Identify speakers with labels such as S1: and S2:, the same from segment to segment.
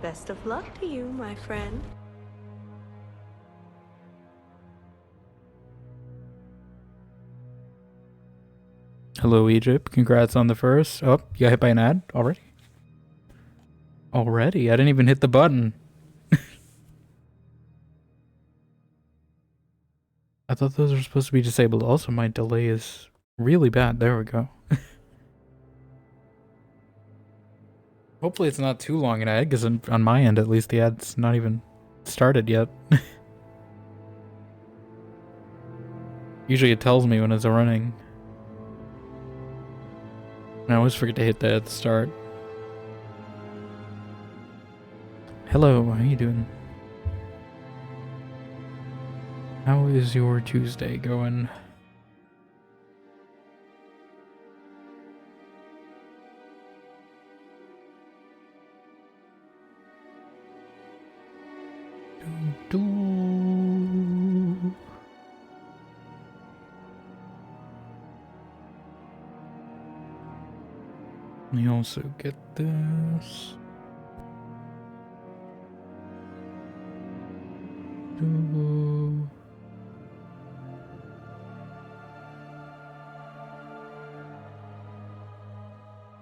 S1: Best of luck to you, my friend.
S2: Hello, Egypt. Congrats on the first. Oh, you got hit by an ad already? Already? I didn't even hit the button. I thought those were supposed to be disabled. Also, my delay is really bad. There we go. Hopefully it's not too long an ad, because on my end, at least, the ad's not even started yet. Usually it tells me when it's running. And I always forget to hit that at the start. Hello, how you doing? How is your Tuesday going? Let me also get this.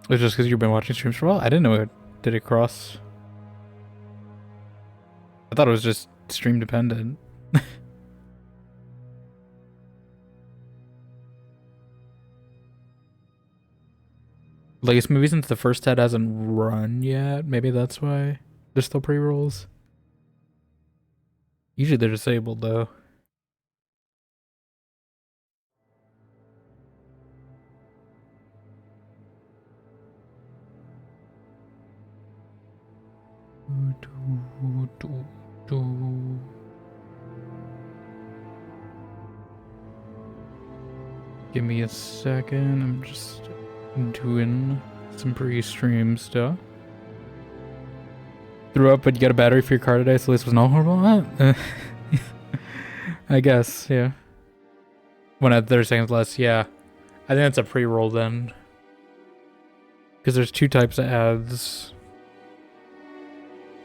S2: It's just because you've been watching streams for a while? I didn't know it did it cross. I thought it was just stream dependent. Like, maybe since the first ad hasn't run yet, maybe that's why there's still pre-rolls. Usually they're disabled though. Give me a second. I'm just doing some pre-stream stuff. Threw up, but you got a battery for your car today, so this was not horrible. I guess, yeah. 1 at 30 seconds less, yeah. I think that's a pre-roll then. Because there's 2 types of ads.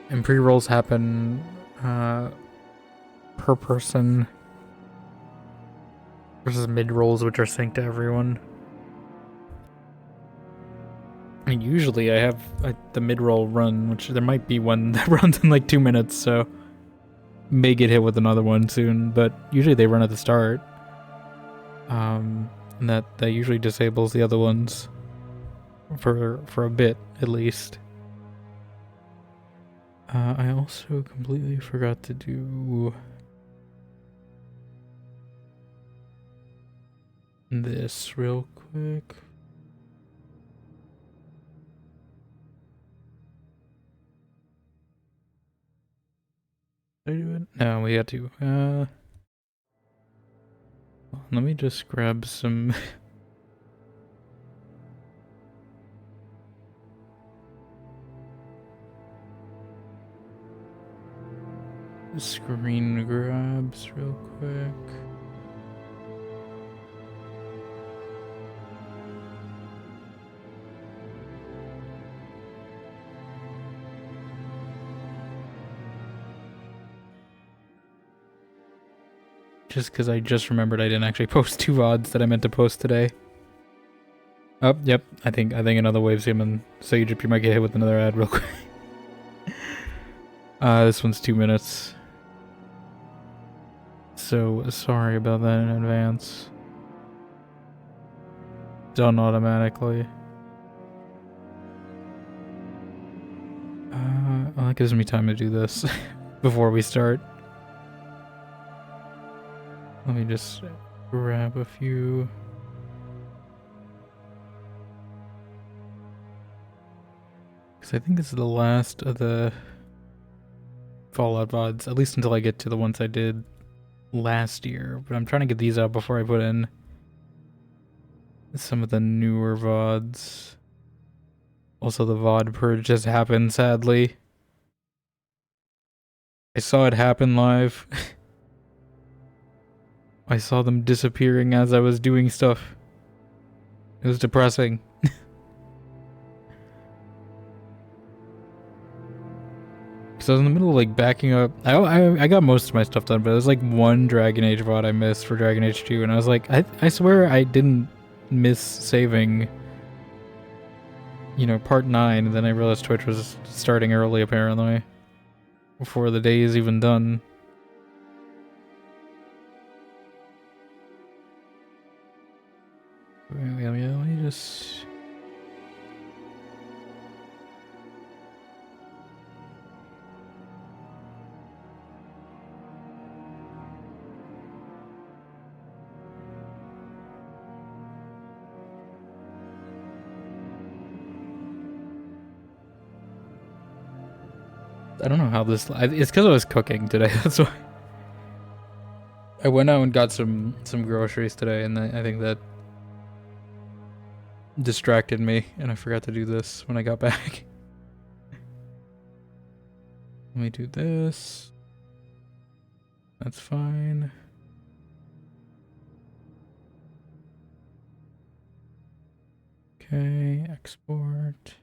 S2: And pre-rolls happen per person. Versus mid-rolls, which are synced to everyone. I mean, usually I have the mid-roll run, which there might be one that runs in like 2 minutes, so may get hit with another one soon, but usually they run at the start. And that usually disables the other ones for a bit, at least. I also completely forgot to do this real quick. Did I do it? No, we had to. Let me just grab some. Screen grabs real quick. Just because I just remembered I didn't actually post 2 VODs that I meant to post today. Oh, yep. I think another wave's coming. So you might get hit with another ad real quick. This one's 2 minutes. So sorry about that in advance. Done automatically. Well, that gives me time to do this before we start. Let me just grab a few. Because I think this is the last of the Fallout VODs, at least until I get to the ones I did last year. But I'm trying to get these out before I put in some of the newer VODs. Also, the VOD purge just happened, sadly. I saw it happen live. I saw them disappearing as I was doing stuff. It was depressing. Because I was in the middle of like backing up. I got most of my stuff done, but there's like one Dragon Age VOD I missed for Dragon Age 2, and I was like, I swear I didn't miss saving, you know, part 9, and then I realized Twitch was starting early apparently, before the day is even done. Yeah, let me just... I don't know how this... It's because I was cooking today, that's why. I went out and got some groceries today, and I think that distracted me, and I forgot to do this when I got back. Let me do this. That's fine. Okay, export.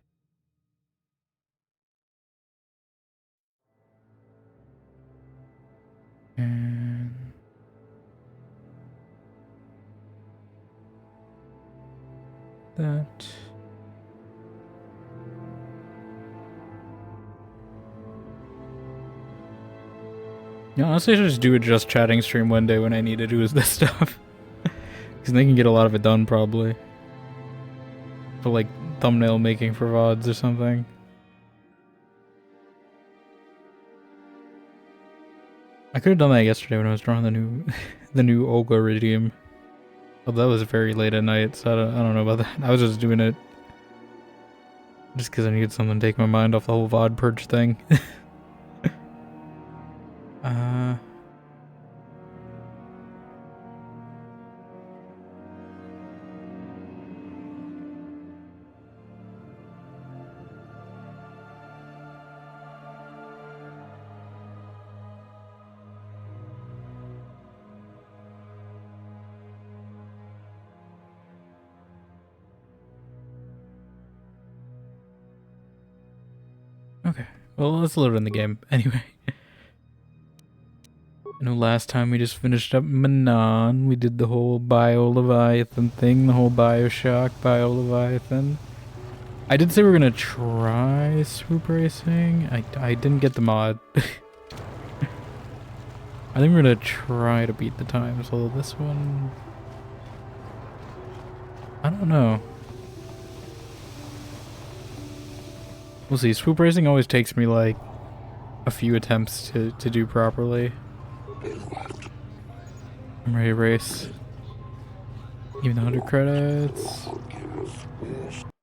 S2: And that. Yeah, honestly, I should just do a just chatting stream one day when I need to do this stuff. Because they can get a lot of it done, probably. For like thumbnail making for VODs or something. I could have done that yesterday when I was drawing the new the new Olga redeem. Oh, that was very late at night, so I don't know about that. I was just doing it just because I needed something to take my mind off the whole VOD purge thing. Okay, well, let's load in the game anyway. I know last time we just finished up Manon. We did the whole Bio-Leviathan thing, the whole Bioshock Bio-Leviathan. I did say we were gonna try swoop racing. I didn't get the mod. I think we're gonna try to beat the times, although this one... I don't know. We'll see. Swoop racing always takes me like a few attempts to do properly. I'm ready to race. Even the 100 credits.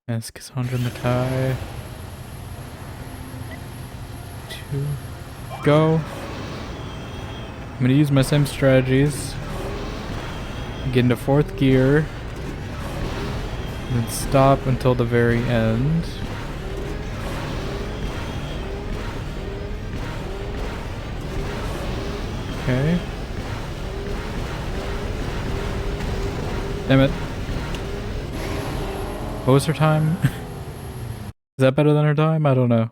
S2: Yes, Cassandra Mackay. 2. Go. I'm gonna use my same strategies. Get into 4th gear. And then stop until the very end. Okay. Damn it. What was her time? Is that better than her time? I don't know.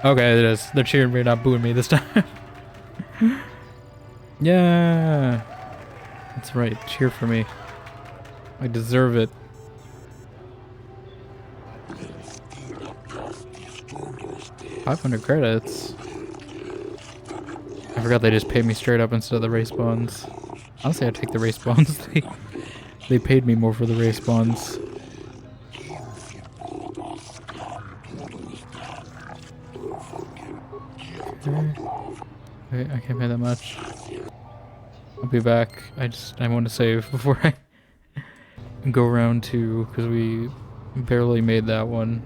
S2: Okay, it is. They're cheering me, not booing me this time. Yeah. That's right. Cheer for me. I deserve it. $500 credits. I forgot they just paid me straight up instead of the race bonds. Honestly, I'd take the race bonds. They paid me more for the race bonds. Okay, I can't pay that much. I'll be back. I want to save before I go round 2 because we barely made that one.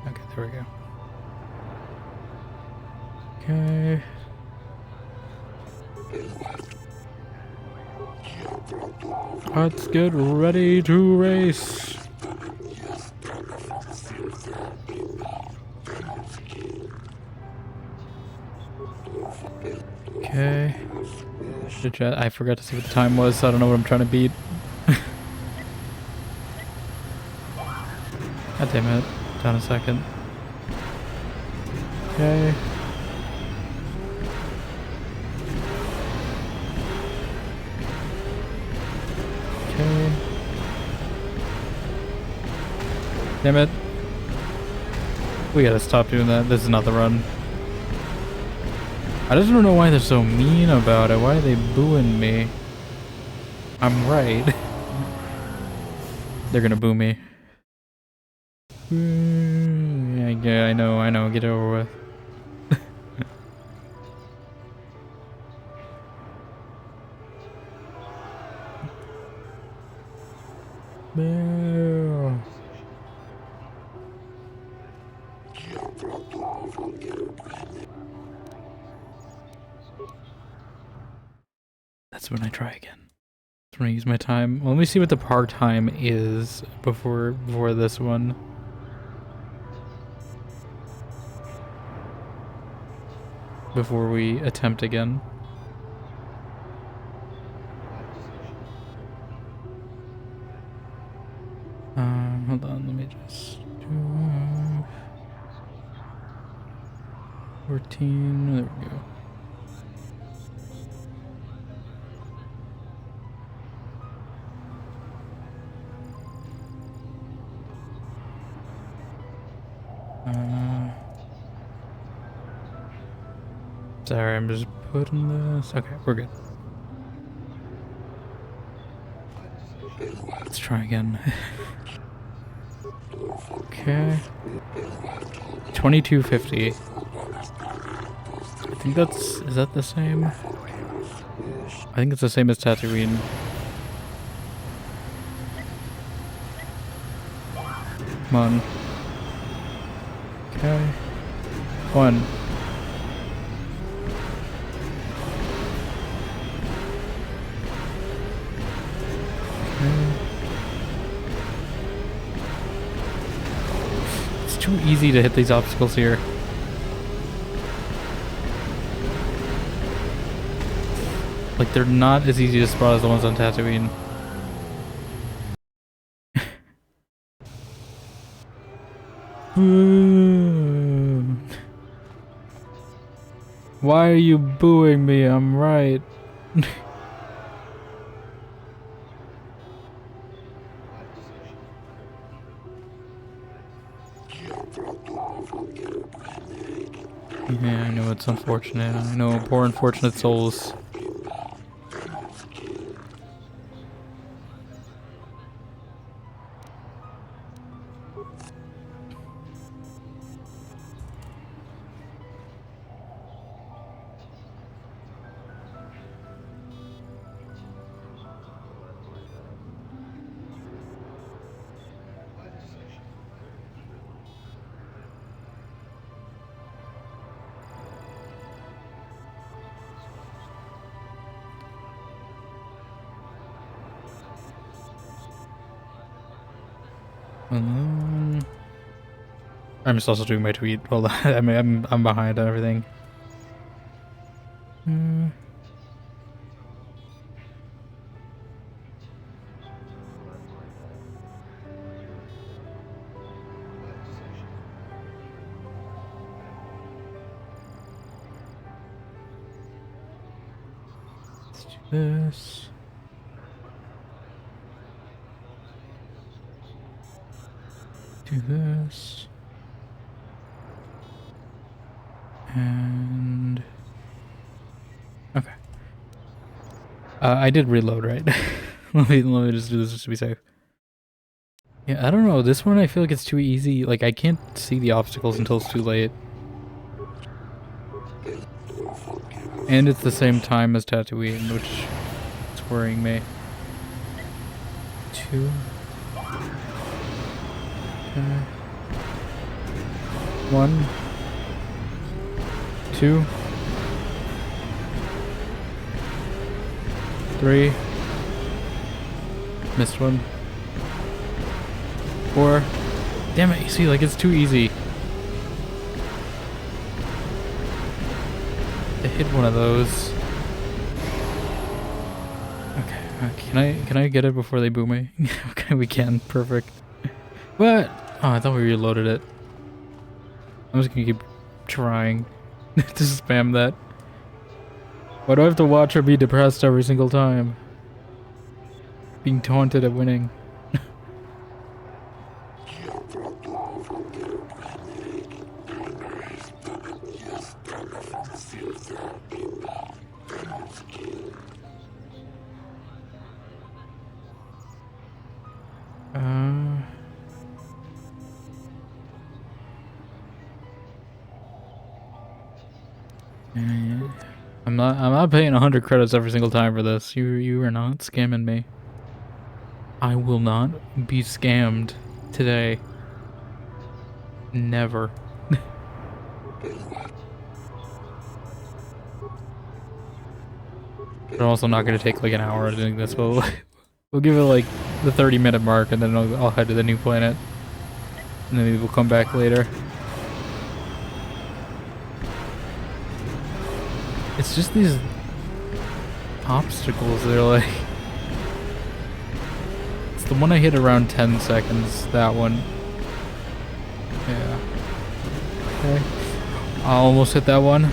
S2: Okay, there we go. Okay. Let's get ready to race. Okay. I forgot to see what the time was, so I don't know what I'm trying to beat. God damn it. Down a second. Okay. Okay. Damn it. We gotta stop doing that. This is not the run. I just don't know why they're so mean about it. Why are they booing me? I'm right. They're gonna boo me. Yeah, I know. Get it over with. No. That's when I try again. That's when I use my time. Well, let me see what the par time is before this one. Before we attempt again. Hold on, let me just do 14. There we go. Sorry, I'm just putting this. Okay, we're good. Let's try again. Okay. 2250. I think that's... Is that the same? I think it's the same as Tatooine. Come on. Okay. 1. It's too easy to hit these obstacles here. Like, they're not as easy to spot as the ones on Tatooine. Why are you booing me? I'm right. Yeah, I know it's unfortunate. I know, poor unfortunate souls. I'm just also doing my tweet. Hold on, I'm behind on everything. Let's do this. Do this. And okay. I did reload, right? let me just do this just to be safe. Yeah, I don't know. This one I feel like it's too easy. Like, I can't see the obstacles until it's too late. And it's the same time as Tatooine, which is worrying me. 2. Okay. 1. 2. 3. Missed one. 4. Damn it, you see, like, it's too easy. I hit one of those. Can I get it before they boo me? Okay, we can. Perfect. What? Oh, I thought we reloaded it. I'm just gonna keep trying to spam that. Why do I have to watch her be depressed every single time? Being taunted at winning. I'm not paying 100 credits every single time for this. You are not scamming me. I will not be scammed today. Never. I'm also not gonna take like an hour doing this. We'll give it like the 30-minute mark, and then I'll head to the new planet, and then maybe we'll come back later. It's just these obstacles. They're like, it's the one I hit around 10 seconds. That one. Yeah. Okay. I almost hit that one.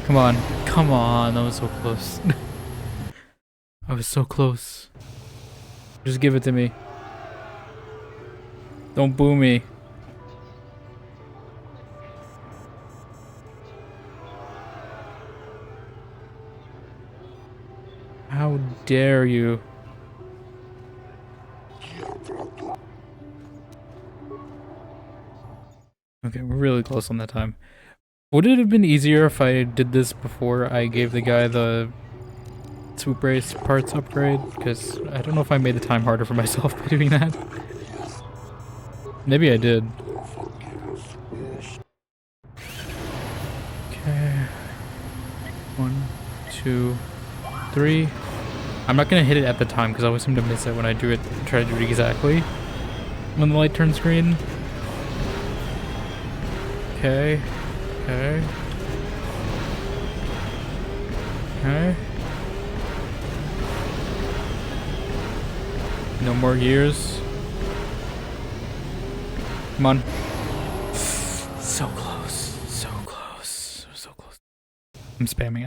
S2: Come on. Come on. That was so close. I was so close. Just give it to me. Don't boo me. How dare you? Okay, we're really close on that time. Would it have been easier if I did this before I gave the guy the swoop race parts upgrade? Because I don't know if I made the time harder for myself by doing that. Maybe I did. Okay. 1, 2, 3. I'm not gonna hit it at the time because I always seem to miss it when I do it. Try to do it exactly when the light turns green. Okay. Okay. Okay. No more gears. Come on. So close. So close. So close. I'm spamming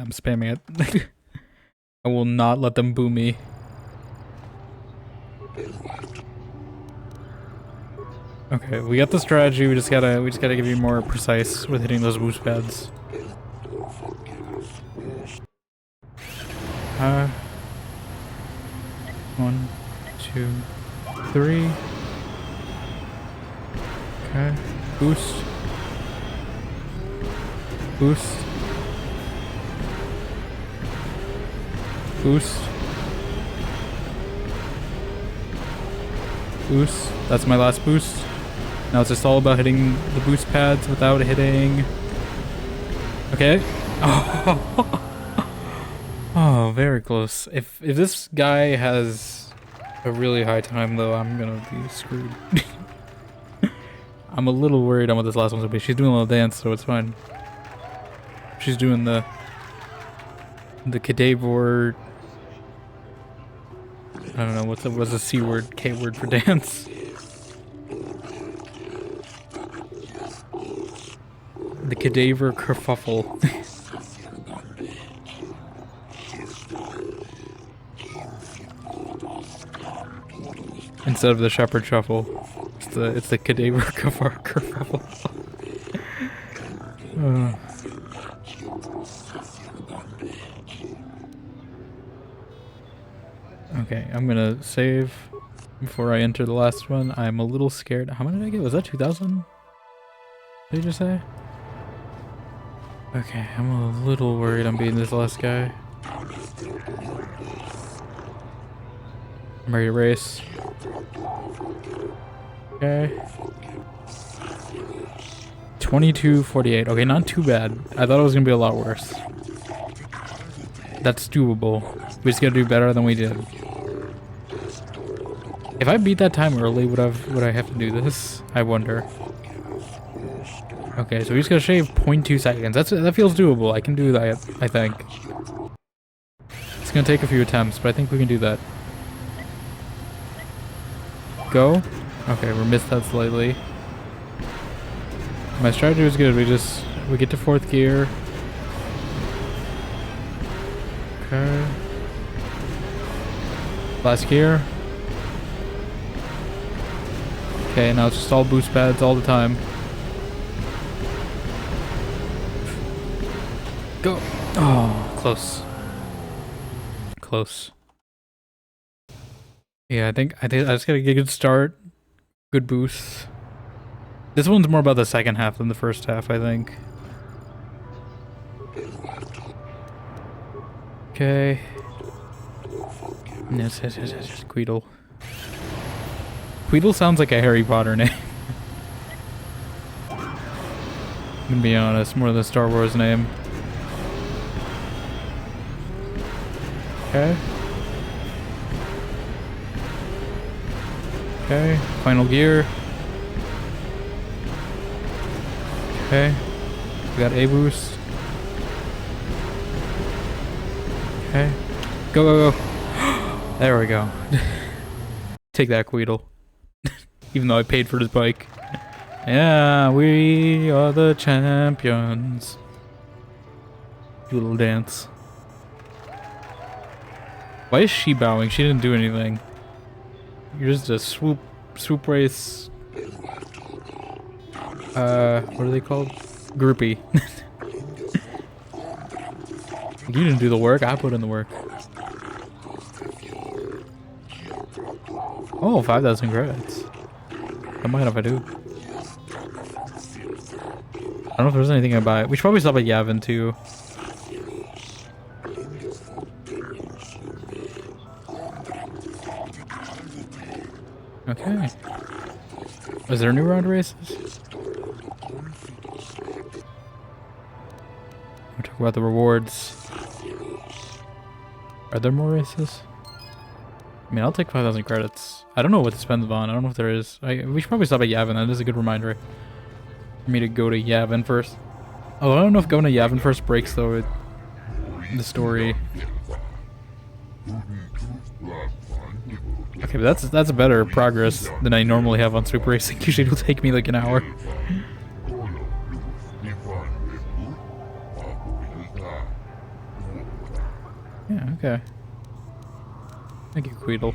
S2: it. I will not let them boo me. Okay, we got the strategy. We just gotta give you more precise with hitting those boost pads. 1, 2, 3. Okay, boost. Boost. Boost. Boost. That's my last boost. Now it's just all about hitting the boost pads without hitting. Okay. Oh, oh, very close. If this guy has a really high time though, I'm gonna be screwed. I'm a little worried on what this last one's gonna be. She's doing a little dance, so it's fine. She's doing the cadaver. I don't know what's the C word, K word for dance. The cadaver kerfuffle. Instead of the shepherd shuffle, it's the cadaver kerfuffle. Okay, I'm gonna save before I enter the last one. I'm a little scared. How many did I get? Was that 2,000? Did you just say? Okay, I'm a little worried I'm beating this last guy. I'm ready to race. Okay. 22:48. Okay, not too bad. I thought it was gonna be a lot worse. That's doable. We just gotta do better than we did. If I beat that time early, would I have to do this? I wonder. Okay, so we just gotta shave 0.2 seconds. That feels doable. I can do that, I think. It's gonna take a few attempts, but I think we can do that. Go. Okay, we missed that slightly. My strategy was good. We get to 4th gear. Okay. Last gear. Okay, now it's just all boost pads all the time. Go. Oh, close. Close. Yeah, I think I just gotta get a good start. Good boosts. This one's more about the second half than the first half, I think. Okay. Yes. Queedle. Queedle sounds like a Harry Potter name. I'm gonna be honest, more than a Star Wars name. Okay. Okay, final gear. Okay. We got A boost. Okay. Go. There we go. Take that, Queedle. Even though I paid for this bike. Yeah, we are the champions. Do a little dance. Why is she bowing? She didn't do anything. You're just a swoop race. What are they called? Groupie. You didn't do the work, I put in the work. Oh, 5,000 credits. I mind if I do. I don't know if there's anything I buy. We should probably stop at Yavin too. Okay. Is there a new round of races? We'll talk about the rewards. Are there more races? I mean, I'll take 5,000 credits. I don't know what to spend on. I don't know if there is. We should probably stop at Yavin. That is a good reminder for me to go to Yavin first. Oh, I don't know if going to Yavin first breaks though the story. Okay, but that's a better progress than I normally have on Super Racing. Usually it'll take me like an hour. Yeah, okay. Thank you, Queedle.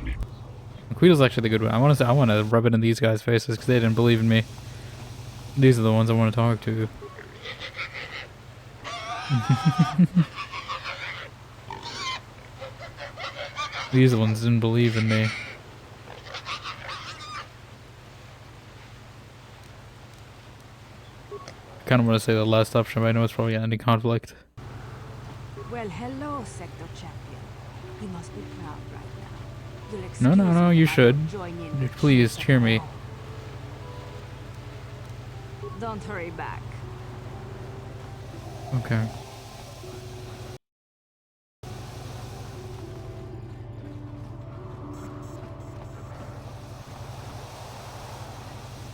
S2: Queedle's actually the good one. I want to rub it in these guys' faces because they didn't believe in me. These are the ones I want to talk to. These ones didn't believe in me. I kind of want to say the last option, but I know it's probably ending conflict.
S1: Well, hello, Sector Champion. You must be proud right now.
S2: No, you should. Please, cheer me.
S1: Don't hurry back.
S2: Okay.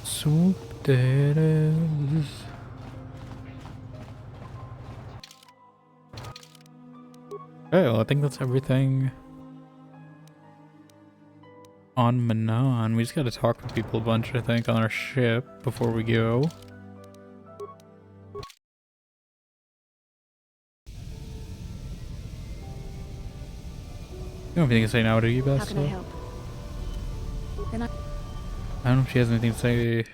S2: Swoop there is. Okay, well, I think that's everything on Manon. We just gotta talk with people a bunch, I think, on our ship before we go. You don't have anything to say now, do you, Bess?
S1: How can I help?
S2: I don't know if she has anything to say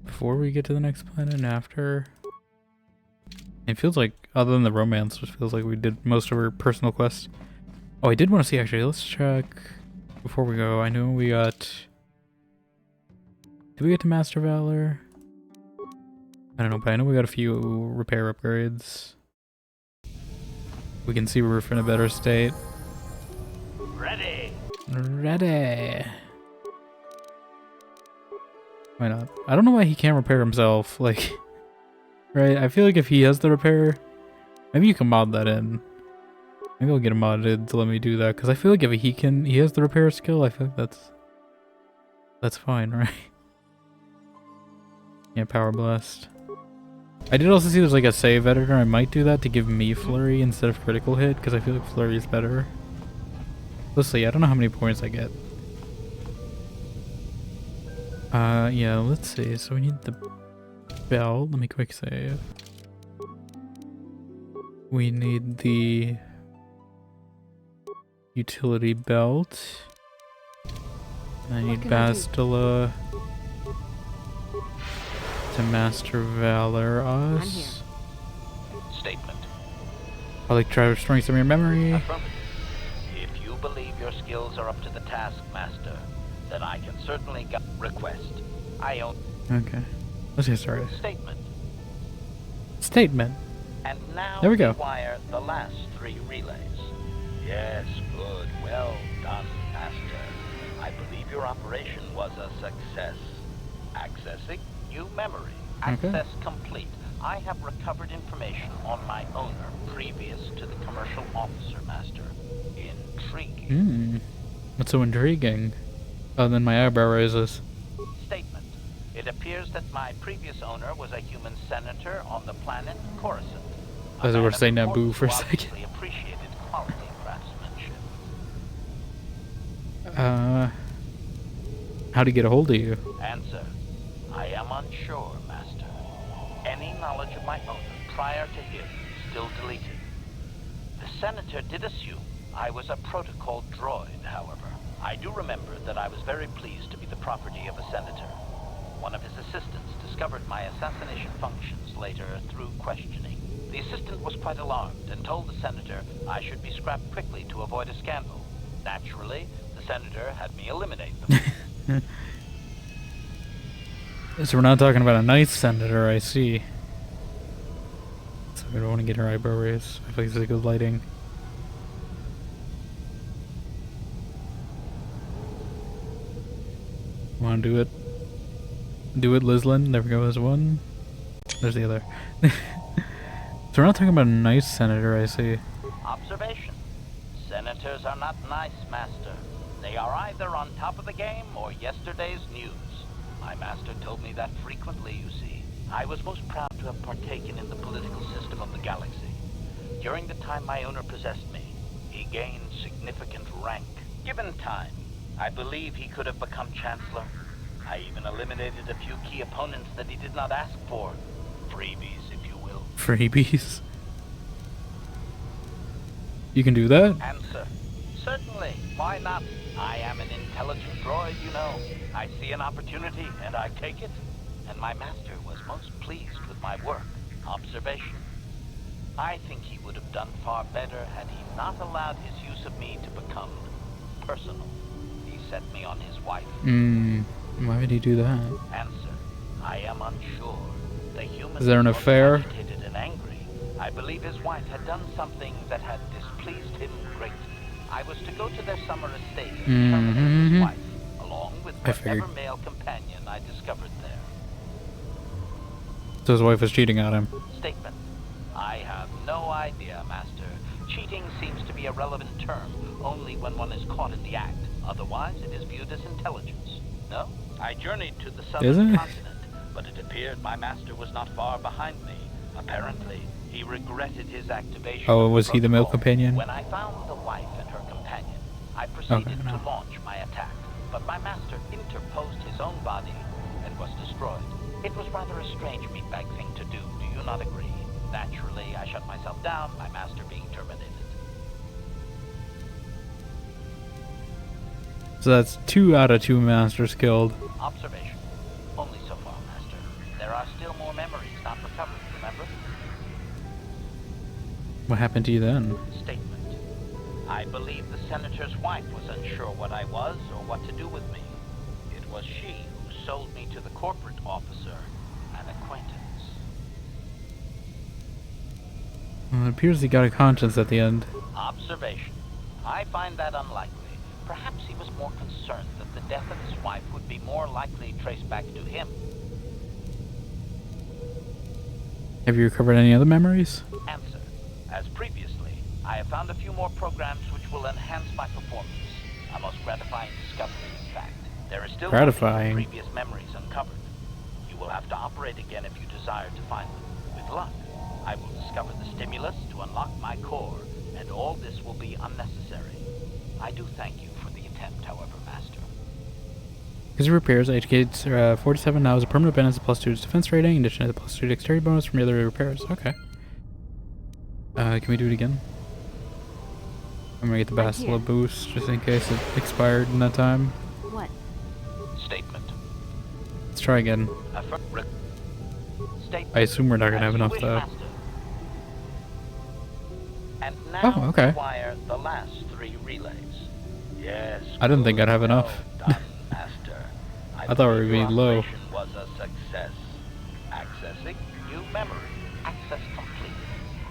S2: before we get to the next planet and after. It feels like, other than the romance, it feels like we did most of her personal quests. Oh, I did want to see, actually. Let's check before we go. I know we got... Did we get to Master Valor? I don't know, but I know we got a few repair upgrades. We can see we're in a better state.
S3: Ready.
S2: Ready. Why not? I don't know why he can't repair himself. Like, right? I feel like if he has the repair, maybe you can mod that in. Maybe I'll get him modded to let me do that. Because I feel like if he has the repair skill, I feel like that's fine, right? Yeah, Power Blast. I did also see there's like a save editor. I might do that to give me Flurry instead of Critical Hit, because I feel like Flurry is better. Let's see, I don't know how many points I get. Yeah, let's see. So we need the belt. Let me quick save. We need the utility belt. I need
S1: can I do?
S2: Bastila to Master Valor
S1: I'm here.
S2: us.
S3: Statement.
S2: I like try restoring some of your memory.
S3: Affirmative. If you believe your skills are up to the task, Master, then I can certainly request. I own.
S2: Okay. Let's get started.
S3: Statement.
S2: Statement.
S3: And now
S2: There we go.
S3: wire the last 3 relays. Yes, good. Well done, Master. I believe your operation was a success. Accessing new memory.
S2: Okay.
S3: Access complete. I have recovered information on my owner previous to the commercial officer, Master. Intriguing.
S2: Hmm. What's so intriguing? Oh, then my eyebrow raises.
S3: Statement. It appears that my previous owner was a human senator on the planet Karath.
S2: I was about to say Naboo for a second.
S3: Appreciated quality craftsmanship.
S2: How'd he get a hold of you?
S3: Answer. I am unsure, Master. Any knowledge of my owner prior to him still deleted. The senator did assume I was a protocol droid, however. I do remember that I was very pleased to be the property of a senator. One of his assistants discovered my assassination functions later through questioning. The assistant was quite alarmed and told the senator I should be scrapped quickly to avoid a scandal. Naturally, the senator had me eliminate them.
S2: So we're not talking about a nice senator, I see. So we don't want to get her eyebrow raised. I feel like this is good lighting. Want to do it? Do it, Lislin. There we go, there's one. There's the other. So we're not talking about a nice senator, I see.
S3: Observation. Senators are not nice, Master. They are either on top of the game or yesterday's news. My master told me that frequently, you see. I was most proud to have partaken in the political system of the galaxy. During the time my owner possessed me, he gained significant rank. Given time, I believe he could have become Chancellor. I even eliminated a few key opponents that he did not ask for. Freebies, if you will.
S2: Freebies. You can do that?
S3: Answer. Certainly. Why not? I am an intelligent droid, you know. I see an opportunity, and I take it. And my master was most pleased with my work. Observation. I think he would have done far better had he not allowed his use of me to become personal. He set me on his wife.
S2: Why would he do that?
S3: Answer. I am unsure. The human
S2: Is there an
S3: was
S2: affair?
S3: agitated and angry. I believe his wife had done something that had displeased him greatly. I was to go to their summer estate and terminate his wife, along with
S2: I figured.
S3: whatever male companion I discovered there.
S2: So his wife was cheating on him.
S3: Statement. I have no idea, Master. Cheating seems to be a relevant term only when one is caught in the act. Otherwise, it is viewed as intelligence. No? I journeyed to the
S2: Isn't
S3: southern
S2: it?
S3: continent, but it appeared my master was not far behind me. Apparently, he regretted his activation.
S2: Oh,
S3: of
S2: was he the male
S3: protocol.
S2: companion?
S3: When I found the wife and her companion, I proceeded
S2: Okay, no.
S3: to launch my attack, but my master interposed his own body and was destroyed. It was rather a strange meatbag thing to do, do you not agree? Naturally, I shut myself down, my master being terminated.
S2: So that's 2 out of 2 masters killed.
S3: Observation. Only so far, Master. There are still more memories not recovered, remember?
S2: What happened to you then?
S3: Statement. I believe the senator's wife was unsure what I was or what to do with me. It was she who sold me to the corporate officer, an acquaintance.
S2: Well, it appears he got a conscience at the end.
S3: Observation. I find that unlikely. Perhaps he was more concerned that the death of his wife would be more likely traced back to him.
S2: Have you recovered any other memories?
S3: Answer. As previously, I have found a few more programs which will enhance my performance. A most gratifying discovery, in fact. There is still
S2: Gratifying.
S3: previous memories uncovered. You will have to operate again if you desire to find them. With luck, I will discover the stimulus to unlock my core, and all this will be unnecessary. I do thank you for the attempt, however, Master.
S2: Because repairs, HK 47 now is a permanent bonus, +2 to defense rating, in addition to the +2 dexterity bonus from the other repairs. Okay. Can we do it again? I'm gonna get the
S1: Right
S2: Bastila
S1: here.
S2: boost, just in case it expired in that time.
S1: What?
S3: Statement.
S2: Let's try again.
S3: Statement.
S2: I assume we're not gonna
S3: As
S2: have
S3: you
S2: enough
S3: wish,
S2: though.
S3: Master. And now
S2: Oh, okay.
S3: require the last 3 relays. Yes.
S2: I didn't think I'd have
S3: well
S2: enough.
S3: done, Master.
S2: I thought we
S3: believe
S2: would
S3: your
S2: be low.
S3: operation was a success. Accessing new memory. Access complete.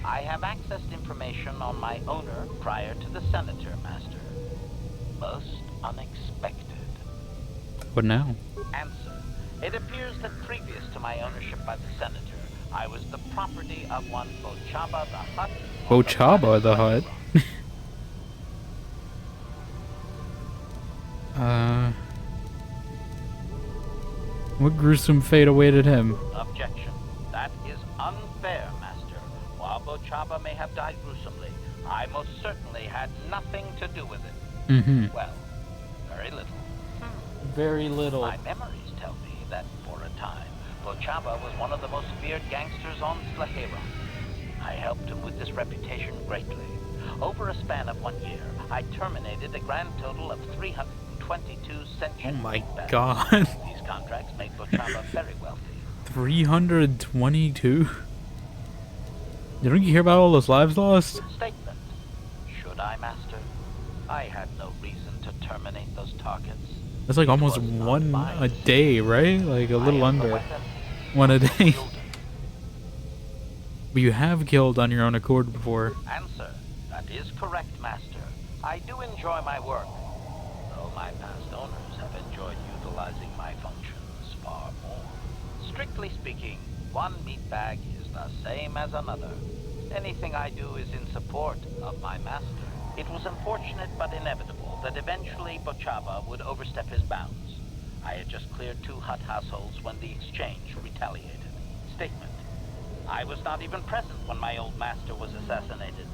S3: I have accessed information on my owner prior to the Senator, Master. Most unexpected.
S2: What now?
S3: Answer. It appears that previous to my ownership by the Senator, I was the property of one Bochaba the Hutt. on the
S2: Bochaba
S3: planet
S2: the Hutt? What gruesome fate awaited him?
S3: Objection. That is unfair, Master. While Bochaba may have died gruesomely, I most certainly had nothing to do with it.
S2: Mm-hmm.
S3: Well, very little.
S2: Very little.
S3: My memories tell me that, for a time, Bochaba was one of the most feared gangsters on Slaheron. I helped him with this reputation greatly. Over a span of 1 year, I terminated a grand total of 322 sentient
S2: Oh my
S3: meatbags.
S2: god.
S3: These contracts made Bochaba very wealthy.
S2: 322? Didn't you hear about all those lives lost?
S3: Statement. Should I, Master? I had no reason to terminate those targets.
S2: That's like almost
S3: It was not
S2: one
S3: my
S2: a day, right? Like a
S3: I
S2: little
S3: am the
S2: under.
S3: weapon.
S2: One a day.
S3: Killed him.
S2: But you have killed on your own accord before.
S3: Answer. That is correct, Master. I do enjoy my work, though my past owners have enjoyed utilizing my functions far more. Strictly speaking, one meat bag is the same as another. Anything I do is in support of my master. It was unfortunate but inevitable that eventually Bochaba would overstep his bounds. I had just cleared 2 Hutt households when the exchange retaliated. Statement. I was not even present when my old master was assassinated.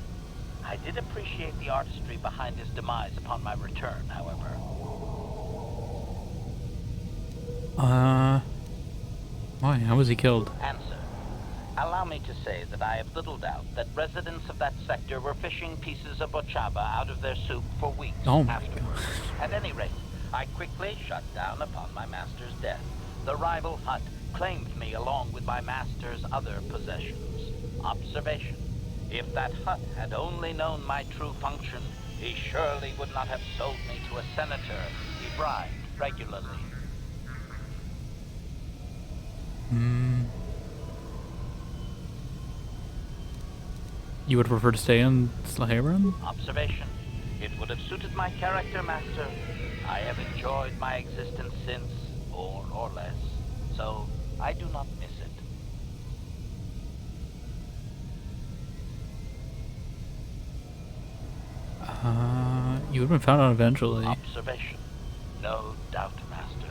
S3: I did appreciate the artistry behind his demise upon my return, however.
S2: Why? How was he killed?
S3: Answer. Allow me to say that I have little doubt that residents of that sector were fishing pieces of Bochaba out of their soup for weeks
S2: Oh my
S3: afterwards. At any rate, I quickly shut down upon my master's death. The rival Hutt claimed me along with my master's other possessions. Observation. If that Hutt had only known my true function, he surely would not have sold me to a senator he bribed regularly.
S2: You would prefer to stay in Slaheron?
S3: Observation. It would have suited my character, Master. I have enjoyed my existence since, more or less, so I do not miss it.
S2: You would have been found out eventually.
S3: Observation. No doubt, Master.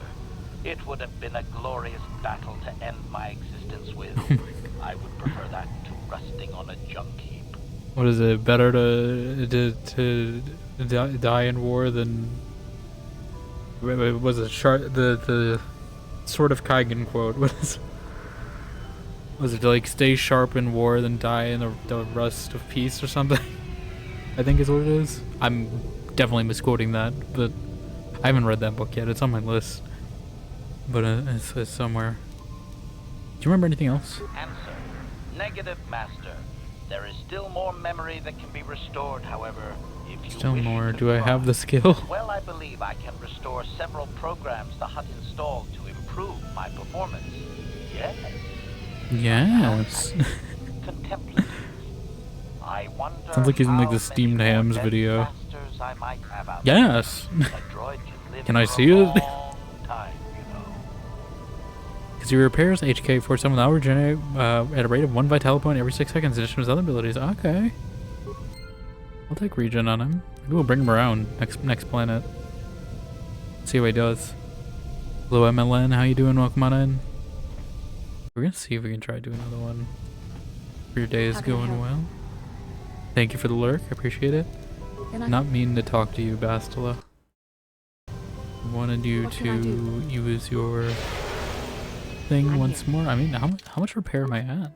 S3: It would have been a glorious battle to end my existence with. I would prefer that to rusting on a junk heap.
S2: What is it? Better to die in war than... Was it the sort of Kaigen quote? What is... Was it like stay sharp in war than die in the rust of peace or something? I think is what it is. I'm definitely misquoting that, but I haven't read that book yet. It's on my list, but it's somewhere. Do you remember anything else?
S3: Answer. Negative, Master. There is still more memory that can be restored, however, if you
S2: Still
S3: wish
S2: more.
S3: to
S2: Do I have
S3: try.
S2: the skill?
S3: Well, I believe I can restore several programs the Hutt installed to improve my performance. Yes.
S2: Yes.
S3: Contemplative. I wonder
S2: Sounds like he's in, like,
S3: how
S2: the Steamed
S3: many more
S2: Hams
S3: dead
S2: video.
S3: masters I might have out
S2: Yes.
S3: there. A droid can live
S2: Can I
S3: for
S2: see
S3: a
S2: it?
S3: long time, you know.
S2: Because your repairs HK 47 hour regenerate at a rate of 1 vital point every 6 seconds in addition to his other abilities. Okay. I'll take regen on him. Maybe we'll bring him around next planet. See how he does. Hello MLN, how you doing? Welcome on in. We're gonna see if we can try to do another one. Your day is
S1: How can I
S2: going
S1: help?
S2: well. Thank you for the lurk. I appreciate it.
S1: Can I?
S2: Not mean to talk to you, Bastila. Wanted you
S1: What can I
S2: to use your thing
S1: I'm
S2: once
S1: here.
S2: more. I mean, how much repair am I at?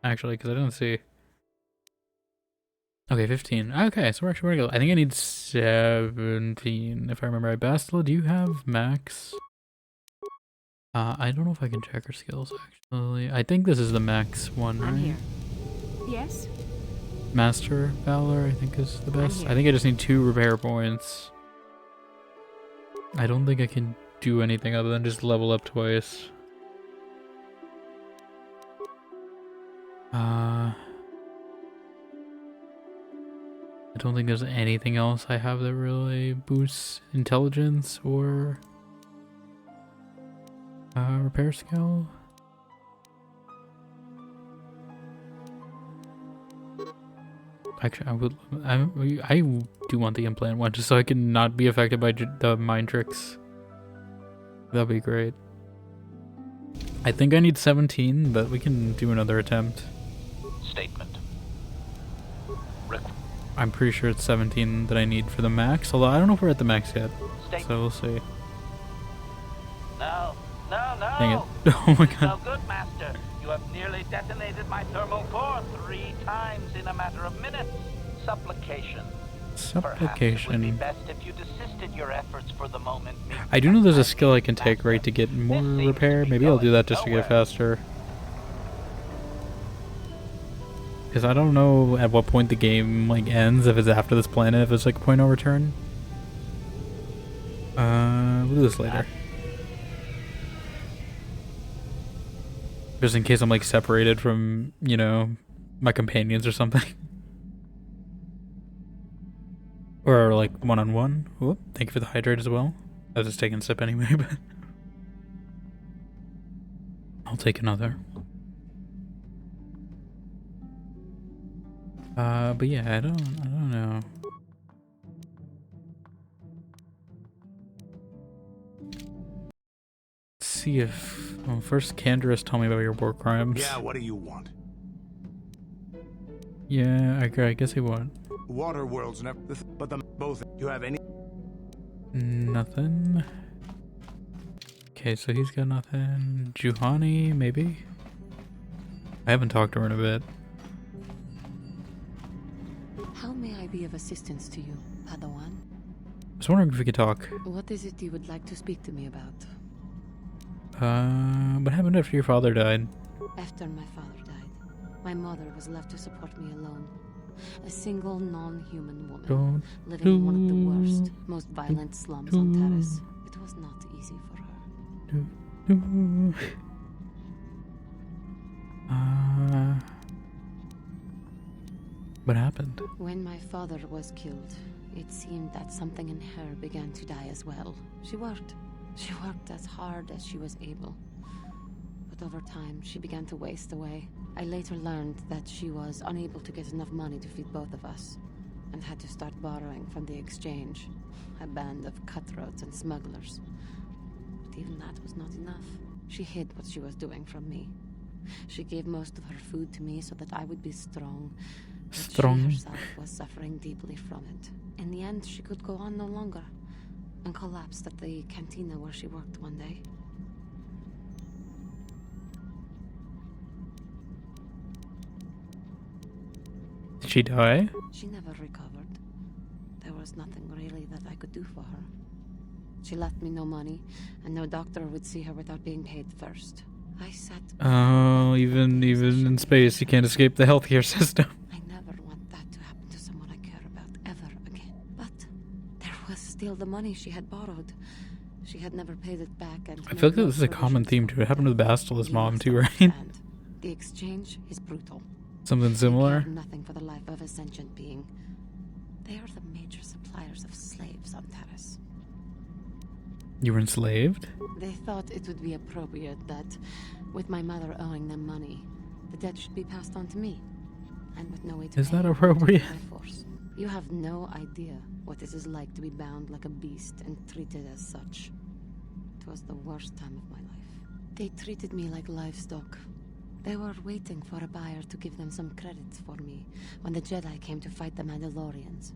S2: Actually, because I didn't see. Okay, 15. Okay, so we're actually ready to go. I think I need 17, if I remember right. Bastila, do you have max? I don't know if I can check her skills, actually. I think this is the max one, right?
S1: I'm here. Yes.
S2: Master Valor, I think, is the best.
S1: here.
S2: I think I just need 2 repair points. I don't think I can do anything other than just level up twice. I don't think there's anything else I have that really boosts intelligence or repair skill. Actually, I do want the implant one just so I can not be affected by the mind tricks. That'd be great. I think I need 17, but we can do another attempt.
S3: Statement.
S2: I'm pretty sure it's 17 that I need for the max, although I don't know if we're at the max yet,
S3: Statement.
S2: so we'll see.
S3: No, no, no!
S2: Dang it. Oh my
S3: No
S2: god.
S3: good, Master. You have nearly detonated my thermal core 3 times in a matter of minutes. Supplication. Perhaps it would be
S2: Supplication.
S3: best if you desisted your efforts for the moment.
S2: I do know there's a skill I can take, right, to get more
S3: This seems
S2: repair.
S3: to be
S2: Maybe I'll do
S3: going
S2: that just to get
S3: nowhere.
S2: faster. Because I don't know at what point the game like ends, if it's after this planet, if it's like a point no return. We'll do this later. Just in case I'm like separated from, you know, my companions or something. Or like one-on-one. Whoop, thank you for the hydrate as well. I was just taking a sip anyway, but I'll take another. But yeah, I don't know. Let's see if, well, first Canderous, tell me about your war crimes.
S4: Yeah, what do you want?
S2: Yeah, I guess he would.
S4: Water worlds never, but the both. You have any?
S2: Nothing. Okay, so he's got nothing. Juhani, maybe? I haven't talked to her in a bit.
S5: How may I be of assistance to you, Padawan?
S2: I was wondering if we could talk.
S5: What is it you would like to speak to me about?
S2: What happened after your father died?
S5: After my father died, my mother was left to support me alone. A single non-human woman,
S2: Don't
S5: living in one of the worst, most violent slums on Taris. It was not easy for her.
S2: What happened?
S5: When my father was killed, it seemed that something in her began to die as well. She worked. She worked as hard as she was able. But over time, she began to waste away. I later learned that she was unable to get enough money to feed both of us, and had to start borrowing from the exchange, a band of cutthroats and smugglers. But even that was not enough. She hid what she was doing from me. She gave most of her food to me so that I would be strong. But
S2: Strong.
S5: she herself was suffering deeply from it. In the end, she could go on no longer, and collapsed at the cantina where she worked one day.
S2: Did she die?
S5: She never recovered. There was nothing really that I could do for her. She left me no money, and no doctor would see her without being paid first. I sat.
S2: Oh, even in space, you can't escape the healthcare system.
S5: I never want that to happen to someone I care about ever again. But there was still the money she had borrowed. She had never paid it back, and
S2: I feel like this is a common theme too. It happened to the Bastila's
S5: You
S2: mom
S5: must
S2: too, right?
S5: understand, the exchange is brutal.
S2: Something
S5: They
S2: similar.
S5: care nothing for the life of a sentient being. They are the major suppliers of slaves on Taris.
S2: You were enslaved?
S5: They thought it would be appropriate that, with my mother owing them money, the debt should be passed on to me. And with no way to
S2: Is
S5: pay
S2: that
S5: it,
S2: appropriate?
S5: by force. You have no idea what it is like to be bound like a beast and treated as such. It was the worst time of my life. They treated me like livestock, They were waiting for a buyer to give them some credits for me when the Jedi came to fight the Mandalorians.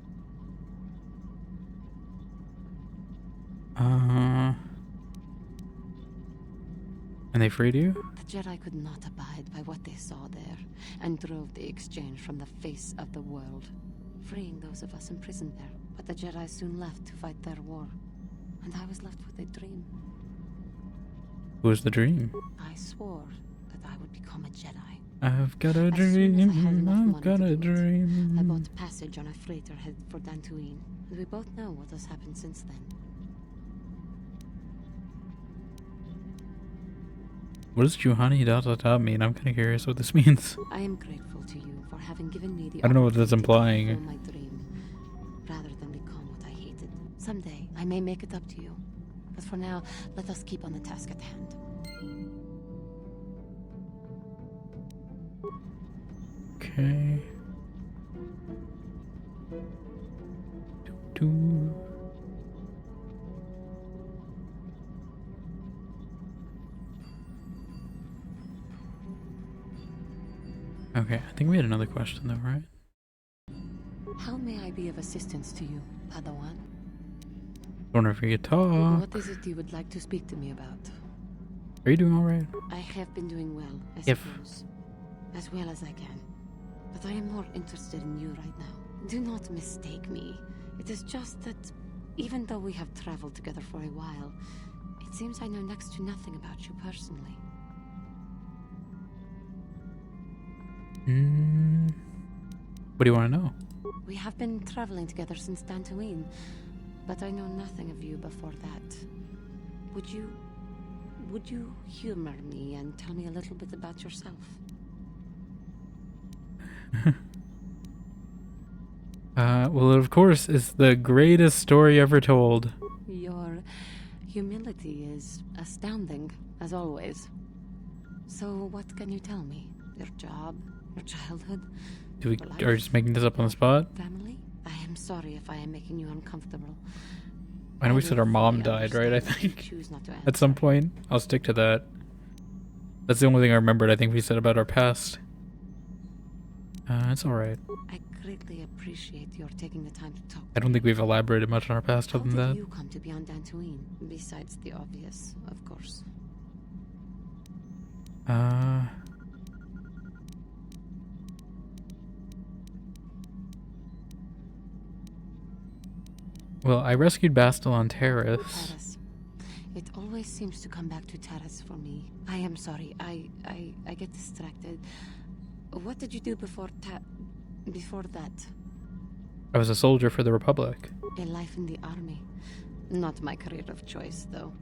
S2: And they freed you?
S5: The Jedi could not abide by what they saw there and drove the exchange from the face of the world, freeing those of us imprisoned there. But the Jedi soon left to fight their war, and I was left with a dream.
S2: What was the dream?
S5: I swore that I would become a Jedi.
S2: I've got a
S5: As soon as I had
S2: dream,
S5: enough
S2: I've
S5: money
S2: got
S5: to
S2: a
S5: do it, I
S2: dream.
S5: bought passage on a freighter headed for Dantooine, and we both know what has happened since then.
S2: What does Juhani dot dot dot mean? I'm kind of curious what this means.
S5: I am grateful to you for having given me the
S2: I don't know what that's
S5: opportunity to
S2: implying.
S5: fulfill my dream, rather than become what I hated. Someday, I may make it up to you. But for now, let us keep on the task at hand.
S2: Okay. Doo-doo. Okay, I think we had another question though, right?
S5: How may I be of assistance to you, Padawan?
S2: Wonder if we could talk.
S5: What is it you would like to speak to me about?
S2: Are you doing alright?
S5: I have been doing well, I
S2: If-
S5: suppose. As well as I can. But I am more interested in you right now. Do not mistake me. It is just that, even though we have traveled together for a while, it seems I know next to nothing about you personally.
S2: What do you want to know?
S5: We have been traveling together since Dantooine, but I know nothing of you before that. Would you humor me and tell me a little bit about yourself?
S2: Well, of course, it's the greatest story ever told.
S5: Your humility is astounding, as always. So what can you tell me? Your job? Your childhood?
S2: Are we
S5: Life?
S2: just making this up on the spot?
S5: Family? I am sorry if I am making you uncomfortable.
S2: I know we
S5: will
S2: said our mom
S5: fully
S2: died, right? I
S5: understand if you
S2: think.
S5: choose not to
S2: At some
S5: answer.
S2: point. I'll stick to that. That's the only thing I remembered I think we said about our past. It's alright.
S5: I greatly appreciate your taking the time to talk.
S2: I don't think we've elaborated much on our past
S5: How
S2: other than
S5: did
S2: that.
S5: you come to be on Dantooine? Besides the obvious, of course.
S2: Well, I rescued Bastil on Terrace.
S5: Taras. It always seems to come back to Taras for me. I am sorry. I get distracted. What did you do before that?
S2: I was a soldier for the Republic.
S5: A life in the army. Not my career of choice, though.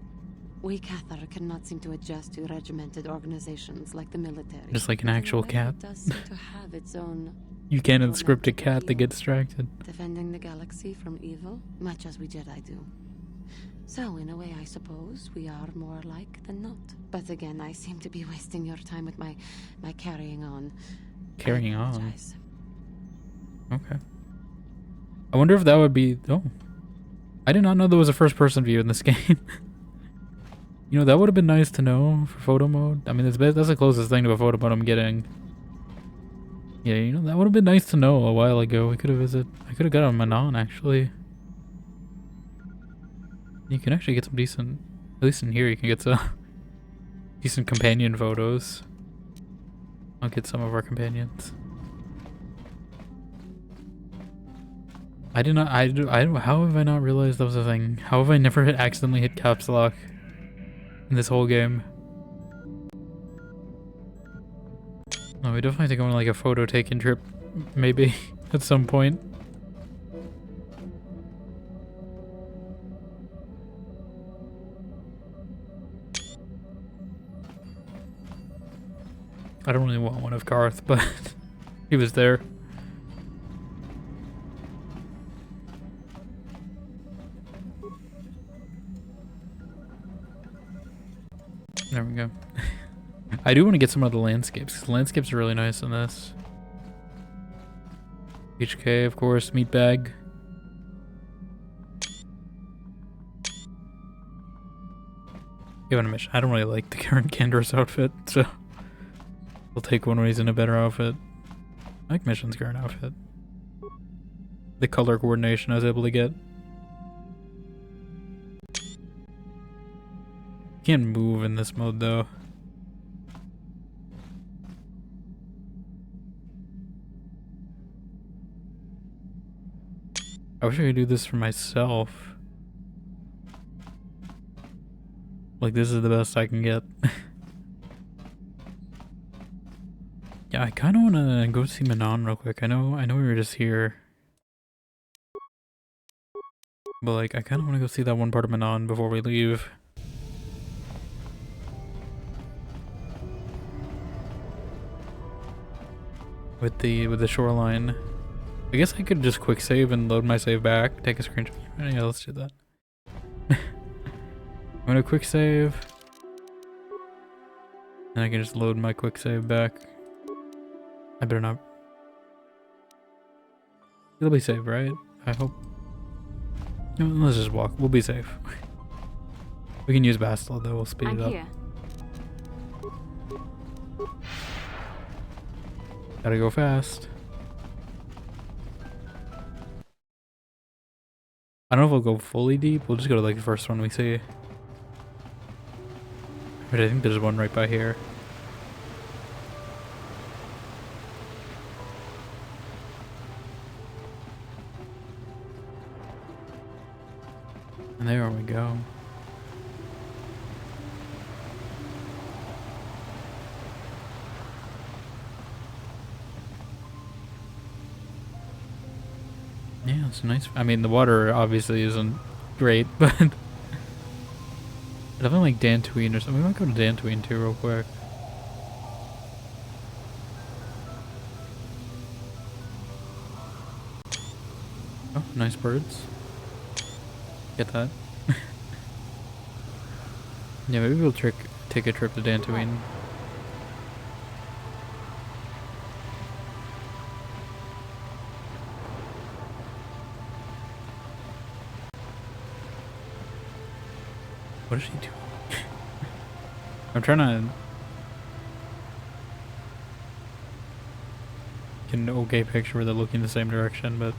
S5: We Cathar cannot seem to adjust to regimented organizations like the military.
S2: Just like an
S5: But in a
S2: actual
S5: way,
S2: cat.
S5: It does seem to have its own
S2: You can't unscript a
S5: romantic
S2: cat that
S5: appeal.
S2: gets distracted.
S5: defending the galaxy from evil, much as we Jedi do. So, in a way, I suppose we are more alike than not. But again, I seem to be wasting your time with my carrying on.
S2: Carrying
S5: I
S2: on.
S5: apologize.
S2: Okay. I wonder if that would be... Oh. I did not know there was a first-person view in this game. You know, that would have been nice to know for photo mode. I mean, that's the closest thing to a photo mode I'm getting. Yeah, you know, that would have been nice to know a while ago. I could have got on Manon, actually. You can actually get some decent... At least in here, you can get some decent companion photos. I'll get some of our companions. I did not. How have I not realized that was a thing? How have I never accidentally hit caps lock in this whole game? No, we definitely have to go on like a photo taking trip, maybe at some point. I don't really want one of Karath, but he was there. There we go. I do want to get some of the landscapes, because the landscapes are really nice in this. HK, of course, meat bag. Give it a mission. I don't really like the current Candaris outfit, so We'll take one when he's in a better outfit. I like Mission's current outfit. The color coordination I was able to get. Can't move in this mode though. I wish I could do this for myself. Like, this is the best I can get. Yeah, I kind of want to go see Manon real quick. I know we were just here. But, like, I kind of want to go see that one part of Manon before we leave. With the shoreline. I guess I could just quick save and load my save back. Take a screenshot. Yeah, let's do that. I'm gonna quick save. And I can just load my quick save back. I better not. It'll be safe, right? I hope. No, let's just walk. We'll be safe. We can use Bastille though. We'll speed it up.
S1: Here.
S2: Gotta go fast. I don't know if we'll go fully deep. We'll just go to like the first one we see. But I think there's one right by here. And there we go. Yeah, it's nice. I mean, the water obviously isn't great, but I definitely like Dantooine or something. We might go to Dantooine too real quick. Oh, nice birds. Get that. Yeah, maybe we'll take a trip to Dantooine. What is she doing? I'm trying to get an okay picture where they're looking the same direction, but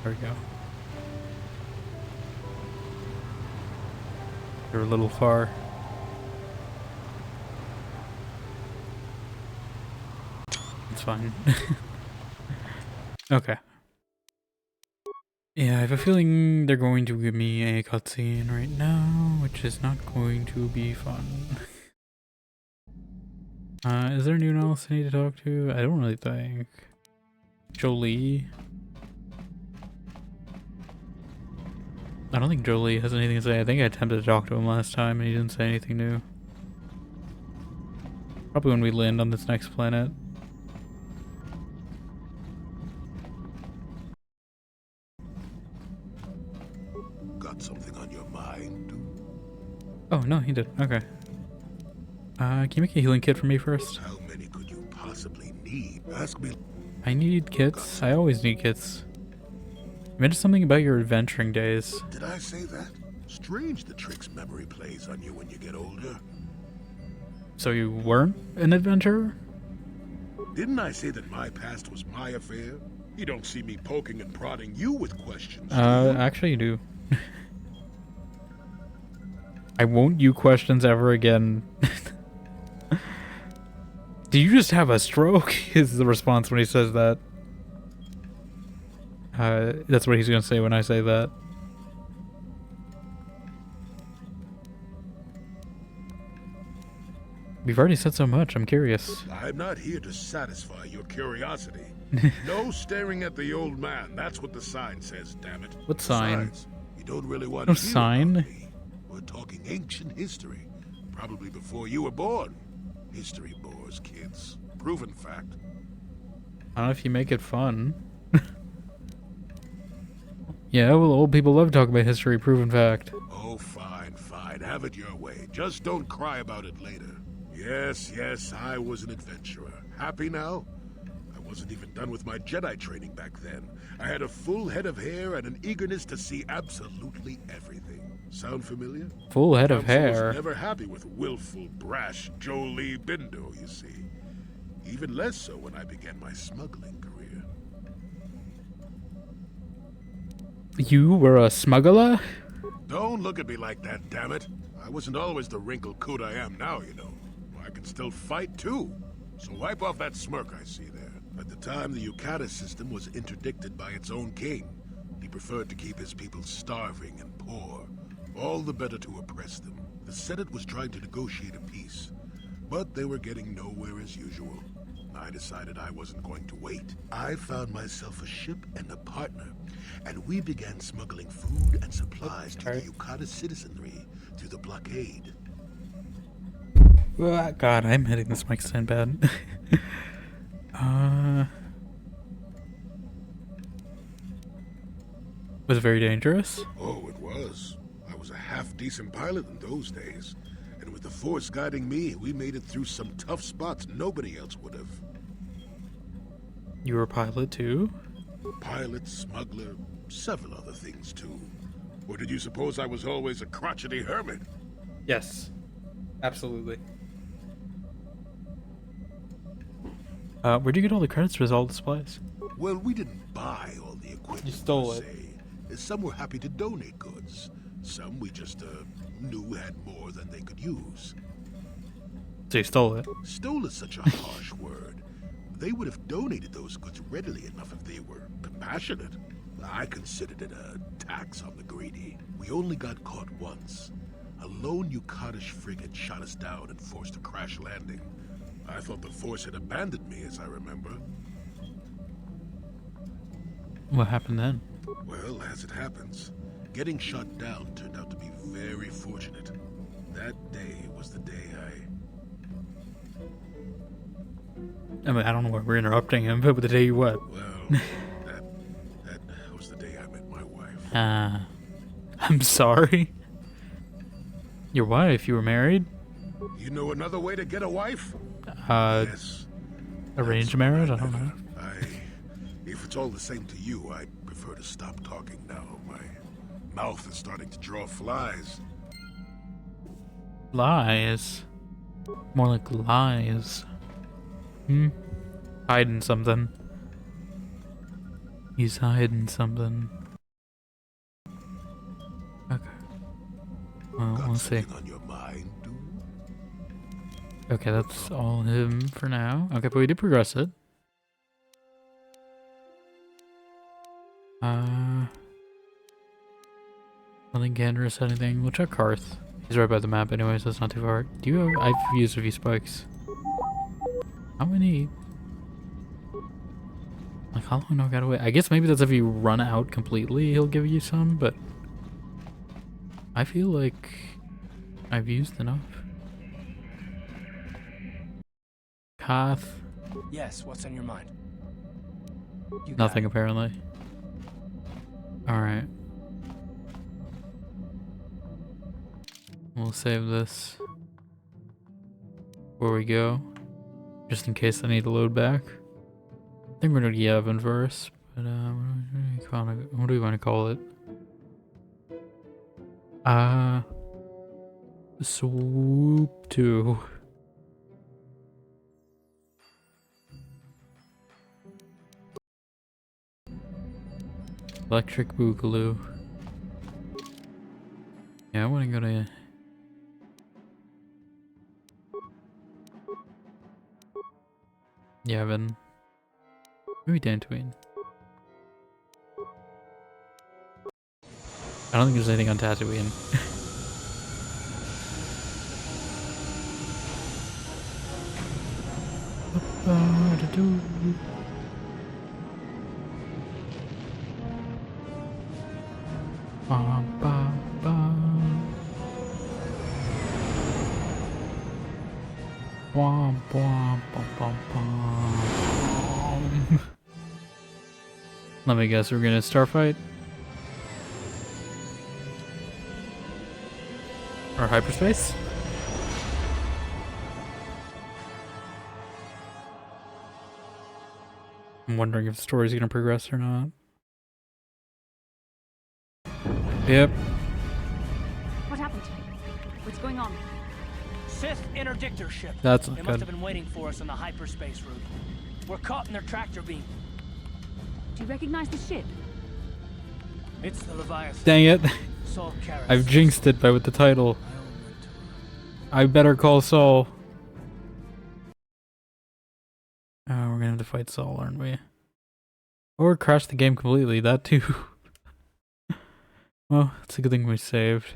S2: there we go. They're a little far. It's fine. Okay. Yeah, I have a feeling they're going to give me a cutscene right now, which is not going to be fun. Is there anyone else I need to talk to? I don't really think. Jolie. I don't think Jolie has anything to say. I think I attempted to talk to him last time and he didn't say anything new. Probably when we land on this next planet.
S4: Got something on your mind?
S2: Oh, no, he did. Okay. Can you make a healing kit for me first?
S4: How many could you possibly need? Ask me.
S2: I need kits. I always need kits. You mentioned something about your adventuring days.
S4: Did I say that? Strange the tricks memory plays on you when you get older.
S2: So you weren't an adventurer?
S4: Didn't I say that my past was my affair? You don't see me poking and prodding you with questions, do you?
S2: Actually you do. I won't you questions ever again. Do you just have a stroke? Is the response when he says that. That's what he's gonna say when I say that. We've already said so much, I'm curious.
S4: I'm not here to satisfy your curiosity. No staring at the old man. That's what the sign says, damn it.
S2: What sign?
S4: Besides, you don't really want
S2: No
S4: to hear
S2: sign.
S4: about me. We're talking ancient history. Probably before you were born. History bores kids. Proven fact.
S2: I don't know if you make it fun. Yeah, well, old people love talking about history, proven fact.
S4: Oh, fine, fine. Have it your way. Just don't cry about it later. Yes, yes, I was an adventurer. Happy now? I wasn't even done with my Jedi training back then. I had a full head of hair and an eagerness to see absolutely everything. Sound familiar?
S2: Full head of
S4: Council
S2: hair.
S4: was never happy with willful, brash Jolie Bindo, you see. Even less so when I began my smuggling career.
S2: You were a smuggler?
S4: Don't look at me like that, damn it. I wasn't always the wrinkled coot I am now, you know. I can still fight, too. So wipe off that smirk I see there. At the time, the Yukata system was interdicted by its own king. He preferred to keep his people starving and poor, all the better to oppress them. The Senate was trying to negotiate a peace, but they were getting nowhere as usual. I decided I wasn't going to wait. I found myself a ship and a partner, and we began smuggling food and supplies to the Yukata citizenry through the blockade.
S2: God, I'm hitting this mic stand bad. Was it very dangerous?
S4: Oh, it was. I was a half-decent pilot in those days. And with the Force guiding me, we made it through some tough spots nobody else would have.
S2: You were a pilot too?
S4: Pilot, smuggler, several other things too. Or did you suppose I was always a crotchety hermit?
S2: Yes. Absolutely. Where'd you get all the credits for all the supplies?
S4: Well, we didn't buy all the equipment.
S2: You stole
S4: per
S2: it.
S4: se. Some were happy to donate goods. Some we just knew had more than they could use.
S2: So you stole it?
S4: Stole is such a harsh word. They would have donated those goods readily enough if they were compassionate. I considered it a tax on the greedy. We only got caught once. A lone Yukatish frigate shot us down and forced a crash landing. I thought the Force had abandoned me, as I remember.
S2: What happened then?
S4: Well, as it happens, getting shot down turned out to be very fortunate. That day was the day
S2: I mean, I don't know why we're interrupting him, but the day you what?
S4: Well, that was the day I met my wife.
S2: I'm sorry. Your wife? You were married?
S4: You know another way to get a wife? Yes.
S2: Arranged marriage? I don't know.
S4: If it's all the same to you, I'd prefer to stop talking now. My mouth is starting to draw flies.
S2: Lies. More like lies. Hiding something. He's hiding something. Okay. Well,
S4: Got
S2: we'll see.
S4: something on your mind, dude?
S2: Okay, that's all him for now. Okay, but we did progress it. Nothing Ganderous, anything. We'll check Karath. He's right by the map anyway, so it's not too far. Do you have... I've used a few spikes. How many... Like, how long do I gotta wait? I guess maybe that's if you run out completely, he'll give you some, but... I feel like... I've used enough. Karath.
S6: Yes, what's on your mind? You got
S2: Nothing,
S6: it.
S2: apparently. Alright. We'll save this before we go, just in case I need to load back. I think we're gonna get Yevon first, but what do we want to call it? Swoop 2. Electric Boogaloo. Yeah, I want to go to... Yevon. Maybe Dantooine. I don't think there's anything on Tatooine. Let me guess, we're gonna starfight? Or hyperspace? I'm wondering if the story's gonna progress or not. Yep.
S6: Sith interdictor ship.
S2: That's
S6: They
S2: not
S6: must
S2: good.
S6: have been waiting for us on the hyperspace route. We're caught in their tractor beam.
S1: Do you recognize the ship?
S6: It's the Leviathan.
S2: Dang it.
S6: Saul Karath.
S2: I've jinxed it by with the title.
S6: My old mentor.
S2: I better call Saul. Oh, we're gonna have to fight Saul, aren't we? Or crash the game completely, that too. Well, it's a good thing we saved.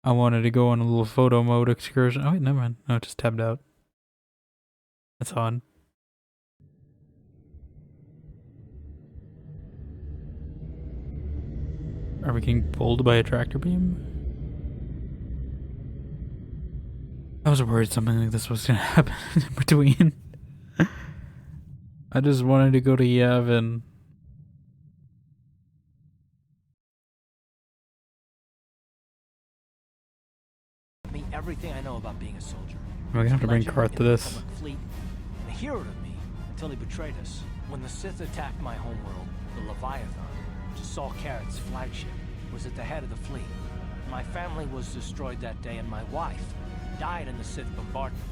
S2: I wanted to go on a little photo mode excursion. Oh wait, never mind. No, it just tabbed out. That's on. Are we getting pulled by a tractor beam? I was worried something like this was gonna happen in between. I just wanted to go to Yavin.
S6: Me everything I know about being a soldier.
S2: Am I gonna have to bring
S6: Legend
S2: Karath to
S6: in the
S2: this?
S6: Republic Fleet, and a hero to me until he betrayed us. When the Sith attacked my homeworld, the Leviathan, which is Saul Karath's flagship, was at the head of the fleet. My family was destroyed that day, and my wife died in the Sith bombardment.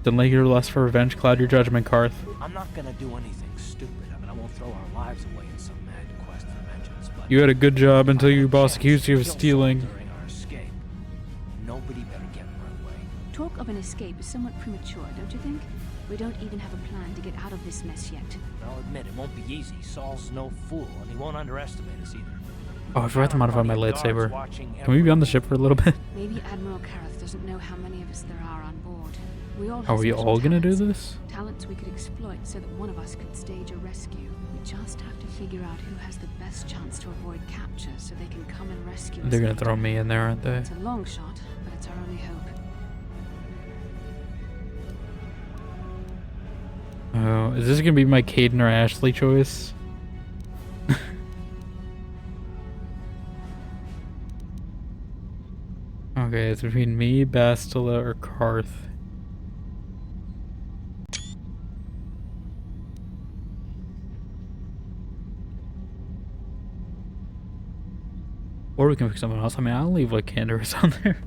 S2: Don't let your lust for revenge cloud your judgment, Karath.
S6: I'm not gonna do anything stupid. I mean, I won't throw our lives away in some mad quest for vengeance, but
S2: You had a good job until
S6: if I
S2: your
S6: had a
S2: boss
S6: chance
S2: accused you
S6: to
S2: of
S6: kill Saul
S2: stealing.
S6: during our escape, nobody better get in my way.
S1: Talk of an escape is somewhat premature, don't you think? We don't even have a plan to get out of this mess yet.
S6: I'll admit, it won't be easy. Saul's no fool, and he won't underestimate us either.
S2: Oh, I forgot to modify my
S6: Guards
S2: lightsaber.
S6: watching
S2: Can we be on the ship for a little bit?
S1: Maybe Admiral Karath doesn't know how many of us there are on board. We all
S2: Are
S1: have
S2: we
S1: special
S2: all gonna do
S1: talents.
S2: this?
S1: Talents we could exploit so that one of us could stage a rescue. We just have to figure out who has the best chance to avoid capture so they can come and rescue us.
S2: They're gonna
S1: later.
S2: throw me in there, aren't they?
S1: It's a long shot, but it's our only hope.
S2: Oh, is this gonna be my Caden or Ashley choice? Okay, it's between me, Bastila, or Karth. Or we can pick someone else. I mean, I'll leave like Candaris on there.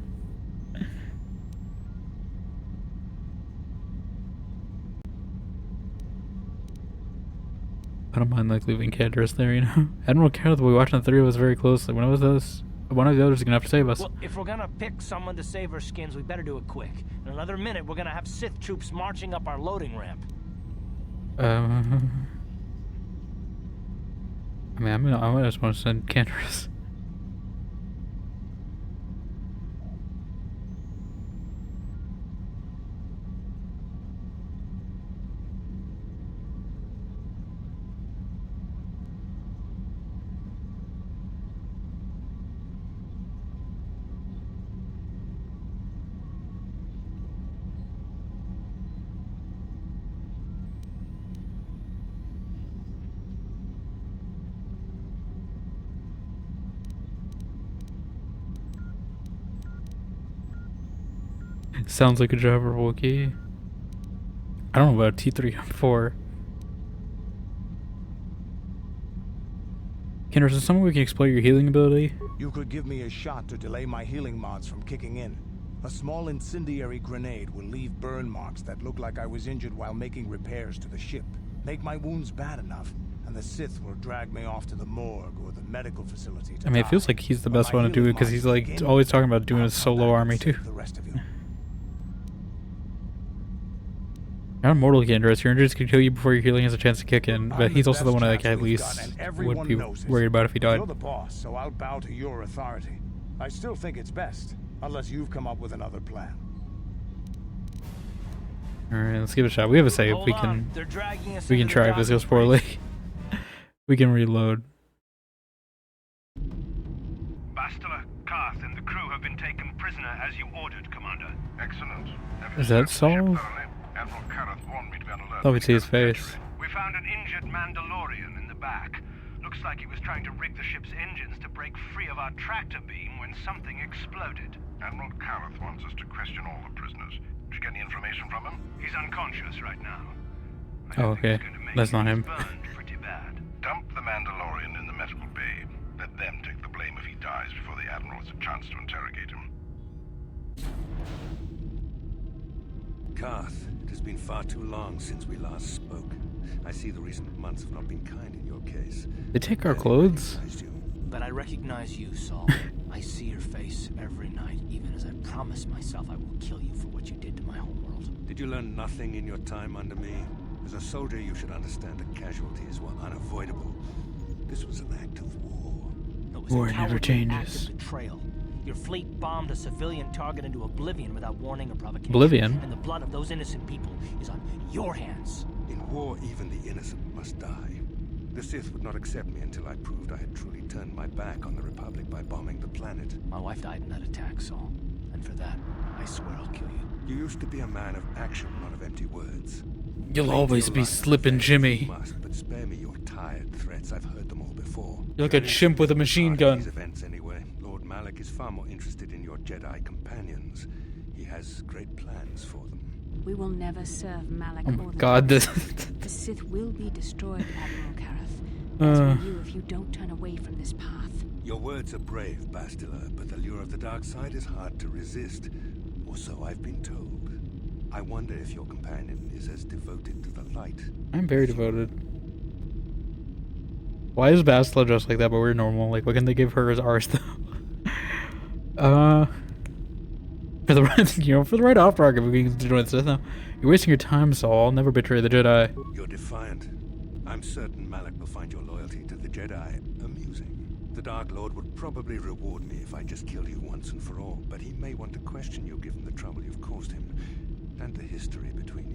S2: I don't mind like leaving Candaris there, you know. Admiral Karath will be watching the three of us very closely. One of us, one of the others is gonna have to save us.
S6: Well, if we're gonna pick someone to save our skins, we better do it quick. In another minute, we're gonna have Sith troops marching up our loading ramp.
S2: I mean, I just want to send Candaris. Sounds like a Jabber Wookiee. I don't know about T3-4. Candaris, is there someone we can exploit your healing ability?
S7: You could give me a shot to delay my healing mods from kicking in. A small incendiary grenade will leave burn marks that look like I was injured while making repairs to the ship. Make my wounds bad enough, and the Sith will drag me off to the morgue or the medical facility to
S2: I mean, it feels
S7: die.
S2: like he's the
S7: When
S2: best
S7: my
S2: one to do it
S7: healing
S2: because
S7: mods
S2: he's like
S7: begin,
S2: always talking about doing
S7: I'll
S2: a
S7: come
S2: solo
S7: back
S2: army
S7: and
S2: too.
S7: save the rest of you.
S2: You're immortal, Candaris. Your injuries could kill you before your healing has a chance to kick in, but
S7: I'm
S2: he's
S7: the
S2: also the
S7: best
S2: one I like,
S7: chance
S2: at
S7: we've
S2: least
S7: got, and
S2: would
S7: everyone
S2: be
S7: knows it.
S2: worried about if he died.
S7: You're the boss, so I'll bow to your authority. I still think it's best, unless you've come up with another plan.
S2: Alright, let's give it a shot. We have a save.
S6: Hold
S2: We
S6: on,
S2: can
S6: they're dragging us
S2: we can
S6: into
S2: try
S6: the
S2: if this goes
S6: docking
S2: poorly.
S6: bridge.
S2: We can reload.
S8: Bastila, Karath, and the crew have been taken prisoner as you ordered, Commander. Excellent.
S2: Is that Saul?
S8: Admiral Karath warned me to be on alert.
S2: Thought we'd see his face.
S8: We found an injured Mandalorian in the back. Looks like he was trying to rig the ship's engines to break free of our tractor beam when something exploded. Admiral Karath wants us to question all the prisoners. Did you get any information from him? He's unconscious right now.
S2: Oh, okay. That's not him.
S8: Burned pretty bad. Dump the Mandalorian in the medical bay. Let them take the blame if he dies before they us a chance to interrogate him.
S9: Karath, it has been far too long since we last spoke. I see the recent months have not been kind in your case.
S2: They take our clothes.
S6: But I recognize you, Saul. I see your face every night, even as I promised myself I will kill you for what you did to my homeworld.
S9: Did you learn nothing in your time under me? As a soldier, you should understand that casualties were unavoidable. This was an act of war.
S6: It was
S2: War
S6: a
S2: never
S6: cowardly
S2: changes.
S6: act of betrayal. Your fleet bombed a civilian target into oblivion without warning or provocation.
S2: Oblivion?
S6: And the blood of those innocent people is on your hands.
S9: In war, even the innocent must die. The Sith would not accept me until I proved I had truly turned my back on the Republic by bombing the planet.
S6: My wife died in that attack, Saul. And for that, I swear I'll kill you.
S9: You used to be a man of action, not of empty words.
S2: You'll
S9: Claim
S2: always
S9: your
S2: be
S9: life
S2: slippin'
S9: as
S2: Jimmy.
S9: you must, but spare me your tired threats. I've heard them all before.
S2: You're like a chimp with a machine gun.
S9: These events, anyway. Lord Malak is far more interested in your Jedi companions. He has great plans for them.
S1: We will never serve Malak
S2: Oh
S1: or
S2: my
S1: the
S2: god, this.
S1: The Sith will be destroyed, Admiral Karath. As will you if you don't turn away from this path.
S9: Your words are brave, Bastila, but the lure of the dark side is hard to resist. Or so I've been told. I wonder if your companion is as devoted to the light.
S2: I'm very devoted. Why is Bastila dressed like that, but we're normal? Like, what can they give her as ours, though? For the right, for the right off target, we can join Sith now. You're wasting your time, Saul. I'll never betray the Jedi.
S9: You're defiant. I'm certain Malak will find your loyalty to the Jedi amusing. The Dark Lord would probably reward me if I just killed you once and for all, but he may want to question you given the trouble you've caused him, and the history between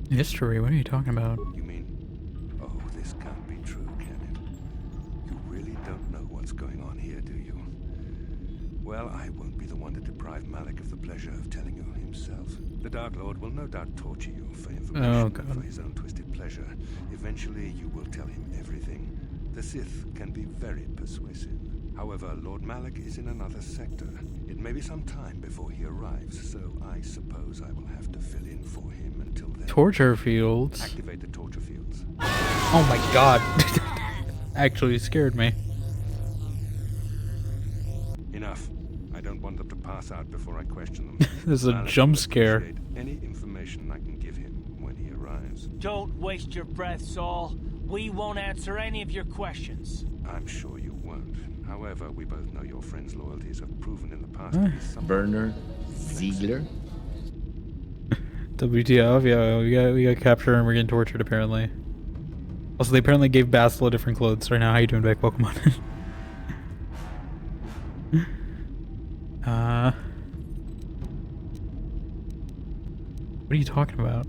S9: you.
S2: History? What are you talking about?
S9: You mean, oh, this can't be true, can it? You really don't know what's going on here, do you? Well, I won't be the one to deprive Malak of the pleasure of telling you himself. The Dark Lord will no doubt torture you for information for his own twisted pleasure. Eventually, you will tell him everything. The Sith can be very persuasive. However, Lord Malak is in another sector. It may be some time before he arrives, so I suppose I will have to fill in for him until then.
S2: Torture fields?
S9: Activate the torture fields.
S2: Oh my god. Actually scared me.
S9: Enough. I don't want them to pass out before I question them.
S2: This is a
S9: Malak
S2: jump
S9: will
S2: scare.
S9: appreciate any information I can give him when he arrives.
S6: Don't waste your breath, Saul. We won't answer any of your questions.
S9: I'm sure you won't. However, we both know your friend's loyalties have proven in the past to be somewhat
S10: Bernard Ziegler.
S2: WTF? Yeah, we got captured and we're getting tortured apparently. Also, they apparently gave Bastila different clothes. Right now, how you doing back? Welcome on. What are you talking about?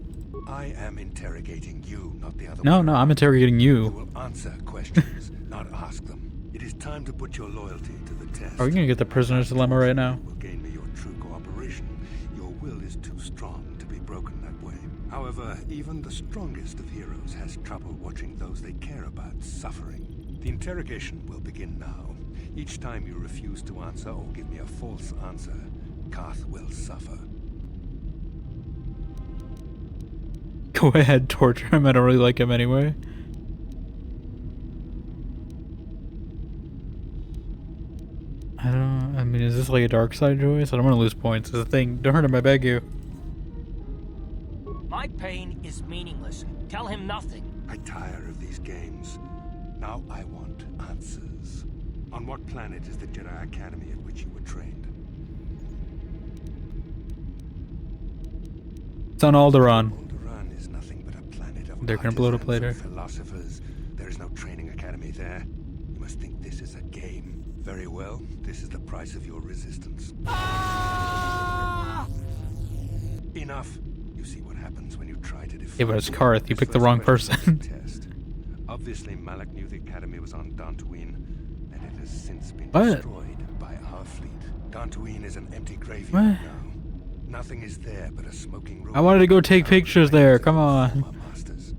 S9: I am interrogating you, not the other
S2: No,
S9: way
S2: no, I'm
S9: around.
S2: interrogating
S9: You
S2: you.
S9: will answer questions, not ask them. It is time to put your loyalty to the test.
S2: Are we gonna get the prisoner's dilemma right now?
S9: Will gain me your true cooperation. Your will is too strong to be broken that way. However, even the strongest of heroes has trouble watching those they care about suffering. The interrogation will begin now. Each time you refuse to answer or give me a false answer, Karath will suffer.
S2: Go ahead, torture him. I don't really like him anyway. I mean, is this like a dark side choice? I don't want to lose points. It's a thing. Don't hurt him, I beg you.
S6: My pain is meaningless. Tell him nothing.
S9: I tire of these games. Now I want answers. On what planet is the Jedi Academy at which you were trained?
S2: It's on Alderaan.
S9: Alderaan is nothing but a planet of
S2: They're gonna blow it up
S9: artisans
S2: later.
S9: and philosophers. There is no training academy there. You must think this is a game. Very well. This is the price of your resistance. Enough. You see what happens when you try to defeat.
S2: Yeah, but it's Karath. You picked the wrong person.
S9: Test. Obviously, Malak knew the academy was on Dantooine, and it has since been
S2: What?
S9: destroyed by our fleet. Dantooine is an empty graveyard
S2: What?
S9: now. Nothing is there but a smoking room.
S2: I wanted to go take pictures there. Come on.
S9: Former masters.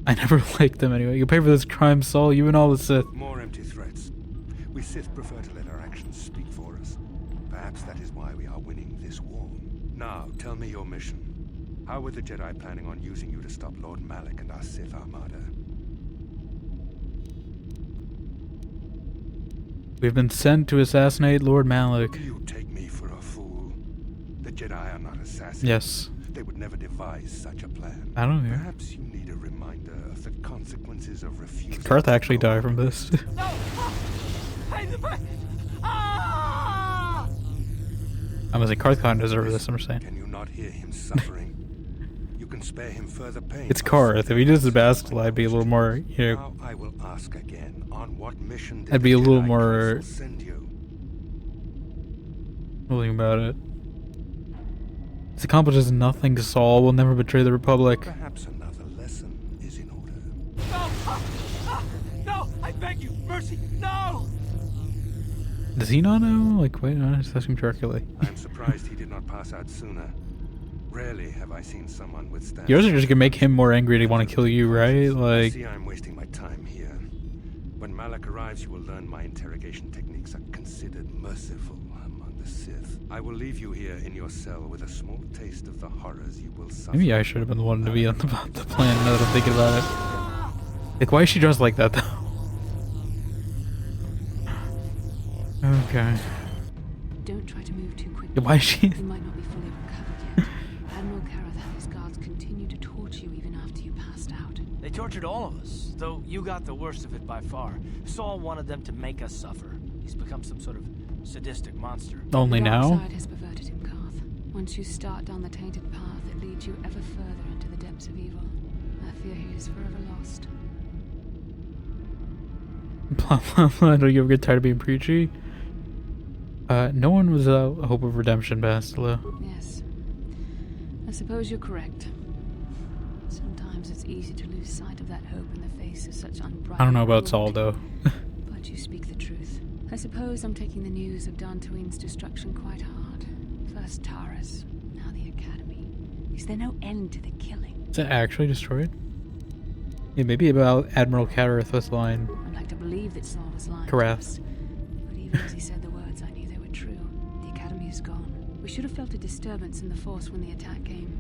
S2: I never liked them anyway. You pay for this crime, Saul. You and all the Sith.
S9: More empty threats. We Sith prefer to let our actions speak for us. Perhaps that is why we are winning this war. Now, tell me your mission. How were the Jedi planning on using you to stop Lord Malak and our Sith Armada?
S2: We've been sent to assassinate Lord Malak.
S9: You take me for a fool. The Jedi are not assassins.
S2: Yes.
S9: They would never devise such a plan.
S2: I don't know.
S9: Perhaps you need a reminder of the consequences of refusing.
S2: Could Karath actually die from this?
S6: No! Ah!
S2: I'm gonna say Karath can't deserve this, I'm just saying.
S9: Can you not hear him suffering? You can spare him further pain.
S2: It's Karath. If he does the Bastille, I'd be a little more, you know...
S9: Now I will ask again, on what mission did
S2: I'd be a
S9: the
S2: little
S9: Jedi
S2: more...
S9: Council send you?
S2: willing about it. This accomplishes nothing. Saul will never betray the Republic.
S9: Perhaps another lesson is in order.
S6: No! No! I beg you! Mercy! No!
S2: Does he not know? Like, wait, no, just ask him directly.
S9: I'm surprised he did not pass out sooner. Rarely have I seen someone withstand.
S2: Yours are just gonna make him more angry to want to kill you, right?
S9: I
S2: Like,
S9: see I'm wasting my time here. When Malak arrives, you will learn my interrogation techniques are considered merciful among the Sith. I will leave you here in your cell with a small taste of the horrors you will suffer.
S2: maybe I should have been the one to be on the plan now that I'm thinking about it. Like, why is she dressed like that, though? Okay.
S1: Don't try to move too quickly.
S2: Why is she...
S1: You might not be fully recovered yet. Admiral Karath and his guards continue to torture you even after you passed out.
S6: They tortured all of us, though you got the worst of it by far. Saul wanted them to make us suffer. He's become some sort of sadistic monster.
S2: Only
S1: The dark
S2: now?
S1: side has perverted him, Karath. Once you start down the tainted path, it leads you ever further into the depths of evil. I fear he is forever lost.
S2: Blah, blah, blah. Don't you ever get tired of being preachy? No one was a hope of redemption, Bastila.
S1: Yes. I suppose you're correct. Sometimes it's easy to lose sight of that hope in the face of such unbridled
S2: I don't know about Saul,
S1: cruelty.
S2: though.
S1: But you speak the truth. I suppose I'm taking the news of Dantooine's destruction quite hard. First Taras, now the Academy. Is there no end to the killing?
S2: Is it actually destroyed? Yeah, maybe about Admiral Karath was lying.
S1: I'd like to believe that Saul was lying to
S2: Karath.
S1: us. But even as he said the words, I knew they were true. The Academy is gone. We should have felt a disturbance in the Force when the attack came.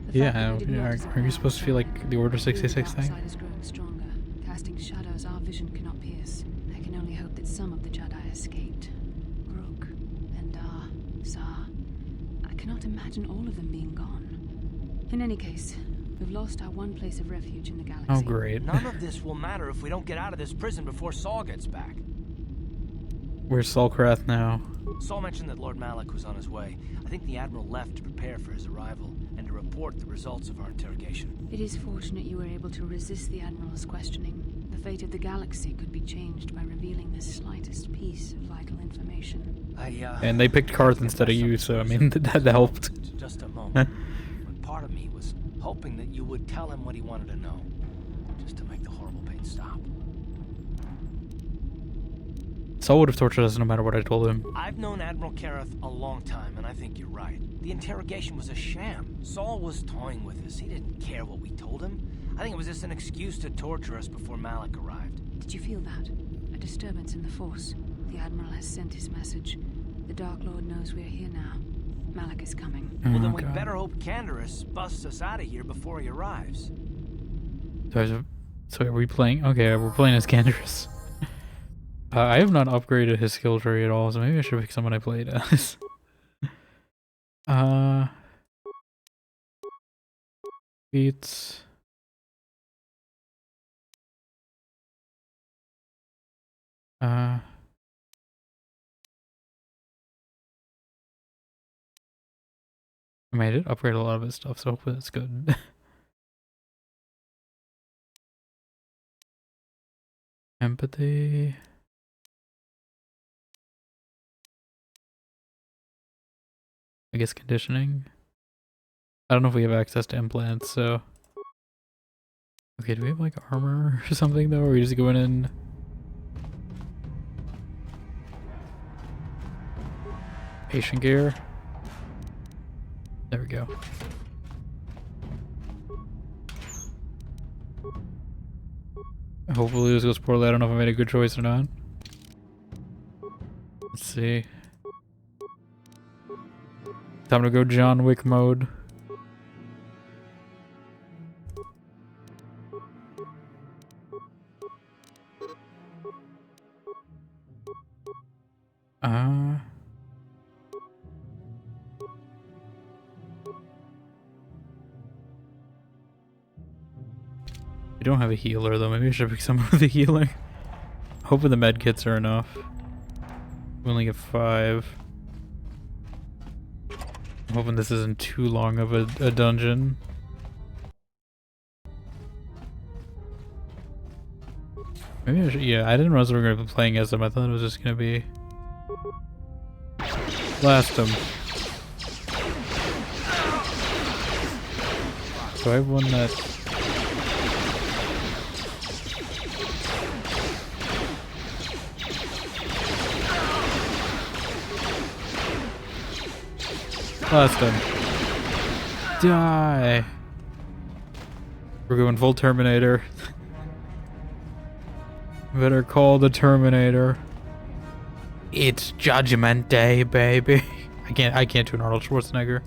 S1: The
S2: Yeah,
S1: fact that we did not as a
S2: are you
S1: plan
S2: supposed to feel like the Order 66
S1: The dark
S2: thing?
S1: side is growing stronger, casting shadows our vision cannot pierce. I can only hope that some of the Jedi escaped. Rook, Endar, Zar. I cannot imagine all of them being gone. In any case, we've lost our one place of refuge in the galaxy.
S2: Oh, great.
S6: None of this will matter if we don't get out of this prison before Saul gets back.
S2: Where's Saul Karath now?
S6: Saul mentioned that Lord Malak was on his way. I think the Admiral left to prepare for his arrival and to report the results of our interrogation.
S1: It is fortunate you were able to resist the Admiral's questioning. The fate of the galaxy could be changed by revealing the slightest piece of vital information.
S2: And they picked Karath instead of you, so I mean, that helped.
S6: Just a moment. But part of me was hoping that you would tell him what he wanted to know, just to make the horrible pain stop.
S2: Saul would have tortured us no matter what I told him.
S6: I've known Admiral Karath a long time, and I think you're right. The interrogation was a sham. Saul was toying with us. He didn't care what we told him. I think it was just an excuse to torture us before Malak arrived.
S1: Did you feel that? A disturbance in the Force. The Admiral has sent his message. The Dark Lord knows we're here now. Malak is coming.
S6: Well, then
S2: Oh,
S6: we
S2: God.
S6: better hope Canderous busts us out of here before he arrives.
S2: So are we playing? Okay, we're playing as Canderous. I have not upgraded his skill tree at all, so maybe I should pick someone I played as. Beats. I mean, I did upgrade a lot of his stuff, so hopefully that's good. Empathy. I guess conditioning. I don't know if we have access to implants, so. Okay, do we have like armor or something though? Or are we just going in? Patient gear. There we go. Hopefully this goes poorly. I don't know if I made a good choice or not. Let's see. Time to go John Wick mode. We don't have a healer though. Maybe I should pick someone with a healer. Hoping the med kits are enough. We only get 5. I'm hoping this isn't too long of a dungeon. Maybe I should, yeah, I didn't realize we were going to be playing as them. I thought it was just going to be... Blast him. So I have one that... Blast him. Die. We're going full Terminator. Better call the Terminator. It's Judgment Day, baby. I can't do an Arnold Schwarzenegger.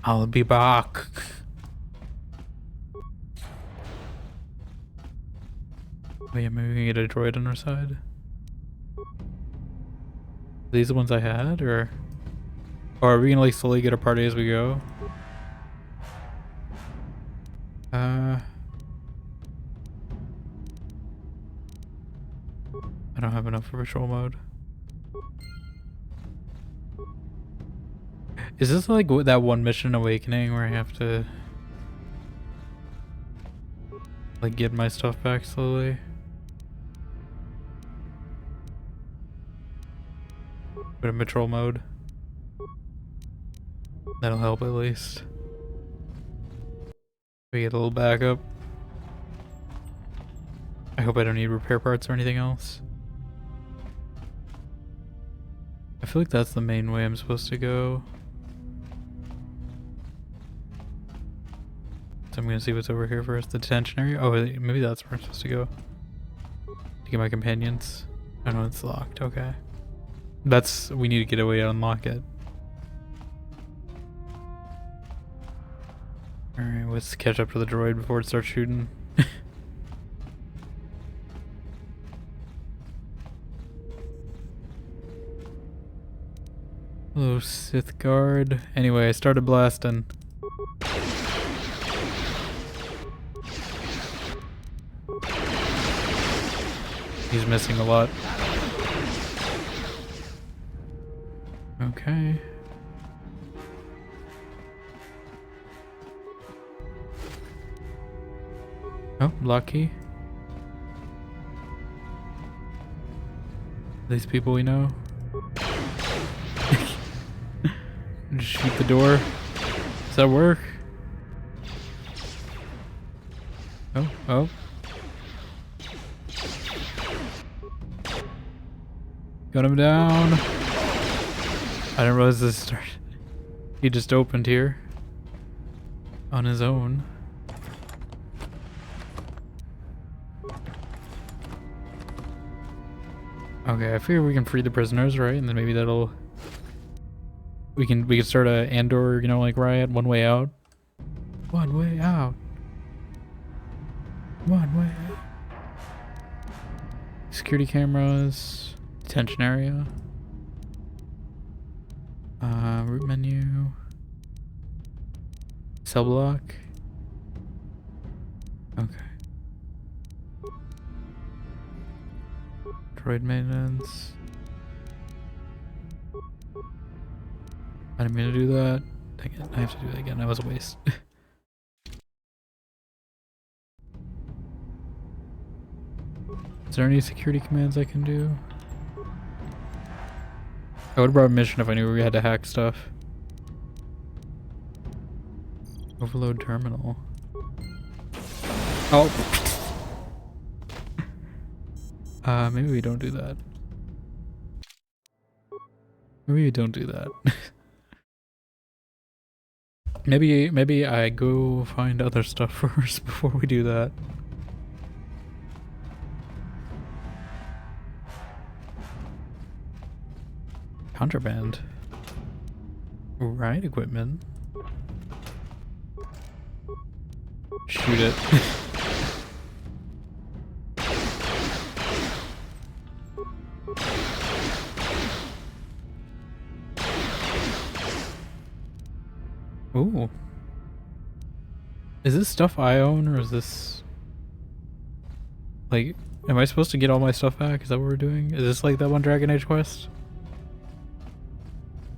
S2: I'll be back. Oh yeah, maybe we can get a droid on our side. Are these the ones I had, or are we gonna like slowly get a party as we go? I don't have enough for patrol mode. Is this like that one mission Awakening where I have to like get my stuff back slowly? Put in patrol mode. That'll help at least. We get a little backup. I hope I don't need repair parts or anything else. I feel like that's the main way I'm supposed to go. So I'm gonna see what's over here first. The detention area? Oh, maybe that's where I'm supposed to go. To get my companions. I know it's locked, okay. We need to get away to unlock it. Alright, let's catch up to the droid before it starts shooting. Hello, Sith guard. Anyway, I started blasting. He's missing a lot. Okay. Oh, lucky. These people we know. Just shoot the door. Does that work? Oh, oh. Got him down. I didn't realize this started. He just opened here. On his own. Okay, I figure we can free the prisoners, right? And then maybe that'll... We can start a Andor, you know, like riot, one way out. One way out. One way out. Security cameras. Detention area. Root menu. Cell block. Okay. Droid maintenance. I didn't mean to do that. Dang it, I have to do that again. That was a waste. Is there any security commands I can do? I would have brought a mission if I knew we had to hack stuff. Overload terminal. Oh. Maybe we don't do that. Maybe we don't do that. Maybe I go find other stuff first before we do that. Contraband. Right equipment. Shoot it. Ooh. Is this stuff I own, or is this... Like, am I supposed to get all my stuff back? Is that what we're doing? Is this like that one Dragon Age quest?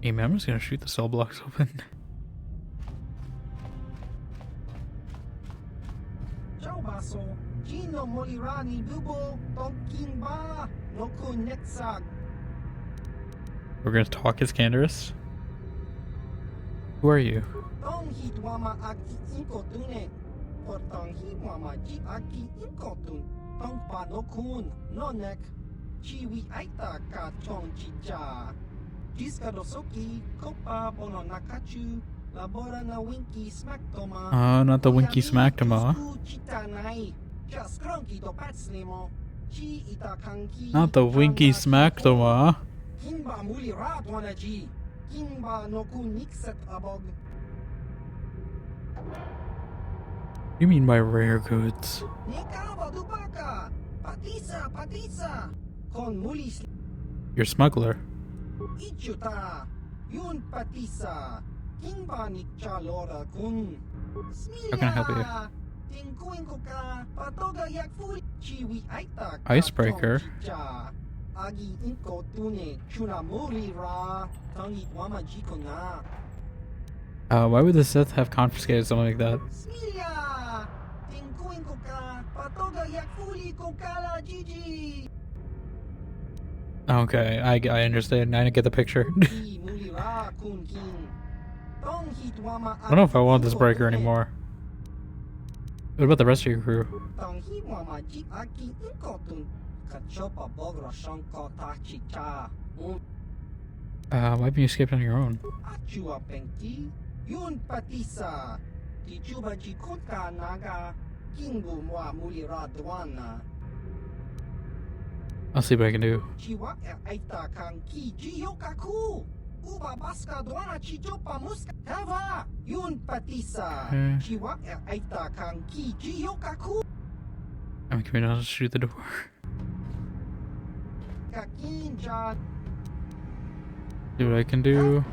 S2: Hey man, I'm just gonna shoot the cell blocks open. We're gonna talk as Canderous? Who are you? Not the Winky Smackdoma. Not the Winky Smackdoma. You mean by rare goods? You're a smuggler. How can I help you? Icebreaker? Why would the Sith have confiscated something like that? Okay, I understand. I get the picture. I don't know if I want this breaker anymore. What about the rest of your crew? Why haven't you escaped on your own? I'll see what I can do. I mean, can we not just shoot the door? See what I can do.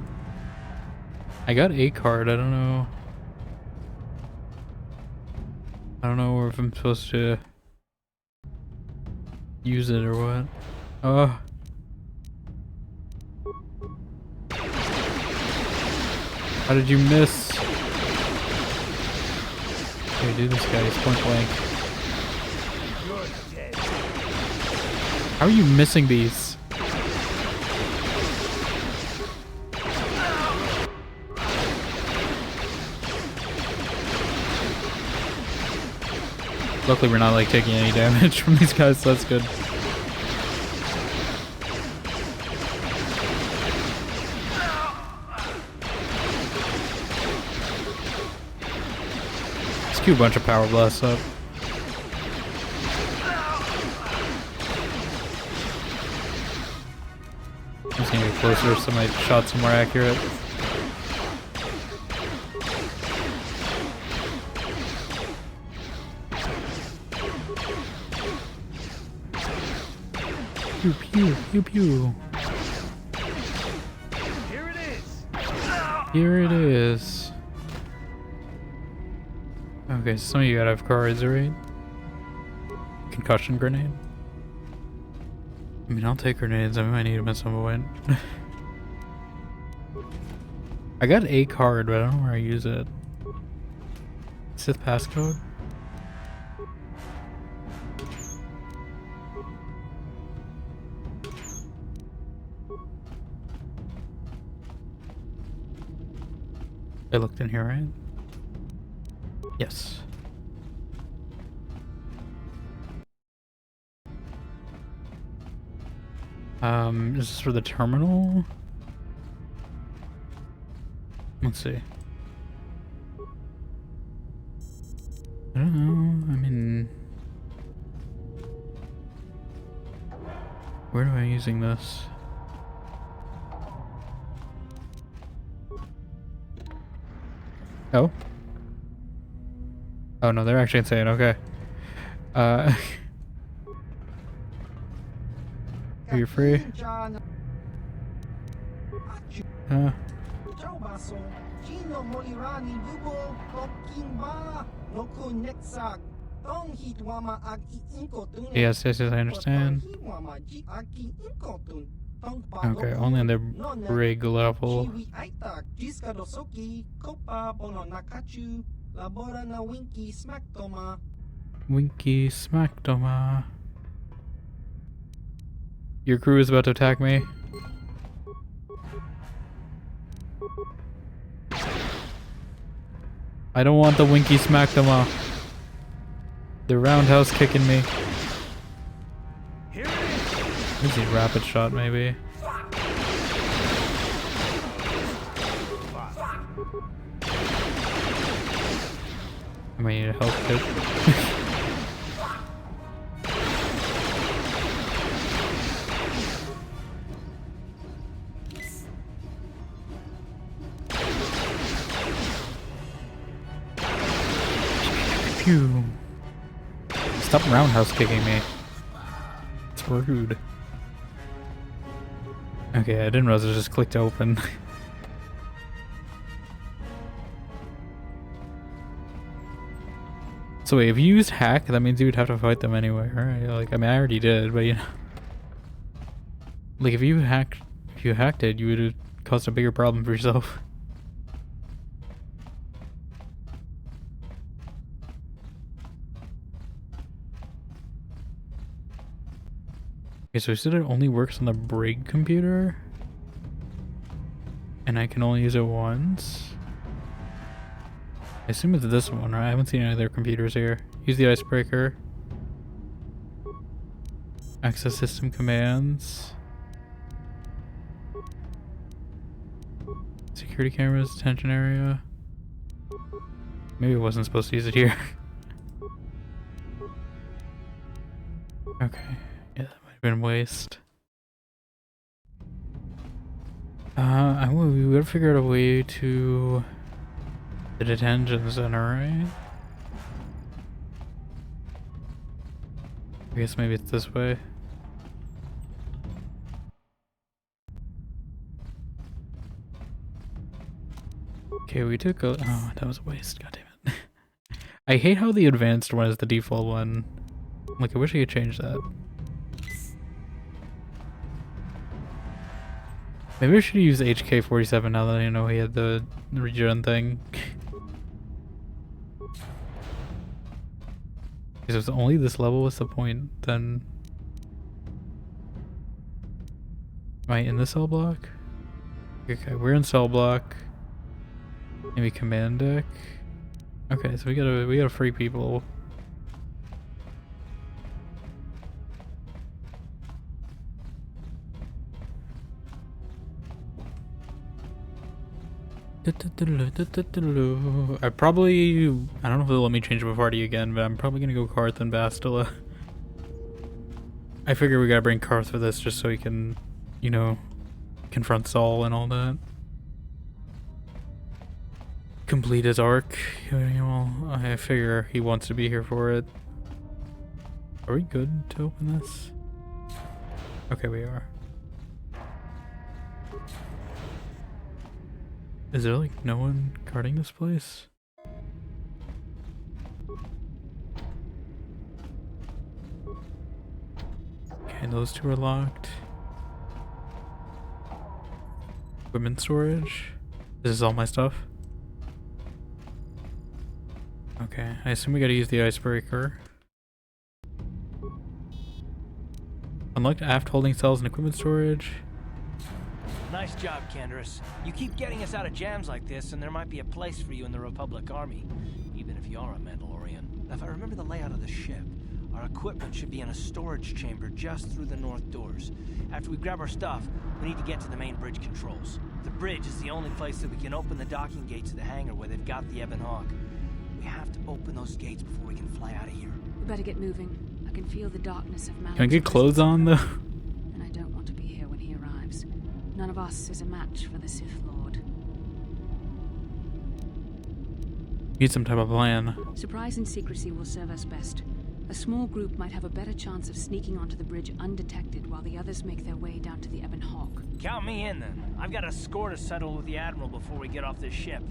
S2: I got a card, I don't know. I don't know if I'm supposed to use it or what. Oh. How did you miss? Okay, do this guy, he's point blank. How are you missing these? Luckily we're not like taking any damage from these guys, so that's good. Let's queue a bunch of power blasts up. I'm just gonna get closer so my shots are more accurate. Pew pew pew pew.
S6: Here it is.
S2: Here it is. Okay, so some of you gotta have cards, right? Concussion grenade. I mean, I'll take grenades. I might need them at some point. I got a card, but I don't know where I use it. Sith passcode? I looked in here, right? Yes. Is this for the terminal? Let's see. I don't know, I mean... Where am I using this? Oh? Oh no, they're actually insane, okay. You're free? Yes, yes, yes, I understand. Okay, only on the brig level. Winky smackdoma. Your crew is about to attack me. I don't want the winky smackdoma. The roundhouse kicking me. Easy rapid shot, maybe. I might need a health kit. Phew. Stop roundhouse kicking me. It's rude. Okay, I didn't realize I just clicked open. So wait, if you used hack, that means you would have to fight them anyway, right? Like, I mean, I already did, but you know. Like, if you hacked it, you would have caused a bigger problem for yourself. Okay, so it said it only works on the brig computer? And I can only use it once? I assume it's this one, right? I haven't seen any other computers here. Use the icebreaker. Access system commands. Security cameras, detention area. Maybe I wasn't supposed to use it here. Okay. Yeah, that might have been a waste. We gotta figure out a way to the detention center, right? I guess maybe it's this way. Okay, we took a... Oh, that was a waste. God damn it. I hate how the advanced one is the default one. Like, I wish I could change that. Maybe I should use HK-47 now that I know he had the regen thing. If it's only this level, what's the point? Then... Am I in the cell block? Okay, we're in cell block. Maybe command deck. Okay, so we gotta free people. I don't know if they'll let me change my party again, but I'm probably gonna go Karath and Bastila. I figure we gotta bring Karath for this just so he can, you know, confront Saul and all that. Complete his arc. Well, I figure he wants to be here for it. Are we good to open this? Okay, we are. Is there like no one guarding this place? Okay, those two are locked. Equipment storage. This is all my stuff. Okay, I assume we gotta use the icebreaker. Unlocked aft holding cells and equipment storage.
S6: Nice job, Canderous. You keep getting us out of jams like this, and there might be a place for you in the Republic Army, even if you are a Mandalorian. If I remember the layout of the ship, our equipment should be in a storage chamber just through the north doors. After we grab our stuff, we need to get to the main bridge controls. The bridge is the only place that we can open the docking gates of the hangar where they've got the Ebon Hawk. We have to open those gates before we can fly out of here.
S1: We better get moving. I can feel the darkness of Malak's
S2: Can I get clothes on though?
S1: And I don't want to be here when he arrives. None of us is a match for the Sith Lord.
S2: Need some type of plan.
S1: Surprise and secrecy will serve us best. A small group might have a better chance of sneaking onto the bridge undetected while the others make their way down to the Ebon Hawk.
S6: Count me in, then. I've got a score to settle with the Admiral before we get off this ship.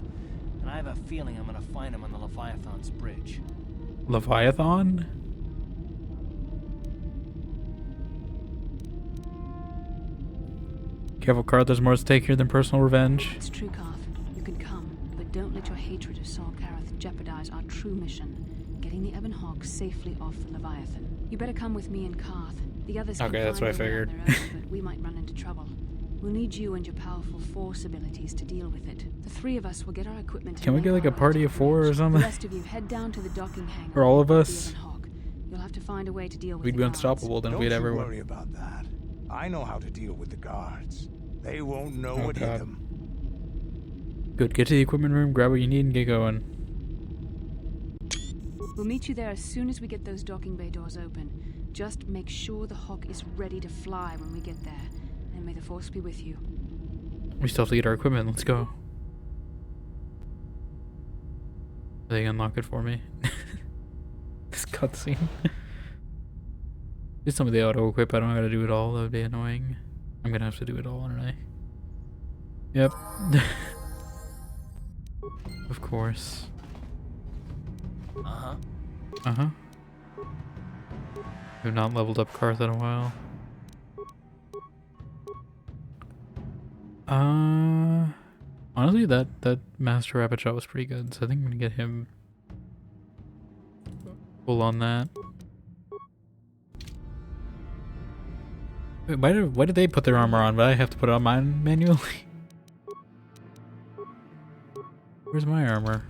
S6: And I have a feeling I'm gonna find him on the Leviathan's bridge.
S2: Leviathan? Careful, Karath, there's more at stake here than personal revenge.
S1: It's true, Karath. You can come, but don't let your hatred of Saul Karath jeopardize our true mission, getting the Ebon Hawk safely off the Leviathan. You better come with me and Karath. The others can
S2: Okay, that's
S1: find
S2: what I
S1: their way on
S2: figured.
S1: their own, but we might run into trouble. We'll need you and your powerful force abilities to deal with it. The three of us will get our equipment.
S2: Can we get like a party of 4 or
S1: The
S2: something?
S1: rest of you head down to the docking hangar.
S2: For all of
S1: aboard
S2: us?
S1: the Ebon Hawk. You'll have to find a way to deal with
S2: We'd
S1: the
S2: be
S1: guards.
S2: unstoppable then if
S7: Don't
S2: we had
S7: you
S2: everyone.
S7: worry about that. I know how to deal with the guards. They won't know
S2: Oh,
S7: what hit
S2: God.
S7: them.
S2: Good, get to the equipment room, grab what you need, and get going.
S1: We'll meet you there as soon as we get those docking bay doors open. Just make sure the Hawk is ready to fly when we get there. And may the Force be with you.
S2: We still have to get our equipment, let's go. They unlock it for me. This cutscene. Do some of the auto equip, I don't know how to do it all, that would be annoying. I'm gonna have to do it all, aren't I? Yep. Of course.
S6: Uh-huh.
S2: Uh-huh. We've not leveled up Karath in a while. Honestly, that Master Rabbit shot was pretty good, so I think I'm gonna get him full on that. Wait, why did they put their armor on, but I have to put it on mine manually? Where's my armor?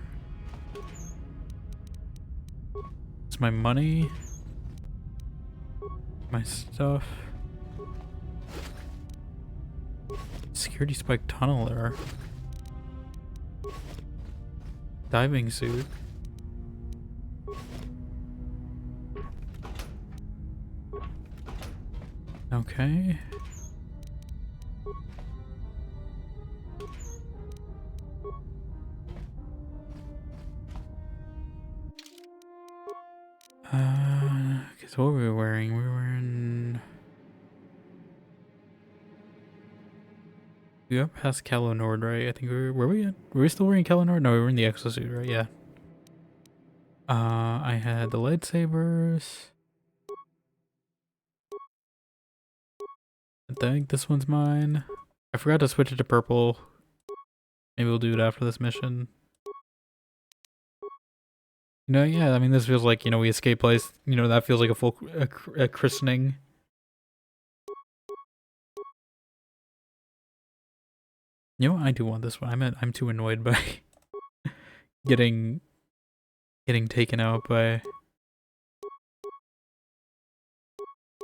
S2: It's my money. My stuff. Security spike tunneler. Diving suit. Okay. Guess what were we wearing? We were wearing. We got past Calo Nord, right? I think were we still wearing Calo Nord? No, we were in the exosuit, right? Yeah. I had the lightsabers. I think this one's mine. I forgot to switch it to purple. Maybe we'll do it after this mission. You know, yeah, I mean, this feels like, you know, we escape place. You know, that feels like a full a christening. You know what? I do want this one. I'm too annoyed by getting taken out by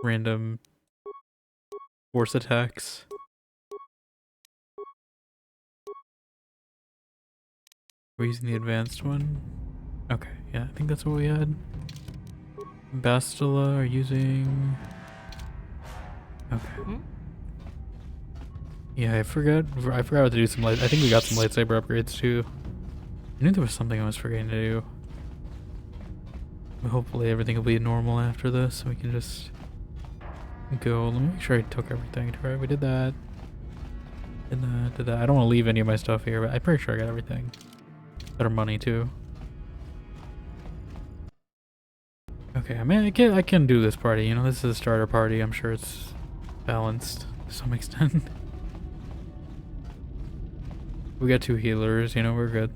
S2: random force attacks. We're using the advanced one. Okay, yeah, I think that's what we had. Bastila are using. Okay. Yeah, I forgot what to do some light. I think we got some lightsaber upgrades too. I knew there was something I was forgetting to do. But hopefully everything will be normal after this, so we can just go. Let me make sure I took everything. Right, we did that. Did that. I don't want to leave any of my stuff here, but I'm pretty sure I got everything. Better money too. Okay, I mean, I can do this party. You know, this is a starter party. I'm sure it's balanced to some extent. We got 2 healers, you know, we're good.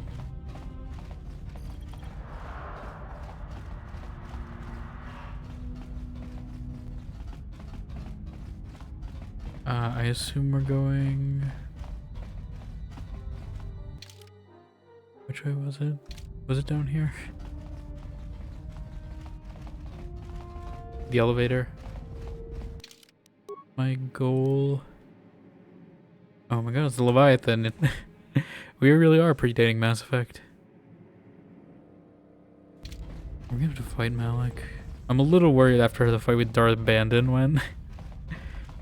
S2: I assume we're going... Which way was it? Was it down here? The elevator. My goal... Oh my god, it's the Leviathan. We really are predating Mass Effect. We're gonna have to fight Malik. I'm a little worried after the fight with Darth Bandon when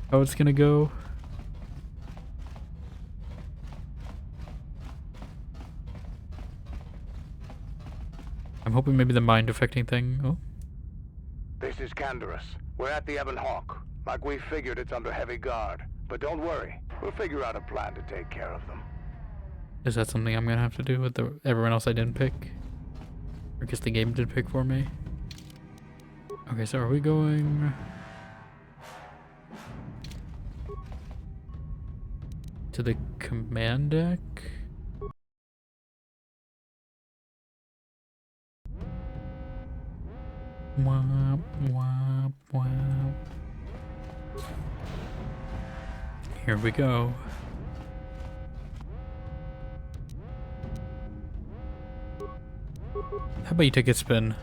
S2: how it's gonna go. I'm hoping maybe the mind affecting thing. Oh.
S7: is Canderous. We're at the Ebon Hawk. Like we figured, it's under heavy guard. But don't worry, we'll figure out a plan to take care of them.
S2: Is that something I'm gonna have to do with everyone else I didn't pick? Or guess the game did pick for me? Okay, so are we going... to the command deck? Womp, womp, womp. Here we go. How about you take a spin?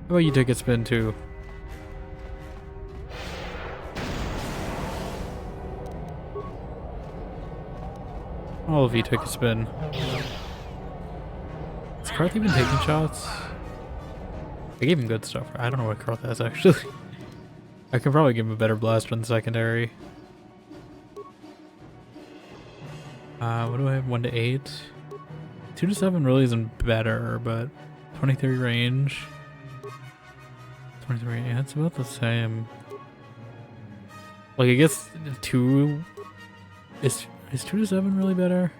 S2: How about you take a spin too? All of you take a spin. Is Karath even taking shots? I gave him good stuff. I don't know what Karath has actually. I can probably give him a better blaster than secondary. What do I have? 1 to 8? 2 to 7 really isn't better, but 23 range. 23, yeah, it's about the same. Like, I guess 2 is 2 to 7 really better?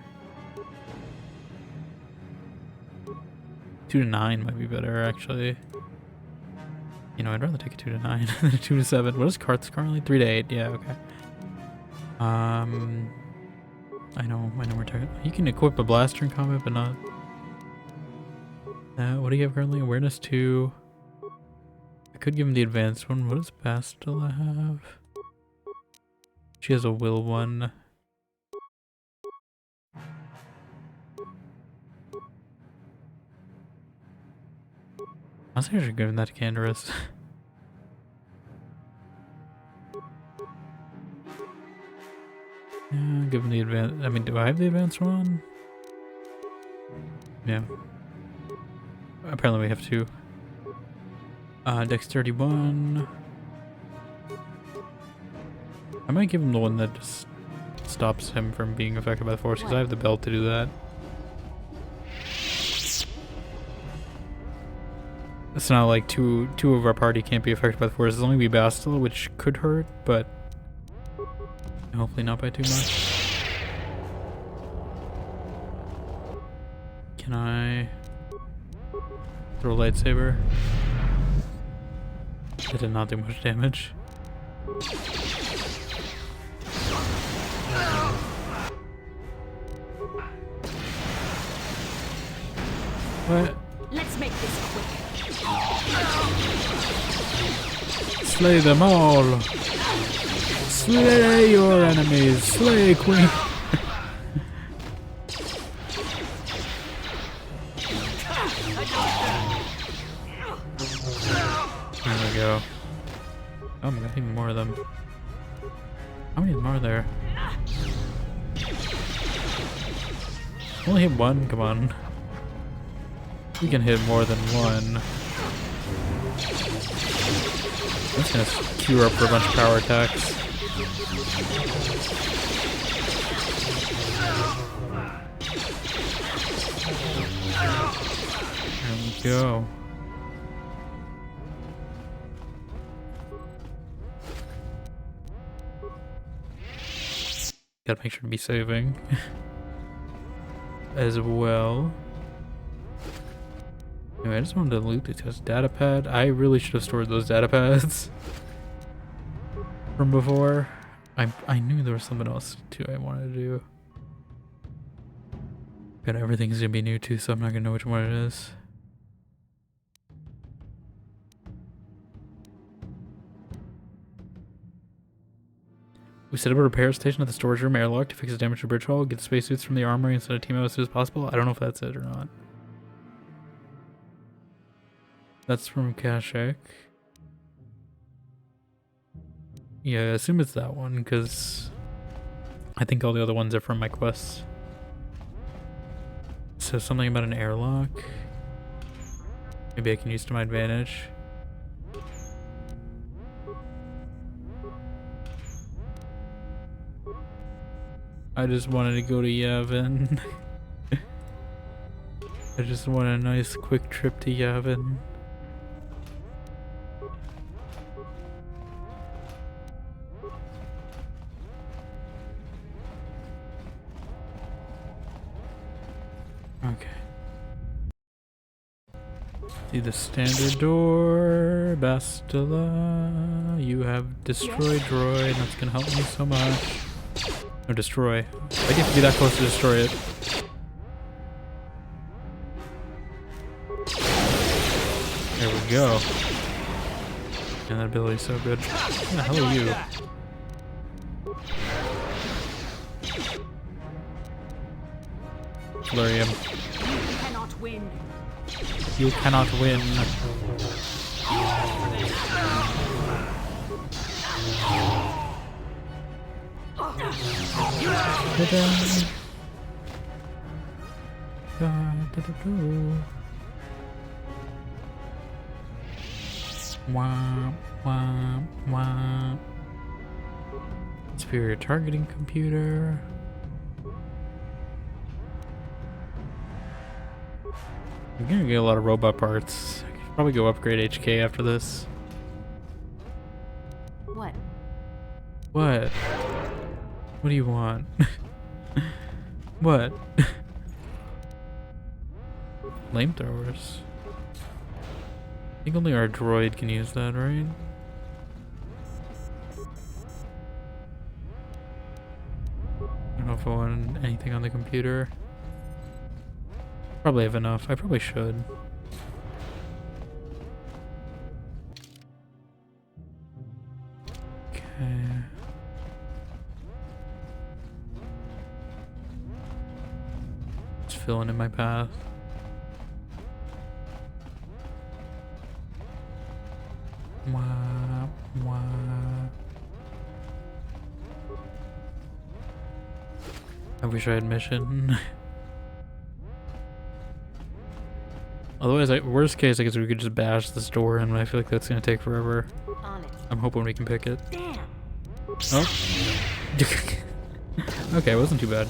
S2: 2 to 9 might be better, actually. You know, I'd rather take a 2 to 9 than a 2 to 7. What is Karath's currently? 3 to 8, yeah, okay. I know we're talking. You can equip a blaster in combat, but not... what do you have currently? Awareness 2. I could give him the advanced one. What does Bastila have? She has a will 1. I was actually giving that to Canderous. Yeah, give him the advance. I mean, do I have the advanced one? Yeah. Apparently we have 2. Dexterity 1. I might give him the one that just stops him from being affected by the force, because I have the belt to do that. It's not like two of our party can't be affected by the force. It's only be Bastila, which could hurt, but hopefully not by too much. Can I throw a lightsaber? It did not do much damage. What?
S1: Let's make this quick.
S2: Slay them all! Slay your enemies! Slay Queen! There we go. Oh, we got even more of them. How many of them are there? Only hit 1? Come on. We can hit more than 1. That's gonna queue up for a bunch of power attacks. There we go. Gotta make sure to be saving as well. Anyway, I just wanted to loot this data pad. I really should have stored those data pads from before. I knew there was something else too I wanted to do. But everything's gonna be new too, so I'm not gonna know which one it is. We set up a repair station at the storage room airlock to fix the damage to Bridge Hall, get the spacesuits from the armory and send a team out as soon as possible. I don't know if that's it or not. That's from Kashek. Yeah, I assume it's that one, because I think all the other ones are from my quests. So something about an airlock. Maybe I can use to my advantage. I just wanted to go to Yavin. I just want a nice quick trip to Yavin. Okay. See the standard door, Bastila. You have destroyed droid. That's gonna help me so much. No, destroy. I get to be that close to destroy it. There we go. And that ability's so good. Who the hell are you? Flurium.
S1: You cannot win.
S2: You cannot win. Wah, wah, wah. Superior targeting computer. I'm gonna get a lot of robot parts. I could probably go upgrade HK after this.
S1: What?
S2: What? What do you want? What? Flamethrowers. I think only our droid can use that, right? I don't know if I want anything on the computer. Probably have enough. I probably should. Okay. Just filling in my path. Wah, wah. I wish I had mission. Otherwise, worst case, I guess we could just bash this door in, but I feel like that's gonna take forever. I'm hoping we can pick it.
S1: Damn.
S2: Oh. Okay, it wasn't too bad.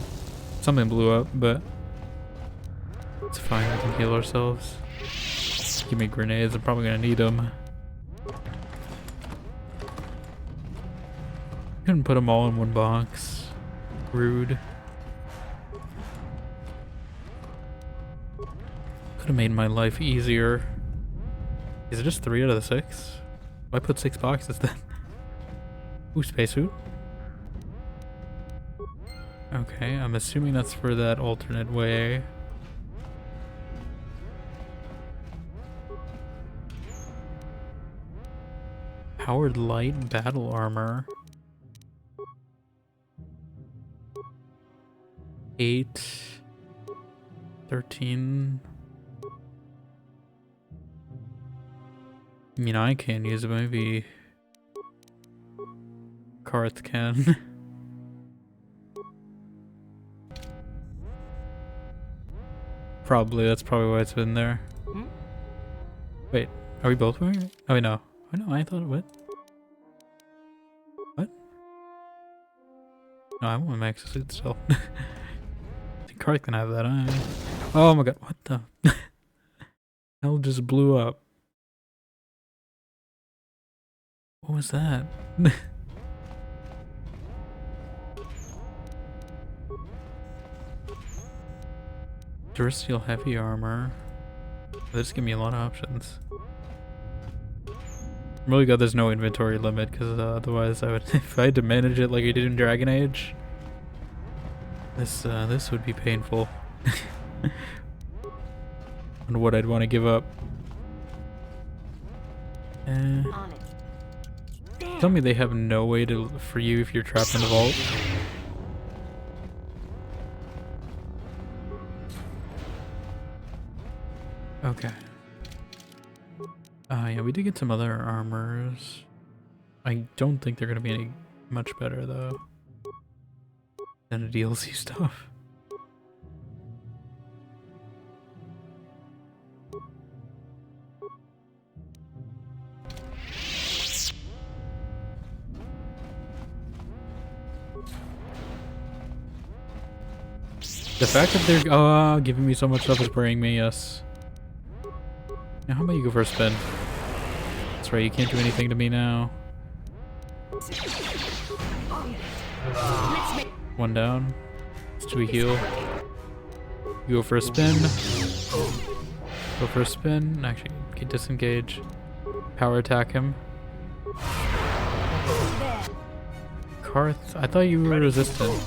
S2: Something blew up, but it's fine. We can heal ourselves. Give me grenades. I'm probably gonna need them. Couldn't put them all in one box. Rude. Could have made my life easier. Is it just 3 out of the 6? Why put 6 boxes then? Ooh, spacesuit. Okay, I'm assuming that's for that alternate way. Powered light battle armor. 8. 13. I mean, I can't use it, maybe Karath can. Probably, that's probably why it's been there. Wait, are we both wearing it? Oh wait, no. Oh no, I thought it would. What? No, I want my exosuit still. I think Karath can have that, Oh my god, what the? Hell just blew up. What was that? Terrestrial heavy armor. This give me a lot of options. I'm really glad there's no inventory limit, because otherwise I would, if I had to manage it like I did in Dragon Age, this would be painful. And what I'd want to give up. Tell me they have no way to for you if you're trapped in the vault. Okay. Yeah, we did get some other armors. I don't think they're gonna be any much better though than the DLC stuff. The fact that they're giving me so much stuff is worrying me, yes. Now, how about you go for a spin? That's right, you can't do anything to me now. One down. Let's do a heal. You go for a spin. Go for a spin. Actually, can disengage. Power attack him. Karath, I thought you were resistant.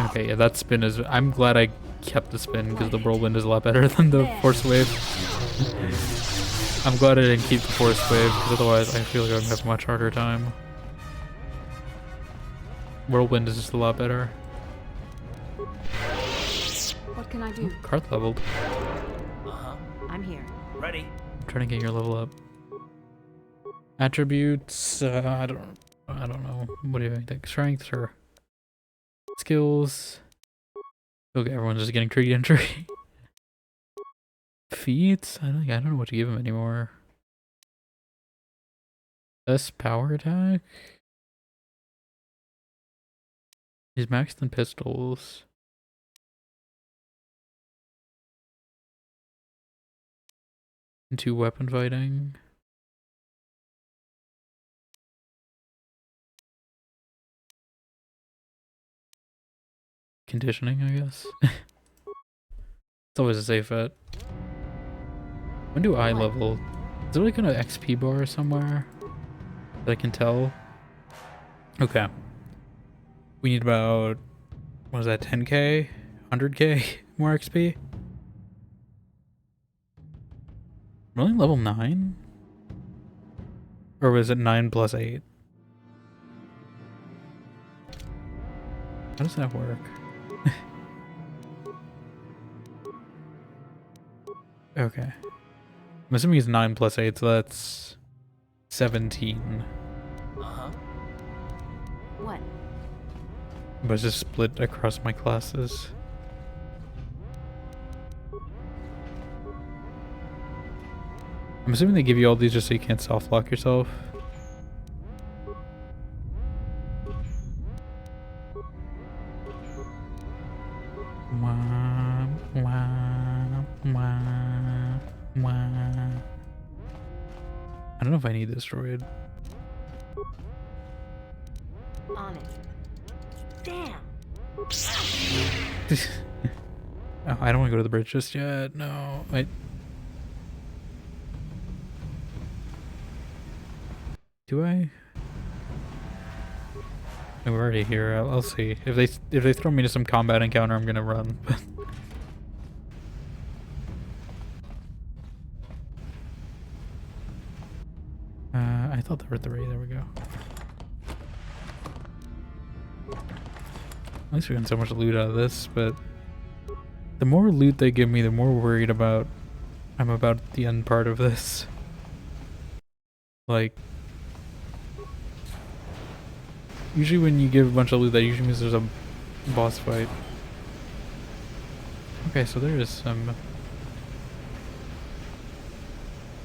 S2: Okay, yeah, that spin is... I'm glad I kept the spin because the whirlwind is a lot better than the force wave. I'm glad I didn't keep the force wave because otherwise I feel like I would have a much harder time. Whirlwind is just a lot better.
S1: What can I do?
S2: Karath leveled.
S6: I'm here. Ready.
S2: I'm trying to get your level up. Attributes, I don't know. What do you think? Strength or skills? Okay, everyone's just getting tree entry. Feats? I don't know what to give him anymore. Best power attack? He's maxed in pistols. Into weapon fighting. Conditioning, I guess. It's always a safe bet. When do I level? Is there like an XP bar somewhere that I can tell? Okay. We need about, what is that, 10k? 100k more XP? I'm only level 9? Or was it 9 plus 8? How does that work? Okay. I'm assuming it's 9 plus 8, so that's 17.
S5: What?
S2: But it's just split across my classes. I'm assuming they give you all these just so you can't soft-lock yourself. Wah, wah, wah, wah. I don't know if I need this droid.
S5: On it. Damn!
S2: Oh, I don't want to go to the bridge just yet. No. Wait. Do I? No, we're already here. I'll see. If they throw me to some combat encounter, I'm gonna run. I thought they were 3. There we go. At least we're getting so much loot out of this, but the more loot they give me, the more worried I'm about the end part of this. Like, usually when you give a bunch of loot, that usually means there's a boss fight. Okay, so there is some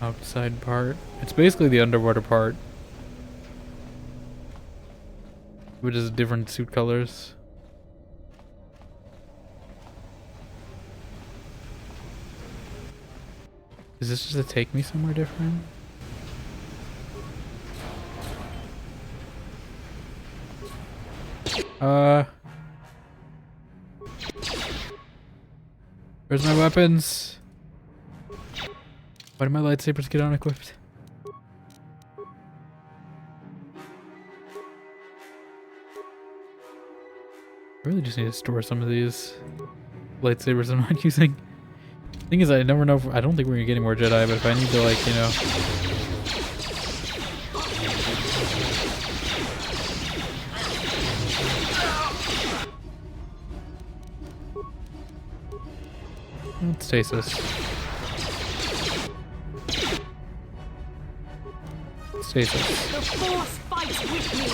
S2: outside part. It's basically the underwater part, which is different suit colors. Is this just to take me somewhere different? Where's my weapons? Why did my lightsabers get unequipped? I really just need to store some of these lightsabers I'm not using. Thing is, I never know if, I don't think we're gonna get any more Jedi, but if I need to, like, you know... Stasis. Stasis.
S5: The Force fights with me!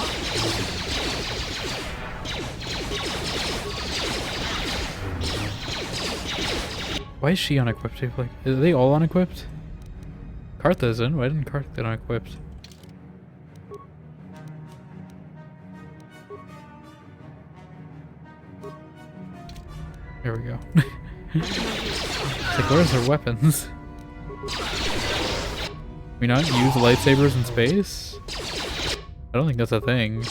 S2: Why is she unequipped? Like, are they all unequipped? Karath isn't. Why didn't Karath get unequipped? There we go. It's like, where's their weapons? We not use lightsabers in space? I don't think that's a thing.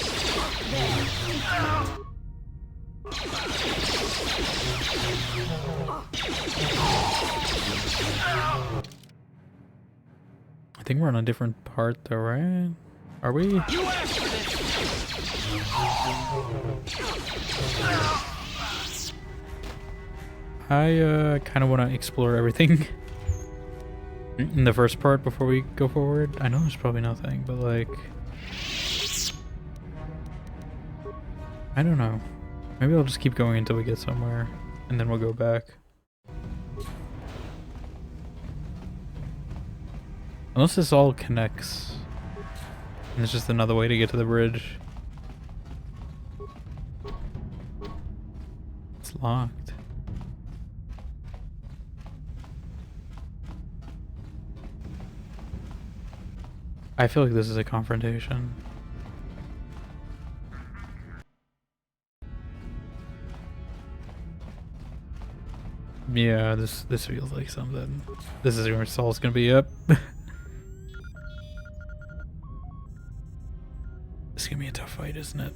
S2: I think we're on a different part though, right? Are we? I kind of want to explore everything in the first part before we go forward. I know there's probably nothing, but like, I don't know. Maybe I'll just keep going until we get somewhere, and then we'll go back. Unless this all connects, and it's just another way to get to the bridge. It's locked. I feel like this is a confrontation. Yeah, this feels like something. This is where Saul's gonna be up. It's gonna be a tough fight, isn't it?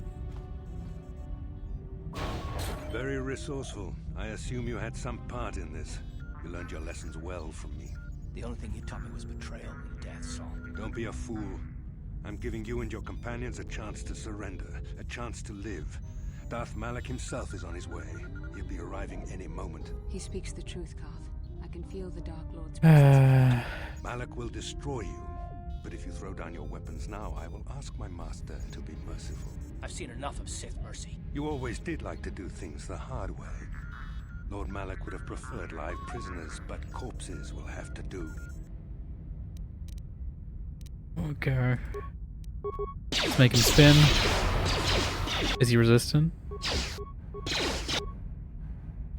S9: Very resourceful. I assume you had some part in this. You learned your lessons well from me.
S6: The only thing you taught me was betrayal and death, Saul.
S9: Don't be a fool. I'm giving you and your companions a chance to surrender, a chance to live. Darth Malak himself is on his way. He'll be arriving any moment.
S1: He speaks the truth, Karath. I can feel the Dark Lord's presence.
S9: Malak will destroy you. But if you throw down your weapons now, I will ask my master to be merciful.
S6: I've seen enough of Sith mercy.
S9: You always did like to do things the hard way. Lord Malak would have preferred live prisoners, but corpses will have to do.
S2: Okay. Let's make him spin. Is he resistant?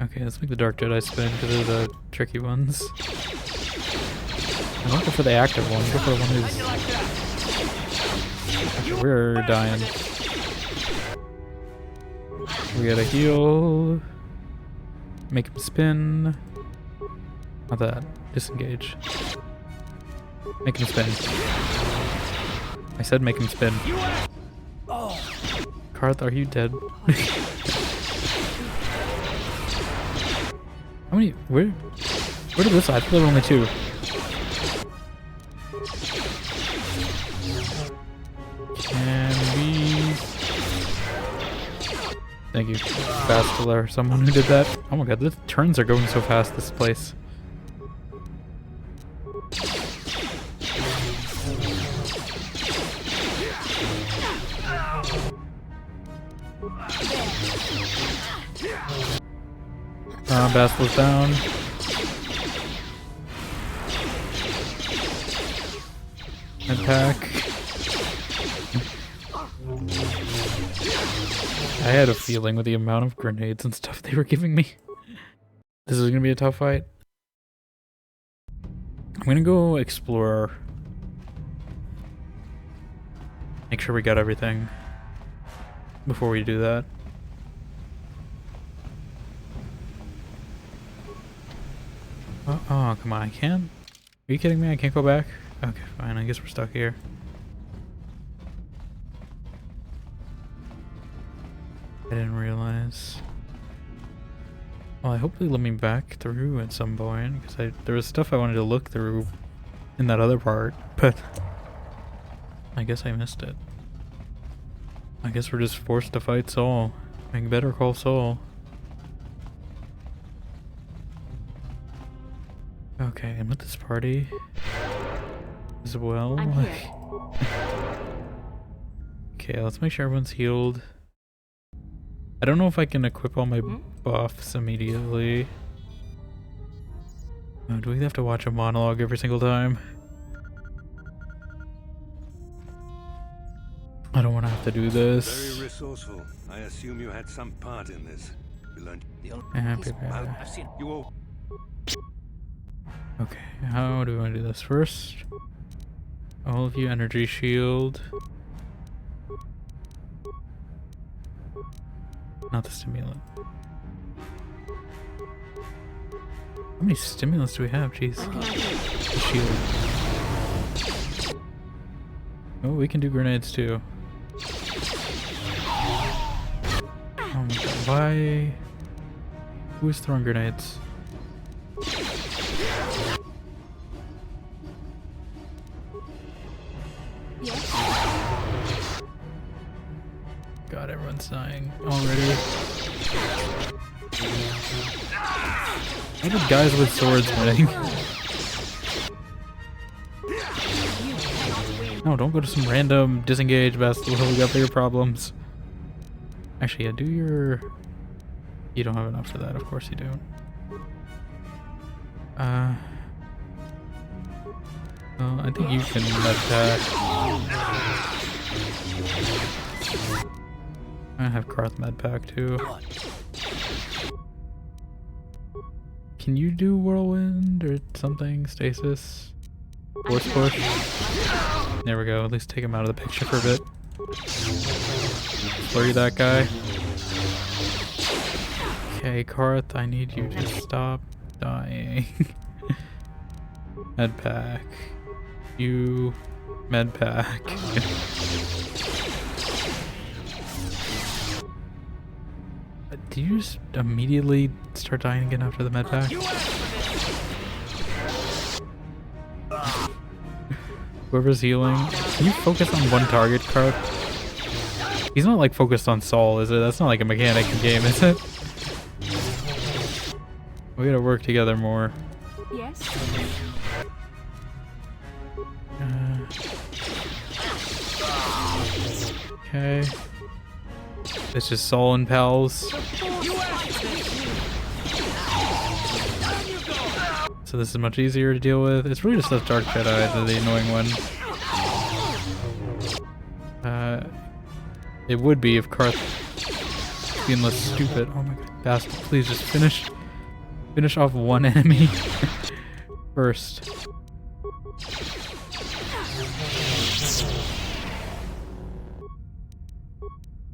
S2: Okay, let's make the Dark Jedi spin because they're the tricky ones. I don't go for the active one, go for the one who's... Okay, we're dying. We gotta heal. Make him spin. Not that. Disengage. Make him spin. I said make him spin. Karath, are you dead? How many? Where did this? I thought there were only two. Can we? Thank you, Bastila, or someone who did that. Oh my god, the turns are going so fast. This place. Bastila's down. Attack. I had a feeling with the amount of grenades and stuff they were giving me. This is gonna be a tough fight. I'm gonna go explore. Make sure we got everything before we do that. Oh, come on, I can? Are you kidding me? I can't go back? Okay, fine, I guess we're stuck here. I didn't realize. Well, I hope they let me back through at some point, because there was stuff I wanted to look through in that other part, but I guess I missed it. I guess we're just forced to fight Saul. Make Better Call Saul. Okay, and with this party as well.
S5: I'm here.
S2: Okay, let's make sure everyone's healed. I don't know if I can equip all my buffs immediately. Oh, do we have to watch a monologue every single time? I don't want to have to do this.
S9: Very resourceful. I assume you had some part in this. You learned.
S6: I've seen
S9: You all.
S2: Okay, how do we want to do this? First, all of you energy shield. Not the stimulant. How many stimulants do we have? Jeez. The shield. Oh, we can do grenades too. Oh my god, why? Who's throwing grenades? God, everyone's dying already. How did guys with swords winning? No, don't go to some random disengage Bastille. We got bigger problems. Actually, yeah, do your... You don't have enough for that, of course you don't. Well, I think you can med pack. I have Karath med pack too. Can you do whirlwind or something? Stasis? Force push? There we go, at least take him out of the picture for a bit. Flurry that guy. Okay, Karath, I need you to stop dying. Med pack. You med pack. Do you just immediately start dying again after the med pack? Whoever's healing, can you focus on one target, Karath? He's not like focused on Saul, is it? That's not like a mechanic game, is it? We gotta work together more.
S1: Yes?
S2: Okay. It's just Saul and pals. So this is much easier to deal with. It's really just the Dark Jedi, the annoying one. It would be if Karath being less stupid. Oh my god, bastard! Please just finish off one enemy first.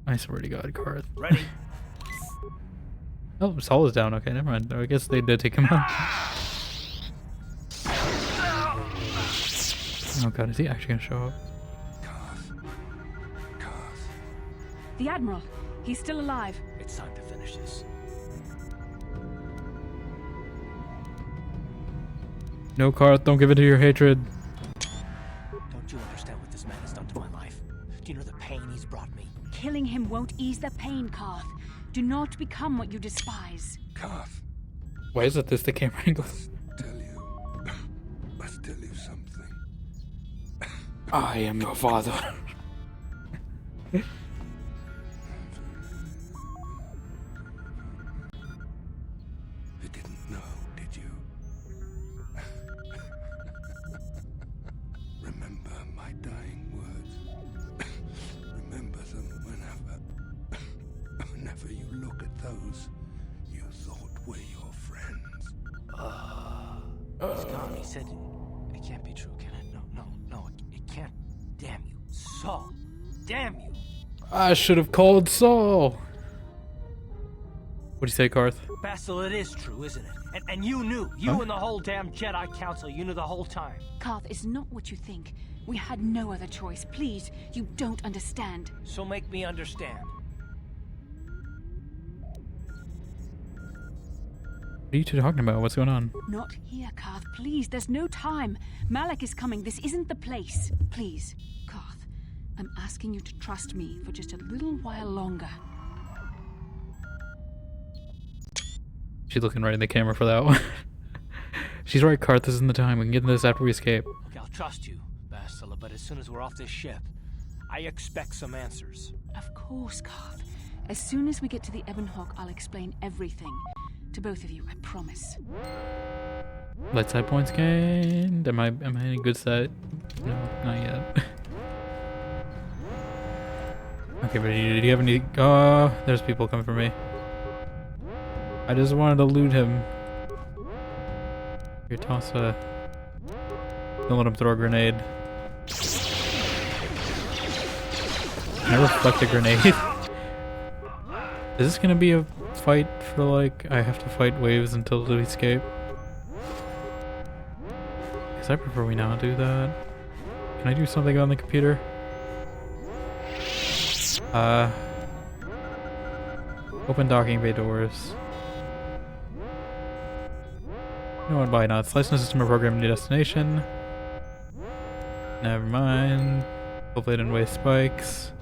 S2: I swear to God, Karath.
S6: Ready?
S2: Oh, Saul is down. Okay, never mind. I guess they did take him out. Oh god, is he actually gonna show up?
S1: The Admiral. He's still alive.
S6: It's time to finish this.
S2: No, Karath, don't give in to your hatred.
S6: Don't you understand what this man has done to my life? Do you know the pain he's brought me?
S1: Killing him won't ease the pain, Karath. Do not become what you despise.
S9: Karath,
S2: Why is it this the camera angle?
S9: let's tell you something.
S2: I am your father.
S9: You didn't know, did you? Remember my dying words. Remember them whenever you look at those you thought were your friends.
S6: He's gone. He said it can't be true, can it? No, it can't. Damn you, Saul. Damn you.
S2: I should have called Saul. What'd you say, Karath?
S6: Bastille, it is true, isn't it? And you knew. You and the whole damn Jedi Council, you knew the whole time.
S1: Karath, it's not what you think. We had no other choice. Please, you don't understand.
S6: So make me understand.
S2: What are you two talking about? What's going on?
S1: Not here, Karath. Please, there's no time. Malak is coming. This isn't the place. Please, Karath, I'm asking you to trust me for just a little while longer.
S2: She's looking right in the camera for that one. She's right, Karath. This isn't the time. We can get into this after we escape.
S6: Okay, I'll trust you, Bastille, but as soon as we're off this ship, I expect some answers.
S1: Of course, Karath. As soon as we get to the Ebon Hawk, I'll explain everything. To both of you, I promise.
S2: Light side points gained. Am I in a good set? No, not yet. Okay, but do you have any... Oh, there's people coming for me. I just wanted to loot him. Here, toss a... Don't let him throw a grenade. Can I reflect a grenade? Is this gonna be a fight for like... I have to fight waves until we escape? Because I prefer we not do that. Can I do something on the computer? Open docking bay doors. You know what, why not? Slice the system or program new destination. Never mind. Hopefully I didn't waste spikes.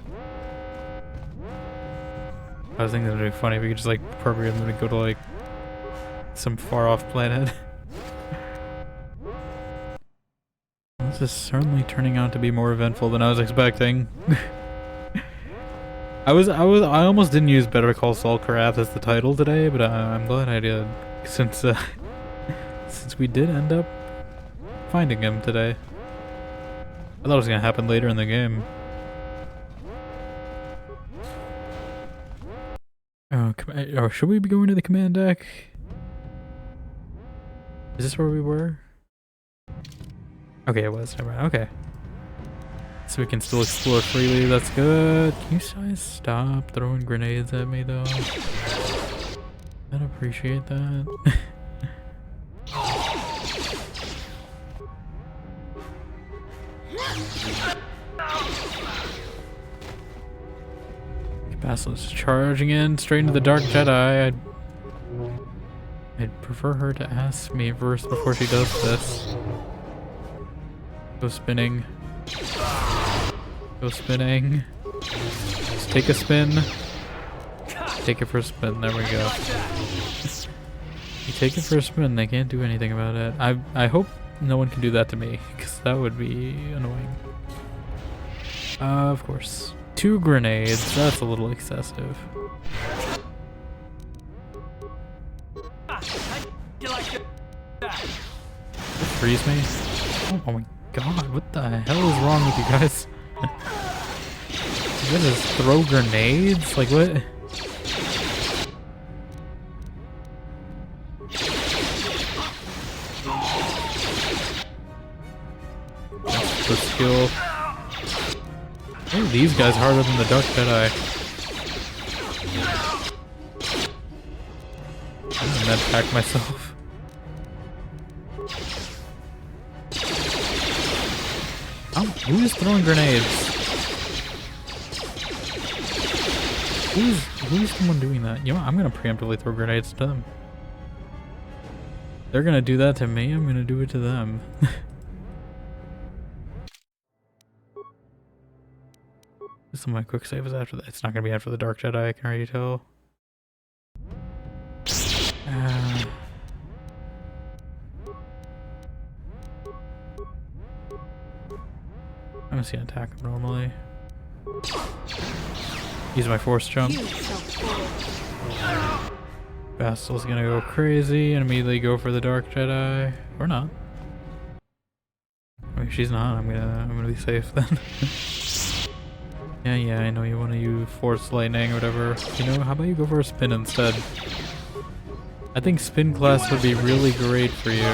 S2: I was thinking it would be funny if we could just like program them to go to like some far off planet. This is certainly turning out to be more eventful than I was expecting. I almost didn't use Better Call Saul Karath as the title today, but I'm glad I did, since we did end up finding him today. I thought it was gonna happen later in the game. Oh, should we be going to the command deck? Is this where we were? Okay, it was. Never mind. Okay. So we can still explore freely. That's good. Can you guys stop throwing grenades at me, though? I'd appreciate that. Basilisk's charging in straight into the Dark Jedi. I'd prefer her to ask me first before she does this. Go spinning. Go spinning. Just take a spin. Take it for a spin. There we go. You take it for a spin, they can't do anything about it. I hope no one can do that to me, because that would be annoying. Of course. 2 grenades, that's a little excessive. Freeze me? Oh my god, what the hell is wrong with you guys? You guys just throw grenades? Like what? That's the skill. Why are these guys harder than the Dark Jedi? I'm gonna med pack myself. Oh, who is throwing grenades? Who's the one doing that? You know what? I'm gonna preemptively throw grenades to them. They're gonna do that to me, I'm gonna do it to them. Some of my quick save is after that. It's not gonna be after the Dark Jedi, I can already tell. I'm just gonna attack him normally. Use my force jump. Bastil's gonna go crazy and immediately go for the Dark Jedi. Or not. I mean, she's not. I'm gonna be safe then. Yeah, I know you want to use Force Lightning or whatever. You know, how about you go for a spin instead? I think spin class would be really great for you.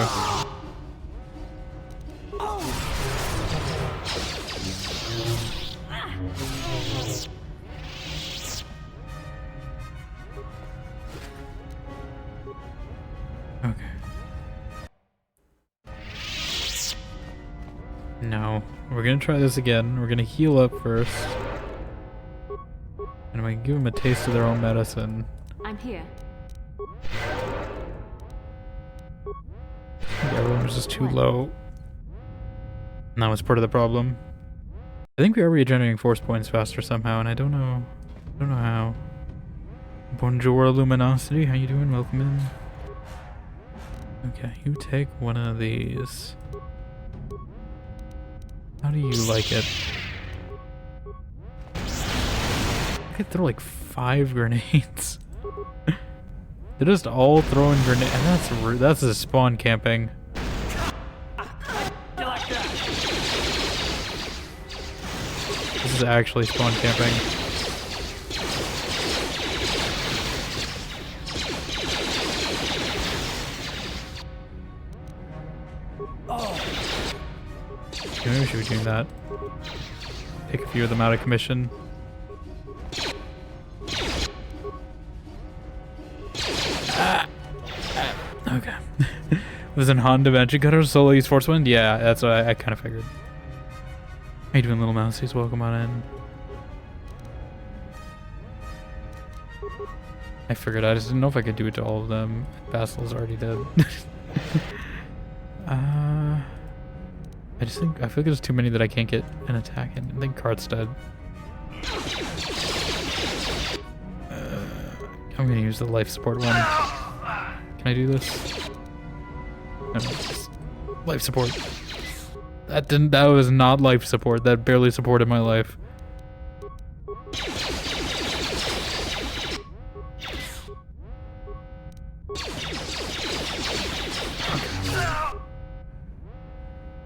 S2: Okay. No, we're gonna try this again. We're gonna heal up first. And we can give them a taste of their own medicine.
S1: I'm here.
S2: Everyone was just too low. And that was part of the problem. I think we are regenerating force points faster somehow, and I don't know how. Bonjour, Luminosity. How you doing? Welcome in. Okay, you take one of these. How do you like it? I could throw like 5 grenades. They're just all throwing grenades. And that's a spawn camping. This is actually spawn camping. Maybe we should be doing that. Take a few of them out of commission. Okay. Was in Han Dimension Cutter solo use Force Wind? Yeah, that's what I kind of figured. How you doing, little mousies? Welcome on in. I figured I just didn't know if I could do it to all of them. Basil's already dead. I feel like there's too many that I can't get an attack in. I think Karath's dead. I'm gonna use the life support one. Can I do this? No, just life support. That was not life support. That barely supported my life.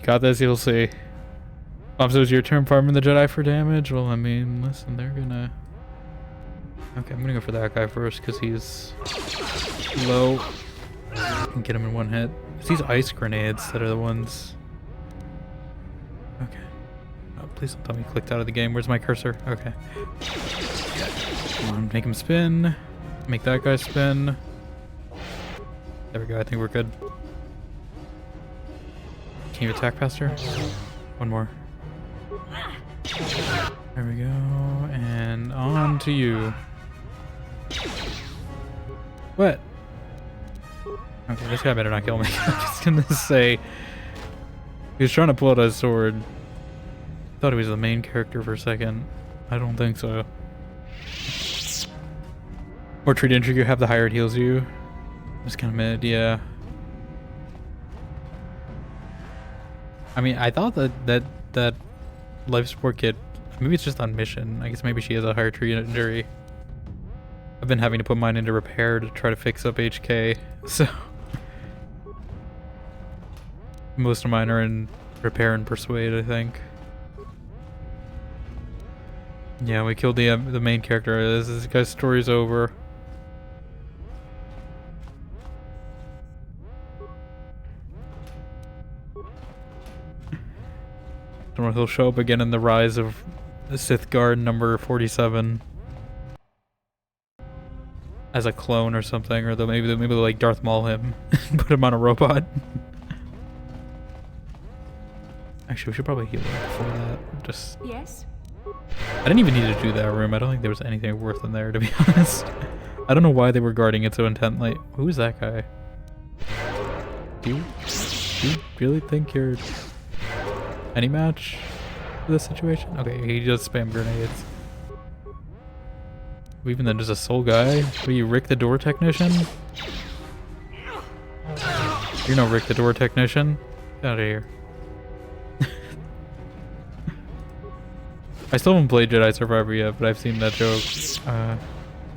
S2: Got this, you'll see. So it's your turn farming the Jedi for damage? Well, I mean, listen, they're gonna... Okay, I'm gonna go for that guy first, because he's low. I can get him in one hit. It's these ice grenades that are the ones... Okay. Oh, please don't tell me he clicked out of the game. Where's my cursor? Okay. Come on, make him spin. Make that guy spin. There we go, I think we're good. Can you attack faster? One more. There we go. And on to you. What? Okay, this guy better not kill me. I'm just gonna say... He was trying to pull out his sword. Thought he was the main character for a second. I don't think so. More treat injury you have, the higher it heals you. It's kind of mid, yeah. I mean, I thought that life support kit, maybe it's just on mission. I guess maybe she has a higher treat injury. I've been having to put mine into repair to try to fix up HK, so... Most of mine are in repair and persuade, I think. Yeah, we killed the main character. This guy's story's over. Don't know if he'll show up again in the Rise of the Sith Guard number 47 as a clone or something, or maybe they'll like Darth Maul him and put him on a robot. Actually, we should probably heal him before that. Just
S1: Yes?
S2: I didn't even need to do that room. I don't think there was anything worth in there, to be honest. I don't know why they were guarding it so intently. Who is that guy? Do you really think you're any match for this situation? Okay, he just spam grenades. Even then, just a soul guy? Are you Rick the Door Technician? You're no Rick the Door Technician. Get out of here. I still haven't played Jedi Survivor yet, but I've seen that joke.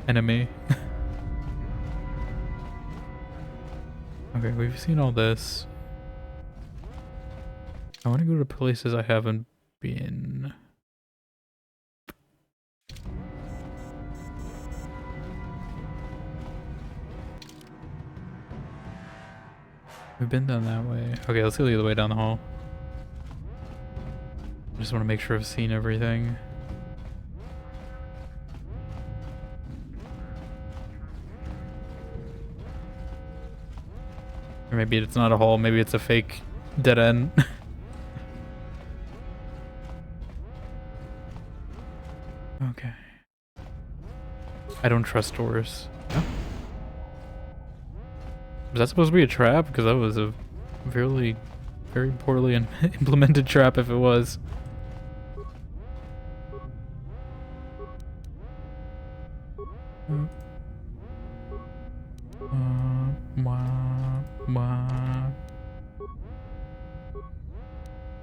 S2: Enemy. Okay, we've seen all this. I want to go to places I haven't been. We've been down that way. Okay, let's go the other way down the hall. I just want to make sure I've seen everything. Or maybe it's not a hall, maybe it's a fake dead end. Okay. I don't trust doors. Oh. Was that supposed to be a trap? Because that was a very poorly implemented trap if it was.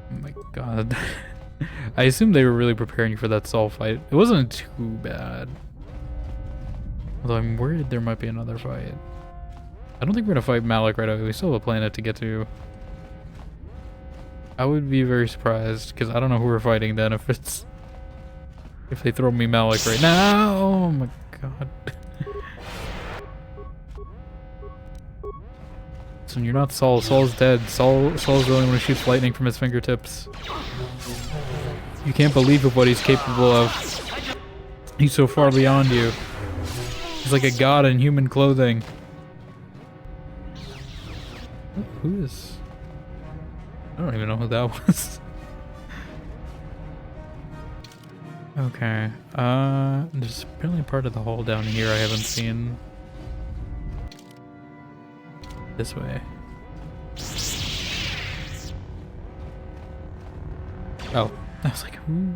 S2: Oh my god. I assume they were really preparing you for that Saul fight. It wasn't too bad. Although I'm worried there might be another fight. I don't think we're gonna fight Malik right away. We still have a planet to get to. I would be very surprised, because I don't know who we're fighting then if they throw me Malik right now. Oh my god. So you're not Saul. Saul's dead. Saul's the only one who shoots lightning from his fingertips. You can't believe of what he's capable of. He's so far beyond you. He's like a god in human clothing. who is... I don't even know who that was. Okay. There's apparently part of the hall down here I haven't seen. This way. Oh, I was like, ooh.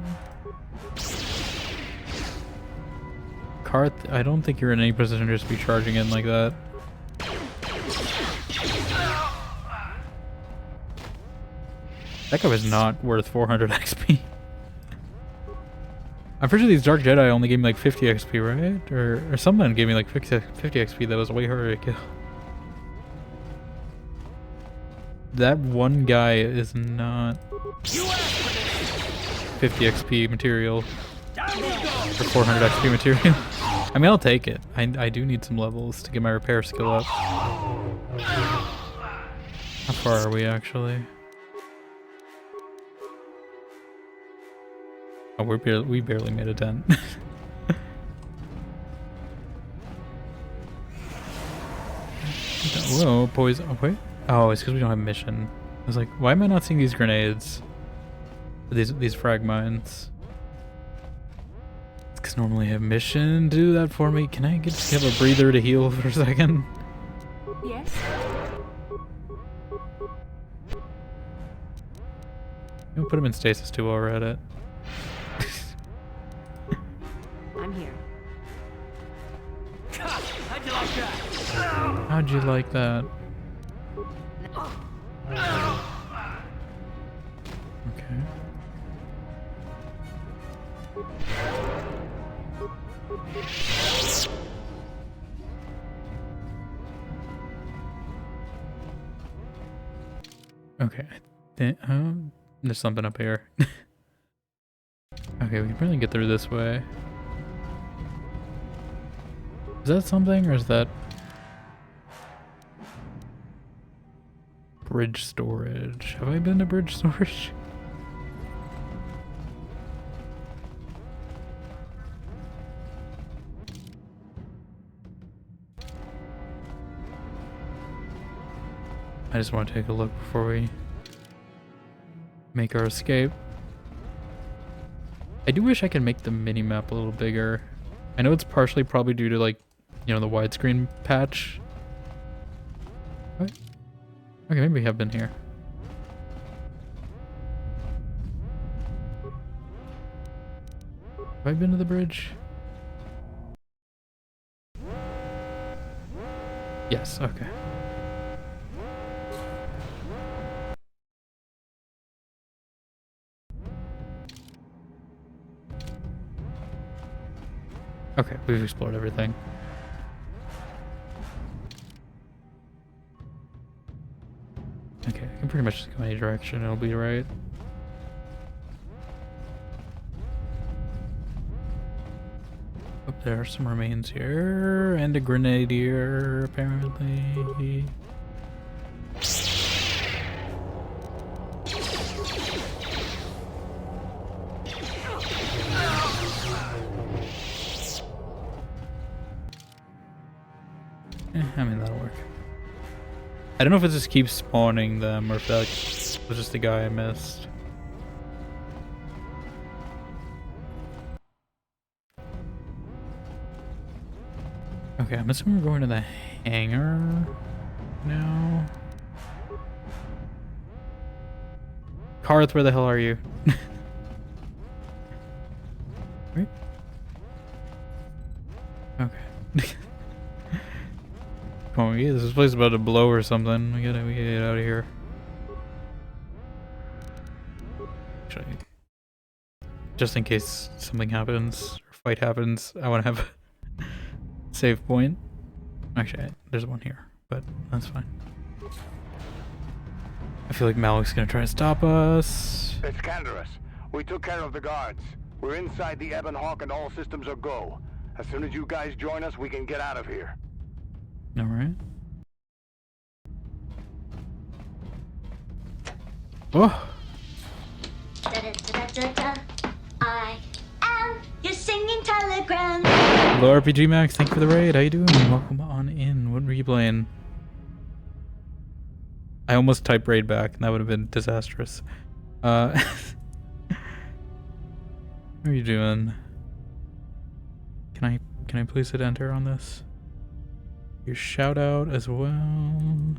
S2: Karath, I don't think you're in any position to just be charging in like that. That guy was not worth 400 XP. I'm pretty sure these Dark Jedi only gave me like 50 XP, right? Or someone gave me like 50 XP that was way harder to kill. That one guy is not 50 XP material. Or 400 XP material. I mean, I'll take it. I do need some levels to get my repair skill up. How far are we actually? Oh, we barely made a dent. Whoa, poison. Oh, wait. Oh, it's because we don't have mission. I was like, why am I not seeing these grenades? These frag mines. It's because normally I have mission to do that for me. Can I just have a breather to heal for a second?
S1: Yes?
S2: We'll put him in stasis too while we're at it.
S1: I'm here.
S6: How'd you like that?
S2: How'd you like that? Okay. Okay. There's something up here. Okay, we can probably get through this way. Is that something, or is that bridge storage? Have I been to bridge storage? I just want to take a look before we make our escape. I do wish I could make the mini-map a little bigger. I know it's partially probably due to, like, you know, the widescreen patch. What? Okay, maybe we have been here. Have I been to the bridge? Yes, okay. Okay, we've explored everything. Okay, I can pretty much just go any direction, it'll be right. Oh, there are some remains here, and a grenadier, apparently. I mean, that'll work. I don't know if it just keeps spawning them or if that was just the guy I missed. Okay, I'm assuming we're going to the hangar now. Karath, where the hell are you? Right? Okay. Come on, this place is about to blow or something. We gotta get out of here. Actually, just in case something happens or fight happens, I want to have a save point. Actually, there's one here, but that's fine. I feel like Malik's gonna try to stop us.
S7: It's Canderous. We took care of the guards. We're inside the Ebon Hawk and all systems are go. As soon as you guys join us, we can get out of here.
S2: Alright. Oh!
S11: I am your singing telegram.
S2: Hello RPG Max, thank you for the raid. How you doing? Welcome on in. What were you playing? I almost typed raid back, and that would have been disastrous. How are you doing? Can I please hit enter on this? Your shout out as well.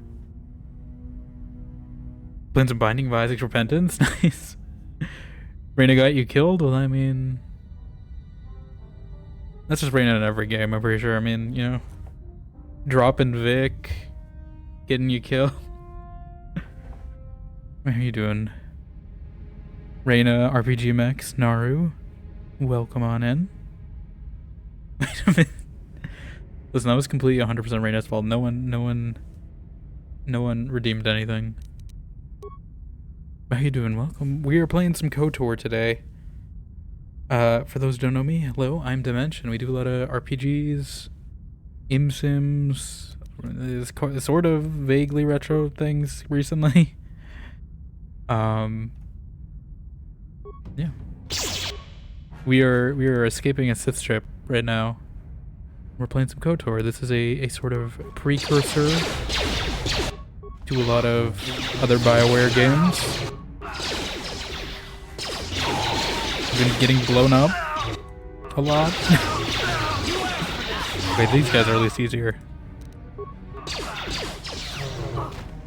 S2: Plans of binding of Isaac's repentance. Nice. Reyna got you killed? Well, I mean, that's just Reyna in every game, I'm pretty sure. I mean, you know, dropping Vic, getting you killed. How are you doing? Reyna, RPG Max, Naru, welcome on in. Wait a minute. Listen, that was completely 100% Reyna's fault. No one redeemed anything. How you doing? Welcome. We are playing some KOTOR today. For those who don't know me, hello, I'm Dimension. We do a lot of RPGs, Sims, sort of vaguely retro things recently. Yeah. We are escaping a Sith ship right now. We're playing some KOTOR. This is a sort of precursor to a lot of other BioWare games. Been getting blown up a lot. Wait, these guys are at least easier.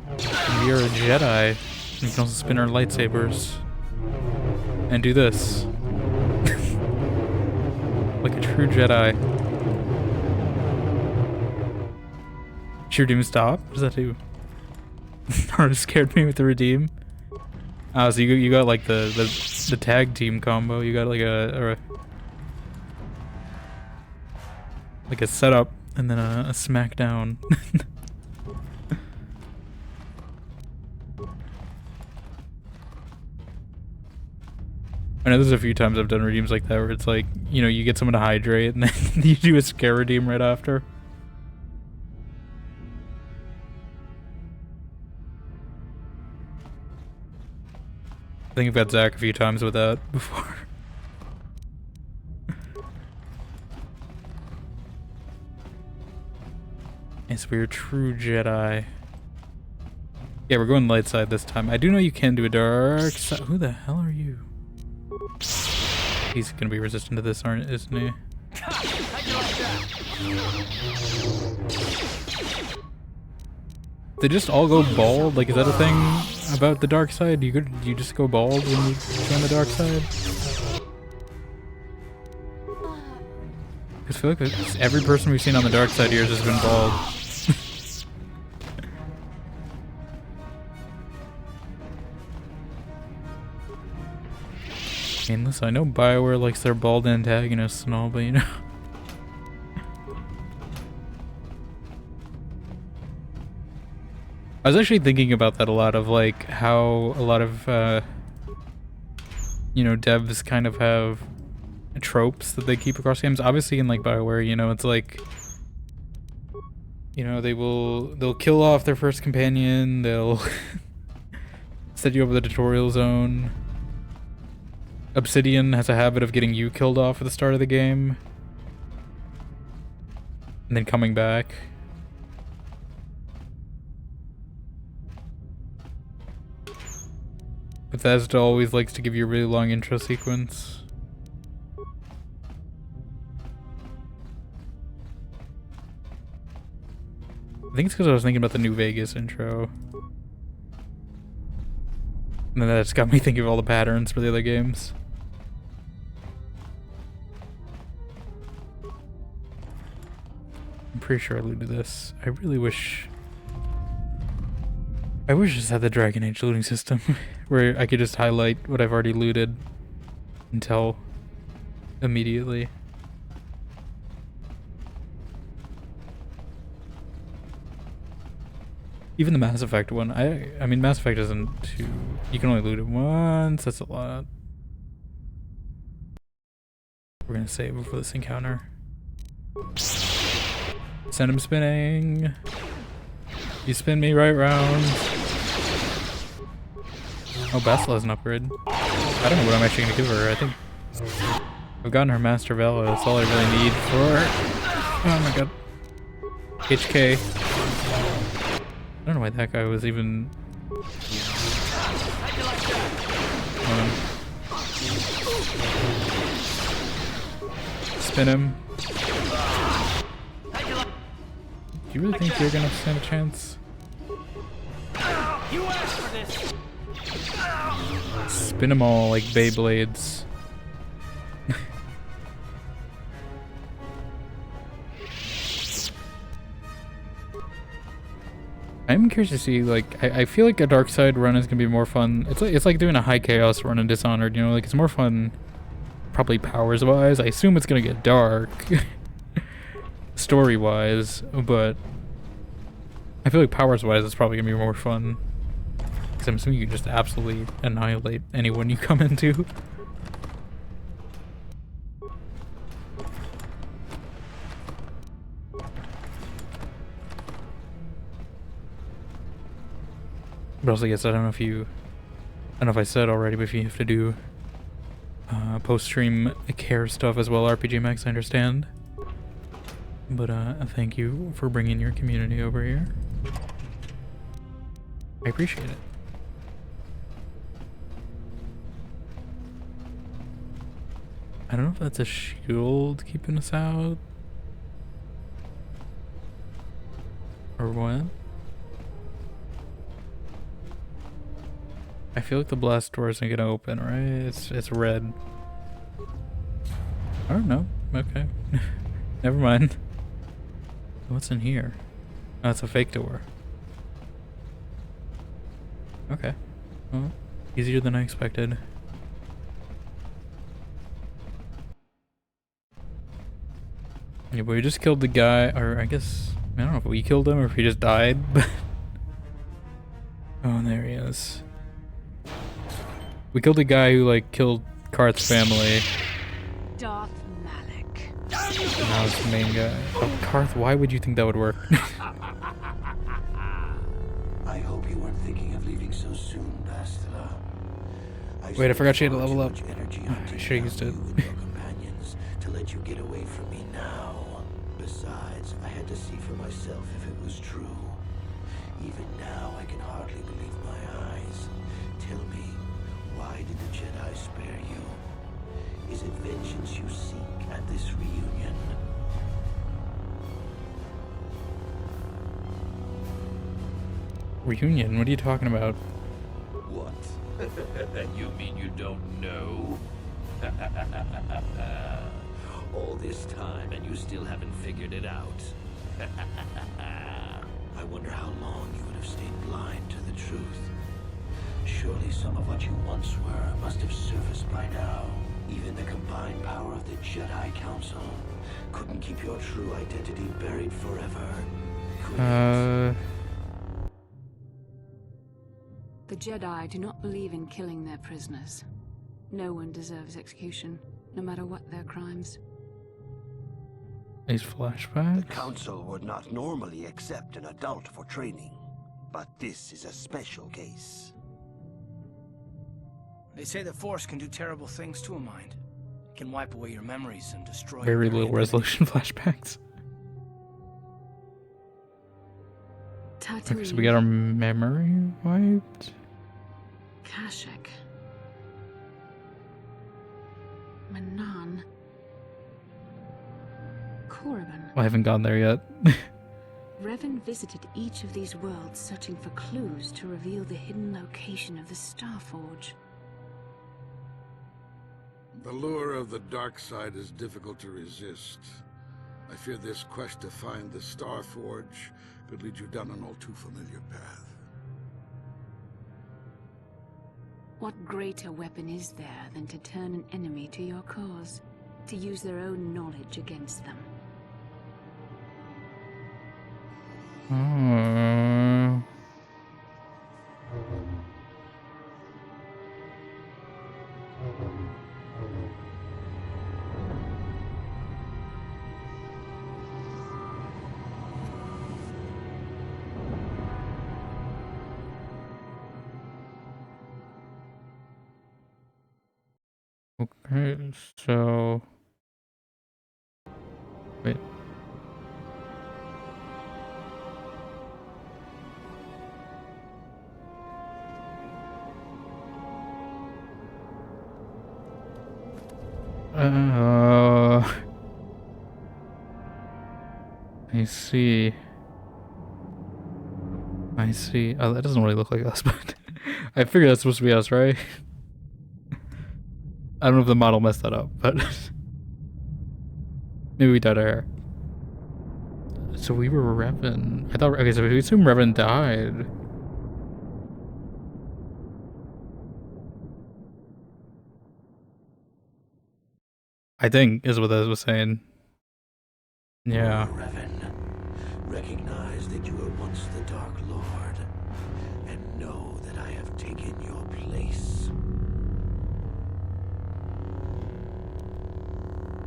S2: We are a Jedi. We can also spin our lightsabers and do this like a true Jedi. Sure, Doom, stop. What does that do? Naruto scared me with the redeem. Oh, so you got like the tag team combo. You got like a setup and then a smackdown. I know there's a few times I've done redeems like that where it's like, you know, you get someone to hydrate and then you do a scare redeem right after. I think I've got Zach a few times with that before. Yes, we're true Jedi. Yeah, we're going light side this time. I do know you can do a dark side. Who the hell are you? He's gonna be resistant to this, isn't he? They just all go bald? Like, is that a thing about the dark side? Do you just go bald when you join the dark side? Because I feel like every person we've seen on the dark side here has just been bald. I mean, listen, I know BioWare likes their bald antagonists and all, but you know. I was actually thinking about that a lot, of like how a lot of you know, devs kind of have tropes that they keep across games. Obviously in like BioWare, you know, it's like, you know, they'll kill off their first companion, they'll set you up with a tutorial zone. Obsidian has a habit of getting you killed off at the start of the game and then coming back. Bethesda always likes to give you a really long intro sequence. I think it's because I was thinking about the New Vegas intro. And then that's got me thinking of all the patterns for the other games. I'm pretty sure I looted this. I really wish... I wish I just had the Dragon Age looting system where I could just highlight what I've already looted and tell immediately. Even the Mass Effect one, I mean, Mass Effect isn't too... You can only loot it once, that's a lot. We're gonna save before this encounter. Send him spinning. You spin me right round. Oh, Bastila has an upgrade. I don't know what I'm actually gonna give her. I think I've gotten her Master Vela. That's all I really need for her. Oh my god. HK. I don't know why that guy was even Spin him. Do you really think you're gonna stand a chance?
S6: You asked for this.
S2: Spin them all like Beyblades. I'm curious to see, like, I feel like a dark side run is gonna be more fun. It's like doing a high chaos run in Dishonored, you know, like it's more fun probably powers wise. I assume it's gonna get dark story wise, but I feel like powers wise it's probably gonna be more fun. Because I'm assuming you can just absolutely annihilate anyone you come into. But also, I guess I don't know if I said already, but if you have to do post-stream care stuff as well, RPG Max, I understand. But thank you for bringing your community over here. I appreciate it. I don't know if that's a shield keeping us out. Or what? I feel like the blast door isn't gonna open, right? It's red. I don't know. Okay. Never mind. What's in here? Oh, it's a fake door. Okay. Well, easier than I expected. Yeah, but we just killed the guy, or I guess, I don't know if we killed him or if he just died, but... Oh, and there he is. We killed a guy who, like, killed Karath's family.
S1: Darth Malik.
S2: Now it's the main guy. Oh, Karath, why would you think that would work?
S12: I hope you weren't thinking of leaving so soon, Bastila.
S2: Wait, I forgot she had to level up. I should have used it.
S12: Companions to let you get away from me now. Besides, I had to see for myself if it was true. Even now, I can hardly believe my eyes. Tell me, why did the Jedi spare you? Is it vengeance you seek at this reunion?
S2: Reunion? What are you talking about?
S12: What? You mean you don't know? All this time and you still haven't figured it out. I wonder how long you would have stayed blind to the truth. Surely some of what you once were must have surfaced by now. Even the combined power of the Jedi Council couldn't keep your true identity buried forever. Could it?
S1: The Jedi do not believe in killing their prisoners. No one deserves execution, no matter what their crimes.
S2: These flashbacks?
S12: The Council would not normally accept an adult for training, but this is a special case.
S6: They say the Force can do terrible things to a mind. It can wipe away your memories and destroy
S2: Very
S6: your
S2: little resolution flashbacks. Okay, so we got our memory wiped.
S1: Kashyyyk. Manan. Korriban.
S2: I haven't gone there yet.
S1: Revan visited each of these worlds searching for clues to reveal the hidden location of the Starforge.
S4: The lure of the dark side is difficult to resist. I fear this quest to find the Starforge could lead you down an all too familiar path.
S1: What greater weapon is there than to turn an enemy to your cause, to use their own knowledge against them?
S2: Okay, so... Wait. I see. I see. Oh, that doesn't really look like us, but I figure that's supposed to be us, right? I don't know if the model messed that up, but maybe we dyed our hair. So we were Revan. I thought, okay, so we assume Revan died. I think is what I was saying. Yeah.
S12: Revan, recognize that you were once the Dark Lord, and know that I have taken your place.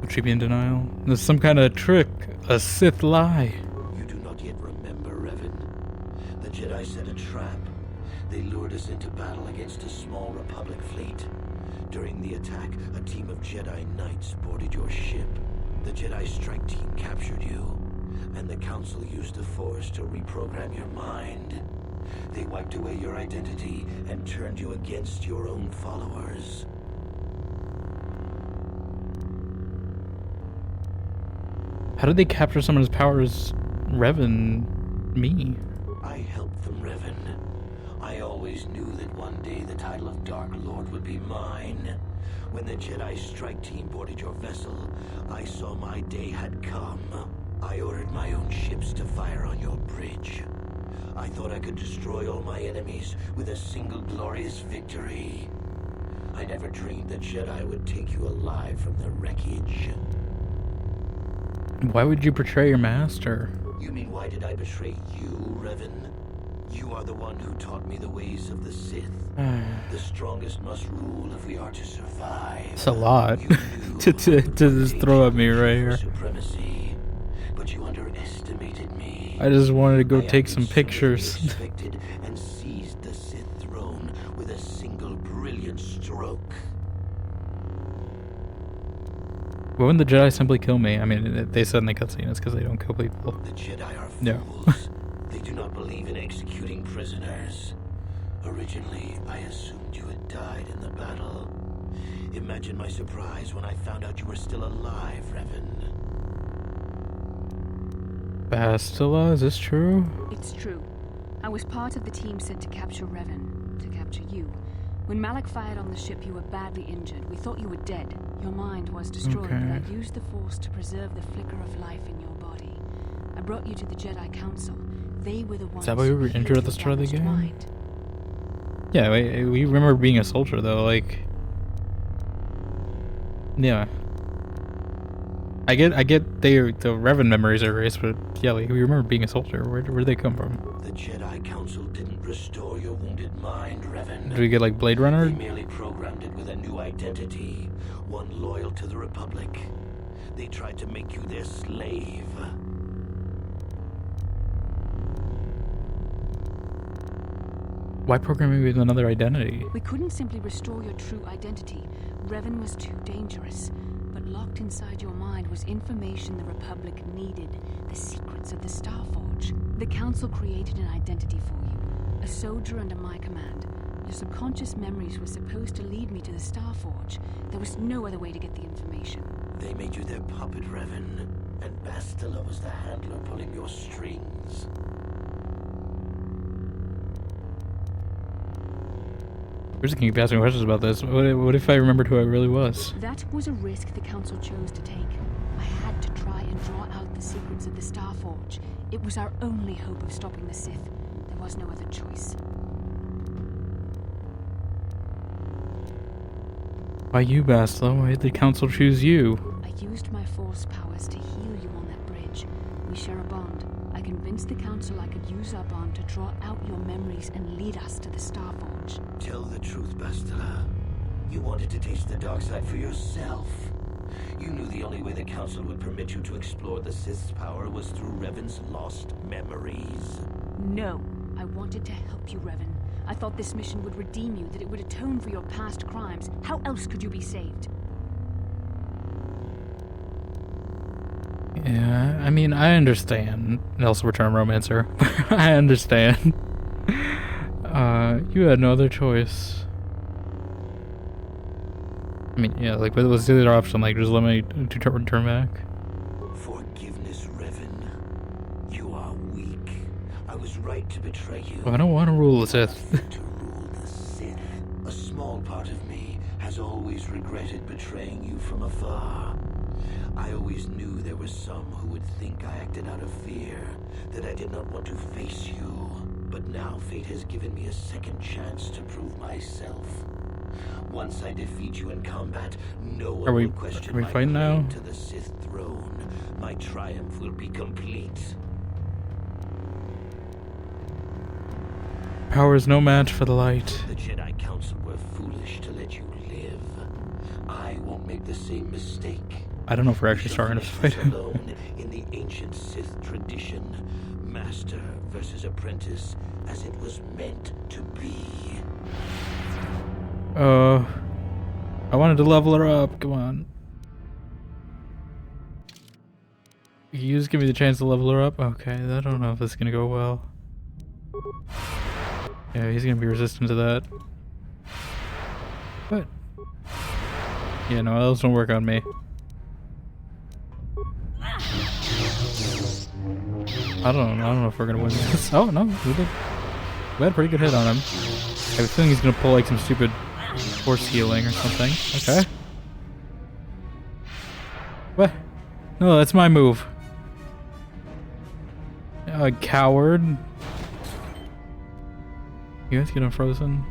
S2: Would she be in denial? There's some kind of trick, a Sith lie.
S12: You do not yet remember, Revan. The Jedi set a trap. They lured us into battle against a small Republic fleet. During the attack, a team of Jedi Knights boarded your ship. The Jedi strike team captured you, and the Council used the Force to reprogram your mind. They wiped away your identity and turned you against your own followers.
S2: How did they capture someone's powers? Revan, me.
S12: I helped them, Revan. I always knew that one day the title of Dark Lord would be mine. When the Jedi strike team boarded your vessel, I saw my day had come. I ordered my own ships to fire on your bridge. I thought I could destroy all my enemies with a single glorious victory. I never dreamed that Jedi would take you alive from the wreckage.
S2: Why would you betray your master?
S12: You mean why did I betray you, Revan? You are the one who taught me the ways of the Sith. The strongest must rule if we are to survive.
S2: It's a lot to just throw at me right here.
S12: Supremacy, but you underestimated me.
S2: I just wanted to go take some pictures.
S12: And seized the Sith throne with a single brilliant stroke.
S2: Wouldn't the Jedi simply kill me? I mean, they said in the cutscene it's because they don't kill people.
S12: The Jedi are fools.
S2: No.
S12: They do not believe in executing prisoners. Originally, I assumed you had died in the battle. Imagine my surprise when I found out you were still alive, Revan.
S2: Bastila, is this true?
S1: It's true. I was part of the team sent to capture Revan, to capture you. When Malak fired on the ship, you were badly injured. We thought you were dead. Your mind was destroyed,
S2: Okay.
S1: but I used the Force to preserve the flicker of life in your body. I brought you to the Jedi Council. They were the ones.
S2: Is that why we were
S1: who
S2: injured at
S1: healed
S2: the start of the
S1: your
S2: game?
S1: damaged mind.
S2: Yeah, we remember being a soldier though, like... Yeah. I get the Revan memories are erased, but yeah, like, we remember being a soldier. Where'd they come from?
S12: The Jedi Council didn't restore your wounded mind, Revan.
S2: Did we get like Blade Runner?
S12: They merely programmed it with a new identity, one loyal to the Republic. They tried to make you their slave.
S2: Why program me with another identity?
S1: We couldn't simply restore your true identity. Revan was too dangerous. But locked inside your mind was information the Republic needed, the secrets of the Starforge. The Council created an identity for you, a soldier under my command. Your subconscious memories were supposed to lead me to the Starforge. There was no other way to get the information.
S12: They made you their puppet, Revan, and Bastila was the handler pulling your strings.
S2: We're just gonna keep asking questions about this. What if I remembered who I really was?
S1: That was a risk the Council chose to take. I had to try and draw out the secrets of the Starforge. It was our only hope of stopping the Sith. There was no other choice.
S2: Why you, Bastila? Why did the Council choose you?
S1: I used my Force powers to heal you on that bridge. We share a bond. I convinced the Council I could use our bond to draw out your memories and lead us to the Starforge.
S12: Tell the truth, Bastila. You wanted to taste the dark side for yourself. You knew the only way the Council would permit you to explore the Sith's power was through Revan's lost memories.
S1: No, I wanted to help you, Revan. I thought this mission would redeem you, that it would atone for your past crimes. How else could you be saved?
S2: Yeah, I mean, I understand. Also, return romancer. I understand. You had no other choice. I mean, yeah, like, what's the other option? Like, just let me turn back?
S12: Forgiveness, Revan. You are weak. I was right to betray you.
S2: Well, I don't want to rule the Sith.
S12: To rule the Sith. A small part of me has always regretted betraying you from afar. I always knew there were some who would think I acted out of fear, that I did not want to face you. But now fate has given me a second chance to prove myself. Once I defeat you in combat, no one will question my
S2: fighting now?
S12: claim to the Sith throne. My triumph will be complete.
S2: Power is no match for the light.
S12: The Jedi Council were foolish to let you live. I won't make the same mistake.
S2: I don't know if we're actually starting to fight.
S12: Alone in the ancient Sith tradition, master versus apprentice, as it was meant to be.
S2: I wanted to level her up. Come on. You just give me the chance to level her up? Okay, I don't know if this is gonna go well. Yeah, he's gonna be resistant to that. But yeah, no, those don't work on me. I don't know if we're gonna win this. Oh no, we did. We had a pretty good hit on him. I have a feeling he's gonna pull like some stupid force healing or something. Okay. What? No, that's my move. Coward. You guys get unfrozen.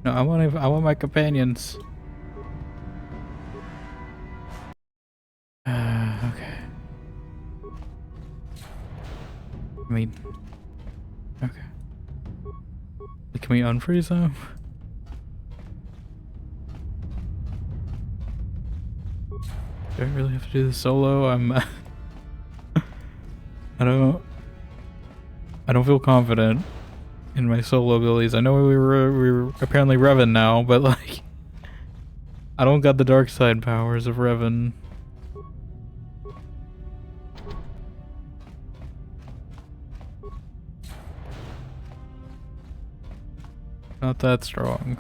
S2: No, I want my companions. Okay. I mean, okay. Can we unfreeze them? Do I really have to do this solo? I don't feel confident in my solo abilities. I know we were apparently Revan now, but like, I don't got the dark side powers of Revan. Not that strong.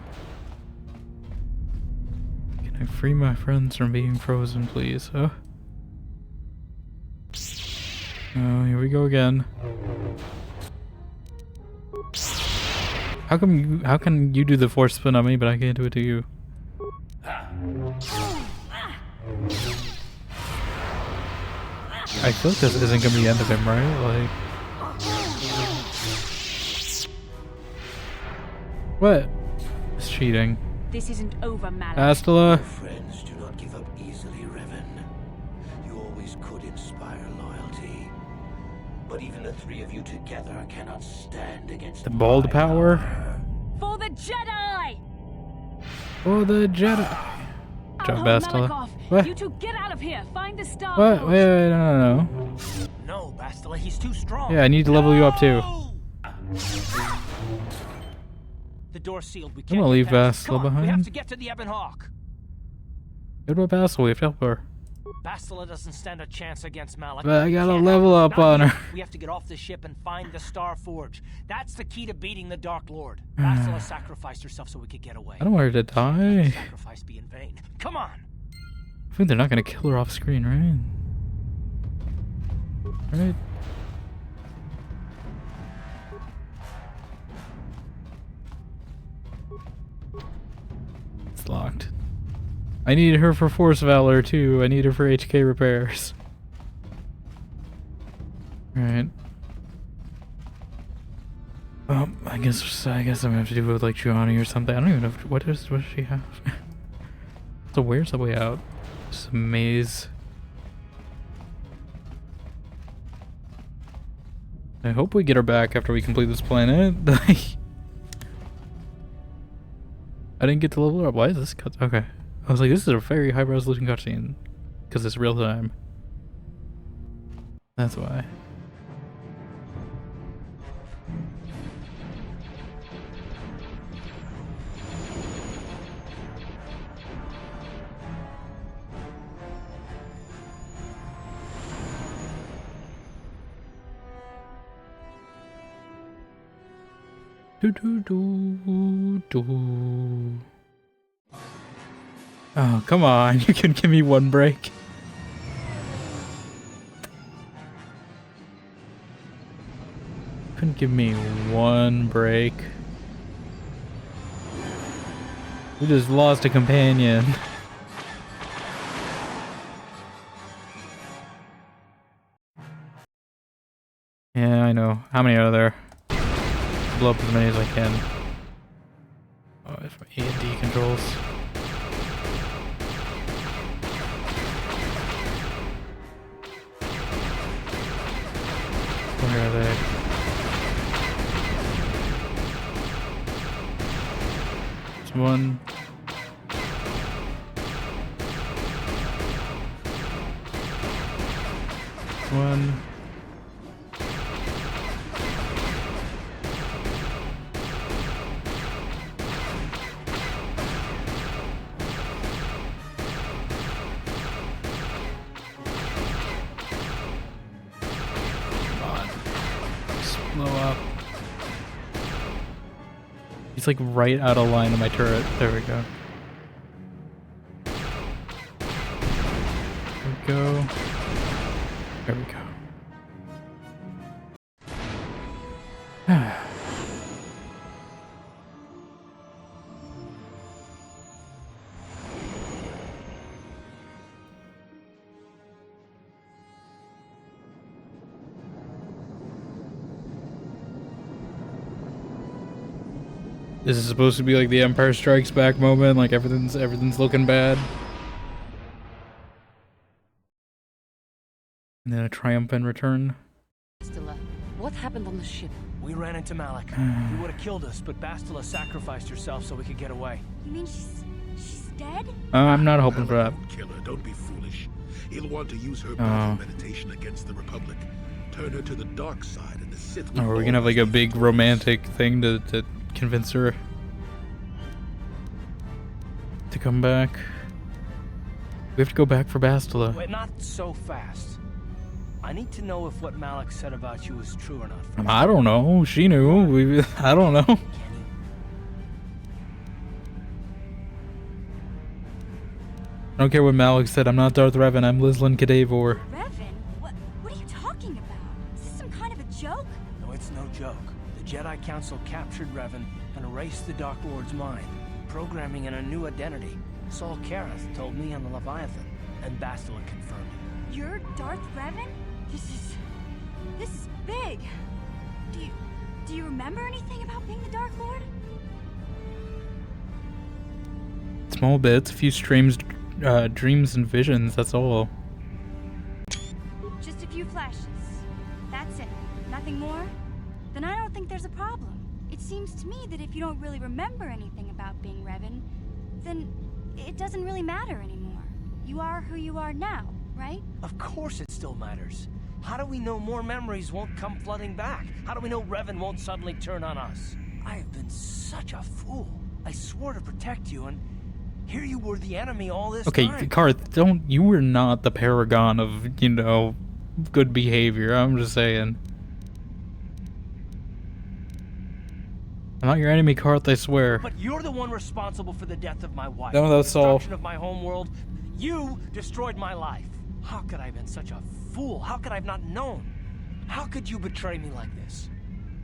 S2: Can I free my friends from being frozen, please? Oh, here we go again. How can you do the force spin on me, but I can't do it to you? I feel like this isn't gonna be the end of him, right? Like, what? It's cheating.
S1: This isn't over, Malak.
S2: Bastila.
S12: Friends do not give up easily, Revan. You always could inspire loyalty. But even the three of you together cannot stand against
S2: The bald power.
S1: For the Jedi!
S2: For the Jedi. John Bastila. What?
S1: You two get out of here. Find the star.
S2: What? Wait, no.
S6: No, Bastila, he's too strong.
S2: Yeah, I need to level you up too.
S6: The door's sealed. We
S2: I'm
S6: can't
S2: gonna leave
S6: get past.
S2: Bastila
S6: Come on,
S2: behind.
S6: We have to get to the Ebon Hawk.
S2: What about Bastila? We have to help her.
S6: Bastila doesn't stand a chance against Malak.
S2: But I gotta
S6: Can't
S2: level
S6: help
S2: up
S6: him.
S2: on
S6: Not
S2: her.
S6: yet. We have to get off the ship and find the Star Forge. That's the key to beating the Dark Lord. Bastila sacrificed herself so we could get away.
S2: I don't want her to die.
S6: Sacrifice be in vain. Come on.
S2: I think they're not gonna kill her off screen, right? Right? It's locked. I need her for Force Valor too. I need her for HK repairs. Alright. Well, I guess I'm gonna have to do it with like Gianni or something. I don't even know what does she have. So where's the way out? It's a maze. I hope we get her back after we complete this planet. I didn't get to level her up. Why is this cut? Okay. I was like, this is a very high resolution cutscene. Because it's real time. That's why. Do, do, do, do. Oh, come on. You can give me one break. Couldn't give me one break. We just lost a companion. Yeah, I know. How many are there? Blow up as many as I can. Oh, it's my A and D controls. Where are they? There's one. One. Blow up. He's like right out of line of my turret. There we go. There we go. There we go. This is supposed to be like the Empire Strikes Back moment, like everything's looking bad. And then a triumphant return.
S5: Bastila, what happened on the ship?
S6: We ran into Malik. He would have killed us, but Bastila sacrificed herself so we could get away.
S11: You mean she's dead?
S2: I'm not hoping for that.
S4: Kill her, don't be foolish. He'll want to use her power meditation against the Republic. Turn her to the dark side and the Sith will
S2: Oh, we're gonna have like a big romantic thing to convince her to come back. We have to go back for Bastila.
S6: Wait, not so fast. I need to know if what Malik said about you is true or not.
S2: I don't know. She knew. I don't know. I don't care what Malik said. I'm not Darth Revan. I'm Lislin Kadavor.
S11: Revan? What are you talking about? Is this some kind of a joke?
S6: No, it's no joke. The Jedi Council captured Revan and erased the Dark Lord's mind, programming in a new identity. Saul Karath told me on the Leviathan, and Bastila confirmed it.
S11: You're Darth Revan? This is big. Do you remember anything about being the Dark Lord?
S2: Small bits, a few dreams and visions, that's all.
S11: Just a few flashes. That's it. Nothing more? Then I don't think there's a problem. It seems to me that if you don't really remember anything about being Revan, then it doesn't really matter anymore. You are who you are now, right?
S6: Of course it still matters. How do we know more memories won't come flooding back? How do we know Revan won't suddenly turn on us? I have been such a fool. I swore to protect you, and here you were the enemy all this time.
S2: Okay, Karath, you were not the paragon of, good behavior. I'm just saying. I'm not your enemy, Karath, I swear.
S6: But you're the one responsible for the death of my wife.
S2: No, that's Saul.
S6: Destruction of my homeworld. You destroyed my life. How could I have been such a fool? How could I have not known? How could you betray me like this?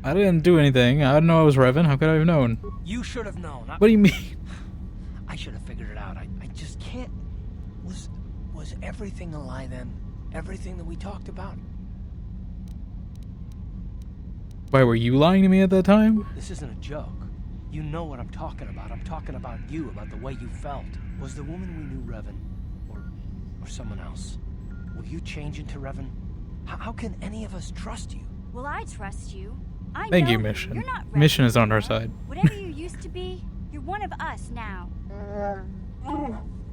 S2: I didn't do anything. I didn't know I was Revan. How could I have known?
S6: You should have known.
S2: What do you mean?
S6: I should have figured it out. I just can't. Was everything a lie then? Everything that we talked about?
S2: Why, were you lying to me at that time?
S6: This isn't a joke. You know what I'm talking about. I'm talking about you, about the way you felt. Was the woman we knew Revan? Or someone else? Will you change into Revan? How can any of us trust you?
S11: Well, I trust you.
S2: Thank you, Mission.
S11: You're not Revan
S2: Mission is on
S11: anymore.
S2: our side.
S11: Whatever you used to be, you're one of us now.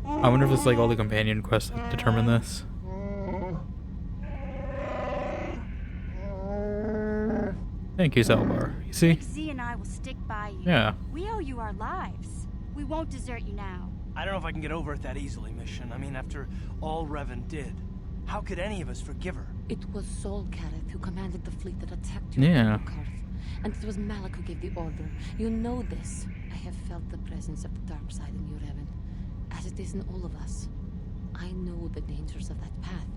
S2: I wonder if it's like all the companion quests that determine this. Thank you, Zelbar. You see?
S11: Z and I will stick by you.
S2: Yeah.
S11: We owe you our lives. We won't desert you now.
S6: I don't know if I can get over it that easily, Mission. I mean, after all Revan did, how could any of us forgive her?
S5: It was Saul Karath who commanded the fleet that attacked you,
S2: Yeah.
S5: Karath. And it was Malak who gave the order. You know this. I have felt the presence of the dark side in you, Revan, as it is in all of us. I know the dangers of that path,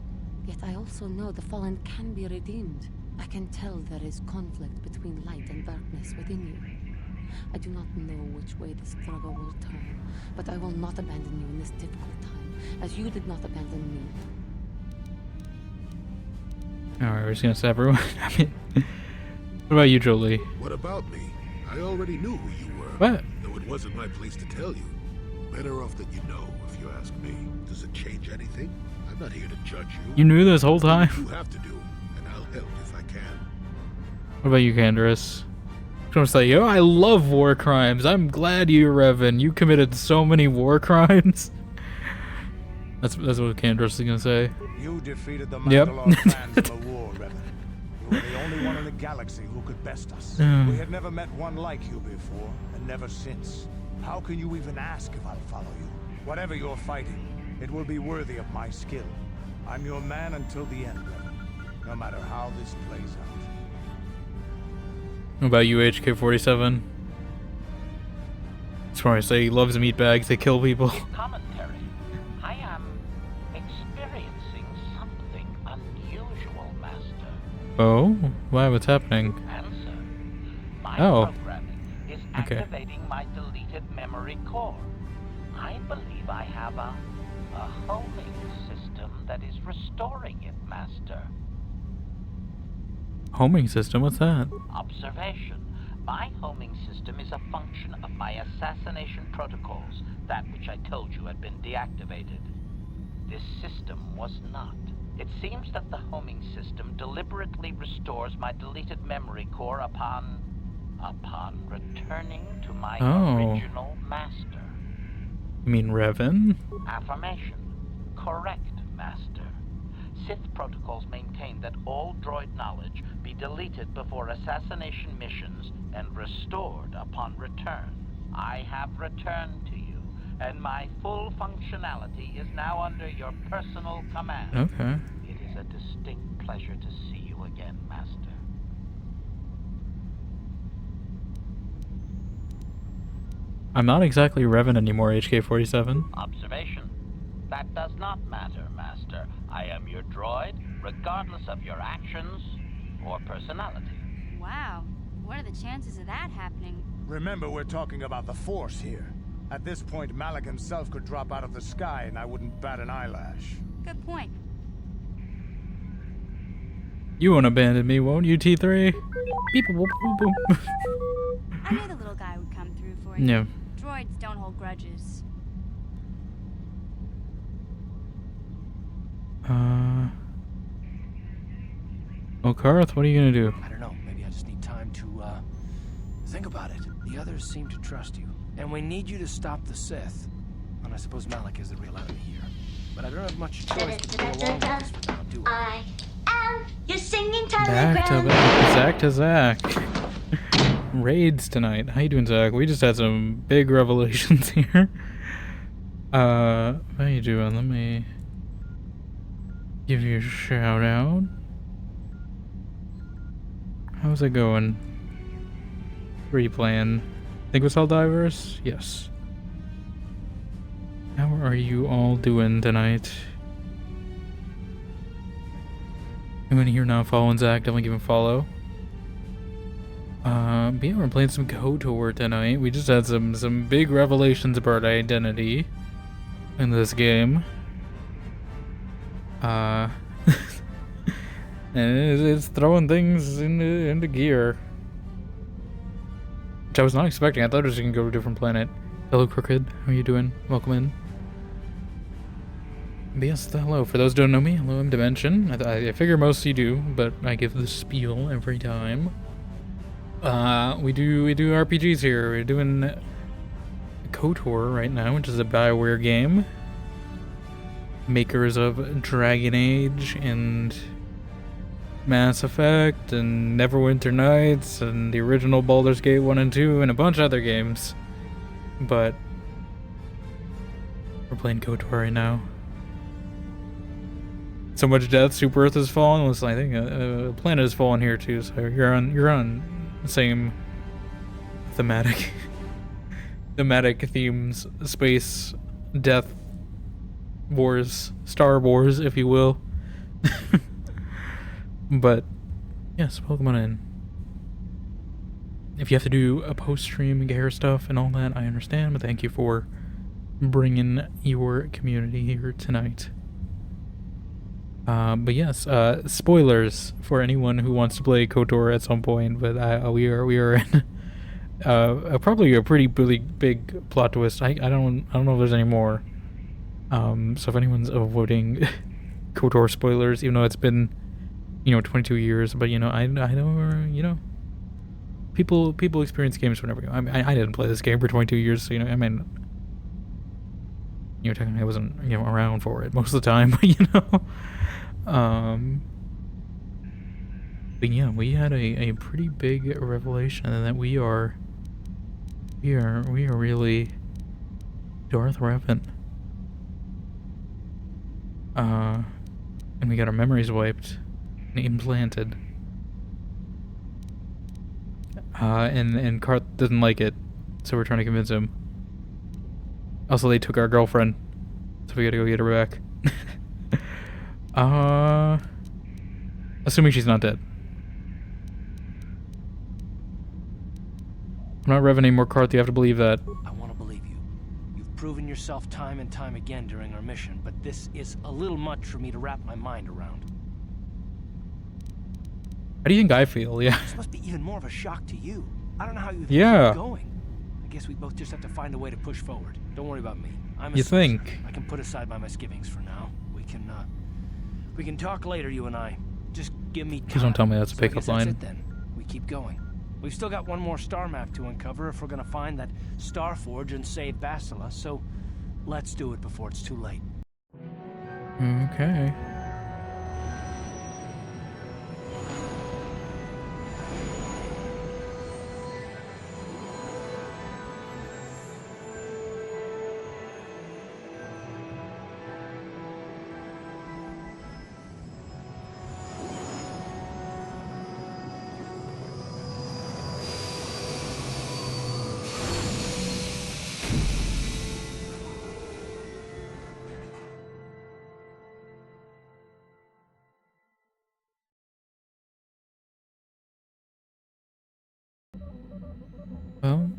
S5: yet I also know the fallen can be redeemed. I can tell there is conflict between light and darkness within you. I do not know which way the struggle will turn, but I will not abandon you in this difficult time, as you did not abandon me.
S2: Alright, we're just gonna say everyone. I mean, what about you, Jolie?
S4: What about me? I already knew who you were.
S2: What?
S4: Though it wasn't my place to tell you. Better off that you know, if you ask me. Does it change anything? I'm not here to judge you.
S2: You knew this whole time?
S4: You have to do, and I'll help if I can.
S2: What about you, Candace? I'm gonna say, yo, I love war crimes. I'm glad you're Revan. You committed so many war crimes. That's what Candace is gonna say.
S7: You defeated the
S2: Yep.
S7: Mandalore clans in the war, Revan. You were the only one in the galaxy who could best us. We had never met one like you before, and never since. How can you even ask if I'll follow you? Whatever you're fighting, it will be worthy of my skill. I'm your man until the end, Revan. No matter how this plays out.
S2: What about you, HK-47? That's why I say he loves meat bags. They kill people.
S3: Commentary. I am experiencing something unusual, Master.
S2: Oh? Why? What's happening?
S3: Answer. My
S2: Oh.
S3: programming is
S2: Okay.
S3: activating my deleted memory core. I believe I have a homing system that is restoring it, Master.
S2: Homing system? What's that?
S3: Observation. My homing system is a function of my assassination protocols, that which I told you had been deactivated. This system was not. It seems that the homing system deliberately restores my deleted memory core upon returning to my original master.
S2: You mean Revan?
S3: Affirmation. Correct, Master. Sith protocols maintain that all droid knowledge be deleted before assassination missions and restored upon return. I have returned to you, and my full functionality is now under your personal command.
S2: Okay.
S3: It is a distinct pleasure to see you again, Master.
S2: I'm not exactly Revan anymore, HK-47.
S3: Observation. That does not matter, Master. I am your droid, regardless of your actions or personality.
S11: Wow. What are the chances of that happening?
S7: Remember, we're talking about the Force here. At this point, Malak himself could drop out of the sky and I wouldn't bat an eyelash.
S11: Good point.
S2: You won't abandon me, won't you, T3? Beep, boop, boop, boop.
S11: I knew the little guy would come through for you.
S2: Yeah.
S11: Droids don't hold grudges.
S2: Oh, Karath, what are you gonna do?
S6: I don't know. Maybe I just need time to, think about it. The others seem to trust you. And we need you to stop the Sith. And I suppose Malak is the real enemy here. But I don't have much choice to go along with this for now, do I?
S13: I am your singing Tyler
S2: Back to back, Zach to Zach. Raids tonight. How you doing, Zach? We just had some big revelations here. How you doing? Let me give you a shout out. How's it going? Where are you playing? Think with Helldivers? Yes. How are you all doing tonight? Anyone here not following Zach? Definitely give him a follow. But yeah, we're playing some KOTOR tonight. We just had some big revelations about identity in this game. And it's throwing things into gear. Which I was not expecting. I thought it was gonna go to a different planet. Hello, Crooked. How are you doing? Welcome in. But yes, hello. For those who don't know me, hello, I'm Dimension. I figure most of you do, but I give the spiel every time. We do RPGs here. We're doing KOTOR right now, which is a BioWare game. Makers of Dragon Age and Mass Effect and Neverwinter Nights and the original Baldur's Gate 1 and 2 and a bunch of other games. But we're playing KOTOR right now. So much death, Super Earth has fallen. Listen, I think a planet has fallen here too. So you're on same thematic themes, space, death, wars, Star Wars, if you will. But yes, welcome on in. If you have to do a post-stream and gear stuff and all that, I understand, but thank you for bringing your community here tonight. But yes, spoilers for anyone who wants to play KOTOR at some point, but we are in probably a pretty big plot twist. I don't know if there's any more. So if anyone's avoiding KOTOR spoilers, even though it's been 22 years, but I know people experience games whenever. I didn't play this game for 22 years, so technically I wasn't around for it most of the time, but but yeah, we had a pretty big revelation, and that we are really Darth Revan. And we got our memories wiped and implanted. And Karath doesn't like it, so we're trying to convince him. Also, they took our girlfriend, so we gotta go get her back. Assuming she's not dead. I'm not Revan anymore, Karath, you have to believe that.
S6: I want to believe you. You've proven yourself time and time again during our mission, but this is a little much for me to wrap my mind around.
S2: How do you think I feel? Yeah.
S6: This must be even more of a shock to you. I don't know how you think
S2: yeah.
S6: you're going. I guess we both just have to find a way to push forward. Don't worry about me. I'm a
S2: you
S6: soldier.
S2: think?
S6: I can put aside my misgivings for now. We can talk later, you and I. Just give me time.
S2: Please don't tell me that's a pickup line.
S6: That's it then. We keep going. We've still got one more star map to uncover if we're gonna find that Star Forge and save Bastila, so let's do it before it's too late.
S2: Okay. Well,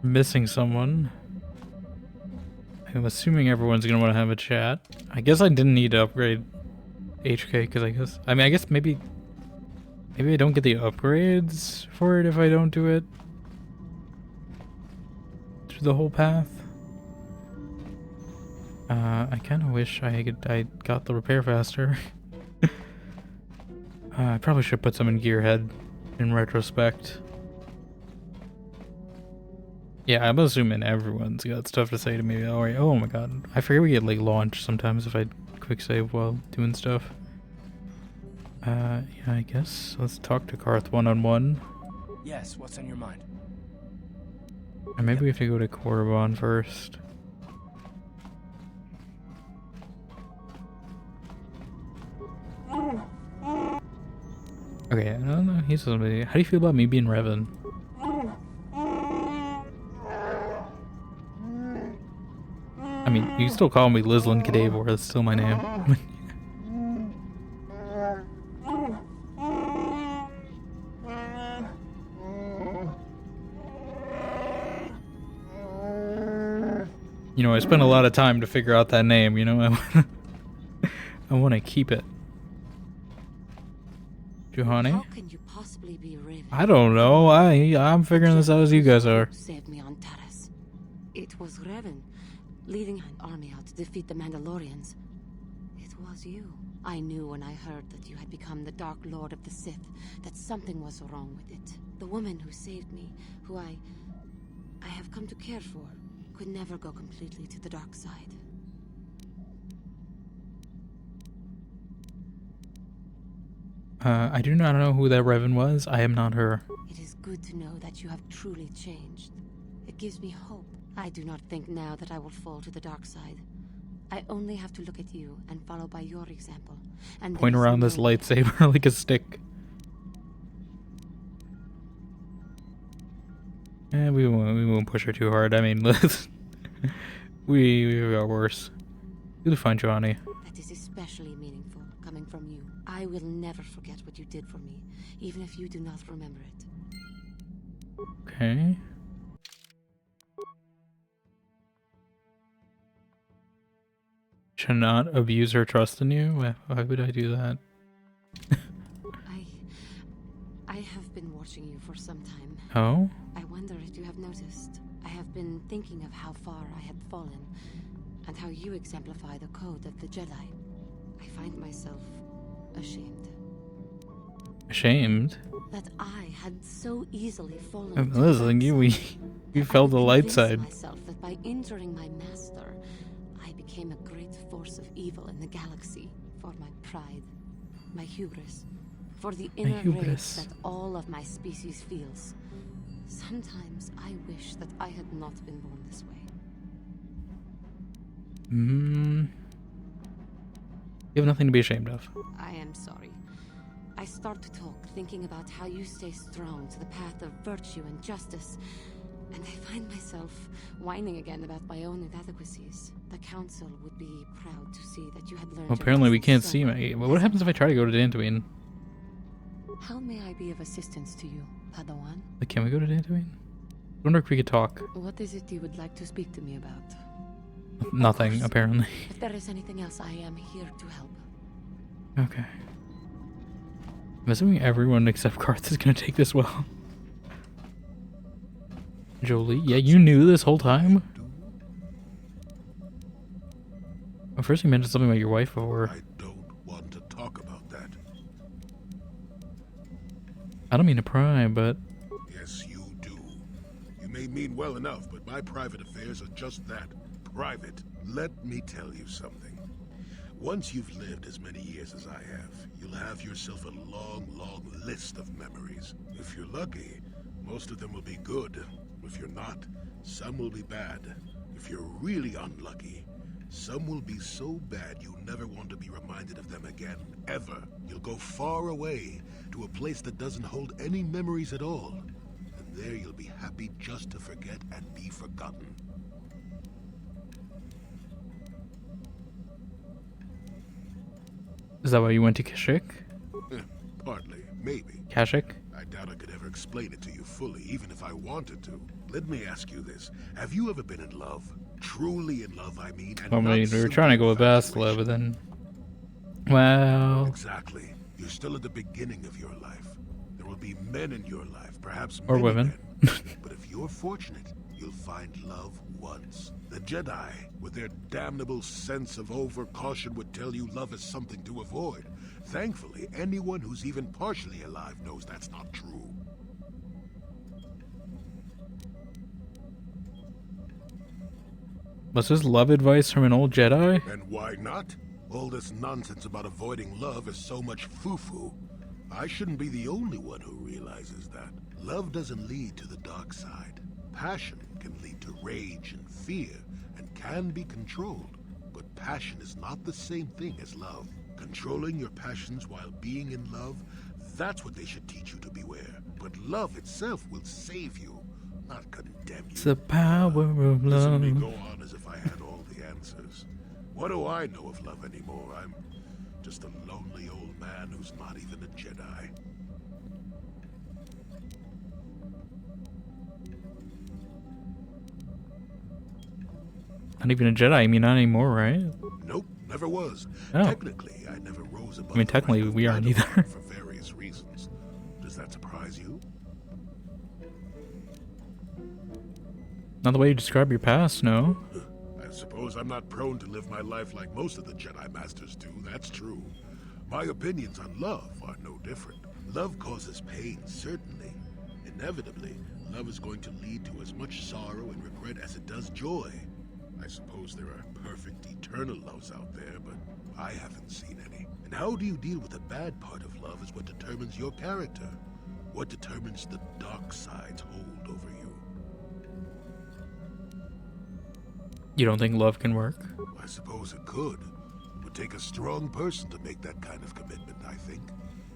S2: missing someone. I'm assuming everyone's gonna want to have a chat. I guess I didn't need to upgrade HK because I guess maybe I don't get the upgrades for it if I don't do it through the whole path. I kind of wish I got the repair faster. I probably should put some in Gearhead. In retrospect. Yeah, I'm assuming everyone's got stuff to say to me. Alright, oh my god. I forget we get like launch sometimes if I quick save while doing stuff. Yeah, I guess let's talk to Karath one-on-one.
S6: Yes, what's on your mind?
S2: And maybe we have to go to Korriban first. Okay, no, he's somebody. How do you feel about me being Revan? I mean, you can still call me Lislin Kadavor, that's still my name. I spent a lot of time to figure out that name, I want to keep it. Juhani?
S5: How can you possibly be Raven?
S2: I don't know. I'm figuring this out as you guys are.
S5: Saved me on Taris. It was Revan leading an army out to defeat the Mandalorians. It was you. I knew when I heard that you had become the Dark Lord of the Sith that something was wrong with it. The woman who saved me, who I have come to care for, could never go completely to the dark side.
S2: I do not know who that Revan was. I am not her.
S5: It is good to know that you have truly changed. It gives me hope. I do not think now that I will fall to the dark side. I only have to look at you and follow by your example. And
S2: point around this lightsaber like a stick. We won't push her too hard. I mean, we got worse. You'll be fine, Johnny.
S5: That is especially meaningful, coming from you. I will never forget what you did for me, even if you do not remember it.
S2: Okay. Should not abuse her trust in you? Why would I do that?
S5: I have been watching you for some time.
S2: Oh?
S5: I wonder if you have noticed. I have been thinking of how far I had fallen, and how you exemplify the code of the Jedi. I find myself ashamed.
S2: Ashamed?
S5: That I had so easily fallen.
S2: Listen, you fell the light side.
S5: Myself that by injuring my master, I became a great force of evil in the galaxy. For my pride, my hubris, for the inner rage that all of my species feels. Sometimes I wish that I had not been born this way.
S2: You have nothing to be ashamed of.
S5: I am sorry. I start to talk, thinking about how you stay strong to the path of virtue and justice, and I find myself whining again about my own inadequacies. The council would be proud to see that you had learned.
S2: Well, apparently we can't see me. Well, what happens if I try to go to Dantooine?
S5: How may I be of assistance to you, Padawan?
S2: Like, can we go to Dantooine? I wonder if we could talk.
S5: What is it you would like to speak to me about?
S2: Nothing, apparently.
S5: If there is anything else, I am here to help.
S2: Okay. I'm assuming everyone except Karath is gonna take this well. Jolie, yeah, you knew this whole time? Well, first you mentioned something about your wife before.
S4: I don't want to talk about that.
S2: I don't mean to pry, but...
S4: Yes, you do. You may mean well enough, but my private affairs are just that. Private. Let me tell you something. Once you've lived as many years as I have, you'll have yourself a long, long list of memories. If you're lucky, most of them will be good. If you're not, some will be bad. If you're really unlucky, some will be so bad you'll never want to be reminded of them again, ever. You'll go far away, to a place that doesn't hold any memories at all. And there you'll be happy just to forget and be forgotten.
S2: Is that why you went to Kashyyyk?
S4: Partly, maybe.
S2: Kashyyyk?
S4: I doubt I could ever explain it to you fully, even if I wanted to. Let me ask you this. Have you ever been in love? Truly in love, I mean. And
S2: I mean, we were trying to go with Bastila, but then... Well...
S4: Exactly. You're still at the beginning of your life. There will be men in your life, perhaps
S2: or
S4: many
S2: women.
S4: Men. But if you're fortunate, you'll find love once. The Jedi, with their damnable sense of over-caution, would tell you love is something to avoid. Thankfully, anyone who's even partially alive knows that's not true.
S2: Was this love advice from an old Jedi?
S4: And why not? All this nonsense about avoiding love is so much foo-foo. I shouldn't be the only one who realizes that. Love doesn't lead to the dark side. Passion can lead to rage and fear, and can be controlled. But passion is not the same thing as love. Controlling your passions while being in love, that's what they should teach you to beware. But love itself will save you, not condemn you.
S2: It's the power of love.
S4: Listen to me go on as if I had all the answers. What do I know of love anymore? I'm just a lonely old man who's not even a Jedi.
S2: Not even a Jedi, I mean, not anymore, right?
S4: Nope, never was.
S2: Oh.
S4: Technically, I never rose above.
S2: I mean, technically, we aren't either.
S4: For various reasons. Does that surprise you?
S2: Not the way you describe your past, no.
S4: I suppose I'm not prone to live my life like most of the Jedi Masters do, that's true. My opinions on love are no different. Love causes pain, certainly. Inevitably, love is going to lead to as much sorrow and regret as it does joy. I suppose there are perfect eternal loves out there, but I haven't seen any. And how do you deal with the bad part of love is what determines your character. What determines the dark side's hold over you.
S2: You don't think love can work?
S4: I suppose it could. It would take a strong person to make that kind of commitment, I think.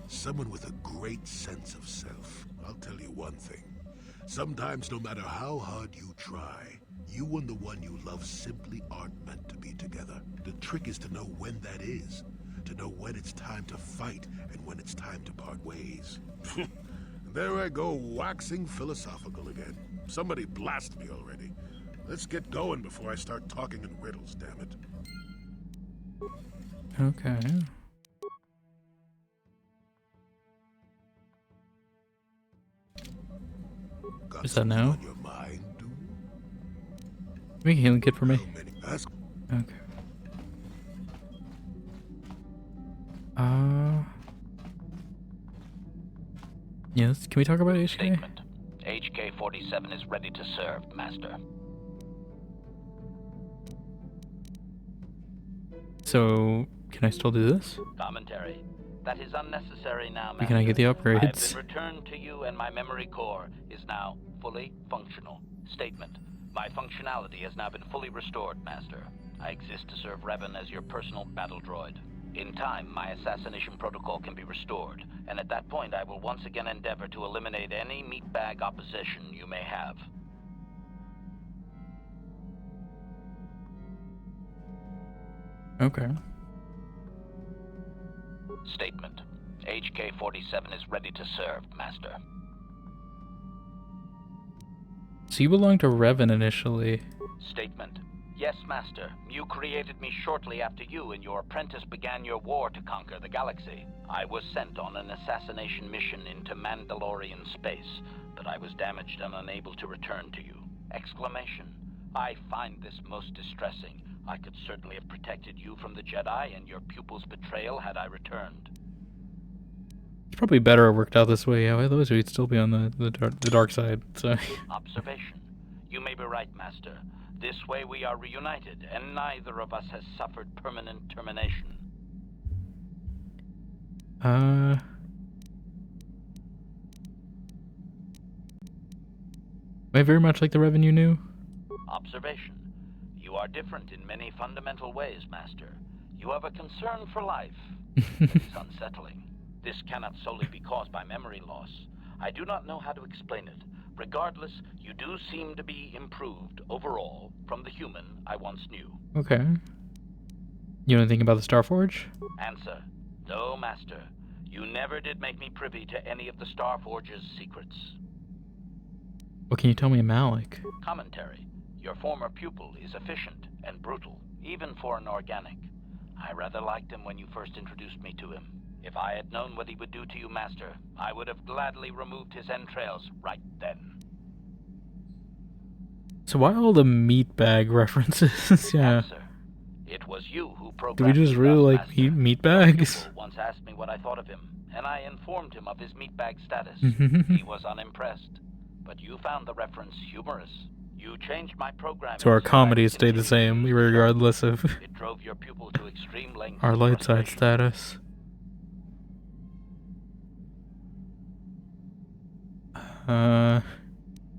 S4: Someone with a great sense of self. I'll tell you one thing. Sometimes, no matter how hard you try, you and the one you love simply aren't meant to be together. The trick is to know when that is. To know when it's time to fight and when it's time to part ways. There I go, waxing philosophical again. Somebody blast me already. Let's get going before I start talking in riddles, damn it.
S2: Okay.
S4: Got
S2: Is that now?
S4: on your mind, dude?
S2: Make a healing kit for me.
S4: Ask.
S2: Okay. Yes, can we talk about HK?
S3: Statement. HK-47 is ready to serve, Master.
S2: So, can I still do this?
S3: Commentary. That is unnecessary now, Master.
S2: Can I get the
S3: I have
S2: upgrades?
S3: been returned to you and my memory core is now fully functional. Statement. My functionality has now been fully restored, Master. I exist to serve Revan as your personal battle droid. In time, my assassination protocol can be restored, and at that point I will once again endeavor to eliminate any meatbag opposition you may have.
S2: Okay.
S3: Statement. HK-47 is ready to serve, Master.
S2: So you belonged to Revan initially.
S3: Statement. Yes, Master. You created me shortly after you and your apprentice began your war to conquer the galaxy. I was sent on an assassination mission into Mandalorian space, but I was damaged and unable to return to you. Exclamation. I find this most distressing. I could certainly have protected you from the Jedi and your pupil's betrayal had I returned.
S2: It's probably better it worked out this way. Yeah, otherwise we'd still be on the dark side. So.
S3: Observation. You may be right, Master. This way we are reunited, and neither of us has suffered permanent termination.
S2: Am I very much like the Revan you knew?
S3: Observation. You are different in many fundamental ways, Master. You have a concern for life. It is unsettling. This cannot solely be caused by memory loss. I do not know how to explain it. Regardless, you do seem to be improved overall from the human I once knew.
S2: Okay. You know anything about the Starforge?
S3: Answer. No, Master. You never did make me privy to any of the Starforge's secrets.
S2: What can you tell me of Malik?
S3: Commentary. Your former pupil is efficient and brutal, even for an organic. I rather liked him when you first introduced me to him. If I had known what he would do to you, Master, I would have gladly removed his entrails right then.
S2: So why all the meatbag references? Yeah.
S3: Answer. It was you who programmed
S2: Do we just
S3: me
S2: really
S3: thus,
S2: like
S3: Master.
S2: meatbags?
S3: Your pupil once asked me what I thought of him, and I informed him of his meatbag status. He was unimpressed, but you found the reference humorous. You changed my programming.
S2: So our
S3: that I
S2: comedy
S3: could
S2: stayed the
S3: continue
S2: same,
S3: to
S2: regardless of
S3: It drove your pupil to extreme lengths.
S2: our
S3: of
S2: light side
S3: frustration.
S2: status.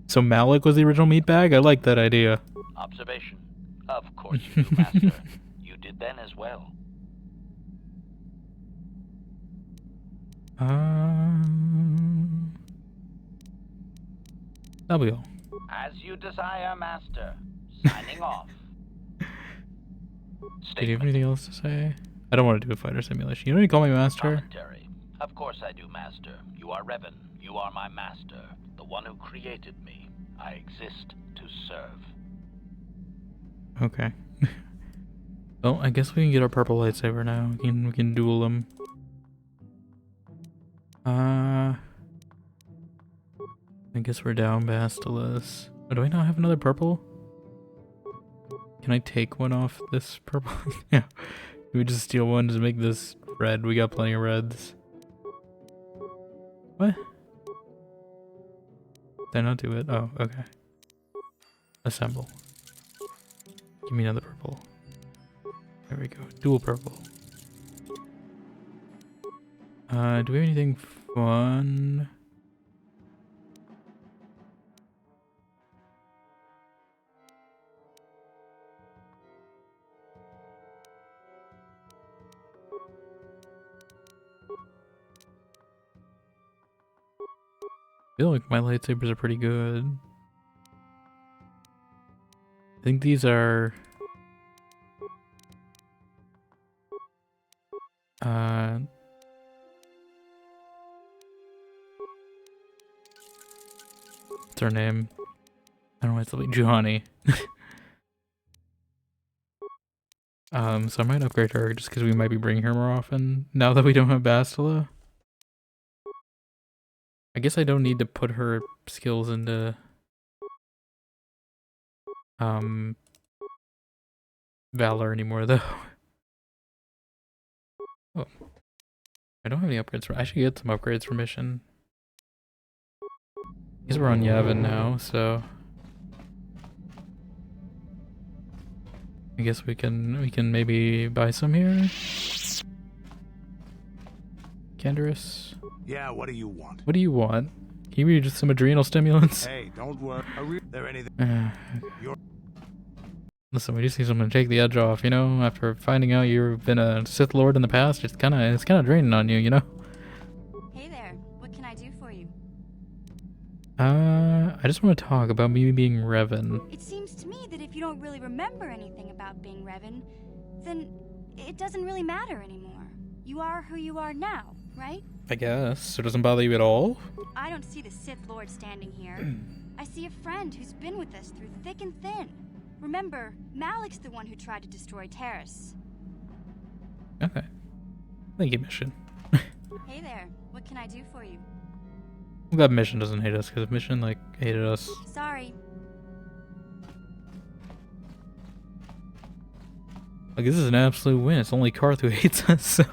S2: So Malik was the original meatbag? I like that idea.
S3: Observation. Of course you do, Master. You did then as well.
S2: That'll be all.
S3: As you desire, Master. Signing off.
S2: Did you have anything else to say? I don't want to do a fighter simulation. You don't need to call me master.
S3: Commentary. Of course I do, Master. You are Revan. You are my master. The one who created me. I exist to serve.
S2: Okay. Well, I guess we can get our purple lightsaber now. We can duel them. I guess we're down Bastilus. Oh, do I not have another purple? Can I take one off this purple? Yeah. Can we just steal one to make this red? We got plenty of reds. What? Did I not do it? Oh, okay. Assemble. Give me another purple. There we go. Dual purple. Do we have anything fun? feel like my lightsabers are pretty good. I think these are... what's her name? I don't know why it's like Juhani. So I might upgrade her just because we might be bringing her more often now that we don't have Bastila. I guess I don't need to put her skills into Valor anymore though. Oh, I don't have any upgrades for. I should get some upgrades for mission. Because we're on Yavin now, so I guess we can maybe buy some here. Canderous.
S7: Yeah, what do you want?
S2: What do you want? Can you read just some adrenal stimulants?
S7: Hey, don't worry. Are there anything?
S2: Listen, we just need someone to take the edge off, you know? After finding out you've been a Sith Lord in the past, it's kinda draining on you, you know?
S11: Hey there, what can I do for you?
S2: I just want to talk about me being Revan.
S11: It seems to me that if you don't really remember anything about being Revan, then it doesn't really matter anymore. You are who you are now, right?
S2: I guess. So it doesn't bother you at all?
S11: I don't see the Sith Lord standing here. I see a friend who's been with us through thick and thin. Remember, Malik's the one who tried to destroy Terrace.
S2: Okay. Thank you, Mission.
S11: Hey there, what can I do for you?
S2: I'm glad Mission doesn't hate us, because if Mission, like, hated us...
S11: Sorry.
S2: Like, this is an absolute win. It's only Karath who hates us, so...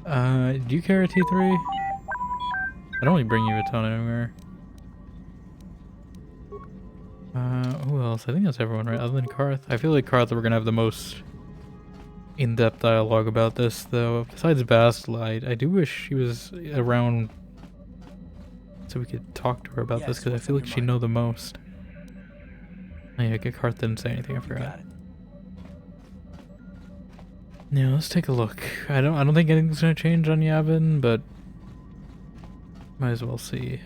S2: do you carry a T3? I don't really bring you a ton anywhere. Who else? I think that's everyone, right? Other than Karath? I feel like Karath we're gonna have the most in-depth dialogue about this, though. Besides Bastila, I do wish she was around so we could talk to her about this, because I feel like she'd know the most. Oh yeah, Karath didn't say anything, I forgot. Yeah, let's take a look. I don't think anything's gonna change on Yavin, but might as well see.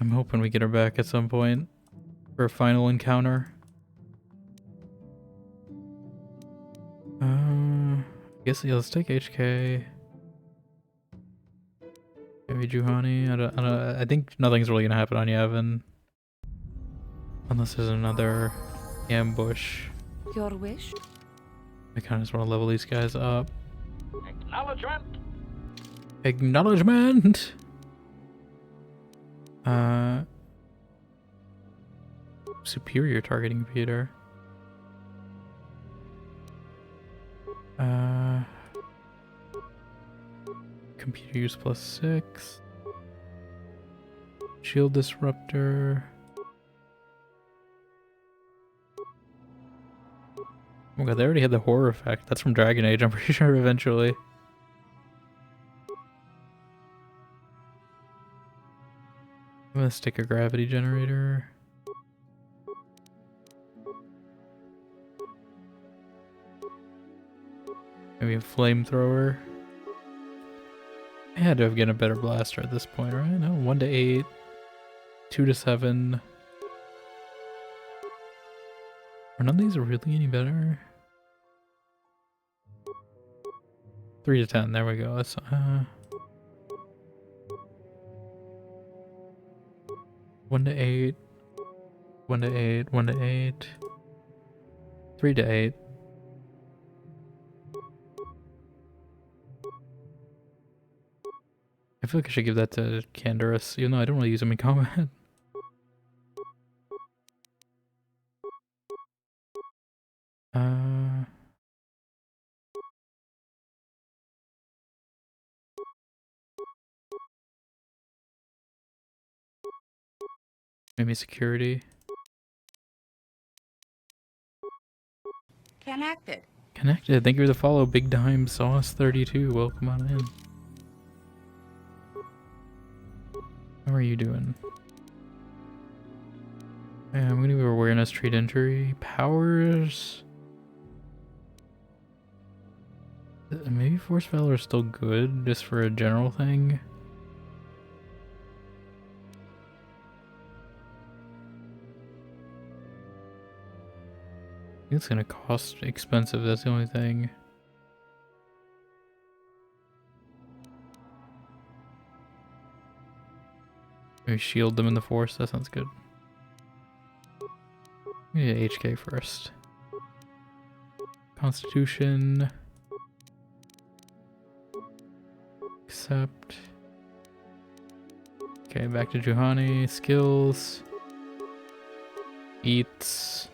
S2: I'm hoping we get her back at some point for a final encounter. I guess yeah, let's take HK. Maybe Juhani. I think nothing's really gonna happen on Yavin unless there's another ambush.
S5: Your wish?
S2: I kind of just want to level these guys up.
S3: Acknowledgement.
S2: Acknowledgement. Superior targeting computer. Computer use +6. Shield disruptor. Oh god, they already had the horror effect. That's from Dragon Age, I'm pretty sure eventually. I'm gonna stick a gravity generator. Maybe a flamethrower. I had to have gotten a better blaster at this point, right? No, 1 to 8, 2 to 7. Are none of these really any better? 3 to 10, there we go. That's 1 to 8, 1 to 8, 1 to 8, 3 to 8. I feel like I should give that to Canderous, even though I don't really use him in combat. Maybe security.
S5: Connected.
S2: Connected. Thank you for the follow, Big Dime Sauce 32. Welcome on in. How are you doing? Yeah, I'm gonna do awareness, treat injury, powers. Maybe Force Valor is still good, just for a general thing. It's gonna cost expensive, that's the only thing. Maybe shield them in the Force, that sounds good. Yeah, HK first. Constitution. Accept. Okay, back to Juhani. Skills. Eats.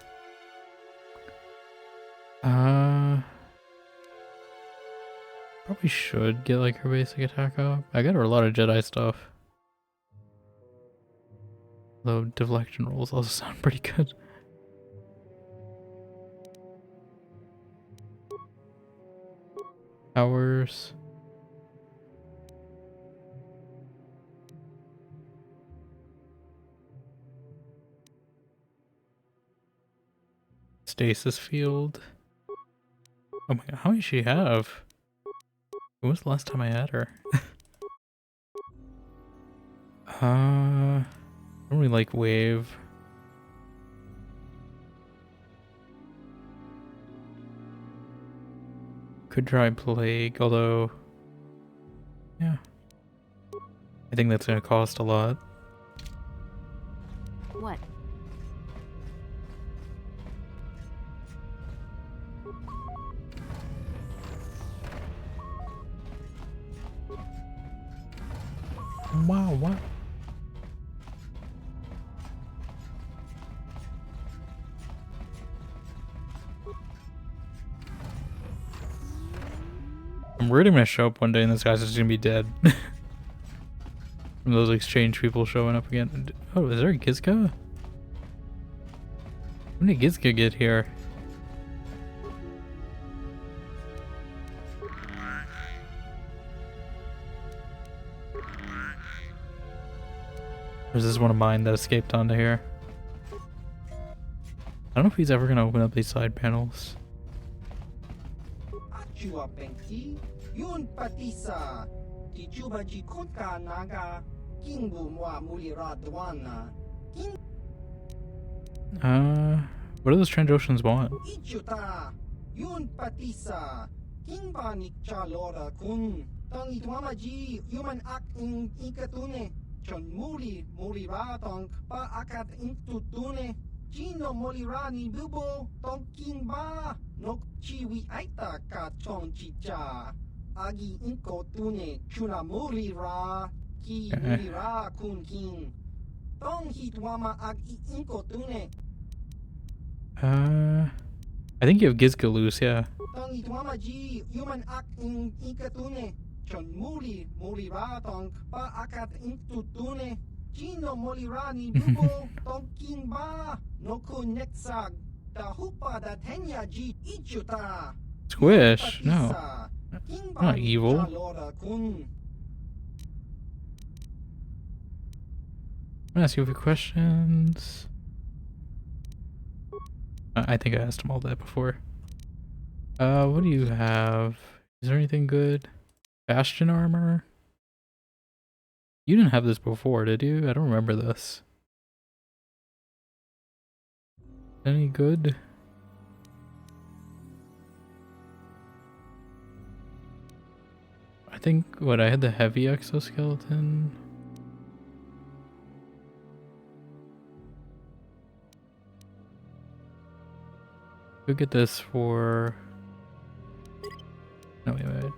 S2: Probably should get like her basic attack up. I got her a lot of Jedi stuff. Though deflection rolls also sound pretty good. Powers. Stasis field. Oh my god, how many does she have? When was the last time I had her? I don't really like wave. Could try plague, although yeah. I think that's gonna cost a lot.
S1: What?
S2: Wow, what? I'm worried I'm gonna show up one day and this guy's just gonna be dead. From those exchange people showing up again. Oh, is there a Gizka? When did Gizka get here? Or is this one of mine that escaped onto here? I don't know if he's ever gonna open up these side panels.
S14: Yun patisa, tichubaji konka naga, kingu mwa muliradwana,
S2: what do those Transoceans want?
S14: ichuta, yun patisa, kingba nikchalora kun, tang itwamaji, human ak in ikatune, chon muli ratong pa akat intutune, chino molirani bubo, tong kingba, nok chiwi aita ka chon chicha. Agi inko tune chuna mulira ki mulira kun king. Tong hitwama agi inko tune.
S2: I think you have Gizka loose, yeah.
S14: Tong hitwama ji human ak in ikatune. Chon mulira tong pa akat intutune. Chino molira ni bubo tong king ba. No kun nexag. Da hupa da tenya ji ichuta.
S2: Squish? No. Not evil.
S14: I'm
S2: gonna ask you a few questions. I think I asked him all that before. What do you have? Is there anything good? Bastion armor? You didn't have this before, did you? I don't remember this. Any good? I think, what, I had the heavy exoskeleton? Could get this for... No, wait.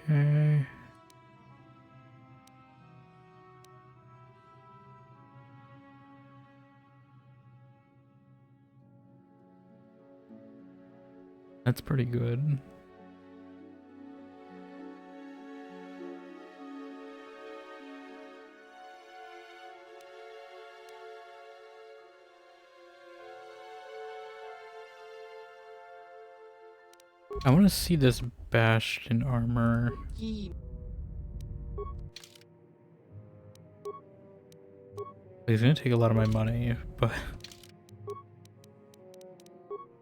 S2: Okay. That's pretty good. I want to see this Bastion armor. It's gonna take a lot of my money, but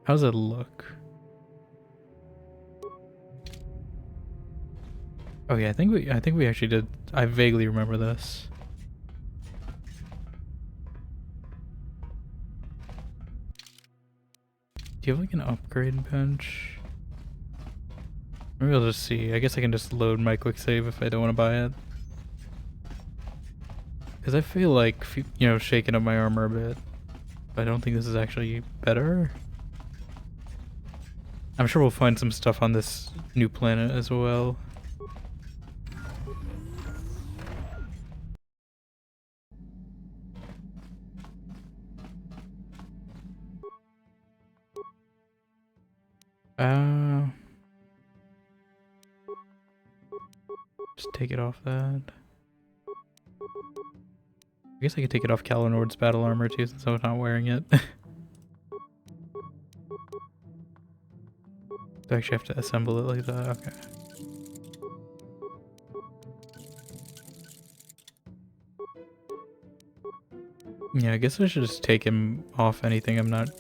S2: how does it look? Oh yeah, I think we actually did. I vaguely remember this. Do you have like an upgrade bench? Maybe I'll just see. I guess I can just load my quick save if I don't want to buy it. Because I feel like, you know, shaking up my armor a bit. But I don't think this is actually better. I'm sure we'll find some stuff on this new planet as well. Just take it off that. I guess I could take it off Kalinord's battle armor too, since I'm not wearing it. Do I actually have to assemble it like that? Okay. Yeah, I guess I should just take him off anything I'm not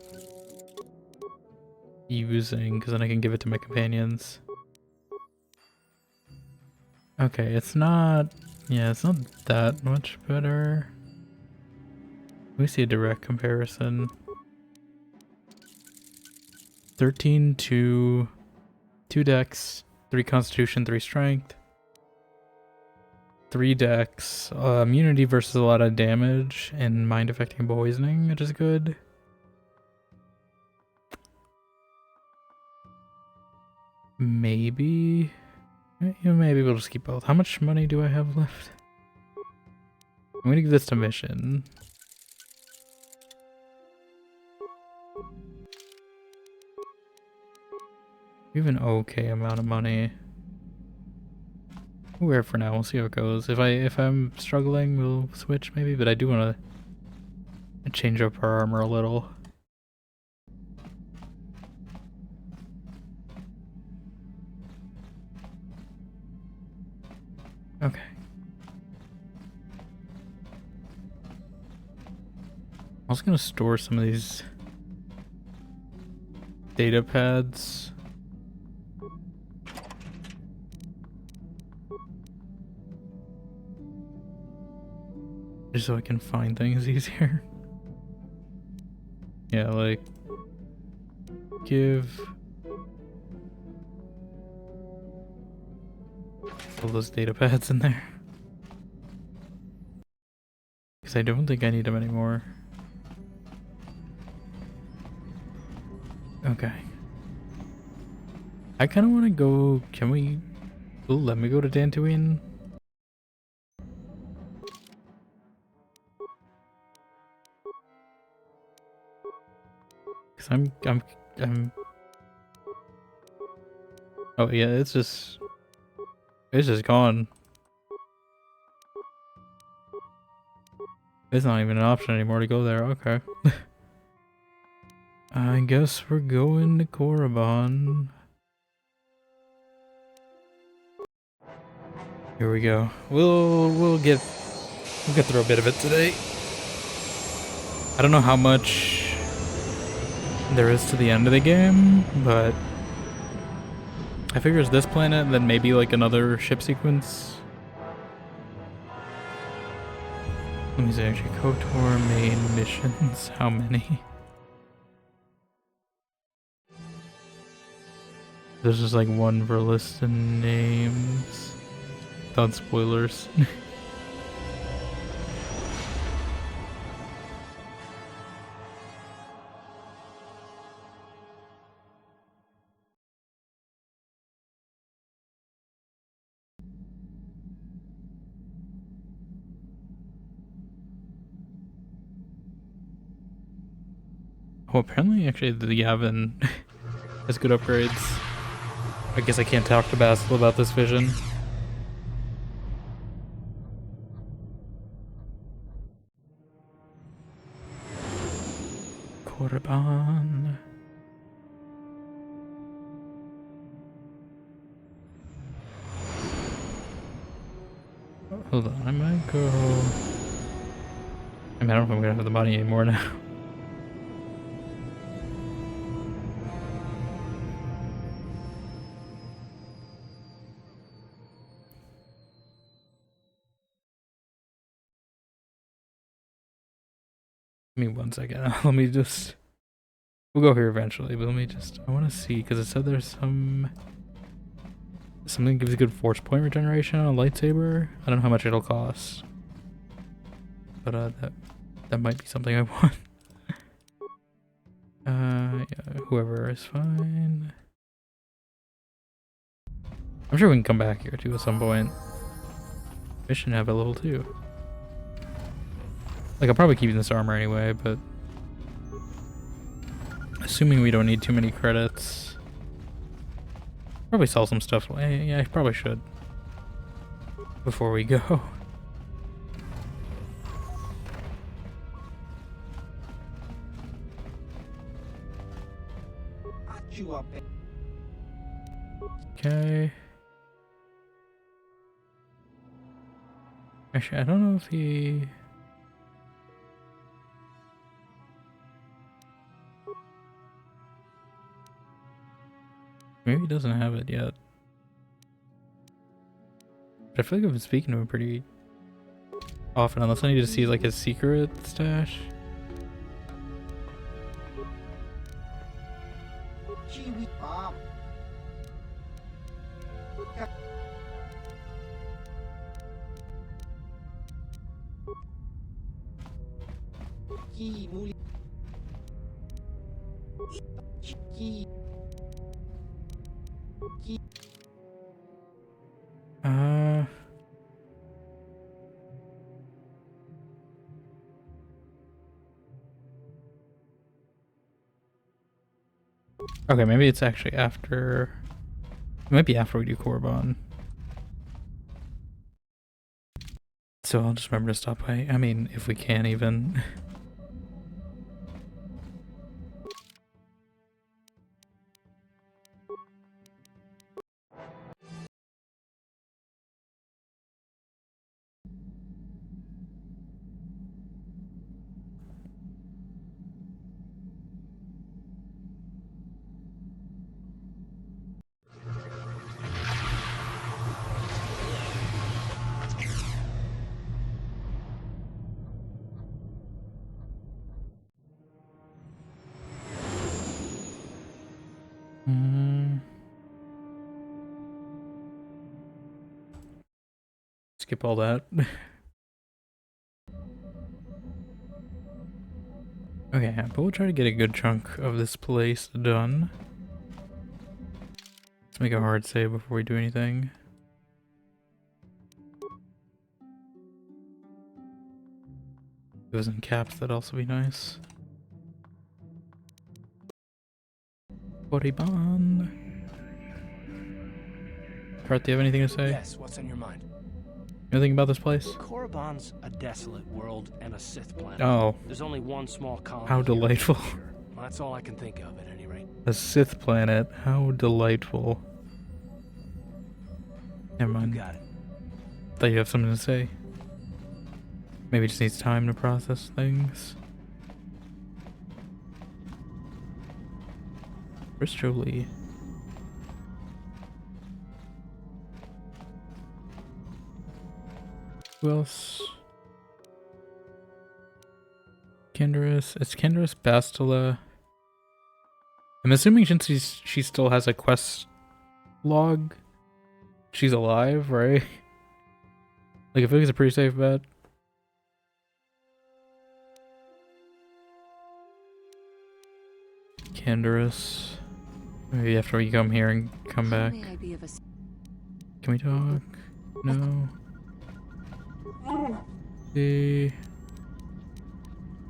S2: using, because then I can give it to my companions. Okay, it's not... Yeah, it's not that much better. Let me see a direct comparison. 13 to 2 dex, 3 constitution, 3 strength. 3 dex, immunity versus a lot of damage, and mind affecting poisoning, which is good. Maybe... maybe we'll just keep both. How much money do I have left? I'm gonna give this to mission. We have an okay amount of money. We'll wear it for now. We'll see how it goes. If I'm struggling, we'll switch maybe. But I do want to change up our armor a little. Okay. I was gonna store some of these data pads. Just so I can find things easier. Yeah, like give all those data pads in there. Because I don't think I need them anymore. Okay. I kind of want to go... Can we... Ooh, let me go to Dantooine? Because I'm... Oh yeah, it's just gone. It's not even an option anymore to go there. Okay. I guess we're going to Korriban. Here we go. We'll get through a bit of it today. I don't know how much there is to the end of the game, but I figure it's this planet, then maybe like another ship sequence. Let me see, actually, KOTOR main missions. How many? There's just like one for list of names. Without spoilers. Oh, apparently actually the Yavin has good upgrades. I guess I can't talk to Basil about this vision. Korriban. Hold on, I might go. I mean, I don't know if I'm gonna have the money anymore now. Give me 1 second. Let me just. We'll go here eventually, but let me just. I want to see because it said there's something gives a good force point regeneration on a lightsaber. I don't know how much it'll cost, but that might be something I want. Yeah, whoever is fine. I'm sure we can come back here too at some point. Mission have a level 2. Like, I'll probably keep this armor anyway, but assuming we don't need too many credits, probably sell some stuff. Yeah, I probably should before we go. Okay. Actually, I don't know if he. Maybe he doesn't have it yet. But I feel like I've been speaking to him pretty often, unless I need to see like his secret stash. Okay, maybe it's actually after. It might be after we do Korriban. So I'll just remember to stop by. I mean, if we can even. Skip all that. Okay, but we'll try to get a good chunk of this place done. Let's make a hard save before we do anything. If it was in caps, that'd also be nice. Korriban. Karath, do you have anything to say?
S6: Yes, what's on your mind?
S2: Anything about this place?
S6: Korriban's a desolate world and a Sith planet.
S2: Oh.
S6: There's only one small colony.
S2: How delightful.
S6: Well, that's all I can think of at any rate.
S2: A Sith planet. How delightful. Never mind.
S6: You got it.
S2: Thought you have something to say. Maybe it just needs time to process things. Where's Jolie? Who else? Canderous. It's Canderous, Bastila. I'm assuming since she still has a quest log, she's alive, right? Like, I feel like it's a pretty safe bet. Canderous. Maybe after we come here and come back. Can we talk? No. See.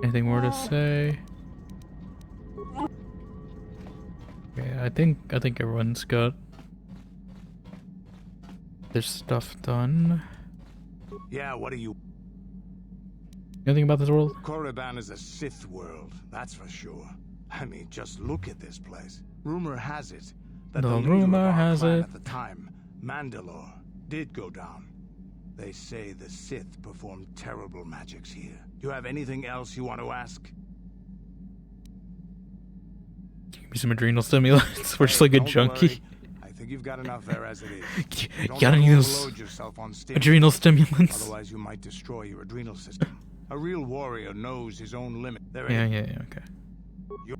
S2: Anything more to say? Okay, I think everyone's got their stuff done.
S7: Yeah, what are you?
S2: Anything about this world?
S7: Korriban is a Sith world, that's for sure. I mean, just look at this place. Rumor has it that the leader of our clan at the time, Mandalore, did go down. They say the Sith perform terrible magics here. Do you have anything else you want to ask?
S2: Give me some adrenal stimulants. We're just like a
S7: Don't
S2: junkie.
S7: worry. I think you've got enough there as it is.
S2: You
S7: Don't
S2: got any of those
S7: overload yourself on
S2: adrenal stimulants?
S7: Otherwise, you might destroy your adrenal system. A real warrior knows his own limit. There
S2: Yeah,
S7: ain't-
S2: yeah, okay.
S7: You-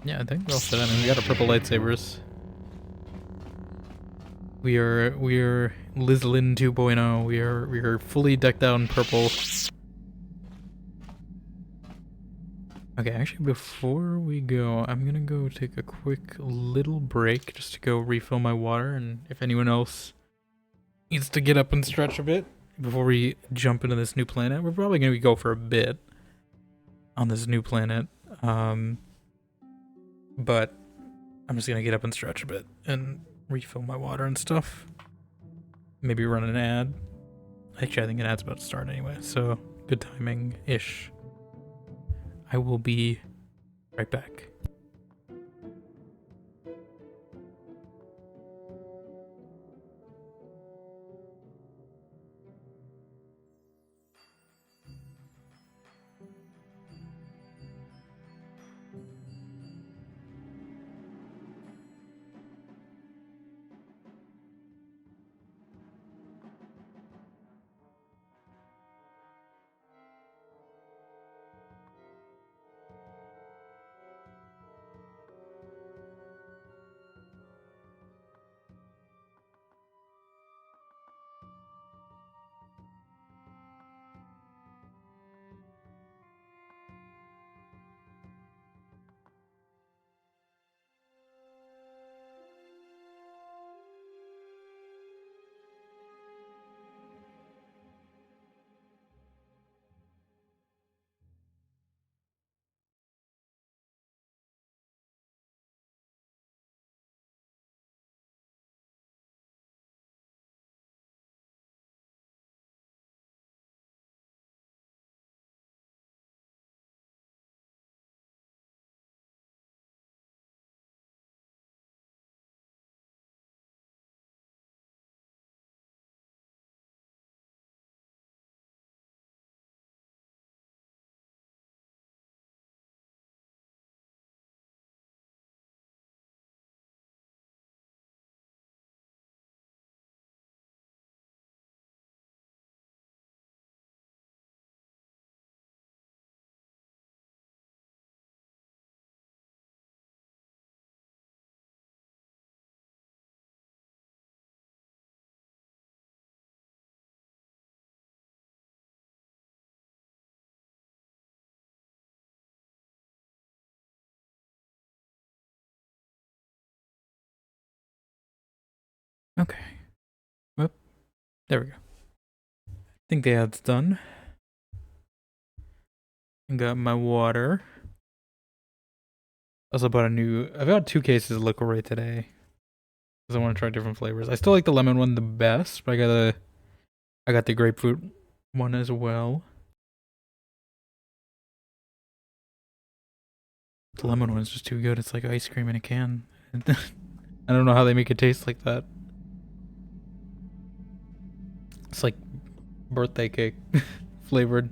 S2: Yeah, I think we're all set. I mean, we got our purple lightsabers. We are Lizlin 2.0. We are fully decked out in purple. Okay, actually, before we go, I'm gonna go take a quick little break just to go refill my water, and if anyone else needs to get up and stretch a bit before we jump into this new planet, we're probably gonna go for a bit on this new planet. But I'm just gonna get up and stretch a bit and refill my water and stuff. Maybe run an ad. Actually, I think an ad's about to start anyway, so good timing-ish. I will be right back. Okay. Well, there we go. I think the ad's done. I got my water. Also bought I've got 2 cases of LiQuior today. Because I want to try different flavors. I still like the lemon one the best, but I got the grapefruit one as well. The lemon one is just too good. It's like ice cream in a can. I don't know how they make it taste like that. It's like birthday cake flavored.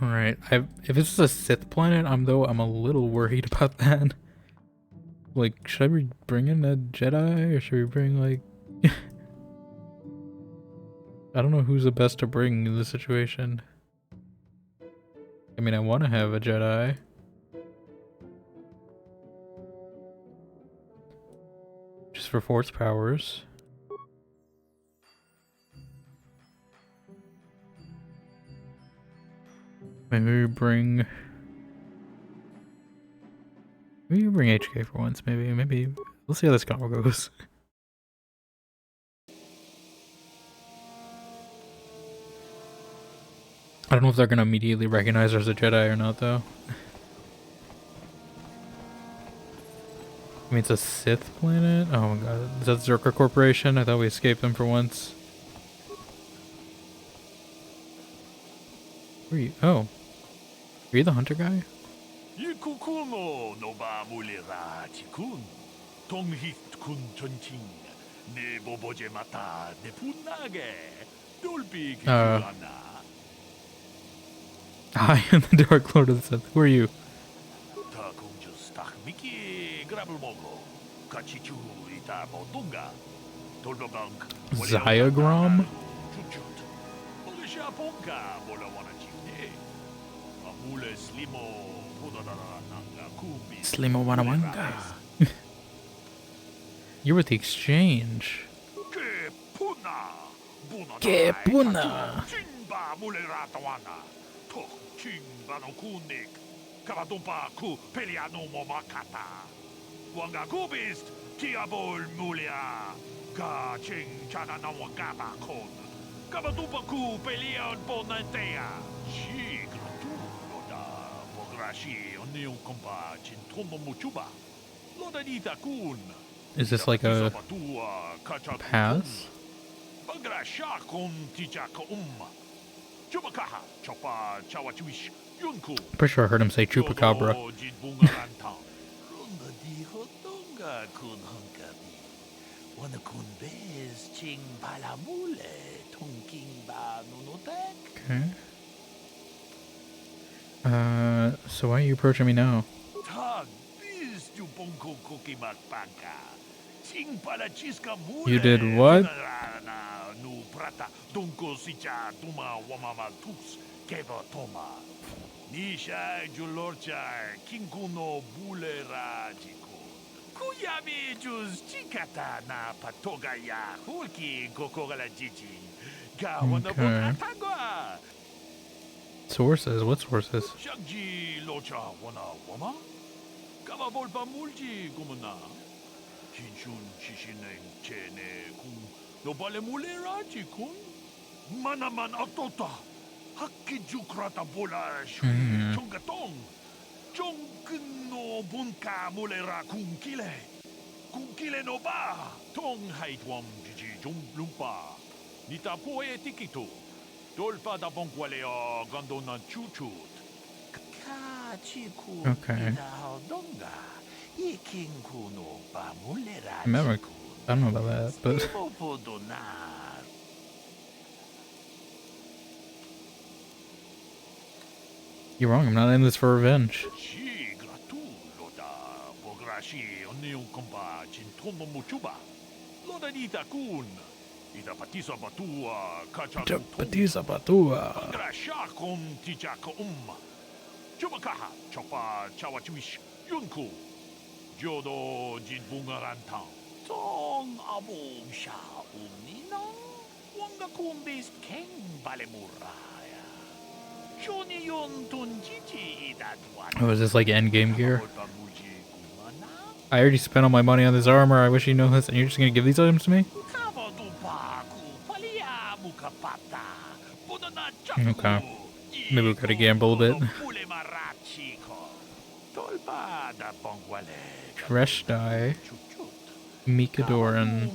S2: Alright, if it's a Sith planet, I'm a little worried about that. Like, should I be bringing a Jedi, or should we bring, like... I don't know who's the best to bring in this situation. I mean, I want to have a Jedi. Just for force powers. Maybe we bring HK for once, maybe we'll see how this combo goes. I don't know if they're gonna immediately recognize her as a Jedi or not, though. I mean, it's a Sith planet? Oh my god, is that Zerka Corporation? I thought we escaped them for once. Where are you? Oh. Are you the hunter guy?
S15: Ikukuno no ba mulera chikun. Tonghit kun chonching. Ne boboje mata ne punage. Dolby kikulana.
S2: I am the Dark Lord of the South. Who are you?
S15: Ta kunjus tak miki grabel mogo. Kachichu ita botunga. Tolbabank.
S2: Ziagram?
S15: Chuchut. Molisha ponka bola wana chifne. Amule slimo pudadara nanga kubi.
S2: Slimo Wanawanga. You're with the exchange. Que puna!
S15: Chimba muleratawana. Tok chimba no kunik. Kavatumpa ku peliano momakata. Wanga kubist tiabol mulia. Ga ching chana na wangaba kon. Kavatumpa ku pelion bonantea. Chi gratu loda. Bograshi oneu kompa chintombo muchuba. Loda dita kun.
S2: Is this like a pass? Pretty sure I heard him say chupacabra. Okay. So why are you approaching me now? You did what?
S15: Nisha Julorcha Kinkuno Bulera Jiko. Kuyami Jus Chikata na Patogaya Hulki Kokogala Jiji. Gawana.
S2: Sources? What sources?
S15: Shagji Locha Wana Wama? Kavabolpa Mulji Gumana. Chinchun Chishine Chene Kun. Nobale Mulera Jikun. Manaman Atota. Hakijukrata Bola Shui Chongatong. Chongkino Bunka Mulera Kunkile. Kunkile no ba. Tong Haitwam Jiji Jung Lumpa. Nita Poe Tikito. Dolpa da Bonkwaleo Gandona Chuchut.
S2: Okay. Remember, I don't know about that, but you're wrong. I'm not in this for revenge. Patisa Batua.
S15: Chubakaha, Chopa, Chawachuish, Yunku, Jodo, Jinbungarantang, Tong Abu Sha Umnina, Wangakumbis King Balemuraya, Shoni Yun Tunjiji, that one.
S2: Oh, is this like endgame gear? I already spent all my money on this armor. I wish you know this, and you're just gonna give these items to me? Okay. Maybe we gotta gamble a bit. Fresh dye. Mikadoran.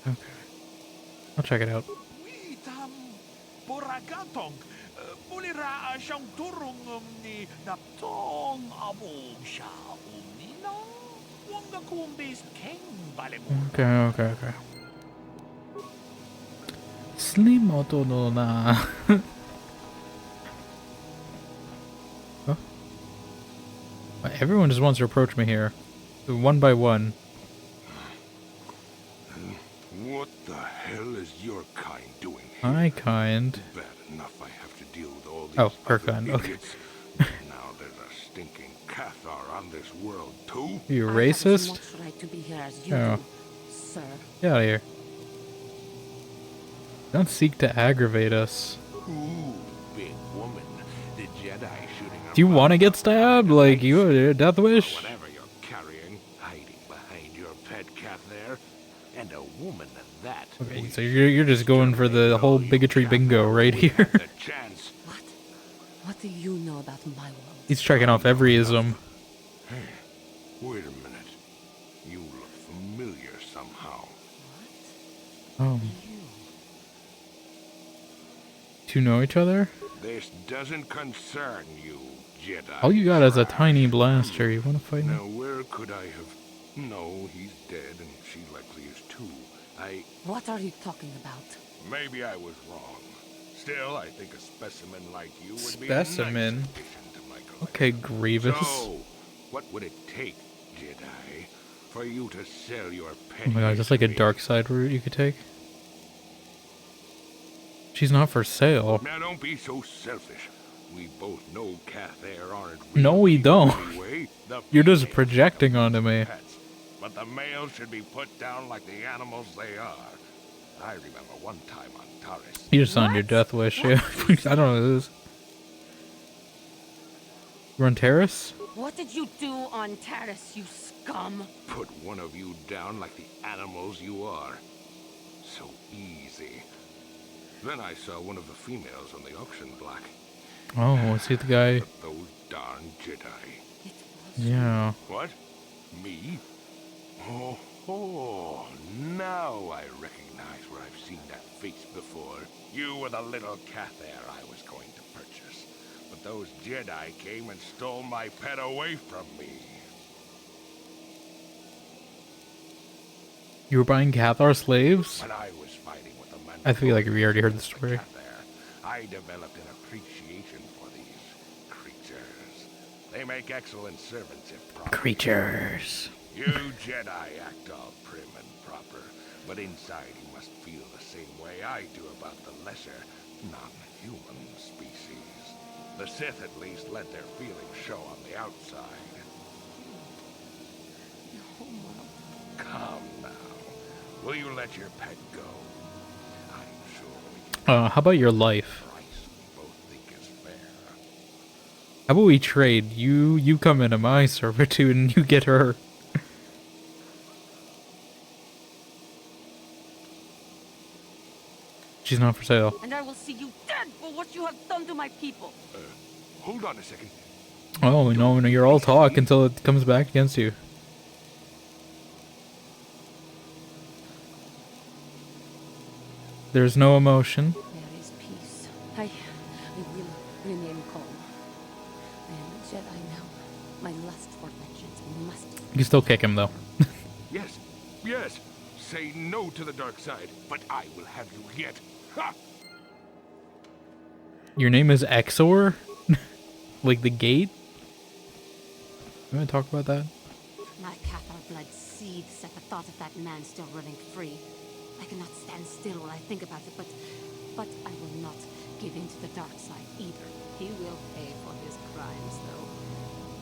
S2: Okay. I'll check it out. Okay. Slim Autonona. Huh? Everyone just wants to approach me here. One by one.
S9: What the hell is your kind doing here?
S2: My kind?
S9: Bad enough I have to deal with all these
S2: her kind, okay.
S9: Now there's a stinking Cathar on this world too?
S2: Are you racist?
S5: I have as much right to be here as you
S2: Oh.
S5: do, sir.
S2: Get out of here. Don't seek to aggravate us.
S9: Ooh, big woman. The Jedi shooting
S2: Do you want to get stabbed? Like, you have a death wish?
S9: Whatever you're carrying, hiding behind your pet cat there, and a woman at that.
S2: Okay, so you're just going for the whole bigotry bingo right here.
S5: What do you know about my world?
S2: He's checking off every ism.
S9: Hey, wait a minute. You look familiar somehow.
S2: Oh. Do you know each other?
S4: This doesn't concern you, Jedi.
S2: All you got is a tiny blaster. You want to fight me?
S4: Now, where could I have... No, he's dead, and she likely is too.
S5: What are you talking about?
S4: Maybe I was wrong. Still, I think a specimen like you would be a nice
S2: Specimen?
S4: addition to my collection.
S2: Okay, Grievous.
S4: So, what would it take, Jedi, for you to sell your pet?
S2: Oh my god, is this like a dark side route you could take? She's not for sale.
S4: Now, don't be so selfish. We both know Karath aren't
S2: No, we don't.
S4: anyway. The
S2: You're just
S4: females
S2: projecting
S4: have
S2: onto me.
S4: pets, but the males should be put down like the animals they are. I remember one time on Taris.
S2: You just signed your death wish, yeah. I don't know what this is. You're on Terrace?
S5: What did you do on Taris, you scum?
S4: Put one of you down like the animals you are. So easy. Then I saw one of the females on the auction block.
S2: Oh, is he the guy?
S4: But those darn Jedi.
S2: Yeah.
S4: What? Me? Oh, now I recognize where I've seen that face before. You were the little Karath I was going to purchase. But those Jedi came and stole my pet away from me.
S2: You were buying Cathar slaves?
S4: When I was fighting with the man,
S2: I feel like we already heard the story.
S4: I developed an appreciation for these creatures. They make excellent servants if proper.
S2: Creatures.
S4: You Jedi act all prim and proper, but inside you must feel the same way I do about the lesser, non-human species. The Sith at least let their feelings show on the outside. Come now. Will you let your pet go? I'm sure we can
S2: How about your life?
S4: price we both think is fair.
S2: How about we trade? You come into my servitude and you get her. She's not for sale.
S5: And I will see you dead for what you have done to my people.
S4: Hold on a second.
S2: Oh, no, you're all talk until it comes back against you. There's no emotion.
S5: There is peace. I will remain calm. I am a Jedi now. My lust for vengeance must...
S2: You can still kick him, though.
S4: Yes. Say no to the dark side, but I will have you yet. Ha!
S2: Your name is Exor? Like the gate? You want to talk about that?
S5: My Cathar blood seethes at the thought of that man still running free. I cannot stand still while I think about it, but I will not give in to the dark side either. He will pay for his crimes, though.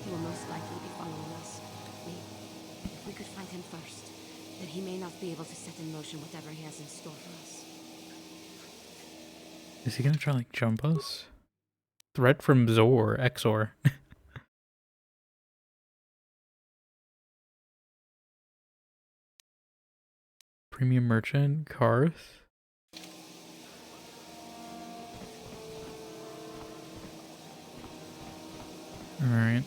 S5: He will most likely be following us. If we could find him first, then he may not be able to set in motion whatever he has in store for us.
S2: Is he gonna try like jump us? Threat from Exor. Premium merchant, Karath. Alright.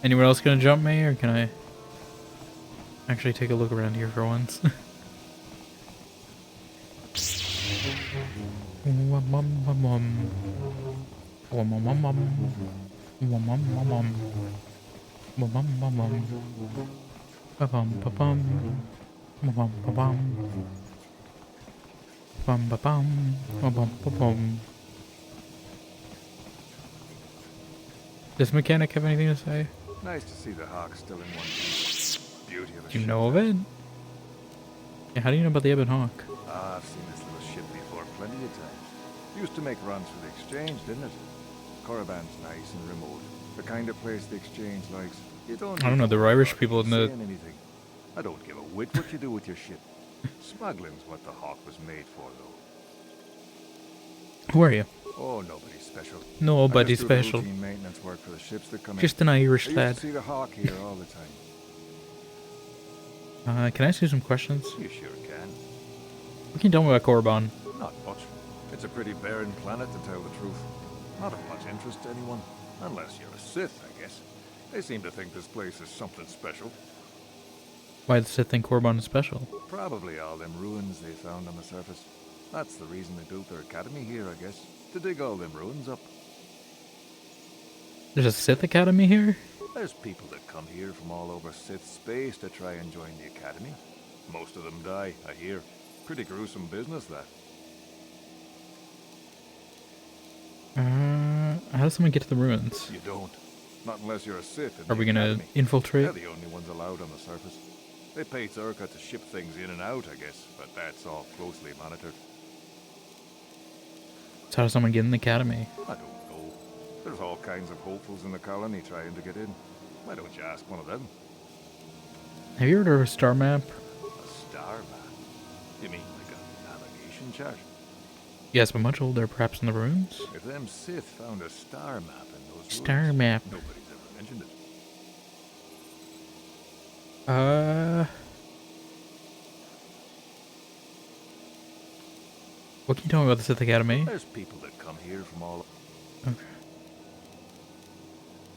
S2: Anyone else gonna jump me, or can I actually take a look around here for once? Does Mechanic have anything to say?
S9: Nice to see the Hawk still in one piece. Beauty of a
S2: Do you
S9: ship.
S2: know of it? Yeah, how do you know about the Ebon Hawk?
S9: Ah, I've seen this little ship before plenty of times. Used to make runs for the exchange, didn't it? Korriban's nice and remote. The kind of place the exchange likes. You don't
S2: I don't know, there were Irish people in the...
S9: saying anything. I don't give a whit what you do with your ship. Smuggling's what the Hawk was made for, though.
S2: Who are you?
S9: Oh, nobody special.
S2: Nobody
S9: I just do the
S2: special.
S9: routine maintenance work for the ships that come
S2: Just
S9: in.
S2: an Irish
S9: I
S2: lad.
S9: used to see the Hawk here all the time.
S2: Can I ask you some questions?
S9: You sure can.
S2: What can you tell me about Korriban?
S9: Not much. It's a pretty barren planet, to tell the truth. Not of much interest to anyone. Unless you're a Sith, I guess. They seem to think this place is something special.
S2: Why does Sith think Korriban is special?
S9: Probably all them ruins they found on the surface. That's the reason they built their academy here, I guess. to dig all them ruins up.
S2: There's a Sith Academy here?
S9: There's people that come here from all over Sith space to try and join the Academy. Most of them die, I hear. Pretty gruesome business, that.
S2: How does someone get to the ruins?
S9: You don't. Not unless you're a Sith in
S2: Are
S9: the
S2: we gonna
S9: Academy.
S2: infiltrate?
S9: They're the only ones allowed on the surface. They pay Zerka to ship things in and out, I guess, but that's all closely monitored.
S2: So how does someone get in the academy?
S9: I don't know. There's all kinds of hopefuls in the colony trying to get in. Why don't you ask one of them?
S2: Have you heard of a star map?
S9: A star map? You mean like a navigation chart?
S2: Yes, but much older, perhaps in the ruins?
S9: If them Sith found a star map in those
S2: Star
S9: ruins,
S2: map.
S9: nobody's ever mentioned it.
S2: What can you tell me about the Sith Academy?
S9: There's people that come here from all...
S2: Okay.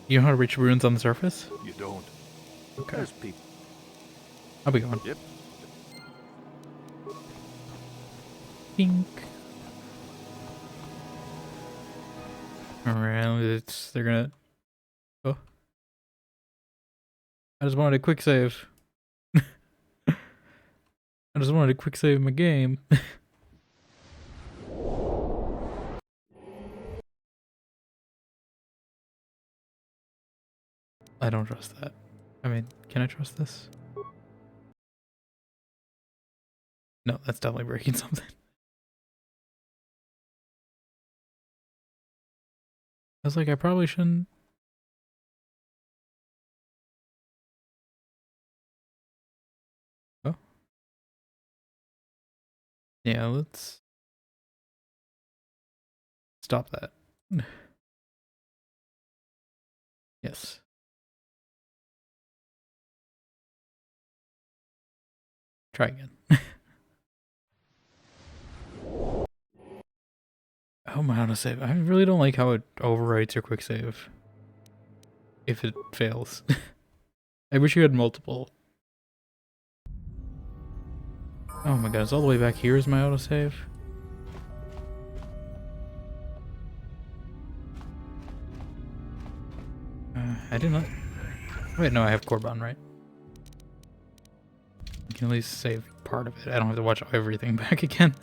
S2: You know how to reach ruins on the surface?
S9: You don't.
S2: Okay.
S9: There's people...
S2: I'll be going.
S9: Yep.
S2: Pink. Alright, they're gonna... Oh. I just wanted a quick save. I just wanted a quick save my game. I don't trust that. I mean, can I trust this? No, that's definitely breaking something. I was like, I probably shouldn't. Oh. Yeah, let's stop that. Yes. Try again. Oh my autosave. I really don't like how it overwrites your quick save. If it fails. I wish you had multiple. Oh my god, it's all the way back here is my autosave. I did not... Wait, no, I have Korban, right? You can at least save part of it. I don't have to watch everything back again.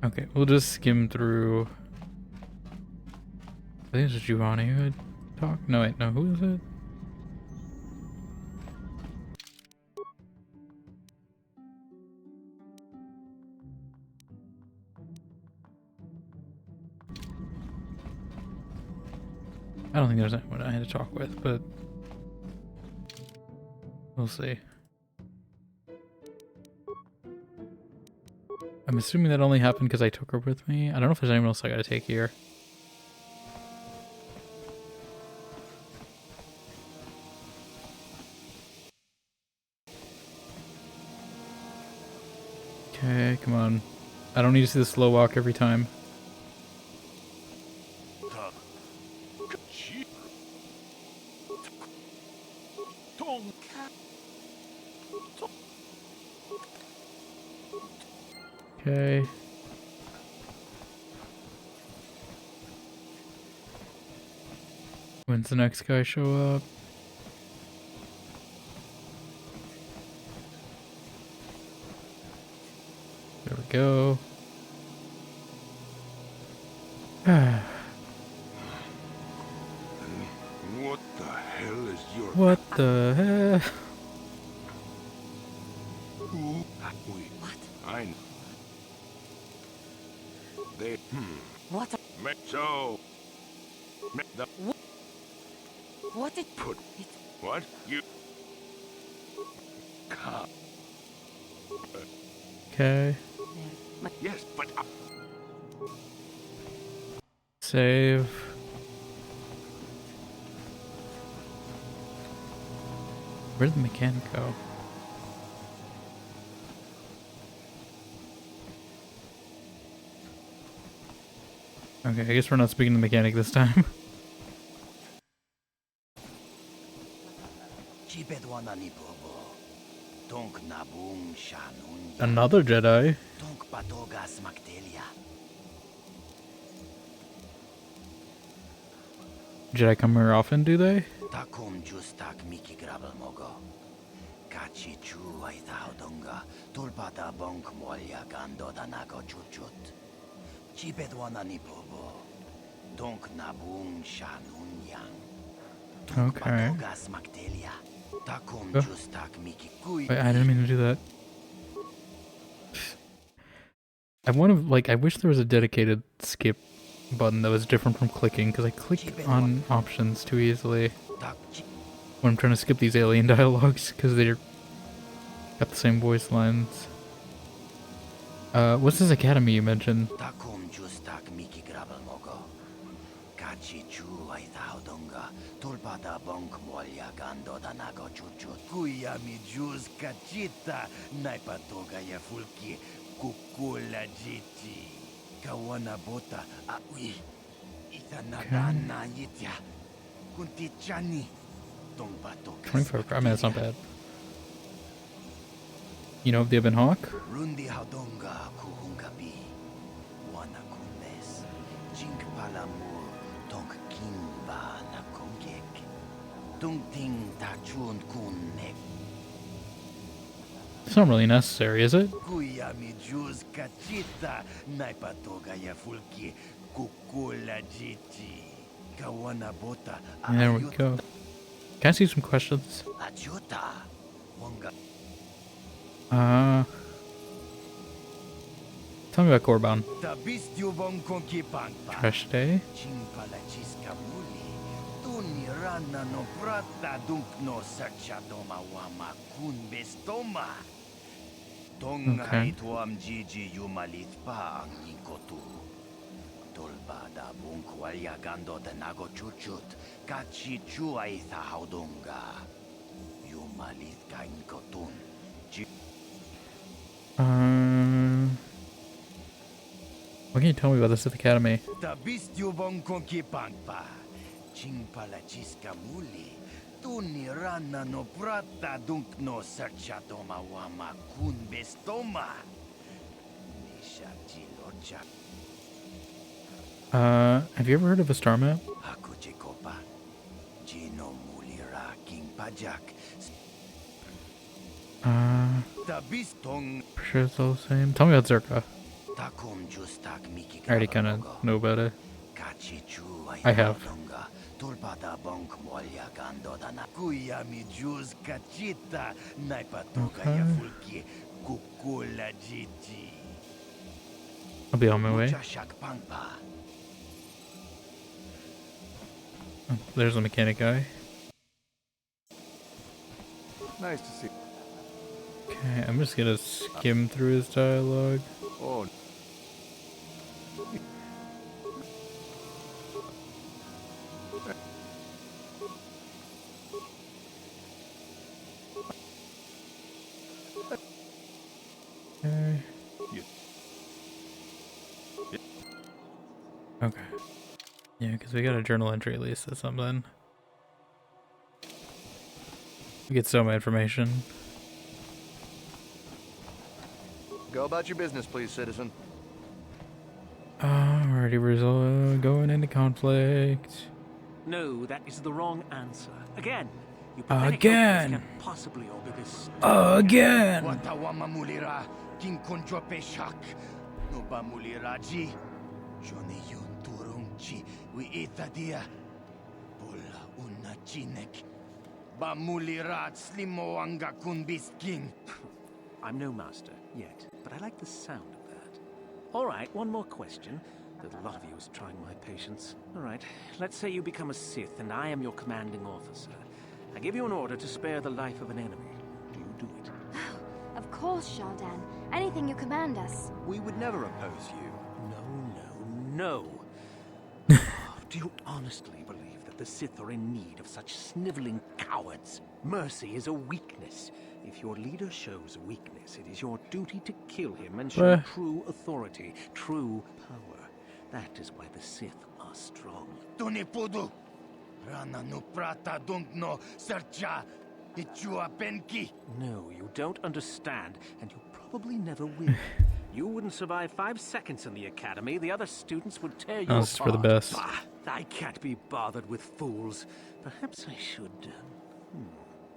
S2: Okay, we'll just skim through... I think it's Giovanni who had talked. No, wait, no, who is it? I don't think there's anyone I had to talk with, but we'll see. I'm assuming that only happened because I took her with me. I don't know if there's anyone else I gotta take here. Okay, come on. I don't need to see the slow walk every time. Okay. When's the next guy show up? There we go.
S4: What the hell is your...
S2: What the hell?
S4: Wait, I know. They...
S5: What?
S4: So... The...
S5: What did...
S4: Put... What? You... Come.
S2: Okay.
S4: Yes, but...
S2: Save. Where'd the mechanic go? Okay, I guess we're not speaking to the mechanic this time. Another Jedi. Jedi come here often, do they?
S12: Takum justak miki grabel mogo. Kachi chu aita hodonga. Tulpata bonk molya gando danago chuchut. Chipedwana ni pobo. Donk nabung shanun yang.
S2: Okay.
S12: Patogas maktelia. Takum
S2: Oh.
S12: justak miki kui.
S2: Wait, I didn't mean to do that. I wish there was a dedicated skip button that was different from clicking, because I click on options too easily when I'm trying to skip these alien dialogues, because they're got the same voice lines. What's this academy you mentioned?
S12: Takum justak miki grabel mogo. Kachi chu aita hodonga. Tulpata bonk molya gando danago chuchut. Kuya mi jus kachita. Naipatoga ya fulki. Kukula jiti. Kawana bota aui. Itanadana yitya. Kunti chani.
S2: 24. I mean, that's not bad. You know, the Ibn Hawk?
S12: Rundi hadonga kuhungabi. Wana kundes. Jink palamur. Tonk kimba na kongek. Tung ting tachun kunnek.
S2: It's not really necessary, is it?
S12: Kuya mi jus kachita. Naipatoga ya fulki. Kukula jiti. Kawana bota.
S2: There we go. Can I see some questions?
S12: Ajuta. Wonga.
S2: Tell me about Korban. Trash day?
S12: Rana no prata dunk no searcha doma wama kun bestoma. Tonga ituam jiji yumalit pa ang ikotu. Tolba da bunk walyagando de nago chuchut. Kachi chuay tha haudonga. Yumalit ka inkotun.
S2: What can you tell me about the Sith Academy?
S12: Tabistyu bonkonki pangpa. Chingpala chiska muli. Tuni rana no prata dunk no searcha doma wama kun bestoma. Nisha chilocha.
S2: Have you ever heard of a star map?
S12: Hakuche kopa. Jino mulira king pajak. Tabistong.
S2: For sure it's all the same. Tell me about Zerka.
S12: Takum justak miki.
S2: I already kind of know about it. I have.
S12: Tulpada bonk molya gando dana. Kuya mi jus kachita. Naipatoga ya fulki. Kukula jiji.
S2: I'll be on my way. Oh, there's the mechanic guy.
S9: Nice to see.
S2: Okay, I'm just gonna skim through his dialogue.
S9: Oh.
S2: Okay. Okay. Yeah, because we got a journal entry at least or something. We get so much information.
S9: Go about your business, please, citizen.
S2: Already going into conflict.
S6: No, that is the wrong answer. Again. You
S2: Again.
S6: Can't possibly all be this.
S2: Again.
S12: Watawama mulira. King konjo peshak. No ba muliraji. Johnny yun turungchi. We itadia. Bola una chinek. Ba mulirat slimo anga kun beast king.
S6: I'm no master yet, but I like the sound of that. All right, one more question. That a lot of you is trying my patience. All right, let's say you become a Sith and I am your commanding officer. I give you an order to spare the life of an enemy. Do you do it?
S11: Of course, Shaldan. Anything you command us.
S9: We would never oppose you.
S6: No. Do you honestly believe that the Sith are in need of such sniveling cowards? Mercy is a weakness. If your leader shows a weakness, it is your duty to kill him and show true authority, true power. That is why the Sith are strong.
S12: Tunipudu. Rana no prata dunk no searcha. Ichua penki.
S6: No, you don't understand, and you probably never will. You wouldn't survive 5 seconds in the academy. The other students would tear you
S2: Oh,
S6: apart.
S2: this is for the best.
S6: Bah, I can't be bothered with fools. Perhaps I should...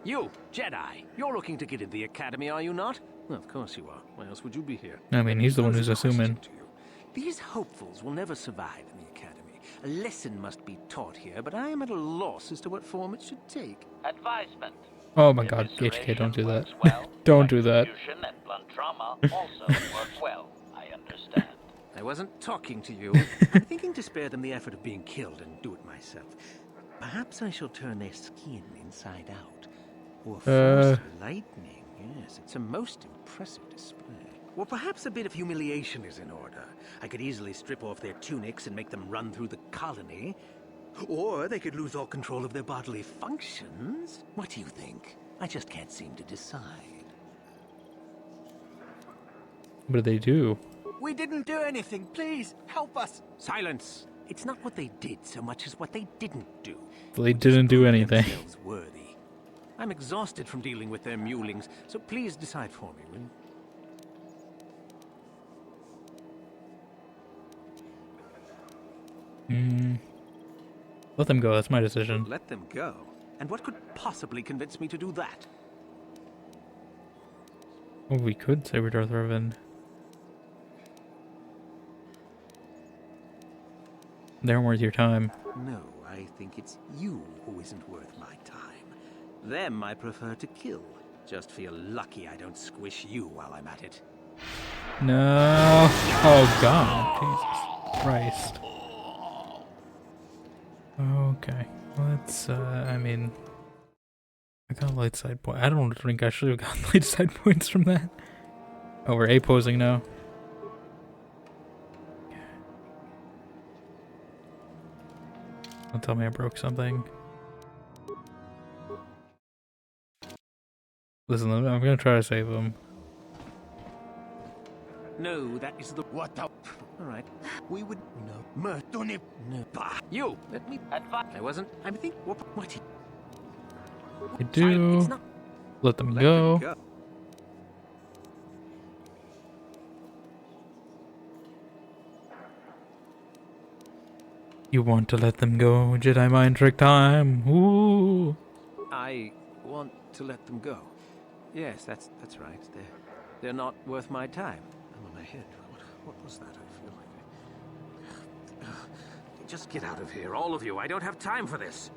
S6: You, Jedi, you're looking to get in the academy, are you not? Well, of course you are. Why else would you be here?
S2: I mean, he's the one
S6: Here's
S2: who's
S6: a question
S2: assuming.
S6: to you. These hopefuls will never survive in the academy. A lesson must be taught here, but I am at a loss as to what form it should take.
S3: Advisement.
S2: Oh my god, HK, don't do that. Don't do that.
S3: Execution and blunt trauma also work well. I understand.
S6: I wasn't talking to you. I'm thinking to spare them the effort of being killed and do it myself. Perhaps I shall turn their skin inside out. Or force lightning. Yes, it's a most impressive display. Or perhaps a bit of humiliation is in order. I could easily strip off their tunics and make them run through the colony. Or they could lose all control of their bodily functions. What do you think? I just can't seem to decide.
S2: What did they do?
S6: We didn't do anything. Please, help us. Silence. It's not what they did so much as what they didn't do.
S2: They didn't do anything.
S6: Themselves worthy. I'm exhausted from dealing with their mulings, so please decide for me, will you?
S2: Let them go, that's my decision.
S6: Let them go? And what could possibly convince me to do that?
S2: Oh, we could say we're Darth Revan. They aren't worth your time.
S6: No, I think it's you who isn't worth my time. Them I prefer to kill. Just feel lucky I don't squish you while I'm at it.
S2: No. Oh god. Jesus Christ. Okay. Let's, I mean... I got light side point. I don't think I should have gotten light side points from that. Oh, we're A-posing now. Don't tell me I broke something. Listen, I'm gonna try to save them.
S6: No, that is the... What the... Alright. We would... No. No. Bah. You! Let me... I wasn't... I'm thinking... What?
S2: I do... Let them go. You want to let them go, Jedi mind trick time. Ooh.
S6: I want to let them go. Yes, that's right. They're not worth my time. I'm on my head. What was that? I feel like just get out of here, all of you. I don't have time for this.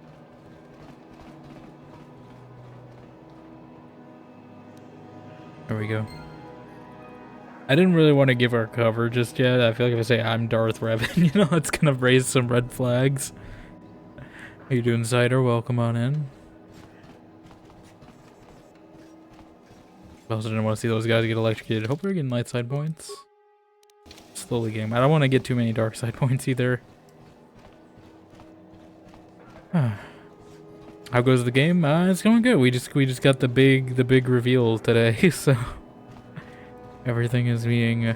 S2: There we go. I didn't really want to give our cover just yet. I feel like if I say I'm Darth Revan, you know, it's gonna raise some red flags. How you doing, Cider? Welcome on in. I also didn't want to see those guys get electrocuted. Hope they're getting light side points. Slowly game. I don't want to get too many dark side points either. How goes the game? It's going good. We just got the big reveal today, so everything is being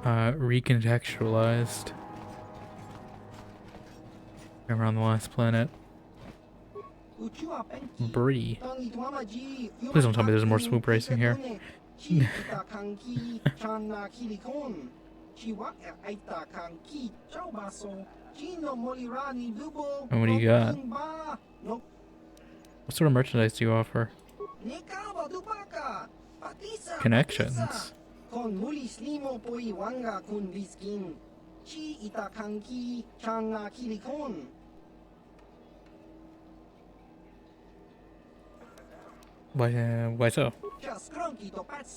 S2: recontextualized around the last planet. Bree. Please don't tell me there's more swoop racing here. And what do you got? What sort of merchandise do you offer? Connections. Why so? I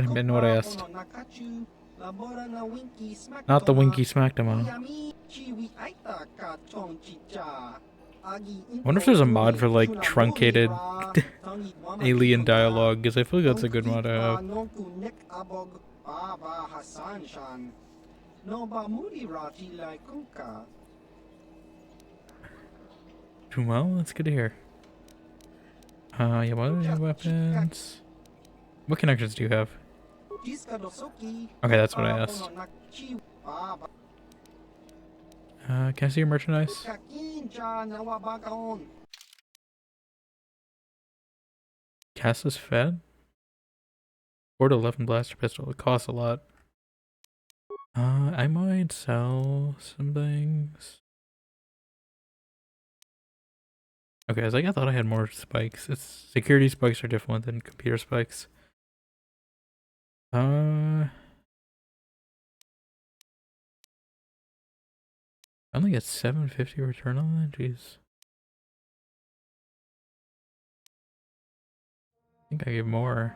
S2: didn't know what I asked. Not the Winky smacked him on. I wonder if there's a mod for like truncated alien dialogue, because I feel like that's a good mod to have. Well, that's good to hear. Yeah, what are your weapons? What connections do you have? Okay, that's what I asked. Can I see your merchandise? Cass's Fed? 4 to 11 blaster pistol. It costs a lot. I might sell some things. Okay, I was like, I thought I had more spikes. It's security spikes are different than computer spikes. I only get 750 return on that? Jeez. I think I gave more.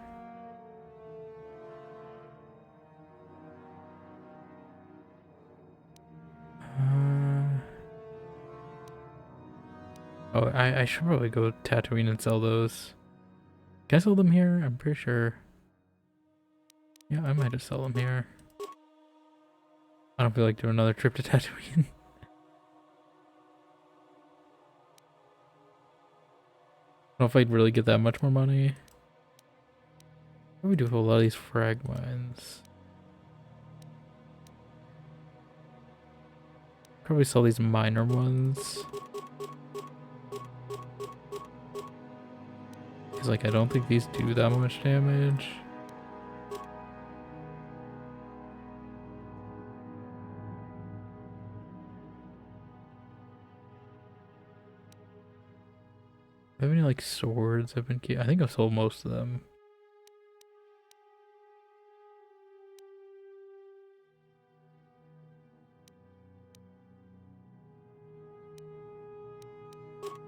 S2: Oh, I should probably go Tatooine and sell those. Can I sell them here? I'm pretty sure. Yeah, I might just sell them here. I don't feel like doing another trip to Tatooine. I don't know if I'd really get that much more money. What do we do with a lot of these frag mines? Probably sell these minor ones. Because, like, I don't think these do that much damage. Do I have any, like, swords I've been I think I've sold most of them.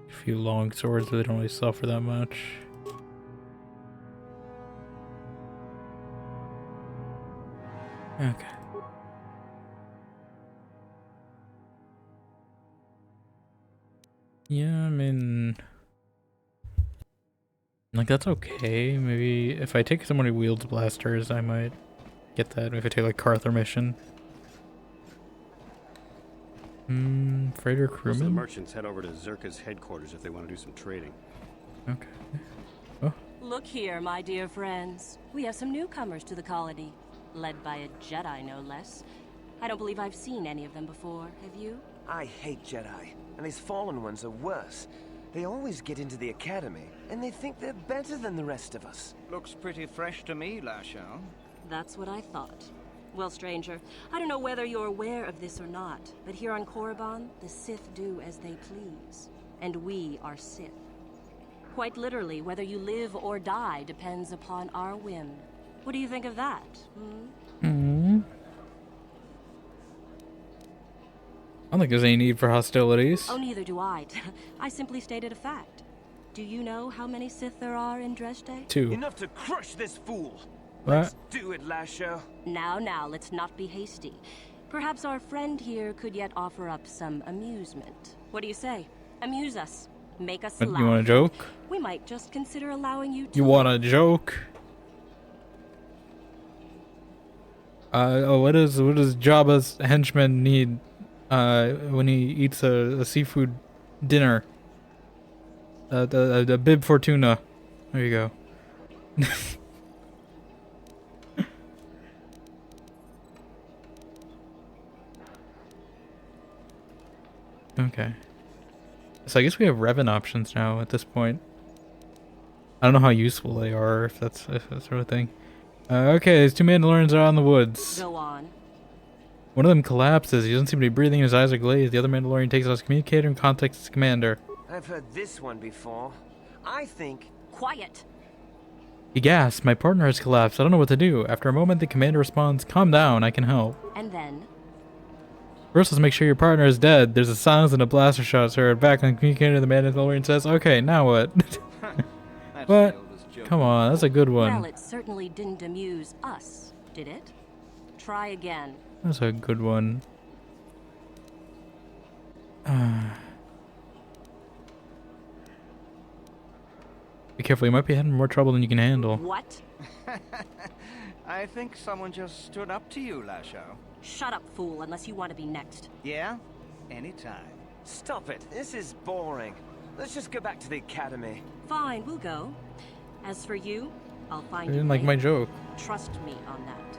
S2: A few long swords, but they don't really sell for that much. Okay. Yeah, I mean, like, that's okay. Maybe if I take someone who wields blasters, I might get that. If I take, like, Karath mission. Freighter
S16: Most of the
S2: crewman?
S16: merchants head over to Zerka's headquarters if they want to do some trading.
S2: Okay. Oh.
S17: Look here, my dear friends. We have some newcomers to the colony, led by a Jedi, no less. I don't believe I've seen any of them before. Have you?
S18: I hate Jedi, and these fallen ones are worse. They always get into the academy, and they think they're better than the rest of us.
S6: Looks pretty fresh to me, Lasho.
S17: That's what I thought. Well, stranger, I don't know whether you're aware of this or not, but here on Korriban, the Sith do as they please. And we are Sith. Quite literally, whether you live or die depends upon our whim. What do you think of that,
S2: I don't think there's any need for hostilities.
S17: Oh, neither do I. I simply stated a fact. Do you know how many Sith there are in Dresde?
S2: 2.
S18: Enough to crush this fool!
S2: What?
S18: Let's do it, Lasho.
S17: Now, let's not be hasty. Perhaps our friend here could yet offer up some amusement. What do you say? Amuse us. Make us laugh.
S2: You want a joke?
S17: We might just consider allowing you to...
S2: You want a joke? What does Jabba's henchman need when he eats a seafood dinner? The bib fortuna. There you go. Okay. So I guess we have Revan options now at this point. I don't know how useful they are, if that's that sort of thing. Okay, these 2 Mandalorians are out in the woods.
S17: Go on.
S2: One of them collapses. He doesn't seem to be breathing. His eyes are glazed. The other Mandalorian takes out his communicator and contacts his commander.
S18: I've heard this one before. I think...
S17: Quiet.
S2: He gasps. My partner has collapsed. I don't know what to do. After a moment, the commander responds, calm down. I can help.
S17: And then?
S2: First, let's make sure your partner is dead. There's a silence and a blaster shot is heard. Back on the communicator, the Mandalorian says, okay, now what? What? Come on, that's a good one.
S17: Well, it certainly didn't amuse us, did it? Try again.
S2: That's a good one. Be careful, you might be having more trouble than you can handle.
S17: What?
S6: I think someone just stood up to you, Lasho.
S17: Shut up, fool, unless you want to be next.
S6: Yeah? Anytime.
S18: Stop it. This is boring. Let's just go back to the academy.
S17: Fine, we'll go. As for you, I'll
S2: I
S17: find you
S2: didn't like my
S17: later.
S2: joke.
S17: Trust me on that.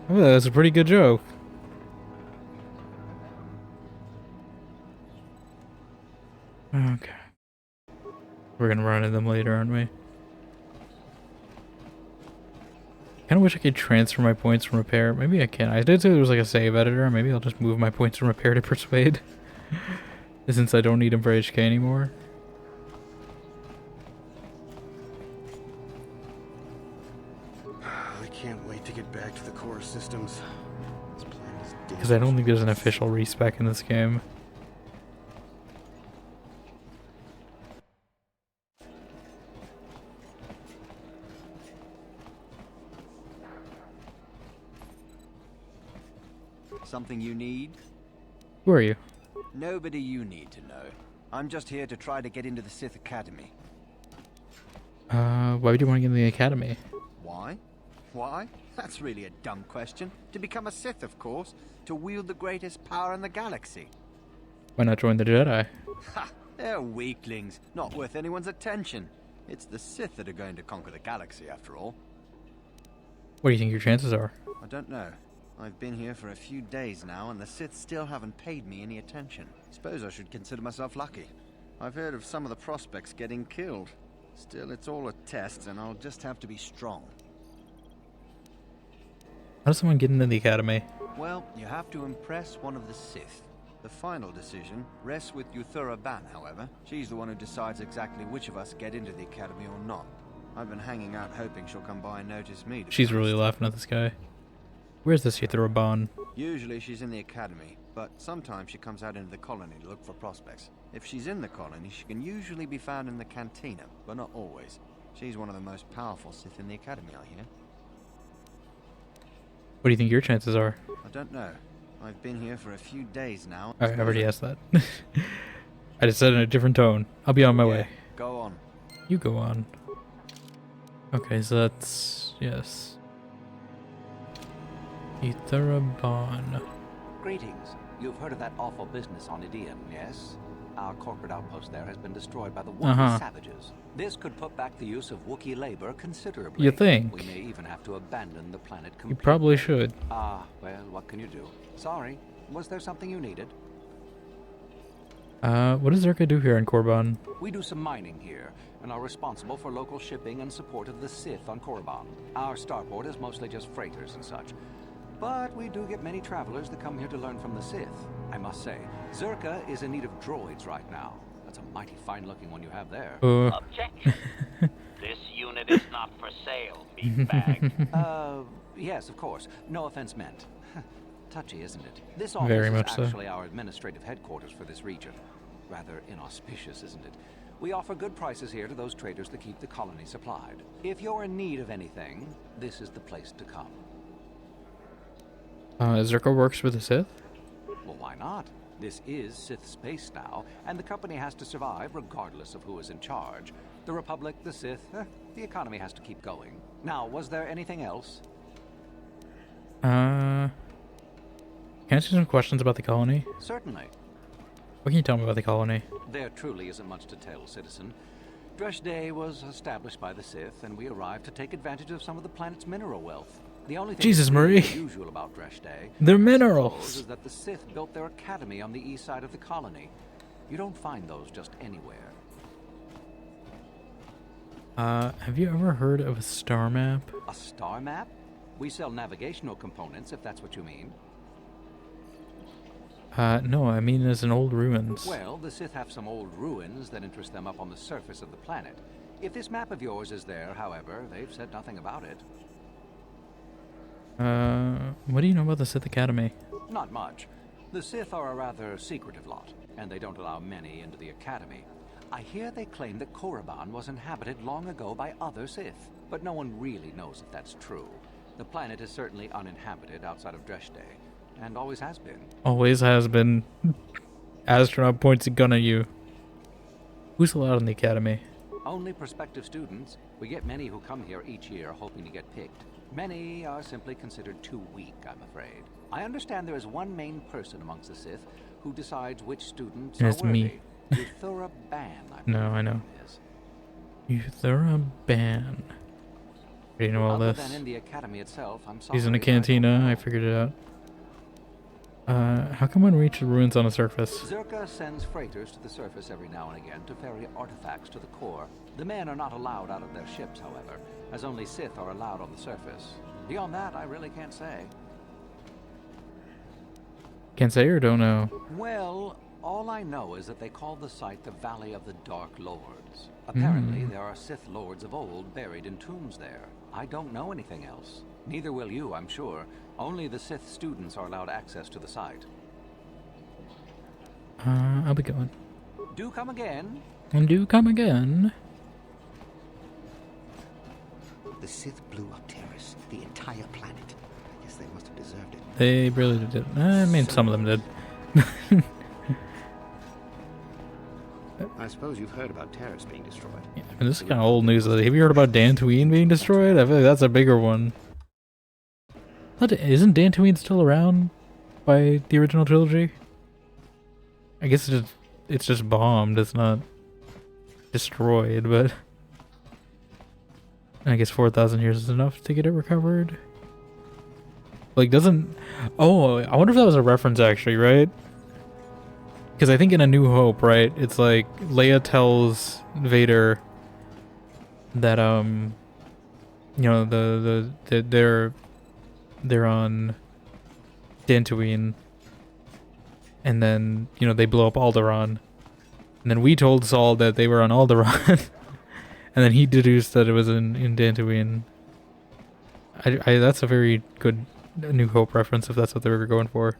S2: Oh, that's a pretty good joke. Okay. We're gonna run into them later, aren't we? Kinda wish I could transfer my points from repair. Maybe I can. I did say there was like a save editor. Maybe I'll just move my points from repair to persuade. Since I don't need them for HK anymore.
S16: I can't wait to get back to the core systems. This planet is
S2: Because I don't think there's an official respec in this game.
S19: Something you need?
S2: Who are you?
S19: Nobody you need to know. I'm just here to try to get into the Sith Academy.
S2: Why would you want to get in the academy?
S19: Why? Why? That's really a dumb question. To become a Sith, of course. To wield the greatest power in the galaxy.
S2: Why not join the Jedi?
S19: Ha! They're weaklings, not worth anyone's attention. It's the Sith that are going to conquer the galaxy, after all.
S2: What do you think your chances are?
S19: I don't know. I've been here for a few days now, and the Sith still haven't paid me any attention. Suppose I should consider myself lucky. I've heard of some of the prospects getting killed. Still, it's all a test, and I'll just have to be strong.
S2: How does someone get into the academy?
S19: Well, you have to impress one of the Sith. The final decision rests with Yuthura Ban, however. She's the one who decides exactly which of us get into the academy or not. I've been hanging out hoping she'll come by and notice me.
S2: She's really laughing at this guy. Where's this Yuthura Ban?
S19: Usually she's in the academy, but sometimes she comes out into the colony to look for prospects. If she's in the colony, she can usually be found in the cantina, but not always. She's one of the most powerful Sith in the academy, I hear.
S2: What do you think your chances are?
S19: I don't know. I've been here for a few days now.
S2: I already asked that. I just said it in a different tone. I'll be on my way.
S19: Go on.
S2: You go on. Okay, so that's... yes. Yuthura Ban.
S20: Greetings. You've heard of that awful business on Idian, yes? Our corporate outpost there has been destroyed by the Wookiee savages. This could put back the use of Wookiee labor considerably.
S2: You think?
S20: We may even have to abandon the planet completely.
S2: You probably should.
S20: Ah, well, what can you do? Sorry. Was there something you needed?
S2: What does Zerka do here in Korriban?
S20: We do some mining here, and are responsible for local shipping and support of the Sith on Korriban. Our starport is mostly just freighters and such. But we do get many travelers that come here to learn from the Sith. I must say, Zerka is in need of droids right now. That's a mighty fine-looking one you have there.
S3: Objection. This unit is not for sale, beanbag.
S20: Yes, of course. No offense meant. Touchy, isn't it? This office
S2: Very
S20: is
S2: much so.
S20: actually our administrative headquarters for this region. Rather inauspicious, isn't it? We offer good prices here to those traders that keep the colony supplied. If you're in need of anything, this is the place to come.
S2: Zerka works with the Sith?
S20: Well, why not? This is Sith space now, and the company has to survive regardless of who is in charge. The Republic, the Sith, the economy has to keep going. Now, was there anything else?
S2: Can I ask you some questions about the colony?
S20: Certainly.
S2: What can you tell me about the colony?
S20: There truly isn't much to tell, citizen. Dresh Day was established by the Sith, and we arrived to take advantage of some of the planet's mineral wealth. The only thing
S2: Jesus,
S20: really
S2: Marie.
S20: unusual about Dresh Day,
S2: They're
S20: I
S2: minerals.
S20: suppose, is that the Sith built their academy on the east side of the colony. You don't find those just anywhere.
S2: Have you ever heard of a star map?
S20: A star map? We sell navigational components, if that's what you mean.
S2: No, I mean as in old ruins.
S20: Well, the Sith have some old ruins that interest them up on the surface of the planet. If this map of yours is there, however, they've said nothing about it.
S2: What do you know about the Sith Academy?
S20: Not much. The Sith are a rather secretive lot, and they don't allow many into the Academy. I hear they claim that Korriban was inhabited long ago by other Sith, but no one really knows if that's true. The planet is certainly uninhabited outside of Dresh Day, and always has been.
S2: Always has been. Astronaut points a gun at you. Who's allowed in the Academy?
S20: Only prospective students. We get many who come here each year hoping to get picked. Many are simply considered too weak, I'm afraid. I understand there is one main person amongst the Sith who decides which students
S2: And
S20: are
S2: it's
S20: worthy.
S2: me.
S20: Euthura Ban, I
S2: No, I know.
S20: believe it is.
S2: Euthura Ban. You know all
S20: Other
S2: this.
S20: than in the academy itself, I'm sorry.
S2: He's in a
S20: I don't
S2: cantina.
S20: know.
S2: I figured it out. How come one reaches ruins on the surface?
S20: Zerka sends freighters to the surface every now and again to ferry artifacts to the core. The men are not allowed out of their ships, however, as only Sith are allowed on the surface. Beyond that, I really can't say.
S2: Can't say or don't know.
S20: Well, all I know is that they call the site the Valley of the Dark Lords. Apparently, there are Sith lords of old buried in tombs there. I don't know anything else. Neither will you, I'm sure. Only the Sith students are allowed access to the site.
S2: I'll be going.
S20: Do come again.
S2: And do come again.
S12: The Sith blew up Terrace, the entire planet. I guess they must have deserved it.
S2: They really did. I mean, some of them did.
S16: I suppose you've heard about Terrace being destroyed.
S2: Yeah, I mean, this is kind of old news. Have you heard about Dantooine being destroyed? I feel like that's a bigger one. Isn't Dantooine still around by the original trilogy? I guess it's just bombed. It's not destroyed, but I guess 4,000 years is enough to get it recovered. Like, doesn't... Oh, I wonder if that was a reference, actually, right? Because I think in A New Hope, right, it's like Leia tells Vader that you know, they're on Dantooine, and then, you know, they blow up Alderaan, and then we told Saul that they were on Alderaan, and then he deduced that it was in Dantooine. That's a very good A New Hope reference if that's what they were going for.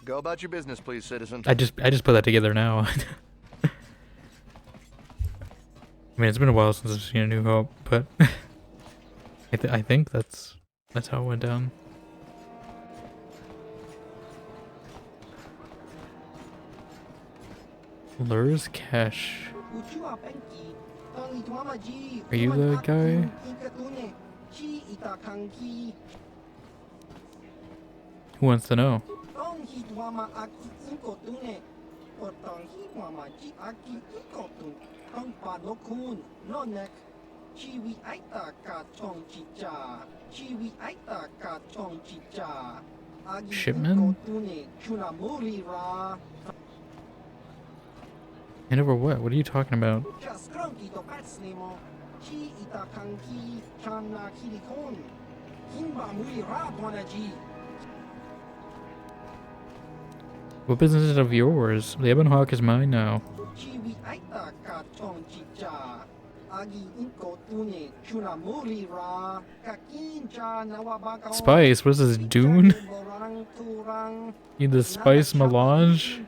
S21: Go about your business, please, citizen.
S2: I just put that together now. I mean, it's been a while since I've seen A New Hope, but I think that's how it went down. Lures Cash. Are you the guy? Who wants to know? Shipman? And over what? What are you talking about? What business is it of yours? The Ebon Hawk is mine now. Spice? What is this, Dune? You the spice melange?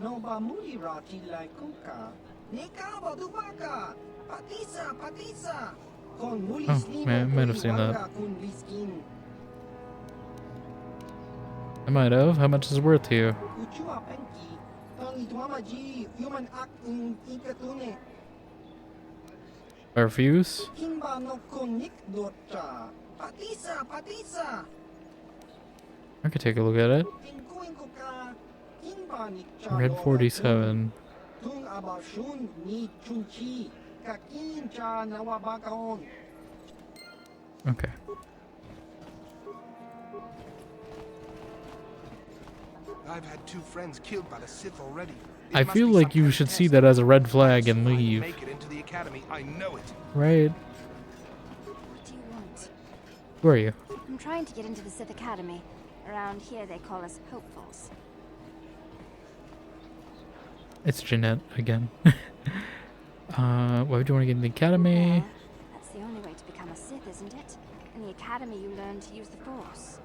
S2: Oh, man, I might have seen that. I might have. How much is it worth to you? I refuse. I could take a look at it. Red 47. Okay.
S7: I've had 2 friends killed by the Sith already.
S2: I feel like you should see that as a red flag and leave.
S7: Make it into the academy. I know it.
S2: Right.
S11: What do you want?
S2: Who are you?
S11: I'm trying to get into the Sith Academy. Around here they call us hopefuls.
S2: It's Jeanette again. Why would you want to get in the academy?
S11: Yeah, that's the only way to become a Sith, isn't it? In the academy you learn to use the Force.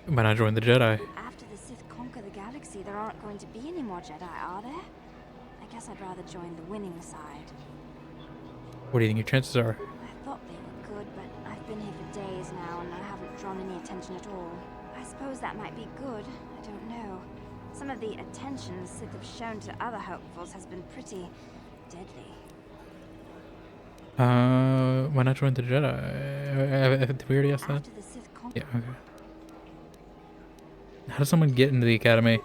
S2: Why not join the Jedi?
S11: After the Sith conquer the galaxy, there aren't going to be any more Jedi, are there? I guess I'd rather join the winning side.
S2: What do you think your chances are?
S11: I thought they were good, but I've been here for days now and I haven't drawn any attention at all. I suppose that might be good. I don't know. Some of the attention the Sith have shown to other hopefuls has been pretty deadly.
S2: Why not join the Jedi? Did we already ask that?
S11: After the Sith
S2: Yeah, okay. How does someone get into the academy?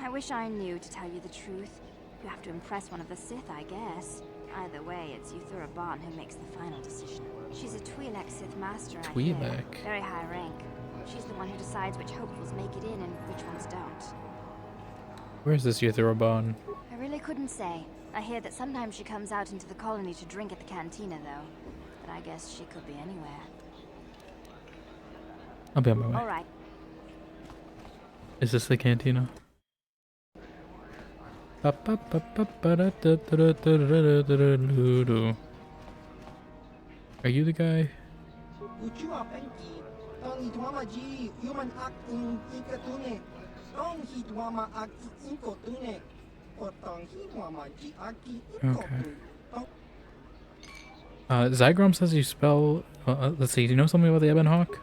S11: I wish I knew, to tell you the truth. You have to impress one of the Sith, I guess. Either way, it's Yuthura Bon who makes the final decision. She's a Twi'lek Sith Master, I hear.
S2: Twi'lek?
S11: Very high rank. She's the one who decides which hopefuls make it in and which ones don't.
S2: Where's this Yuthura Bon?
S11: I really couldn't say. I hear that sometimes she comes out into the colony to drink at the cantina, though. But I guess she could be anywhere.
S2: I'll be on my way.
S11: All right.
S2: Is this the cantina? Are you the guy? Okay. Zygrom says you spell. Let's see. Do you know something about the Ebon Hawk?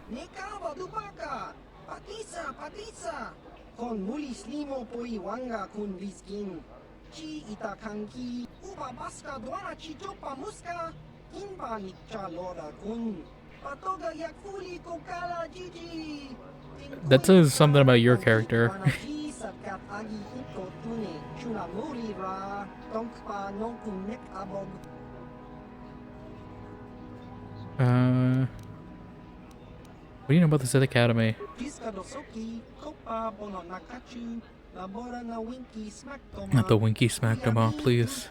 S14: Con mulis limo poi wanga kun viskin. Chi itakanki uba baska duana chi chopa muska. Inba nikcha lora kun. Patoga yakfuli kokala jiji.
S2: That says something about your character.
S14: Sakat agi iko tune. Chuna muri ra. Tonkpa nonkun nek abog.
S2: What do you know about the Sith Academy? Not the Winky smacked him off, please.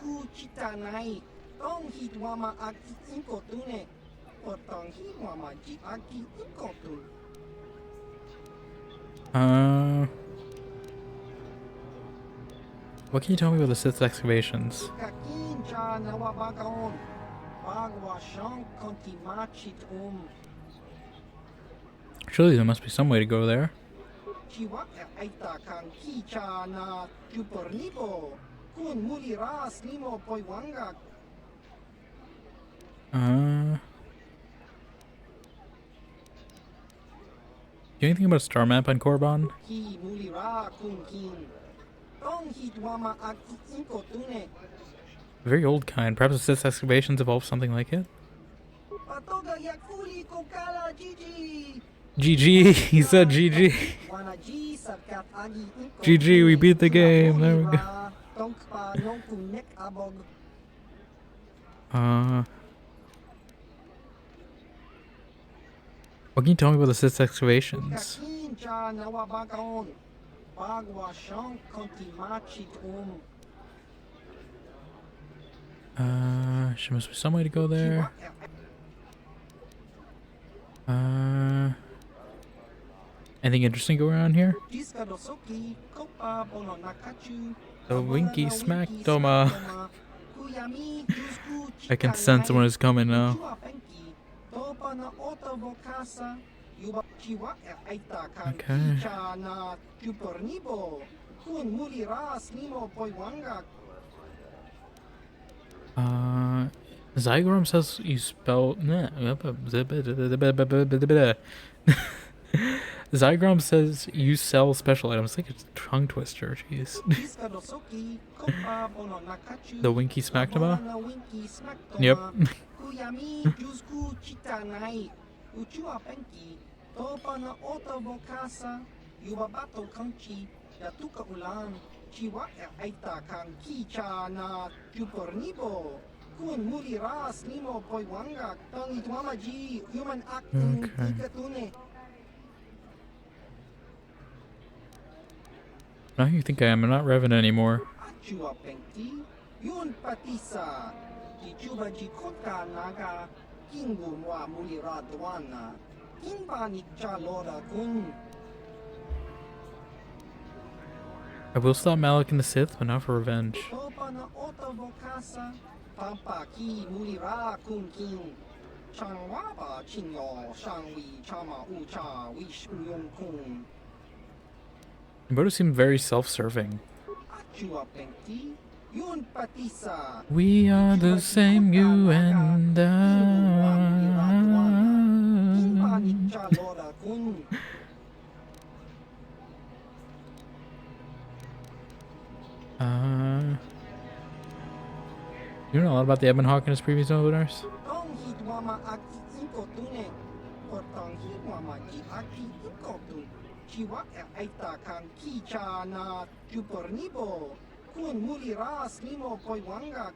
S2: What can you tell me about the Sith excavations? Surely there must be some way to go there. Do you know anything about a star map on Korriban? Very old kind. Perhaps the Sith excavations evolved something like it? GG, he said GG. GG, we beat the game. There we go. What can you tell me about the Sith excavations? There must be some way to go there. Anything interesting going on here? The Winky smacked him. I can sense when it's coming now. Okay. Zygrom says you spell. Zygrom says you sell special items. It's like a tongue twister. Jeez. The Winky smacked him off? Yep. Okay. Now you think I am. I'm not Revan anymore. I will stop Malak and the Sith, but not for revenge. Both seem very self-serving. We are the same, you and you know a lot about the Ebon Hawk and his previous owners?
S14: Chiwak aita kang kicha na jupornibo. Kun muliras limo poiwanga.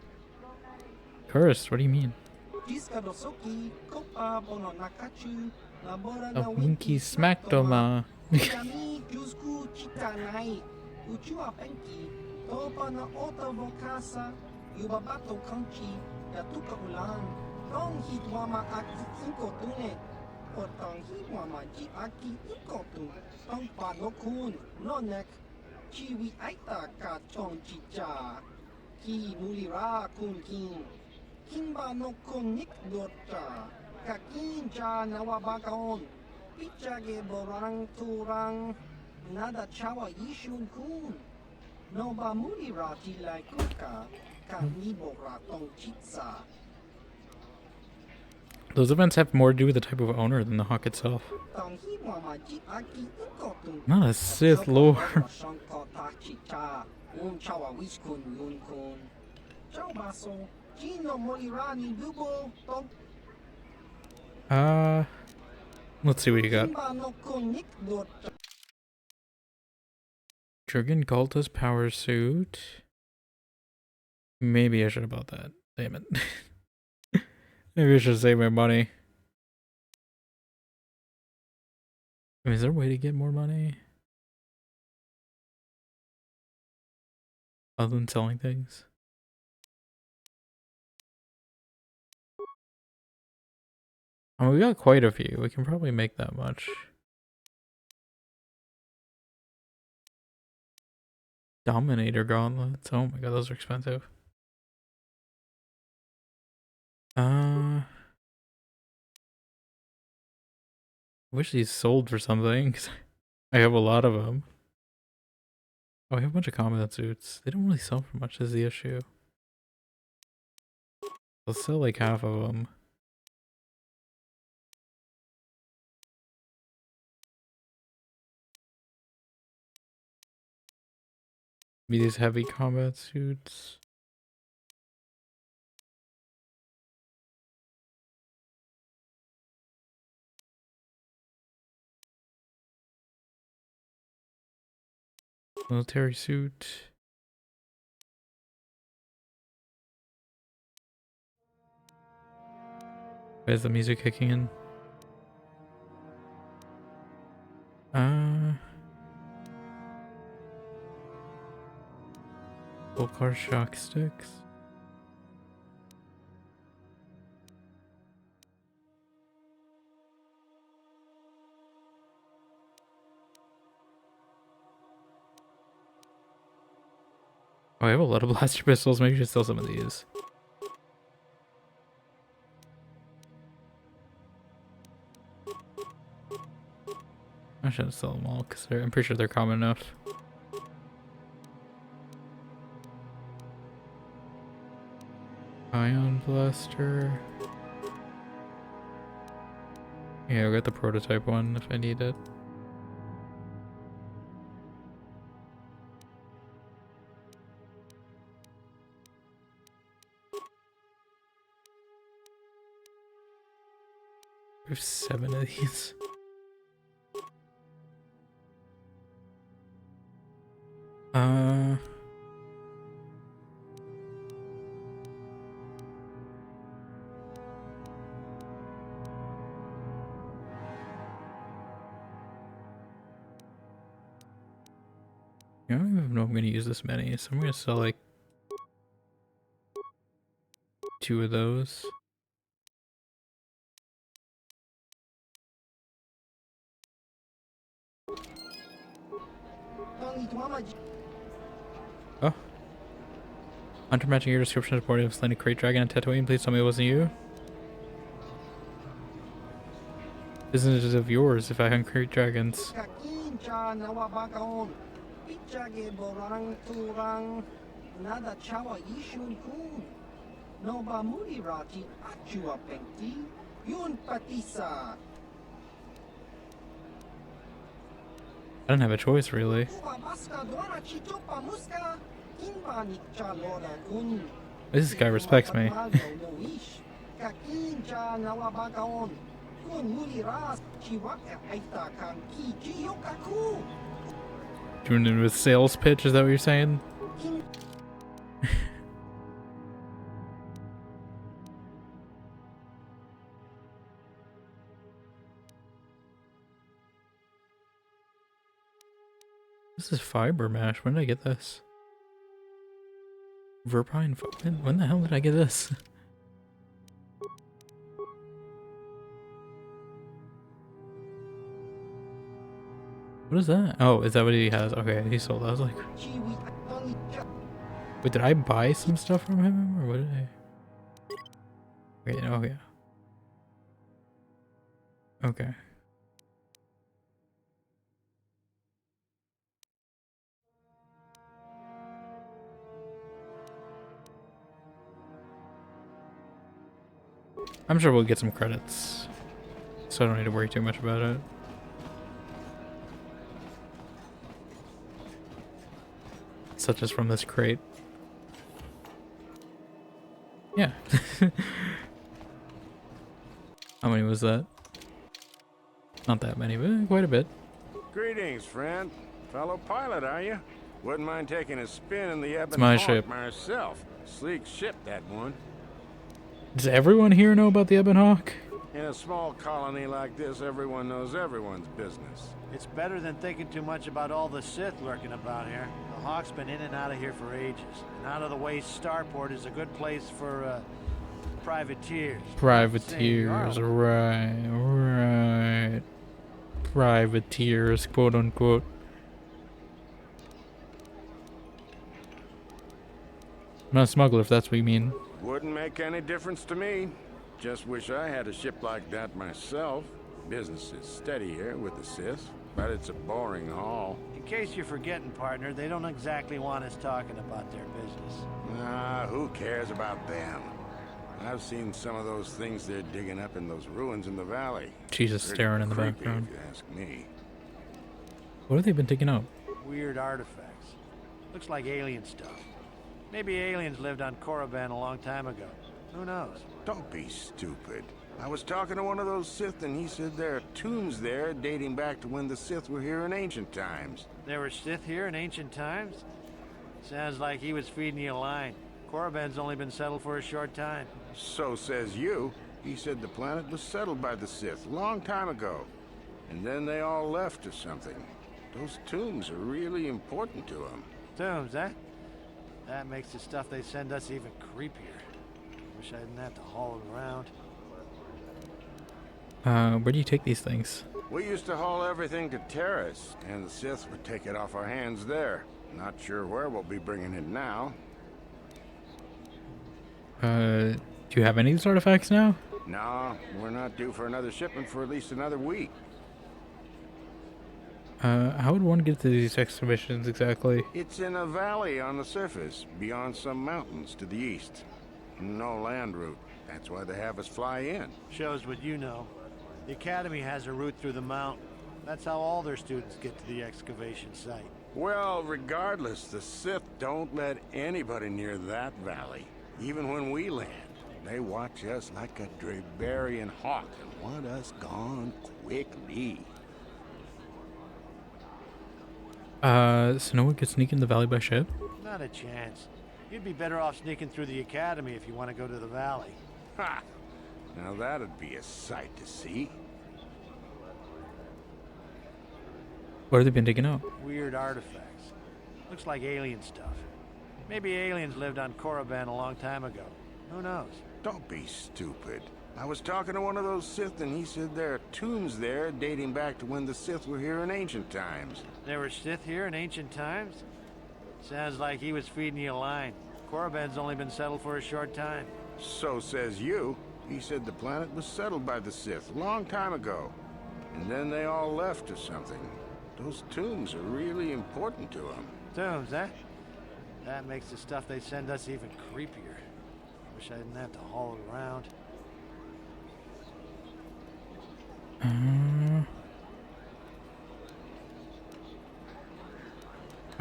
S2: Cursed? What do you mean?
S14: Jiskadosoki kopa bono nakachu. Labora
S2: A
S14: na
S2: winky smackdoma.
S14: Yami jusku chitanai. Uchua penki. Topa na ota vokasa. Yubabato kanchi. Yatuka ulan. Tong hitwama aki inko tune. Otang hitwama ji aki inko tu. Tong panokun. Nonek. Chiwi aita ka chong chicha. Ki mulira kun kin. Kimba no kun nik dota. Kakin cha nawabakaon. Pichage borang turang. Nada chawa yishun kun. No ba mulira tilai kuka. Kanibora tong chitsa.
S2: Those events have more to do with the type of owner than the hawk itself. Not a Sith Lord. Let's see what you got. Dragon Cultist power suit. Maybe I should have bought that. Damn it. Maybe I should save my money. I mean, is there a way to get more money? Other than selling things? Oh, we got quite a few. We can probably make that much. Dominator gauntlets. Oh my god, those are expensive. I wish these sold for something. I have a lot of them. Oh, I have a bunch of combat suits. They don't really sell for much is the issue. I'll sell like half of them. Maybe these heavy combat suits. Military suit. Where's the music kicking in? Full car shock sticks. Oh, I have a lot of blaster pistols. Maybe I should sell some of these. I shouldn't sell them all because I'm pretty sure they're common enough. Ion blaster. Yeah, I got the prototype one if I need it. I have 7 of these. I don't even know if I'm going to use this many, so I'm going to sell like 2 of those. Oh. Hunter matching your description of boarding of Slender Crate Dragon and Tatooine. Please tell me it wasn't you. Business is of yours if I hunt Crate Dragons. I don't have a choice, really. This guy respects me.
S14: kun muli ras chiwak aita kan ki jiyokaku.
S2: Doing it with sales pitch, is that what you're saying? This is fiber mash. When did I get this? Verpine. When the hell did I get this? What is that? Oh, is that what he has? Okay, he sold. I was like, wait, did I buy some stuff from him, or what did I? Okay, oh yeah. Okay. I'm sure we'll get some credits, so I don't need to worry too much about it. Such as from this crate. Yeah. How many was that? Not that many, but quite a bit.
S8: Greetings, friend. Fellow pilot, are you? Wouldn't mind taking a spin in the Ebon
S2: my
S8: Hawk
S2: ship.
S8: myself. Sleek ship, that one.
S2: Does everyone here know about the Ebon Hawk?
S8: In a small colony like this, everyone knows everyone's business.
S22: It's better than thinking too much about all the Sith lurking about here. The Hawk's been in and out of here for ages. An out-of-the-way starport is a good place for, privateers.
S2: Privateers, right. Privateers, quote unquote. I'm not a smuggler, if that's what you mean.
S8: Wouldn't make any difference to me. Just wish I had a ship like that myself. Business is steady here with the Sith, but it's a boring haul.
S22: In case you're forgetting, partner, they don't exactly want us talking about their business.
S8: Ah, who cares about them? I've seen some of those things they're digging up in those ruins in the valley.
S2: Jesus,
S8: Pretty
S2: staring in the
S8: creepy,
S2: background.
S8: if you ask me.
S2: What have they been digging up?
S22: Weird artifacts. Looks like alien stuff. Maybe aliens lived on Korriban a long time ago. Who knows?
S8: Don't be stupid. I was talking to one of those Sith and he said there are tombs there dating back to when the Sith were here in ancient times.
S22: There were Sith here in ancient times? Sounds like he was feeding you a line. Korriban's only been settled for a short time.
S8: So says you. He said the planet was settled by the Sith long time ago. And then they all left or something. Those tombs are really important to them.
S22: Tombs, eh? That makes the stuff they send us even creepier. Wish I didn't have to haul it around.
S2: Where do you take these things?
S8: We used to haul everything to Terrace, and the Sith would take it off our hands there. Not sure where we'll be bringing it now.
S2: Do you have any of these artifacts now?
S8: No, we're not due for another shipment for at least another week.
S2: How would one get to these excavations exactly?
S8: It's in a valley on the surface, beyond some mountains to the east. No land route. That's why they have us fly in.
S22: Shows what you know. The Academy has a route through the mountain. That's how all their students get to the excavation site.
S8: Well, regardless, the Sith don't let anybody near that valley. Even when we land, they watch us like a Drabarian hawk and want us gone quickly.
S2: So no one could sneak in the valley by ship?
S22: Not a chance. You'd be better off sneaking through the Academy if you want to go to the valley.
S8: Ha! Now that'd be a sight to see.
S2: What have they been digging up?
S22: Weird artifacts. Looks like alien stuff. Maybe aliens lived on Korriban a long time ago. Who knows?
S8: Don't be stupid. I was talking to one of those Sith and he said there are tombs there dating back to when the Sith were here in ancient times.
S22: There were Sith here in ancient times? Sounds like he was feeding you a line. Korriban's only been settled for a short time.
S8: So says you. He said the planet was settled by the Sith long time ago. And then they all left or something. Those tombs are really important to them.
S22: Tombs, eh? That makes the stuff they send us even creepier. Wish I didn't have to haul it around.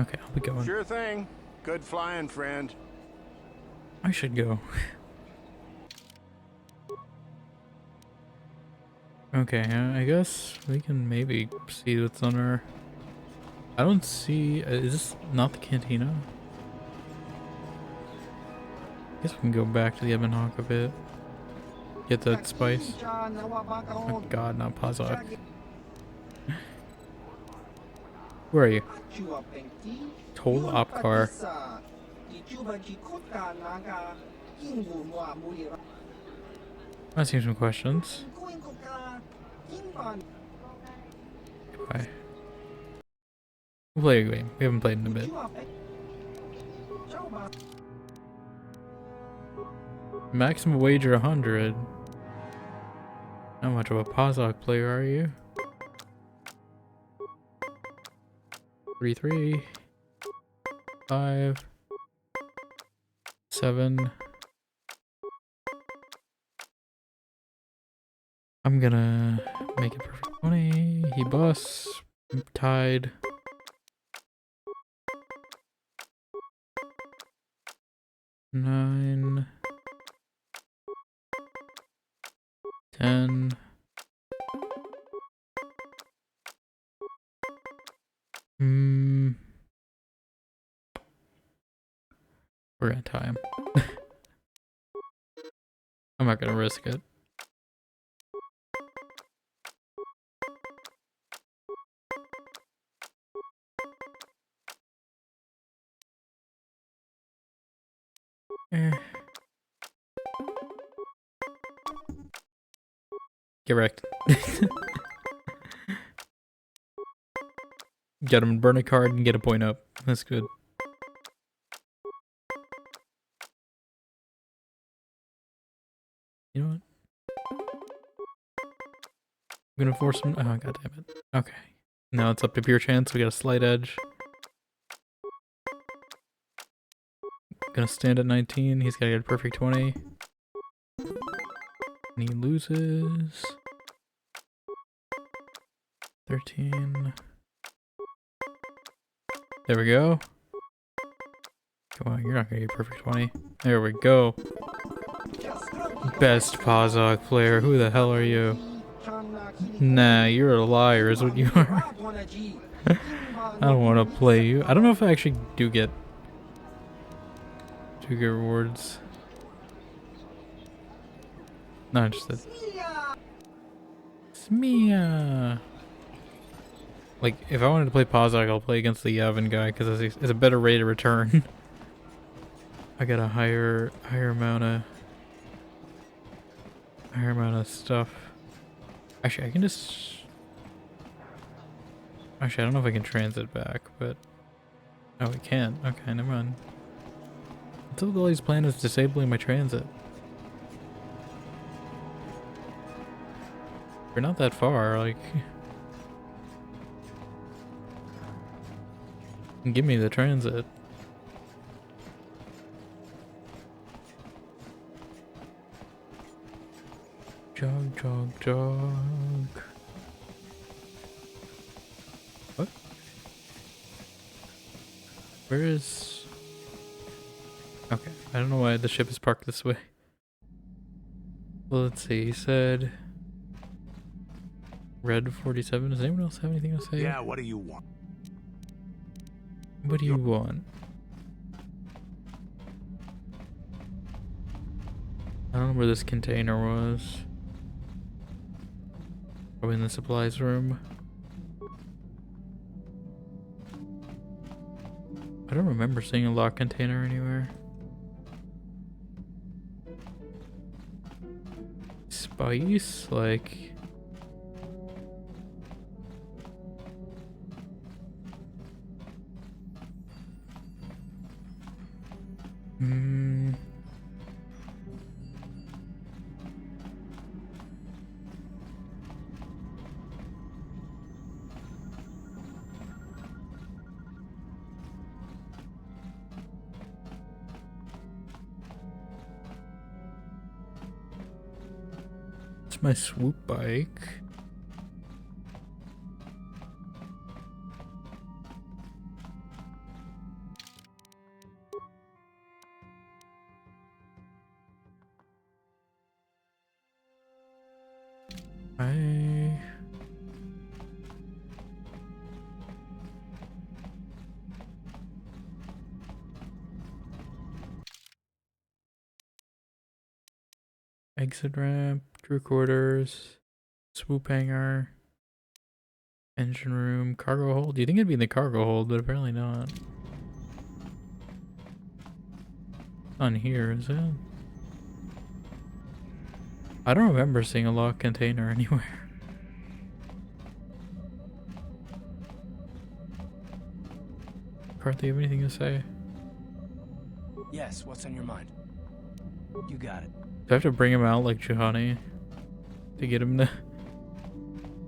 S2: Okay, I'll be going.
S8: Sure thing. Good flying, friend.
S2: I should go. Okay, I guess we can maybe see what's on our... I don't see... is this not the cantina? I guess we can go back to the Ebon Hawk a bit. Get that spice. Oh god, not Pazok. Where are you? Toll Opcar. Asking some questions. Goodbye. We'll play a game. We haven't played in a bit. Maximum wager 100. Not much of a Pazok player, are you? 3, 5, 7. I'm gonna make it perfect 20. He busts. Tied. 9. 10. We're gonna tie him. I'm not gonna risk it. Get wrecked. Get him, burn a card and get a point up. That's good. You know what? I'm gonna force him. Oh, god damn it. Okay. Now it's up to pure chance. We got a slight edge. Gonna stand at 19. He's gotta get a perfect 20. And he loses. 13. There we go. Come on, you're not gonna get a perfect 20. There we go. Best Pazok player. Who the hell are you? Nah, you're a liar is what you are. I don't want to play you. I don't know if I actually do get rewards. Not interested. Smia. Like, if I wanted to play Pazok, I'll play against the Yavin guy because it's a better rate of return. I got a higher amount of stuff. Actually, I can just... Actually, I don't know if I can transit back, but... Oh, we can. Okay, never mind. Until all he's plan is disabling my transit. We're not that far, like... Give me the transit. Jog, jog, jog. What? Where is... Okay, I don't know why the ship is parked this way. Well, let's see, he said... Red 47, does anyone else have anything to say?
S7: Yeah, what do you want?
S2: What do you want? I don't know where this container was. Probably in the supplies room. I don't remember seeing a locked container anywhere. Spice? Like... It's my swoop bike. I Exit ramp, crew quarters, swoop hangar, engine room, cargo hold. You think it'd be in the cargo hold, but apparently not. On here, is it? I don't remember seeing a locked container anywhere. Karath, do you have anything to say?
S6: Yes, what's on your mind? You got it.
S2: Do I have to bring him out like Juhani to get him to...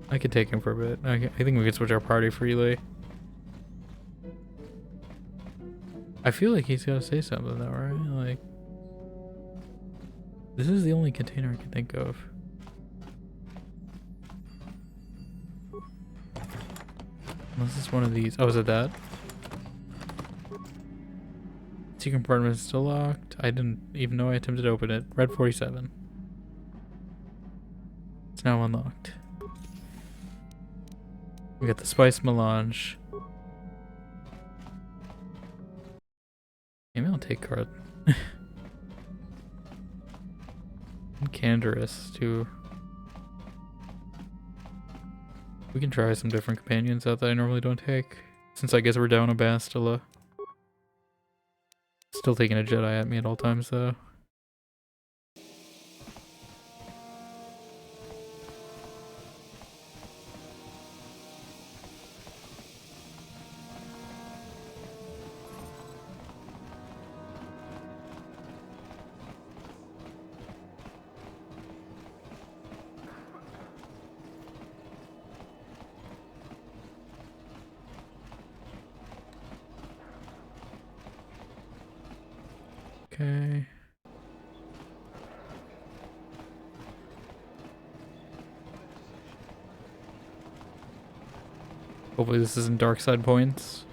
S2: I could take him for a bit. I think we could switch our party freely. I feel like he's gotta say something though, right? Like... This is the only container I can think of. Unless it's one of these. Oh, is it that? Secret compartment is still locked. I didn't even know I attempted to open it. Red 47. It's now unlocked. We got the spice melange. Maybe I'll take Karath. And Canderous too. We can try some different companions out that I normally don't take. Since I guess we're down a Bastila. Still taking a Jedi at me at all times though. Okay. Hopefully this isn't dark side points.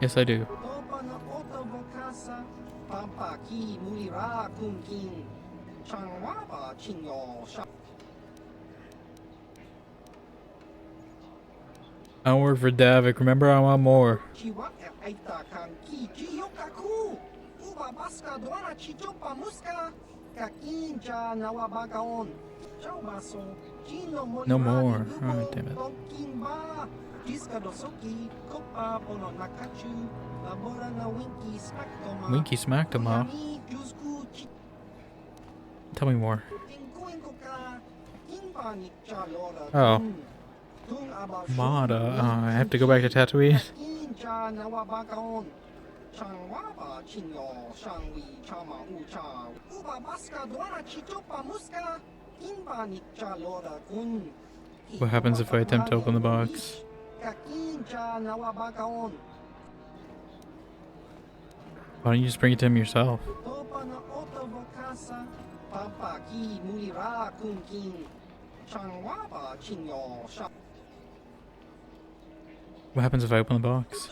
S2: Yes I do. I don't work for Davik, remember I want more. No more. Oh, damn it. Winky smacked him, huh? Tell me more. Oh. Mada. I have to go back to Tatooine. What happens if I attempt to open the box? Why don't you just bring it to him yourself? What happens if I open the box?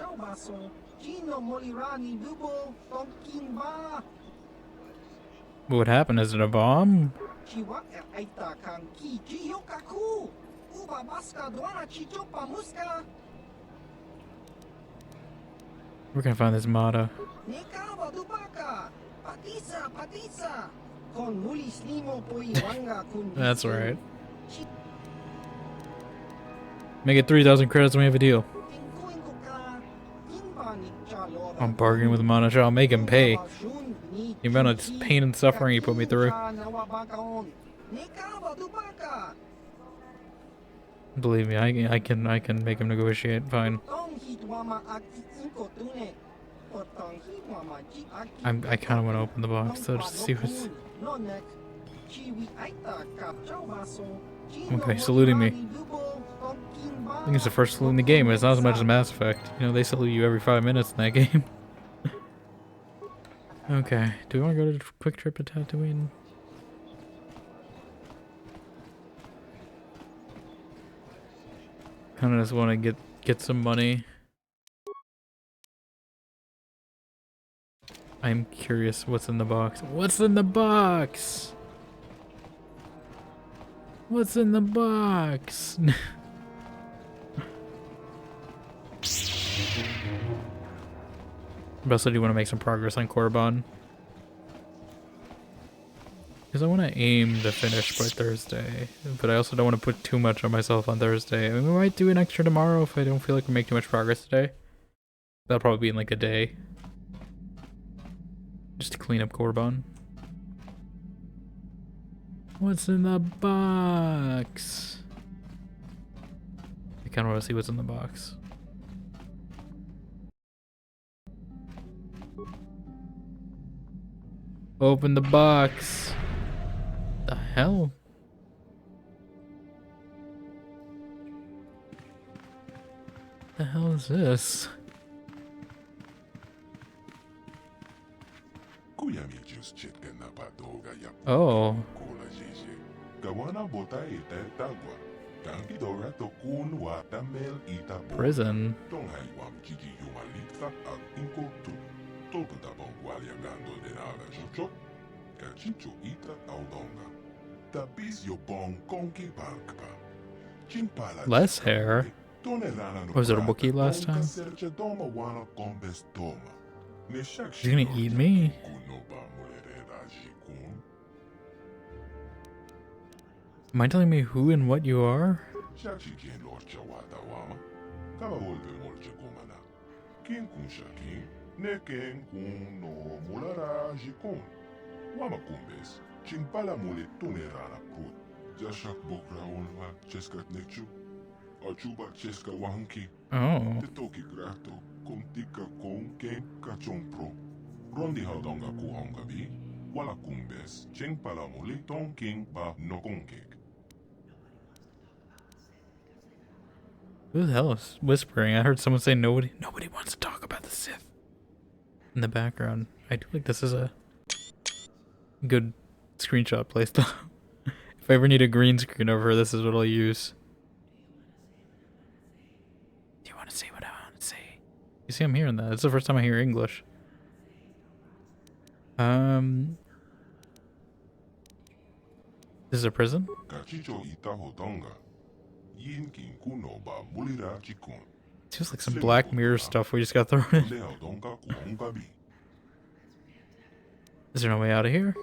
S2: What would happen? Is it a bomb? We're gonna find this Mada. That's right. Make it 3,000 credits and we have a deal. I'm bargaining with Manager. I'll make him pay. The amount of pain and suffering he put me through. Believe me, I can make him negotiate. Fine. I kind of want to open the box though, just to see what's. Okay, saluting me. I think it's the first salute in the game, but it's not as much as Mass Effect. You know, they salute you every 5 minutes in that game. Okay, do we want to go to a quick trip to Tatooine? Kind of just want to get some money. I'm curious what's in the box. What's in the box? What's in the box? But also do want to make some progress on Korriban. Because I want to aim to finish by Thursday. But I also don't want to put too much on myself on Thursday. I mean, we might do an extra tomorrow if I don't feel like we make too much progress today. That'll probably be in like a day. Just to clean up Korriban. What's in the box? I kind of want to see what's in the box. Open the box. The hell? The hell is this? Oh. Prison. Less hair? Was it a Wookiee last time? He's gonna eat me? Mind telling me who and what you are? Who the hell is whispering? I heard someone say nobody wants to talk about the Sith in the background. I do like this is a good screenshot place though. If I ever need a green screen over, this is what I'll use. Do you want to see what I want to see? You see I'm hearing that. It's the first time I hear English. This is a prison? Feels like some Black Mirror stuff we just got thrown in. Is there no way out of here?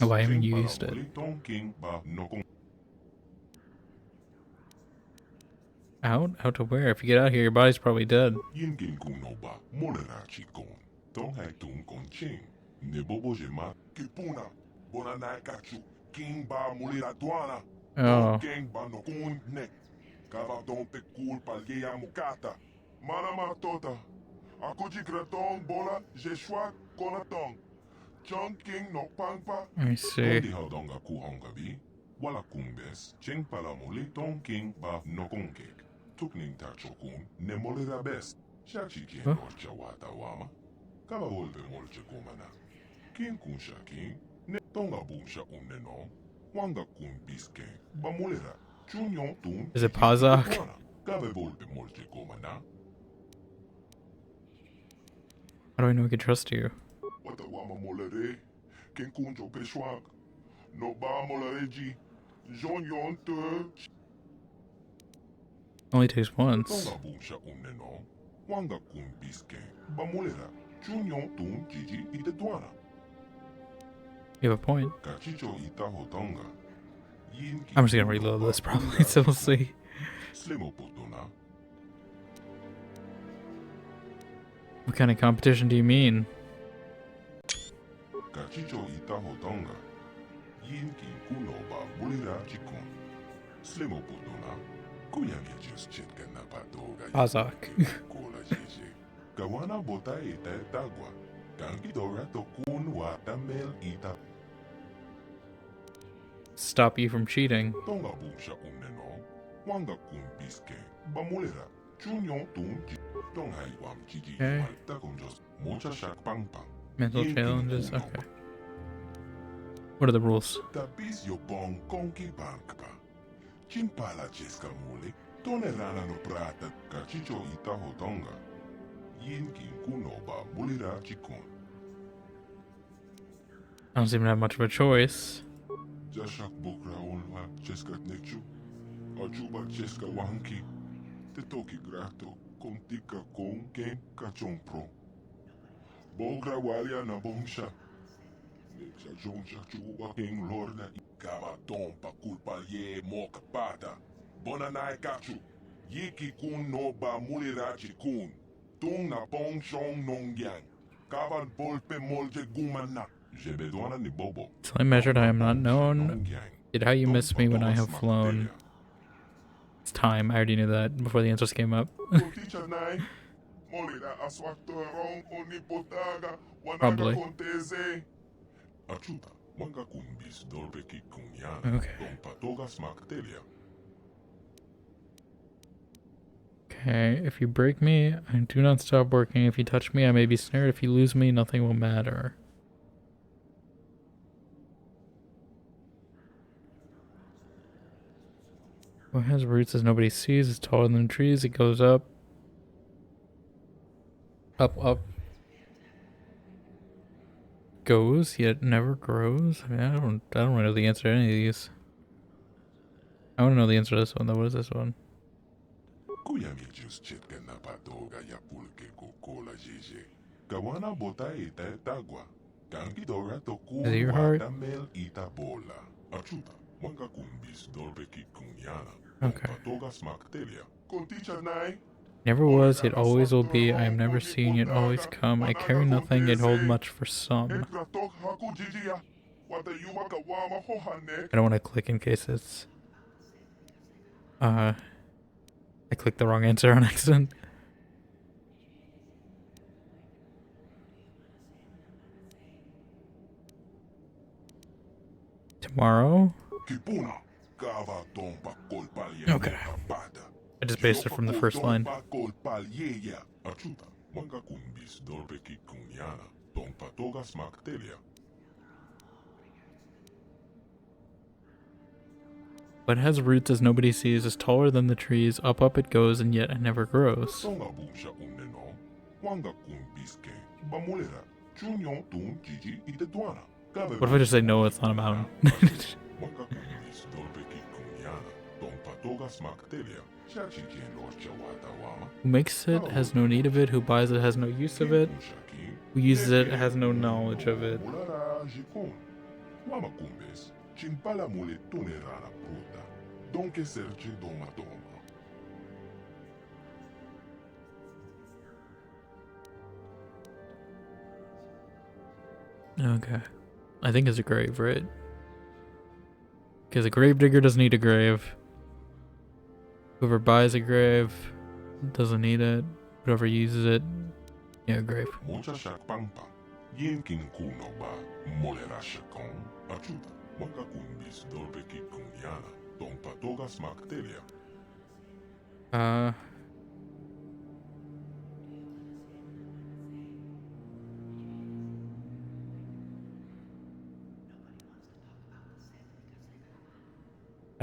S2: Oh, I haven't used it. Out? Out to where? If you get out here, your body's probably dead. Oh. I see. Is it Pazak? How do I know I can trust you? Only takes once. You have a point. I'm just gonna reload this probably, so we'll see. What kind of competition do you mean? Azak. Stop you from cheating. Okay. Mental challenges, okay. What are the rules? I don't seem to have much of a choice.
S4: Jashak bokra onwa cheskat nekchu. Ajuba cheska wahanki. Tetoki grato kontika kon ken kachompro. Bogra walia na bongsha. Nexa jonja chuba ken lorna ikaba tompa culpa ye moka pata. Bonanai kachu. Yiki kun no ba mulirachi kun. Tung na pong shong nongyang. Kavan bolpe molje gumana. Jebedwana ni bobo.
S2: Till I measured, I am not known. Did how you miss me when I have flown? It's time. I already knew that before the answers came up. Probably. Okay, if you break me, I do not stop working. If you touch me, I may be snared. If you lose me, nothing will matter. What has roots as nobody sees? It's taller than trees. It goes up. Up. Goes, yet never grows? I mean, I don't really know the answer to any of these. I want to know the answer to this one, though. What is this one? Is it your heart? Okay. Never was, yet always will be. I am never seen, yet always come. I carry nothing, yet hold much for some. I don't want to click in case it's... I clicked the wrong answer on accident. Tomorrow? Okay. I just based it from the first line. What has roots as nobody sees, is taller than the trees, up it goes, and yet it never grows. What if I just say no, it's not a mountain? Who makes it has no need of it, who buys it has no use of it, who uses it has no knowledge of it. Okay. I think it's a grave, right? Because a grave digger doesn't need a grave. Whoever buys a grave doesn't need it. Whoever uses it, yeah, grave.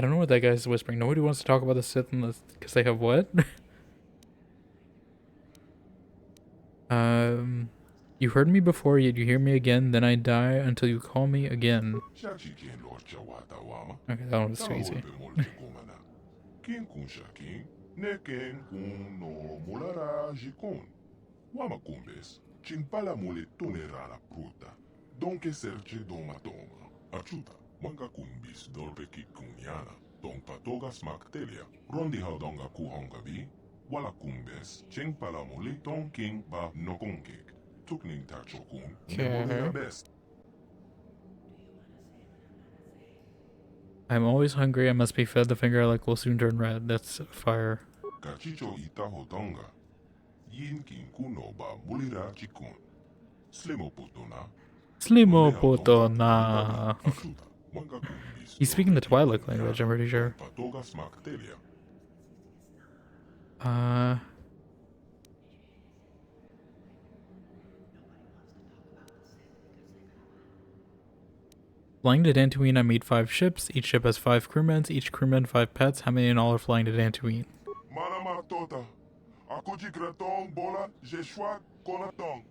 S2: I don't know what that guy's whispering. Nobody wants to talk about the Sith because they have what? You heard me before, yet you hear me again. Then I die until you call me again. Okay, that one was too easy.
S4: Manga kumbis dolbe kikunyana, tong patogas maktelia, rondi haudonga kuhongavi, wala kumbes, cheng palamuli tong king ba nokonkek, tukning tachokun, nebole best.
S2: I'm always hungry, I must be fed. The finger I like will soon turn red. That's fire.
S4: Kachicho ita hodonga, yin king kuno ba mulira chikun, slimo putona.
S2: Slimo putona. He's speaking the Twilight language, I'm pretty sure. Flying to Dantooine, I made 5 ships. Each ship has 5 crewmen. Each crewman 5 pets. How many in all are flying to Dantooine?
S10: Akoji gratong bola jeshwa konatong.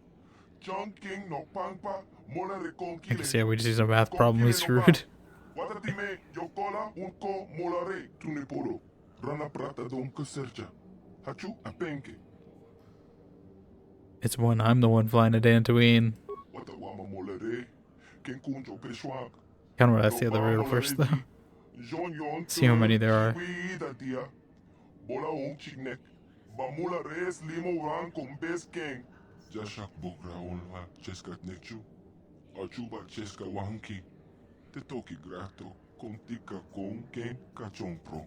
S10: Chong king no pangpa mola
S2: I
S10: reconkile.
S2: guess, yeah, we just use a math problem, we screwed.
S10: Watatime yokola unko molare tunipolo. Rana prata dom kusercha. Hachu apenke.
S2: It's when I'm the one flying to Dantooine.
S10: Watawama molare. Kenkunjo peshwak.
S2: Kind of want to ask the other riddle first, though. See how many there are.
S10: Bola on chiknek. Bamula res limo ran con bes king. Jashak bukra onwa cheska nekchu. Achuba cheska wanki. Te toki grato. Kontika kon ken kachon pro.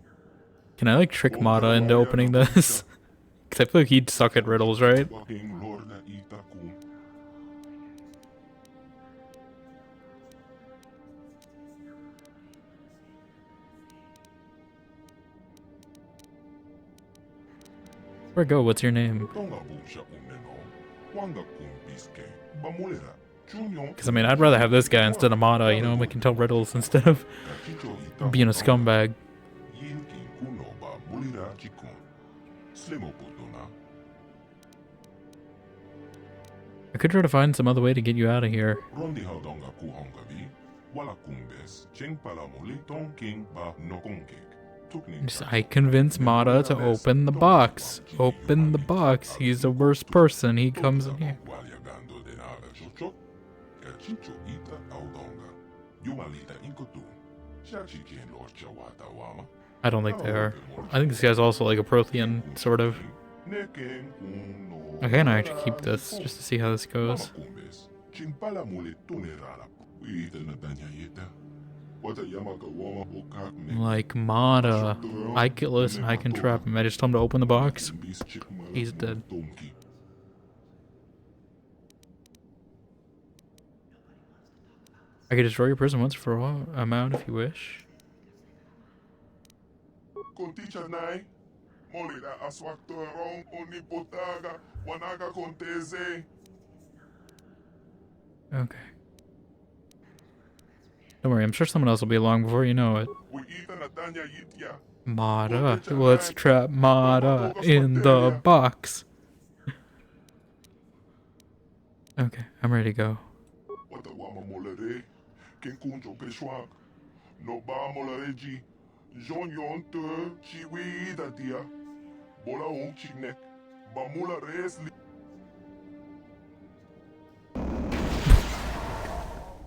S2: Can I like trick Mata into opening this? Because I feel like he'd suck at riddles, right? Where go? What's your name? Because I mean, I'd rather have this guy instead of Mata, you know, we can tell riddles instead of being a scumbag. I could try to find some other way to get you out of here. I convinced Mata to open the box. Open the box. He's the worst person. He comes in here. I don't think they are. I think this guy's also like a Prothean, sort of. Okay, now I actually keep this just to see how this goes. Like Mata. Listen, I can trap him. I just told him to open the box. He's dead. I could destroy your prison once for all amount if you wish. Okay. Don't worry, I'm sure someone else will be along before you know it. Mata. Let's trap Mata in the box. Okay, I'm ready to go.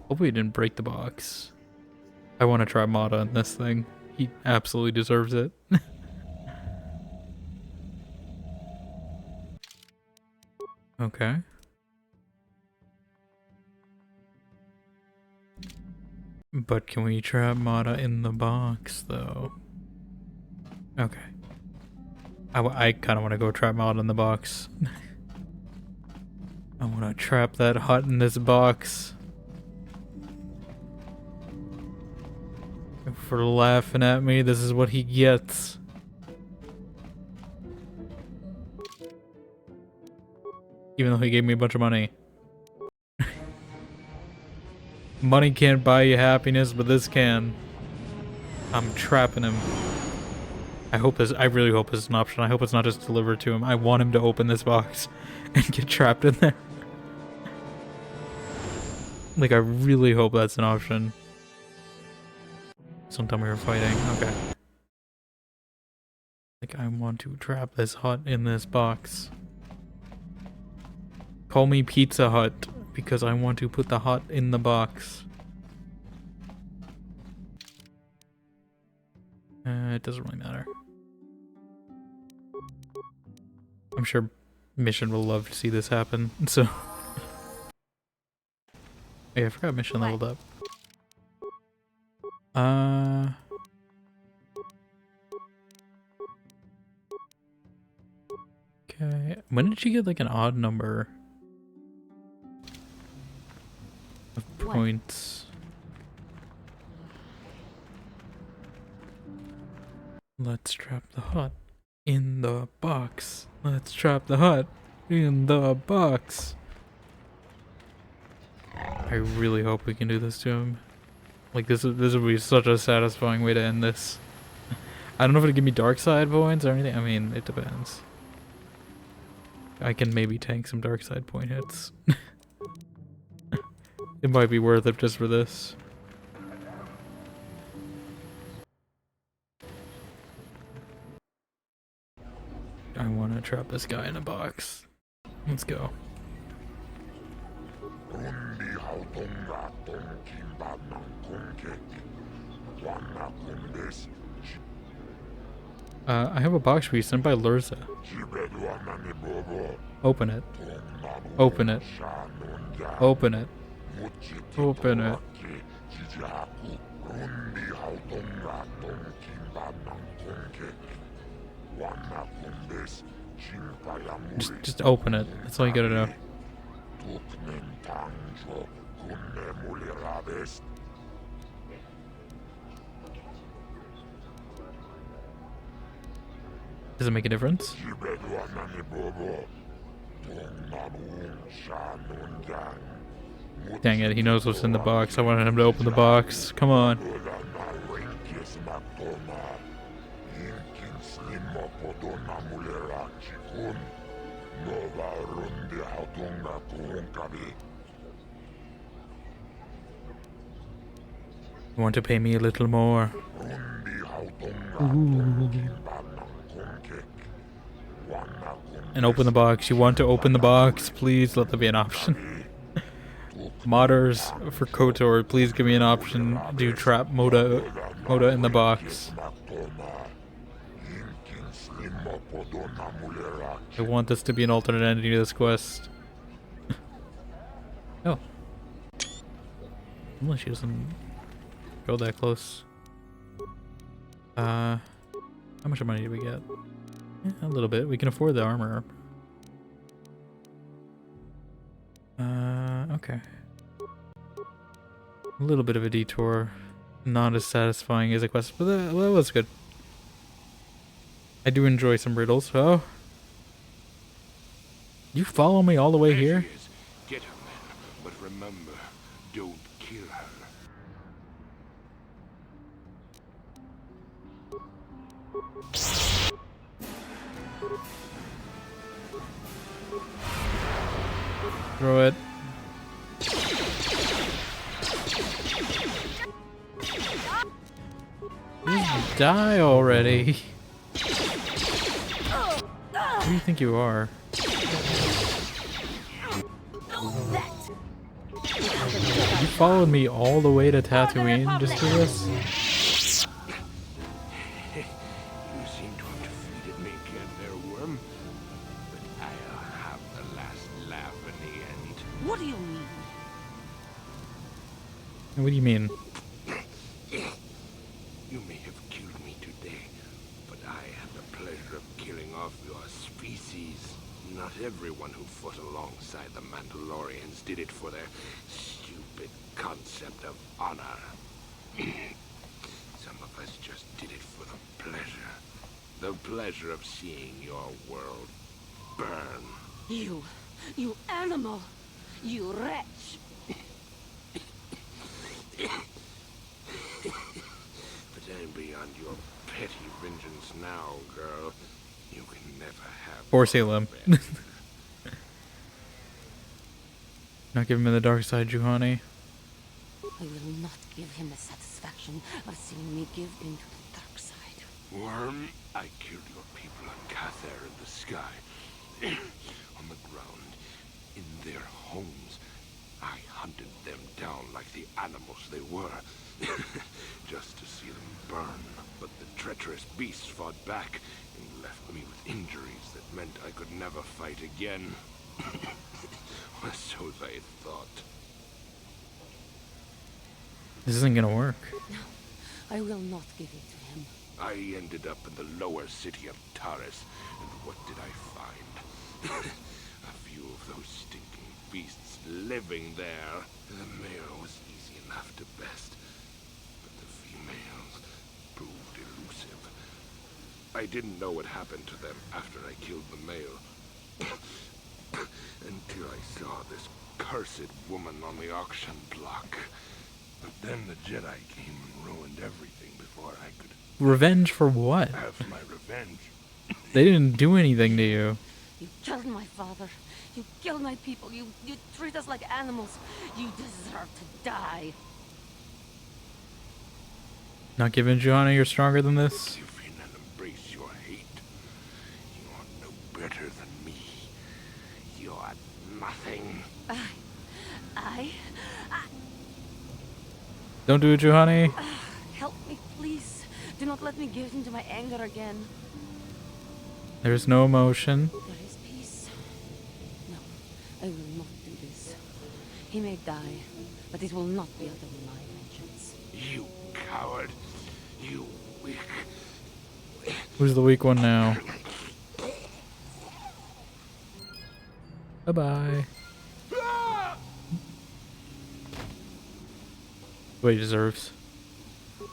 S2: Hopefully he didn't break the box. I want to try Mata in this thing. He absolutely deserves it. Okay. But can we trap Mata in the box, though? Okay. I kind of want to go trap Mata in the box. I want to trap that hut in this box. For laughing at me, this is what he gets. Even though he gave me a bunch of money. Money can't buy you happiness, but this can. I'm trapping him. I really hope this is an option. I hope it's not just delivered to him. I want him to open this box and get trapped in there. Like, I really hope that's an option. Don't tell me we're fighting. Okay. Like, I want to trap this hut in this box. Call me Pizza Hut, because I want to put the hut in the box. It doesn't really matter. I'm sure Mission will love to see this happen, so... Yeah, I forgot Mission leveled up. Okay. When did you get like an odd number of points? Let's trap the hut in the box. Let's trap the hut in the box. I really hope we can do this to him. Like, this would be such a satisfying way to end this. I don't know if it'll give me dark side points or anything. I mean, it depends. I can maybe tank some dark side point hits. It might be worth it just for this. I want to trap this guy in a box. Let's go. I have a box for you sent by Lurza. Open it. Open it. Open it. Open it. Just open it. That's all you gotta know. Does it make a difference? Dang it, he knows what's in the box. I wanted him to open the box. Come on. You want to pay me a little more? Ooh. And open the box. You want to open the box? Please let there be an option. Modders for KOTOR, please give me an option. Do trap Moda in the box. I want this to be an alternate ending to this quest. Oh. Unless she doesn't go that close. How much money do we get? Yeah, a little bit. We can afford the armor. Okay. A little bit of a detour. Not as satisfying as a quest, but that was good. I do enjoy some riddles. Oh. You follow me all the way here?
S8: Get her, man. But remember, don't kill her.
S2: Throw it. Just die already. Who do you think you are? You followed me all the way to Tatooine just for this?
S8: You seem to have defeated me again there, worm. But I'll have the last laugh in the end.
S17: What do you mean?
S2: What do you mean?
S8: You may have killed me today, but I had the pleasure of killing off your species. Not everyone who fought alongside the Mandalorians did it for their stupid concept of honor. Some of us just did it for the pleasure. The pleasure of seeing your world burn.
S17: You animal! You wretch!
S8: But I'm beyond your petty vengeance now, girl. You can never have...
S2: Or Salem. Not give him the dark side, Juhani.
S5: I will not give him the satisfaction of seeing me give in to the dark side.
S8: Worm, I killed your people on Kather in the sky. On the ground. In their homes. I hunted them down like the animals they were. Just to see them burn. But the treacherous beasts fought back and left me with injuries that meant I could never fight again. Or so they thought.
S2: This isn't gonna work.
S5: No, I will not give it to him.
S8: I ended up in the lower city of Taris, and what did I find? A few of those stinking beasts living there. The male was easy enough to best, but the females proved elusive. I didn't know what happened to them after I killed the male. Until I saw this cursed woman on the auction block. But then the Jedi came and ruined everything before I could
S2: Revenge for what?
S8: have my revenge.
S2: They didn't do anything to you.
S5: You killed my father. You killed my people. You treat us like animals. You deserve to die.
S2: Not giving Johanna, you're stronger than this.
S8: Give in and embrace your hate. You are no better than me. You are nothing.
S5: I...
S2: Don't do it, Johanna.
S5: Help me, please. Do not let me give into my anger again.
S2: There's no emotion.
S5: There is peace. No, I will not do this. He may die, but it will not be under my vengeance.
S8: You coward. You weak.
S2: Who's the weak one now? Bye-bye. What he deserves.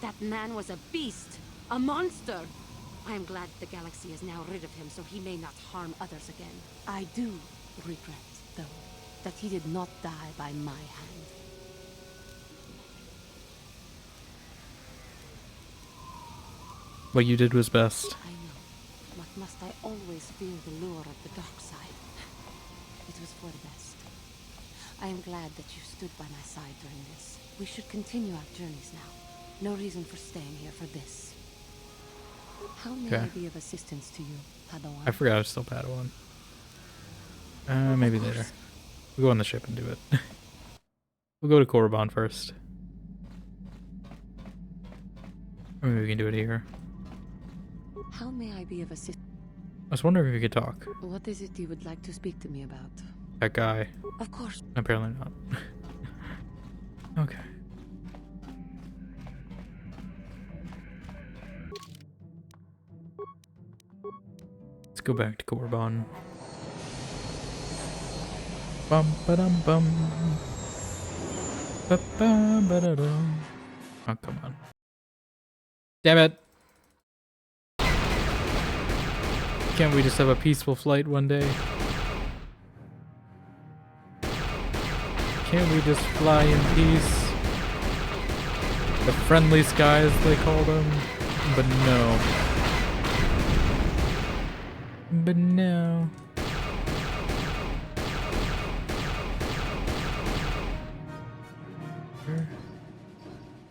S5: That man was a beast. A monster. I am glad the galaxy is now rid of him so he may not harm others again. I do regret, though, that he did not die by my hand.
S2: What you did was best.
S5: I know, but must I always fear the lure of the dark side? It was for the best. I am glad that you stood by my side during this. We should continue our journeys now. No reason for staying here for this. How may I be of assistance to you, Padawan?
S2: I forgot I was still Padawan. Maybe later. We'll go on the ship and do it. We'll go to Korriban first. Or maybe we can do it here.
S5: How may I be of assistance?
S2: I was wondering if we could talk.
S5: What is it you would like to speak to me about?
S2: That guy.
S5: Of course.
S2: Apparently not. Okay. Let's go back to Korriban. Bum ba dum bum. Ba ba ba da dum. Oh, come on. Damn it! Can't we just have a peaceful flight one day? Can't we just fly in peace? The friendly skies, they call them. But no. But no.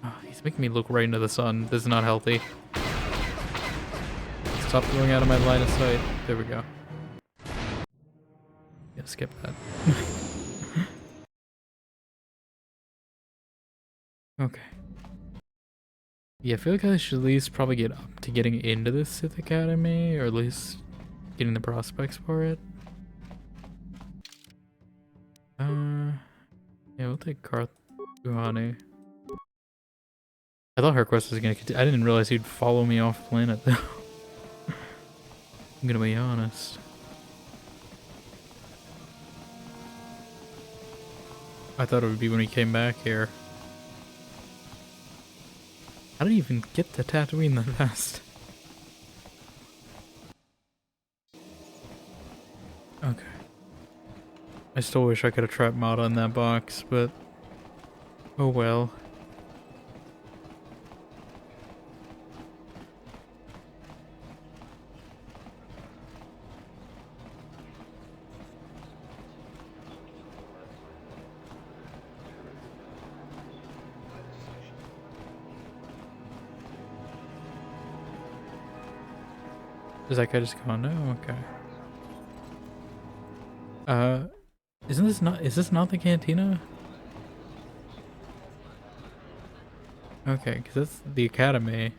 S2: Oh, he's making me look right into the sun. This is not healthy. Stop going out of my line of sight. There we go. Yeah, skip that. Okay. Yeah, I feel like I should at least probably get up to getting into the Sith Academy, or at least getting the prospects for it. Yeah, we'll take Karath. I thought her quest was gonna continue. I didn't realize he'd follow me off planet though. I'm gonna be honest. I thought it would be when he came back here. How did he even get to Tatooine that fast? Okay. I still wish I could have trapped Mata in that box, but oh well. Is that guy just gone now? Okay. Isn't this not, is this not the cantina? Okay, because that's the academy.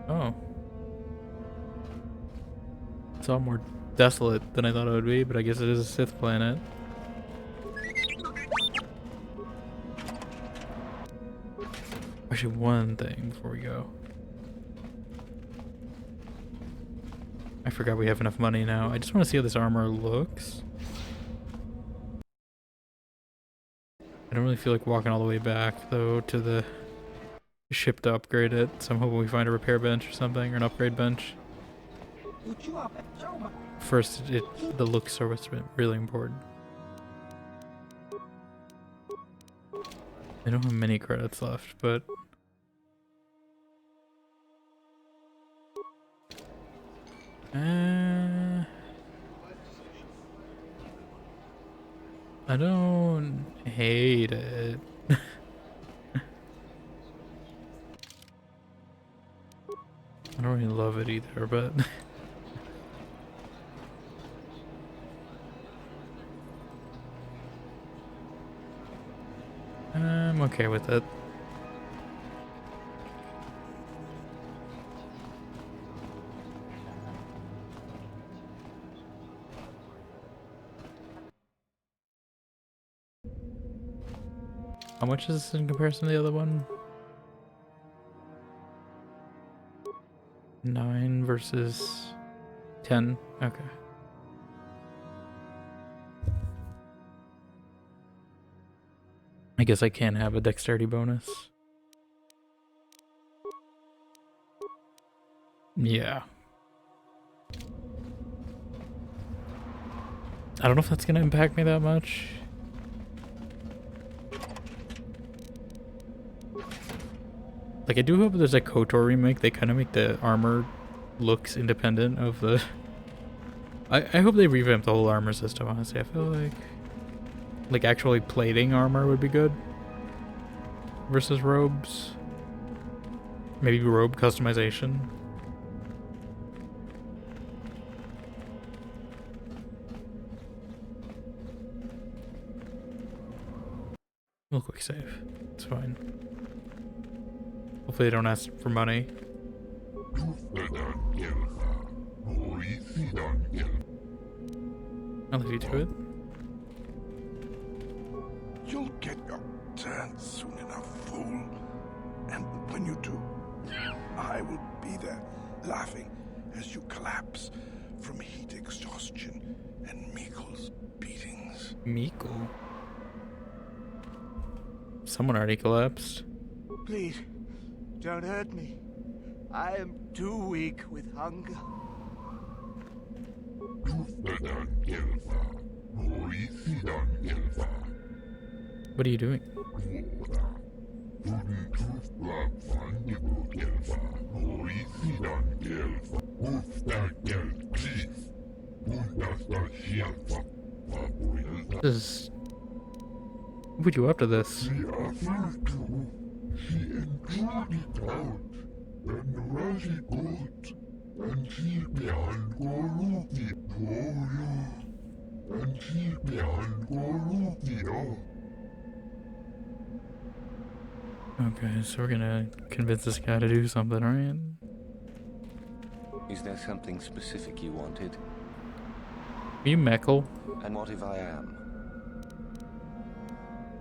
S2: Oh. It's all more desolate than I thought it would be, but I guess it is a Sith planet. Actually, one thing before we go. I forgot we have enough money now. I just want to see how this armor looks. I don't really feel like walking all the way back, though, to the ship to upgrade it. So I'm hoping we find a repair bench or something, or an upgrade bench. First, the looks are what's really important. I don't have many credits left, but I don't hate it. I don't really love it either, but I'm okay with it. How much is this in comparison to the other one? 9 versus 10. Okay. I guess I can have a dexterity bonus. Yeah. I don't know if that's gonna impact me that much. Like, I do hope there's a KOTOR remake. They kind of make the armor looks independent of the... I hope they revamp the whole armor system, honestly. I feel like actually plating armor would be good. Versus robes. Maybe robe customization. We'll quick save. It's fine. Hopefully they don't ask for money. I'll leave you to it.
S4: You'll get your turn soon enough, fool. And when you do, I will be there, laughing as you collapse from heat exhaustion and Meekle's beatings.
S2: Meekle? Someone already collapsed.
S1: Please, don't hurt me. I am too weak with hunger.
S2: What are you doing? This... Who put you up to this? Okay, so we're gonna convince this guy to do something, right?
S9: Is there something specific you wanted?
S2: Are you Meckle?
S9: And what if I am?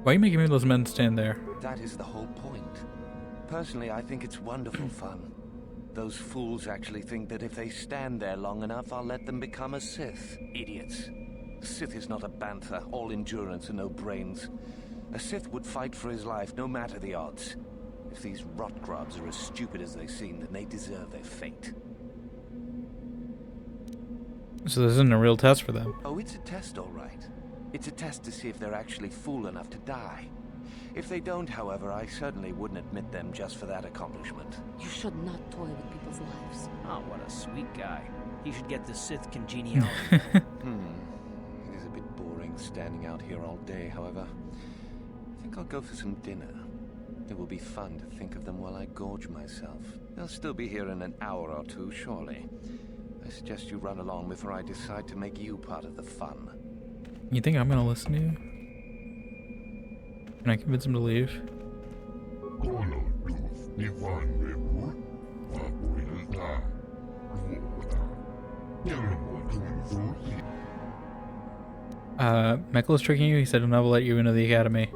S2: Why are you making me those men stand there?
S9: That is the whole point. Personally, I think it's wonderful fun. Those fools actually think that if they stand there long enough, I'll let them become a Sith. Idiots. A Sith is not a bantha, all endurance and no brains. A Sith would fight for his life, no matter the odds. If these rot grubs are as stupid as they seem, then they deserve their fate.
S2: So this isn't a real test for them.
S9: Oh, it's a test, all right. It's a test to see if they're actually fool enough to die. If they don't, however, I certainly wouldn't admit them just for that accomplishment.
S5: You should not toy with people's lives.
S6: Oh, what a sweet guy. He should get the Sith congeniality.
S9: It is a bit boring standing out here all day, however. I think I'll go for some dinner. It will be fun to think of them while I gorge myself. They'll still be here in an hour or two, surely. I suggest you run along before I decide to make you part of the fun.
S2: You think I'm gonna listen to you? Can I convince him to leave? Meckle is tricking you? He said he'll never let you into the academy.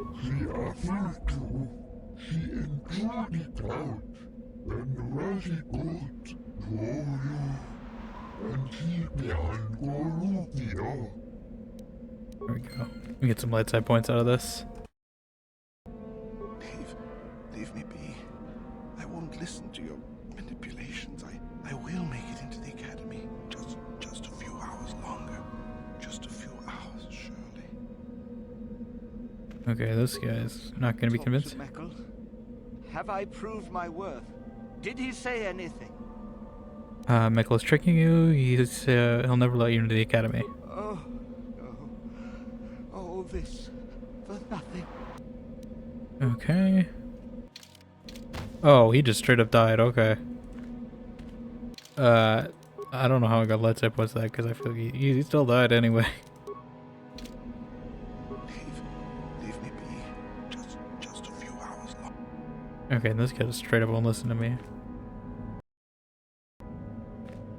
S2: There we go. We get some light side points out of this.
S4: Leave me be. I won't listen to your manipulations. I will make it into the academy. Just a few hours longer. Just a few hours, surely.
S2: Okay, this guy's not gonna be convinced.
S1: Meckle, have I proved my worth? Did he say anything?
S2: Michael's tricking you. He'll never let you into the academy.
S1: Oh, no. All this for nothing.
S2: Okay. Oh, he just straight up died. Okay. I don't know how I got let zip was that, because I feel like he still died anyway.
S4: Leave me be. Just a few hours long.
S2: Okay, this kid straight up won't listen to me.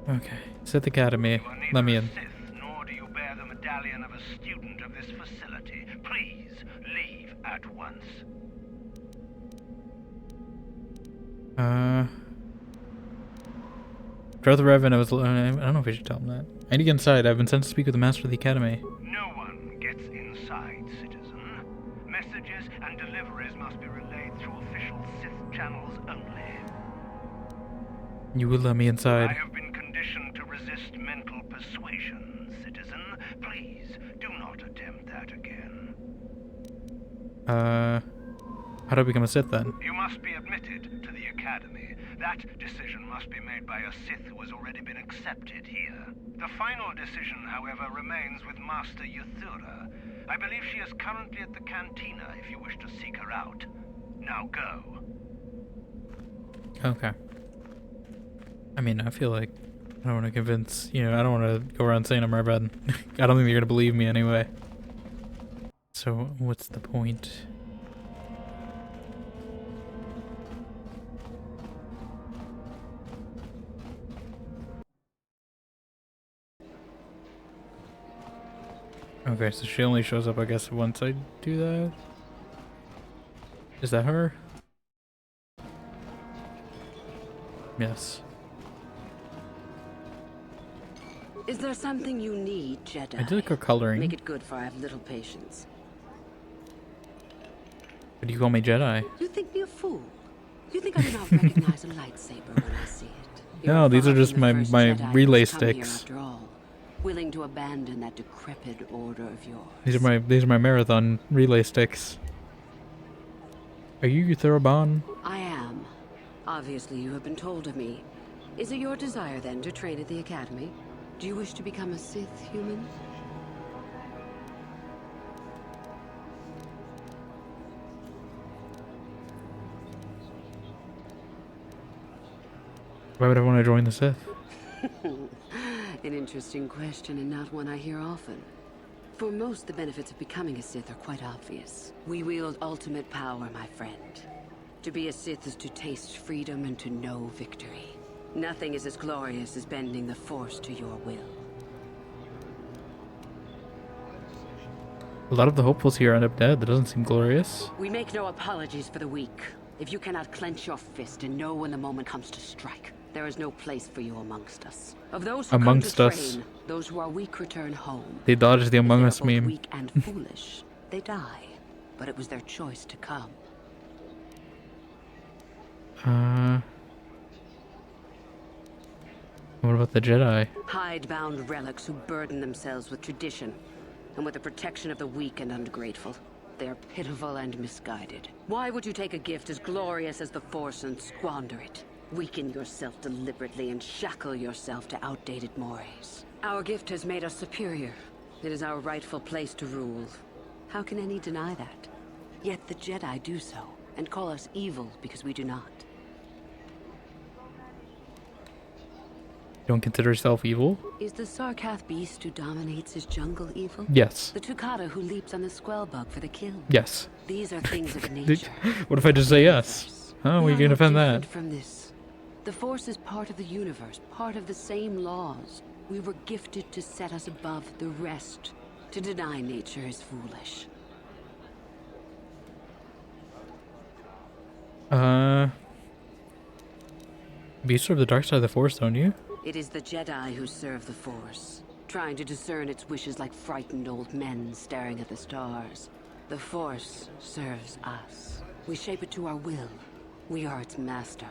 S2: Okay, Sith Academy. Let me in.
S13: Nor do you bear the medallion of a student of this facility. Please leave at once.
S2: Karath Revan, I don't know if I should tell him that. I need to get inside. I've been sent to speak with the master of the academy.
S13: No one gets inside, citizen. Messages and deliveries must be relayed through official Sith channels only.
S2: You will let me inside.
S13: I have been conditioned to resist mental persuasion, citizen. Please do not attempt that again.
S2: How do I become a Sith then?
S13: You must be admitted to the academy. That decision must be made by a Sith who has already been accepted here. The final decision, however, remains with Master Yuthura. I believe she is currently at the cantina if you wish to seek her out. Now go.
S2: Okay. I mean, I feel like I don't want to convince, I don't want to go around saying I'm Revan. I don't think you're going to believe me anyway. So, what's the point? Okay, so she only shows up, I guess, once I do that. Is that her? Yes.
S15: Is there something you need, Jedi?
S2: I did go coloring.
S15: Make it good, for I have little patience.
S2: But you call me Jedi?
S15: You think me a fool? You think I do not recognize a lightsaber when I see it?
S2: No, these are just my relay sticks.
S15: After all, willing to abandon that decrepit order of yours.
S2: These are my marathon relay sticks. Are you Thoraban?
S15: I am. Obviously, you have been told of me. Is it your desire then to train at the academy? Do you wish to become a Sith human?
S2: Why would I want to join the Sith?
S15: An interesting question and not one I hear often. For most, the benefits of becoming a Sith are quite obvious. We wield ultimate power, my friend. To be a Sith is to taste freedom and to know victory. Nothing is as glorious as bending the Force to your will.
S2: A lot of the hopefuls here end up dead. That doesn't seem glorious.
S15: We make no apologies for the weak. If you cannot clench your fist and know when the moment comes to strike, there is no place for you amongst us. Of those who come to train, those who are weak return home.
S2: They dodged the Among Us meme.
S15: Weak and foolish, they die. But it was their choice to come.
S2: What about the Jedi?
S15: Hidebound relics who burden themselves with tradition and with the protection of the weak and ungrateful. They are pitiful and misguided. Why would you take a gift as glorious as the Force and squander it? Weaken yourself deliberately and shackle yourself to outdated mores. Our gift has made us superior. It is our rightful place to rule. How can any deny that? Yet the Jedi do so, and call us evil because we do not.
S2: You don't consider yourself evil?
S15: Is the Sarkath beast who dominates his jungle evil?
S2: Yes.
S15: The Tukata who leaps on the Squellbug for the kill?
S2: Yes.
S15: These are things of nature.
S2: What if I just say yes? How are we going to defend that?
S15: From this. The Force is part of the universe, part of the same laws. We were gifted to set us above the rest. To deny nature is foolish.
S2: You serve the dark side of the Force, don't you?
S15: It is the Jedi who serve the Force, trying to discern its wishes like frightened old men staring at the stars. The Force serves us. We shape it to our will. We are its master.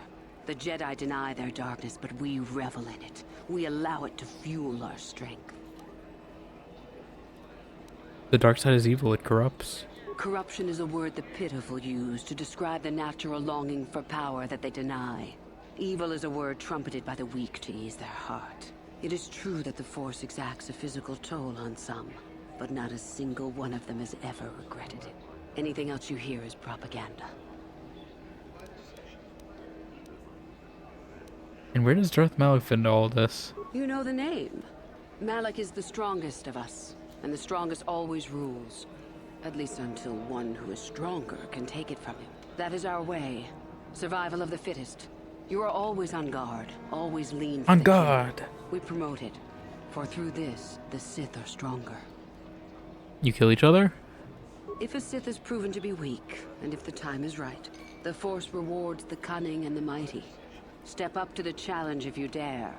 S15: The Jedi deny their darkness, but we revel in it. We allow it to fuel our strength.
S2: The dark side is evil, it corrupts.
S15: Corruption is a word the pitiful use to describe the natural longing for power that they deny. Evil is a word trumpeted by the weak to ease their heart. It is true that the Force exacts a physical toll on some, but not a single one of them has ever regretted it. Anything else you hear is propaganda.
S2: And where does Darth Malak fit into all this?
S15: You know the name. Malak is the strongest of us, and the strongest always rules. At least until one who is stronger can take it from him. That is our way. Survival of the fittest. You are always on guard, always lean for
S2: On
S15: the kill.
S2: guard.
S15: We promote it, for through this, the Sith are stronger.
S2: You kill each other?
S15: If a Sith is proven to be weak, and if the time is right, the Force rewards the cunning and the mighty. Step up to the challenge if you dare,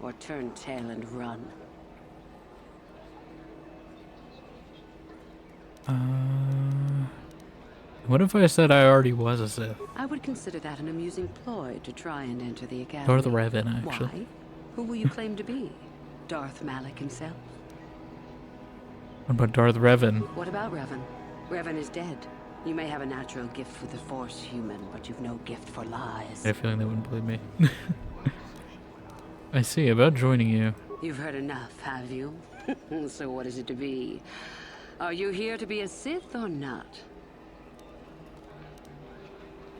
S15: or turn tail and run.
S2: What if I said I already was a Sith?
S15: I would consider that an amusing ploy to try and enter the Academy.
S2: Darth Revan, actually.
S15: Why? Who will you claim to be? Darth Malak himself?
S2: What about Darth Revan?
S15: What about Revan? Revan is dead. You may have a natural gift for the Force, human, but you've no gift for lies.
S2: I have a feeling they wouldn't believe me. I see, about joining you.
S15: You've heard enough, have you? So what is it to be? Are you here to be a Sith or not?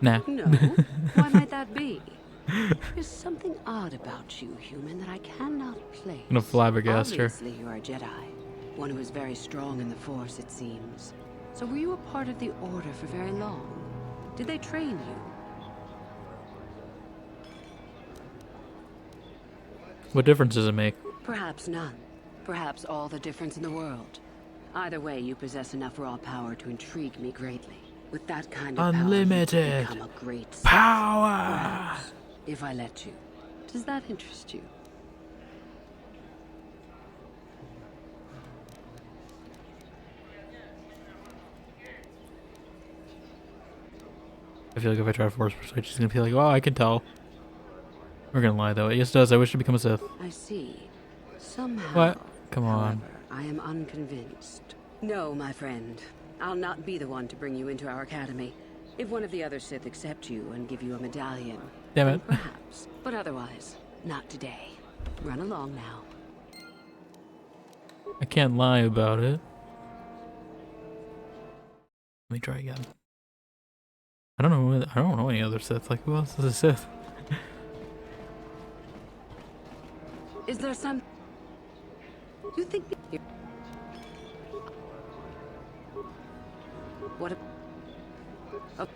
S2: Nah.
S15: No? Why might that be? There's something odd about you, human, that I cannot place.
S2: I'm gonna flabbergast her.
S15: Obviously, you are a Jedi. One who is very strong in the Force, it seems. So were you a part of the Order for very long? Did they train you?
S2: What difference does it make?
S15: Perhaps none. Perhaps all the difference in the world. Either way, you possess enough raw power to intrigue me greatly. With that kind of
S2: Unlimited
S15: power, you become a great Sith.
S2: power.
S15: Perhaps, if I let you. Does that interest you?
S2: I feel like if I try to force persuade, she's gonna be like, "Oh, I can tell." We're gonna lie though. Yes, it does. I wish to become a Sith.
S15: I see. Somehow.
S2: What? Come on.
S15: However, I am unconvinced. No, my friend. I'll not be the one to bring you into our academy. If one of the other Sith accept you and give you a medallion.
S2: Damn it.
S15: then perhaps. But otherwise, not today. Run along now.
S2: I can't lie about it. Let me try again. I don't know any other Sith. Like, who else is a Sith?
S15: Is there some... You think... What... Oh.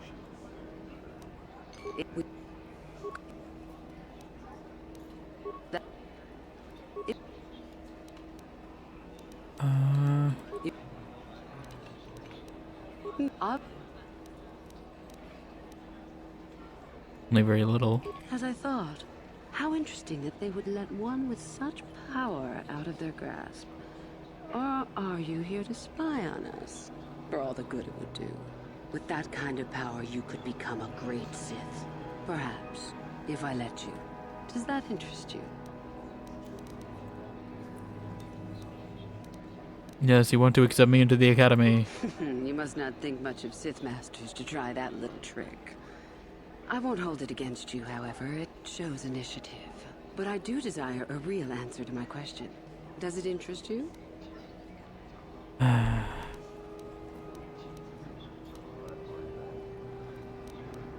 S2: Only very little.
S15: As I thought. How interesting that they would let one with such power out of their grasp. Or are you here to spy on us? For all the good it would do. With that kind of power, you could become a great Sith. Perhaps, if I let you. Does that interest you?
S2: Yes, you want to accept me into the academy.
S15: You must not think much of Sith Masters to try that little trick. I won't hold it against you, however. It shows initiative. But I do desire a real answer to my question. Does it interest you?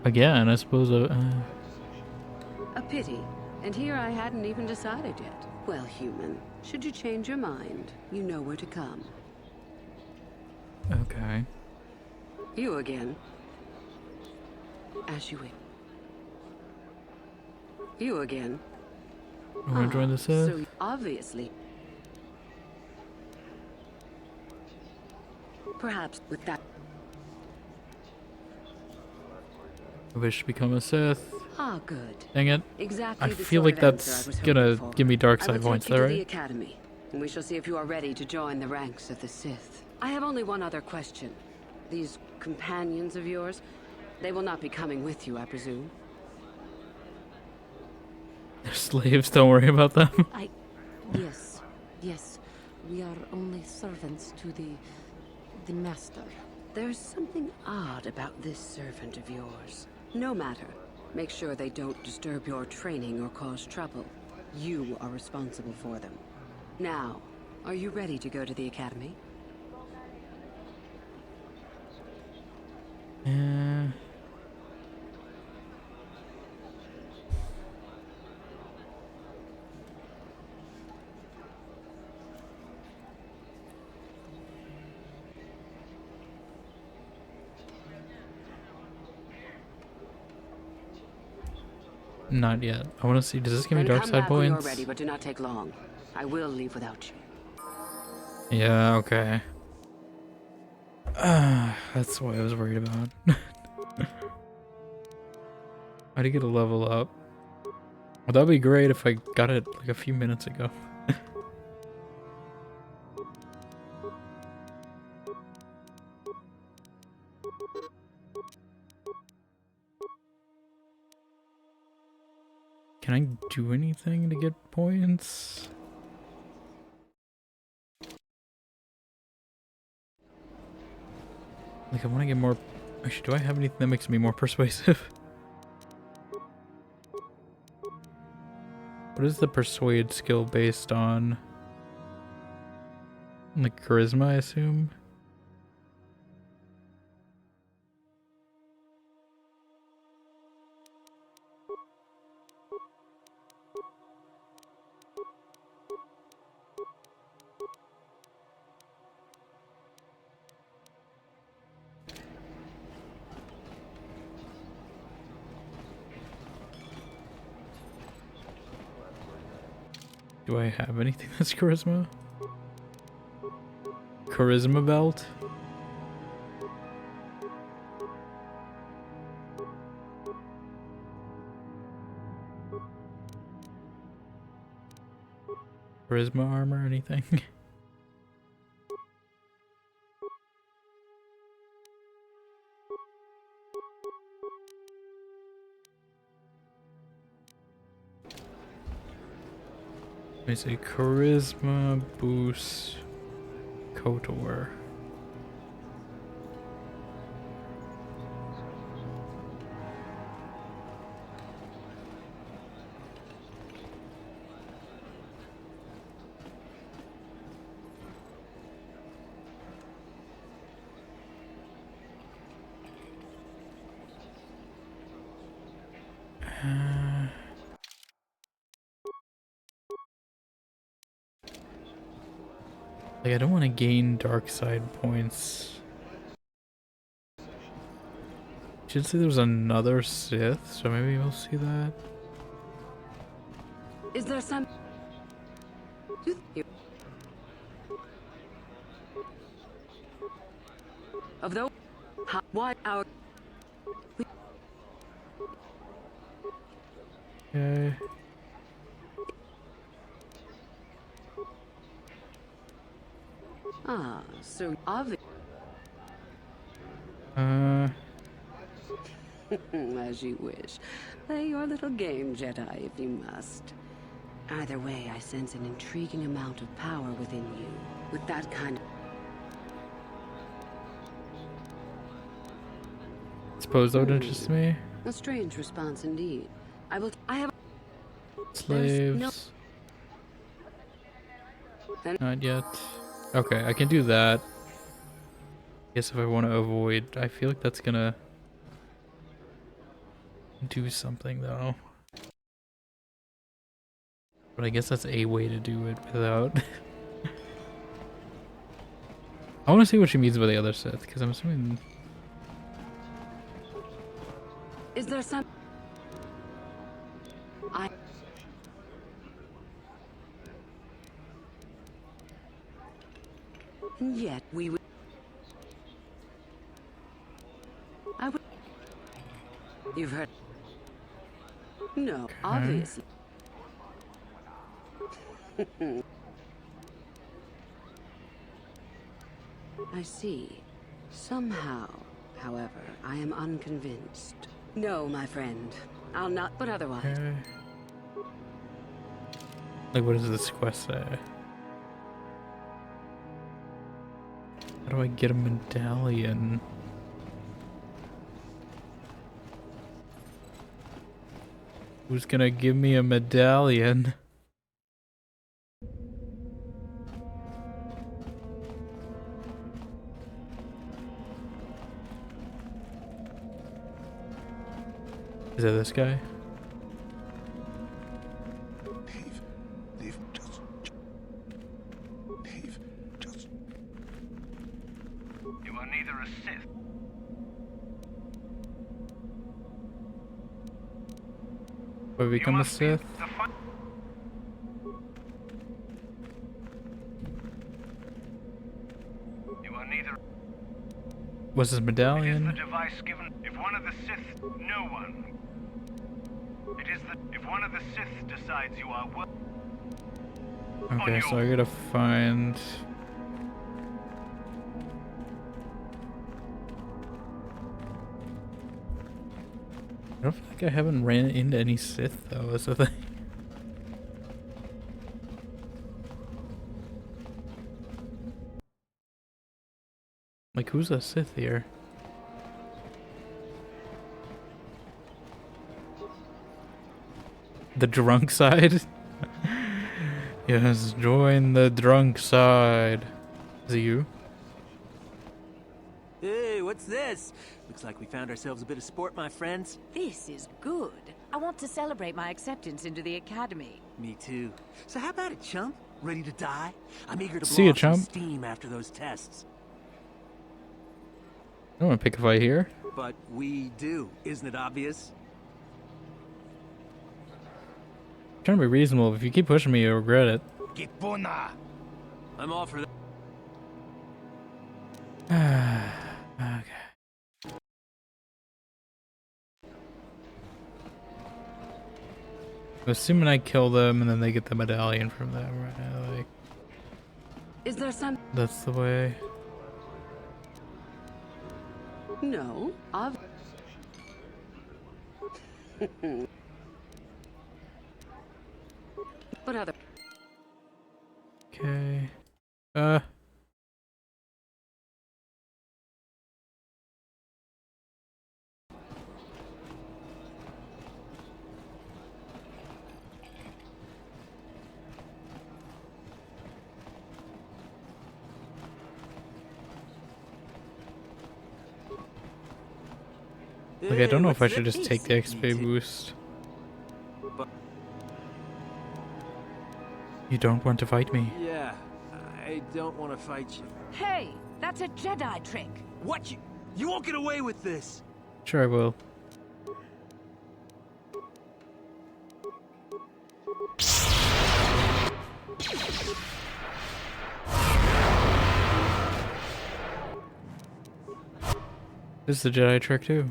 S2: Again, I suppose.
S15: A pity. And here I hadn't even decided yet. Well, human, should you change your mind, you know where to come.
S2: Okay.
S15: You again. As you wish. You again.
S2: You want to join the Sith?
S15: So obviously. Perhaps with that.
S2: I wish to become a Sith.
S15: Ah, good.
S2: Dang it.
S15: Exactly.
S2: I
S15: the
S2: feel
S15: sort
S2: like
S15: of answer
S2: that's
S15: I was
S2: gonna
S15: hoping for.
S2: give me dark side points,
S15: I will
S2: though,
S15: take you to the
S2: right?
S15: academy, and we shall see if you are ready to join the ranks of the Sith. I have only one other question. These companions of yours, they will not be coming with you, I presume.
S2: They're slaves, don't worry about them.
S5: Yes. We are only servants to the master.
S15: There's something odd about this servant of yours. No matter. Make sure they don't disturb your training or cause trouble. You are responsible for them. Now, are you ready to go to the academy?
S2: Not yet. I want to see. Does this give me
S15: Then
S2: dark
S15: come
S2: side
S15: back when you're
S2: points?
S15: ready, but do not take long. I will leave without you.
S2: Yeah. Okay. That's what I was worried about. I did get a level up. Well, that'd be great if I got it like a few minutes ago. Can I do anything to get points? Like, I want to get more... Actually, do I have anything that makes me more persuasive? What is the persuade skill based on? Like charisma, I assume? Do I have anything that's charisma? Charisma belt? Charisma armor, anything? Let me see, charisma boost Kotor. Like, I don't want to gain dark side points. Should say there's another Sith, so maybe we'll see that.
S15: Is there some... Of those... Why our...
S2: Okay.
S15: Ah, so obvious. As you wish. Play your little game, Jedi, if you must. Either way, I sense an intriguing amount of power within you. With that kind of...
S2: Suppose that would interest me.
S15: A strange response indeed. I have...
S2: Slaves. Not yet. Okay, I can do that. Guess if I want to avoid, I feel like that's gonna do something though. But I guess that's a way to do it without. I want to see what she means by the other Sith, because I'm assuming.
S15: Is there some... And yet we would... I would... You've heard... No, obviously. I see. Somehow, however, I am unconvinced. No, my friend. I'll not, but otherwise...
S2: Okay. Like, what does this quest say? How do I get a medallion? Who's gonna give me a medallion? Is that this guy?
S12: Dave, just...
S13: You are neither a Sith.
S2: Will we become a Sith?
S13: You are neither.
S2: What's his medallion?
S13: The device given. If one of the Sith, no one. It is the. If one of the Sith decides you are well.
S2: Okay, so I gotta find. I don't feel like I haven't ran into any Sith though, is the thing. Like, who's a Sith here? The drunk side? Yes, join the drunk side. Is it you?
S18: Hey, what's this? Looks like we found ourselves a bit of sport, my friends.
S19: This is good. I want to celebrate my acceptance into the academy.
S18: Me too. So how about it, chump? Ready to die? I'm eager to
S2: See
S18: blow
S2: ya,
S18: off some
S2: chump.
S18: steam after those tests.
S2: I don't want to pick a fight here.
S18: But we do, isn't it obvious?
S2: I'm trying to be reasonable. If you keep pushing me, you'll regret it.
S18: I'm all for that.
S2: Okay. I'm assuming I kill them and then they get the medallion from them, right? Like,
S15: Is there some...
S2: that's the way.
S15: No, I've... What other...
S2: Okay. Like, I don't know if I should just take the XP boost. You don't want to fight me.
S18: Yeah, I don't want to fight you.
S19: Hey, that's a Jedi trick.
S18: What? You won't get away with this.
S2: Sure I will. This is a Jedi trick too.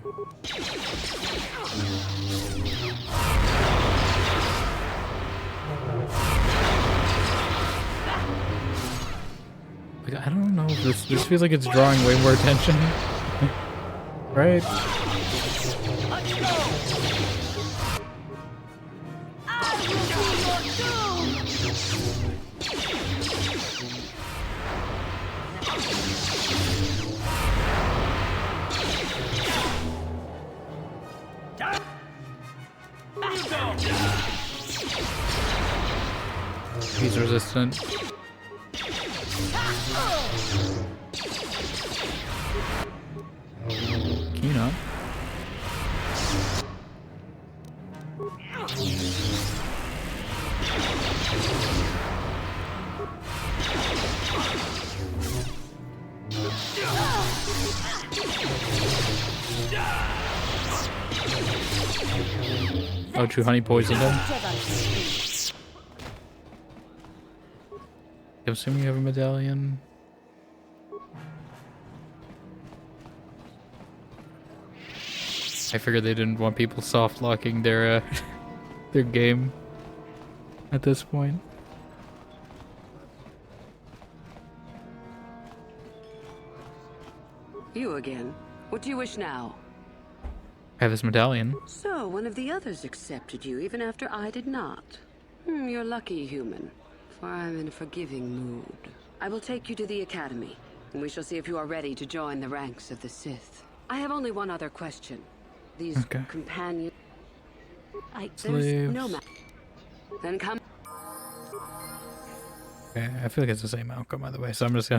S2: Like, I don't know. This feels like it's drawing way more attention, right? He's resistant. Can you not? Oh, true honey poisoned him. I'm assuming you have a medallion. I figured they didn't want people soft locking their their game at this point.
S15: You again. What do you wish now?
S2: I have this medallion.
S15: So, one of the others accepted you, even after I did not. You're lucky, human, for I'm in a forgiving mood. I will take you to the academy, and we shall see if you are ready to join the ranks of the Sith. I have only one other question. These companions... There's no map. Then come.
S2: Okay, I feel like it's the same outcome by the way, so I'm just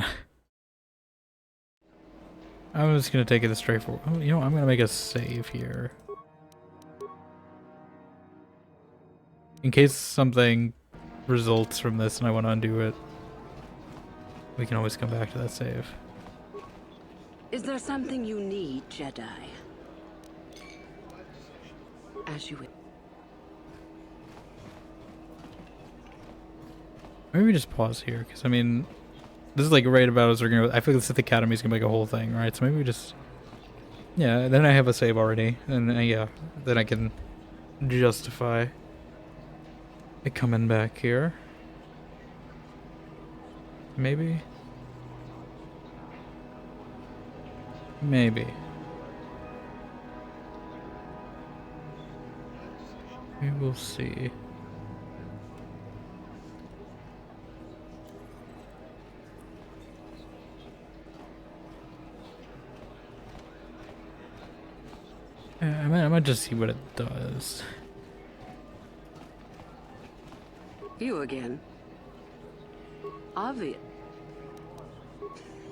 S2: gonna take it as straightforward. Oh, you know, I'm gonna make a save here. In case something results from this and I want to undo it, we can always come back to that save.
S15: Is there something you need, Jedi? As you...
S2: Maybe we just pause here, because I mean, this is like right about as we're gonna. I feel like the Sith Academy is gonna make a whole thing, right? So maybe we just, yeah. Then I have a save already, and yeah, then I can justify it coming back here. Maybe. Maybe. We will see. I might just see what it does.
S15: You again. Obvious.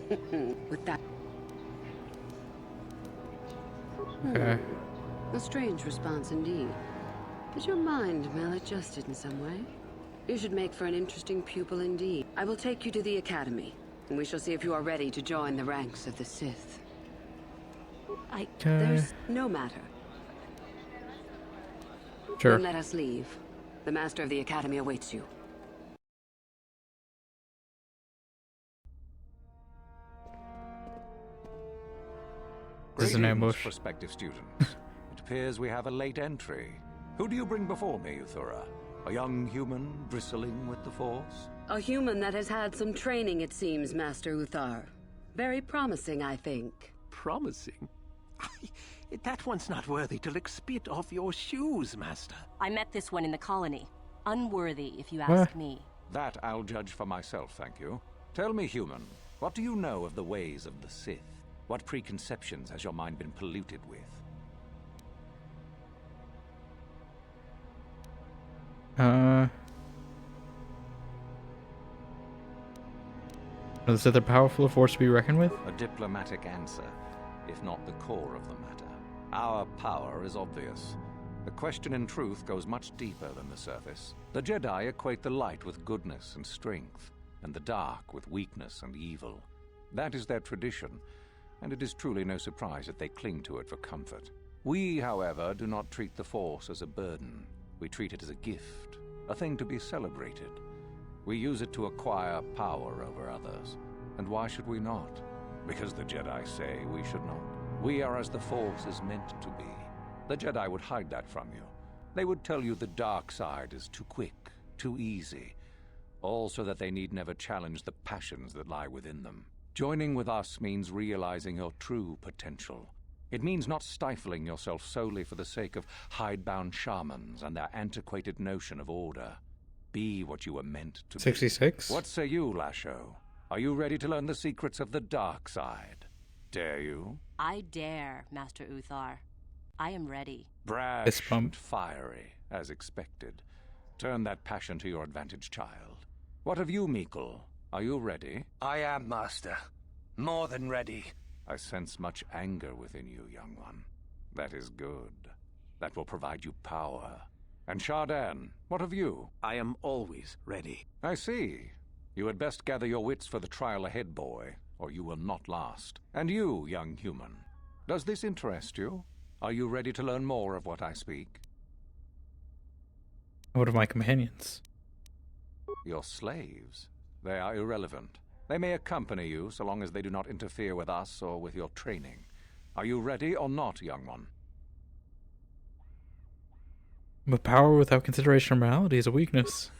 S15: With that.
S2: Okay.
S15: A strange response indeed. Is your mind maladjusted in some way? You should make for an interesting pupil indeed. I will take you to the academy, and we shall see if you are ready to join the ranks of the Sith. There's no matter.
S2: Sure.
S15: Then let us leave. The master of the academy awaits you.
S2: This is an ambush.
S3: Prospective students. It appears we have a late entry. Who do you bring before me, Uthura? A young human bristling with the Force?
S15: A human that has had some training, it seems, Master Uthar. Very promising, I think.
S6: Promising? That one's not worthy to lick spit off your shoes, Master.
S17: I met this one in the colony. Unworthy, if you ask
S2: What?
S17: me.
S3: That I'll judge for myself, thank you. Tell me, human, what do you know of the ways of the Sith? What preconceptions has your mind been polluted with?
S2: Are the Sith a powerful force to be reckoned with?
S3: A diplomatic answer, if not the core of the matter. Our power is obvious. The question in truth goes much deeper than the surface. The Jedi equate the light with goodness and strength, and the dark with weakness and evil. That is their tradition, and it is truly no surprise that they cling to it for comfort. We, however, do not treat the Force as a burden. We treat it as a gift, a thing to be celebrated. We use it to acquire power over others. And why should we not? Because the Jedi say we should not. We are as the Force is meant to be. The Jedi would hide that from you. They would tell you the dark side is too quick, too easy, all so that they need never challenge the passions that lie within them. Joining with us means realizing your true potential. It means not stifling yourself solely for the sake of hidebound shamans and their antiquated notion of order. Be what you were meant to be.
S2: 66?
S3: What say you, Lasho? Are you ready to learn the secrets of the dark side? Dare you?
S17: I dare, Master Uthar. I am ready.
S3: Brash and fiery, as expected. Turn that passion to your advantage, child. What of you, Meekle? Are you ready?
S18: I am, Master. More than ready.
S3: I sense much anger within you, young one. That is good. That will provide you power. And Shardan, what of you?
S18: I am always ready.
S3: I see. You had best gather your wits for the trial ahead, boy, or you will not last. And you, young human, does this interest you? Are you ready to learn more of what I speak?
S2: What of my companions?
S3: Your slaves. They are irrelevant. They may accompany you so long as they do not interfere with us or with your training. Are you ready or not, young one?
S2: But power without consideration or morality is a weakness.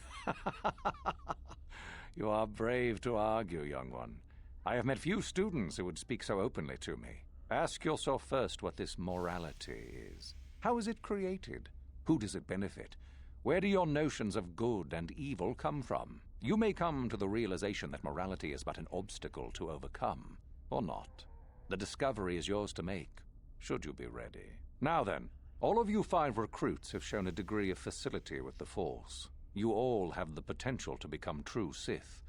S3: You are brave to argue, young one. I have met few students who would speak so openly to me. Ask yourself first what this morality is. How is it created? Who does it benefit? Where do your notions of good and evil come from? You may come to the realization that morality is but an obstacle to overcome, or not. The discovery is yours to make, should you be ready. Now then, All of you 5 recruits have shown a degree of facility with the Force. You all have the potential to become true Sith.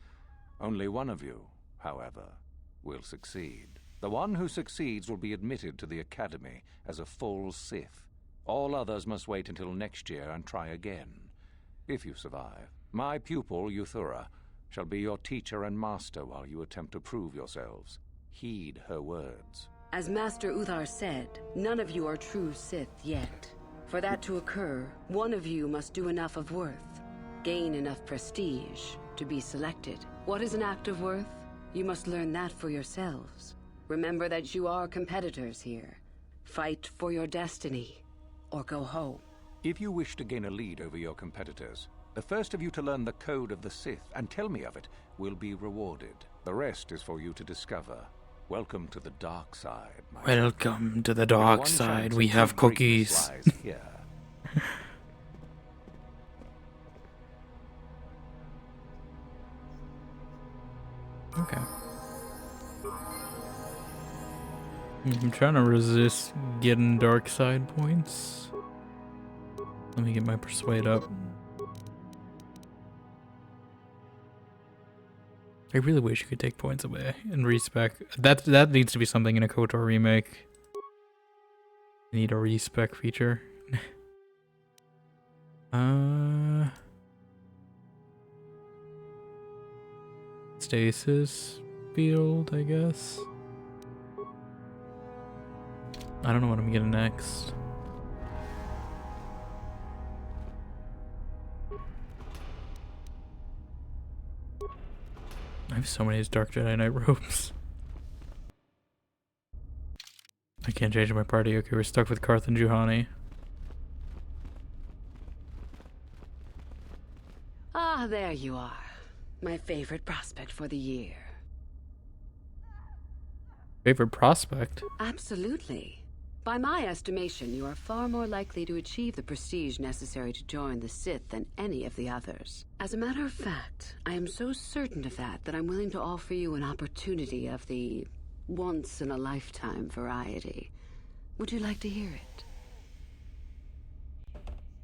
S3: Only one of you, however, will succeed. The one who succeeds will be admitted to the Academy as a full Sith. All others must wait until next year and try again. If you survive, my pupil, Euthura, shall be your teacher and master while you attempt to prove yourselves. Heed her words.
S15: As Master Uthar said, none of you are true Sith yet. For that to occur, one of you must do enough of worth, gain enough prestige to be selected. What is an act of worth? You must learn that for yourselves. Remember that you are competitors here. Fight for your destiny, or go home.
S3: If you wish to gain a lead over your competitors, the first of you to learn the code of the Sith and tell me of it will be rewarded. The rest is for you to discover. Welcome to the dark side.
S2: Welcome to the dark side. We have cookies.
S3: Here.
S2: Okay. I'm trying to resist getting dark side points. Let me get my persuade up. I really wish you could take points away and respec. That needs to be something in a KOTOR remake. I need a respec feature. Stasis field, I guess. I don't know what I'm getting next. I have so many Dark Jedi Knight robes. I can't change my party. Okay, we're stuck with Karath and Juhani.
S15: Ah, there you are. My favorite prospect for the year.
S2: Favorite prospect?
S15: Absolutely. By my estimation, you are far more likely to achieve the prestige necessary to join the Sith than any of the others. As a matter of fact, I am so certain of that I'm willing to offer you an opportunity of the once-in-a-lifetime variety. Would you like to hear it?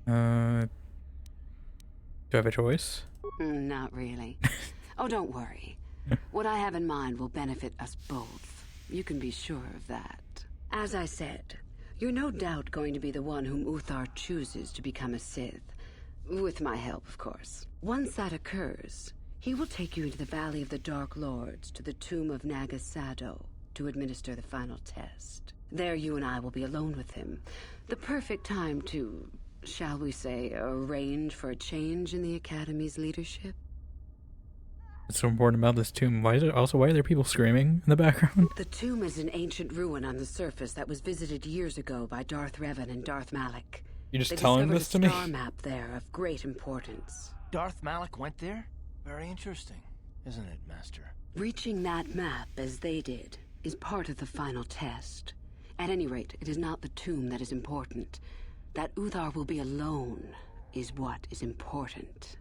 S2: Do I have a choice?
S15: Not really. Oh, don't worry. What I have in mind will benefit us both. You can be sure of that. As I said, you're no doubt going to be the one whom Uthar chooses to become a Sith. With my help, of course. Once that occurs, he will take you into the Valley of the Dark Lords to the tomb of Naga Sado to administer the final test. There you and I will be alone with him. The perfect time to, shall we say, arrange for a change in the Academy's leadership.
S2: What's so important about this tomb? Why are there people screaming in the background?
S15: The tomb is an ancient ruin on the surface that was visited years ago by Darth Revan and Darth Malak.
S2: You're just telling this to me?
S15: They discovered a star map there of great importance.
S6: Darth Malak went there? Very interesting, isn't it, Master?
S15: Reaching that map, as they did, is part of the final test. At any rate, it is not the tomb that is important. That Uthar will be alone is what is important.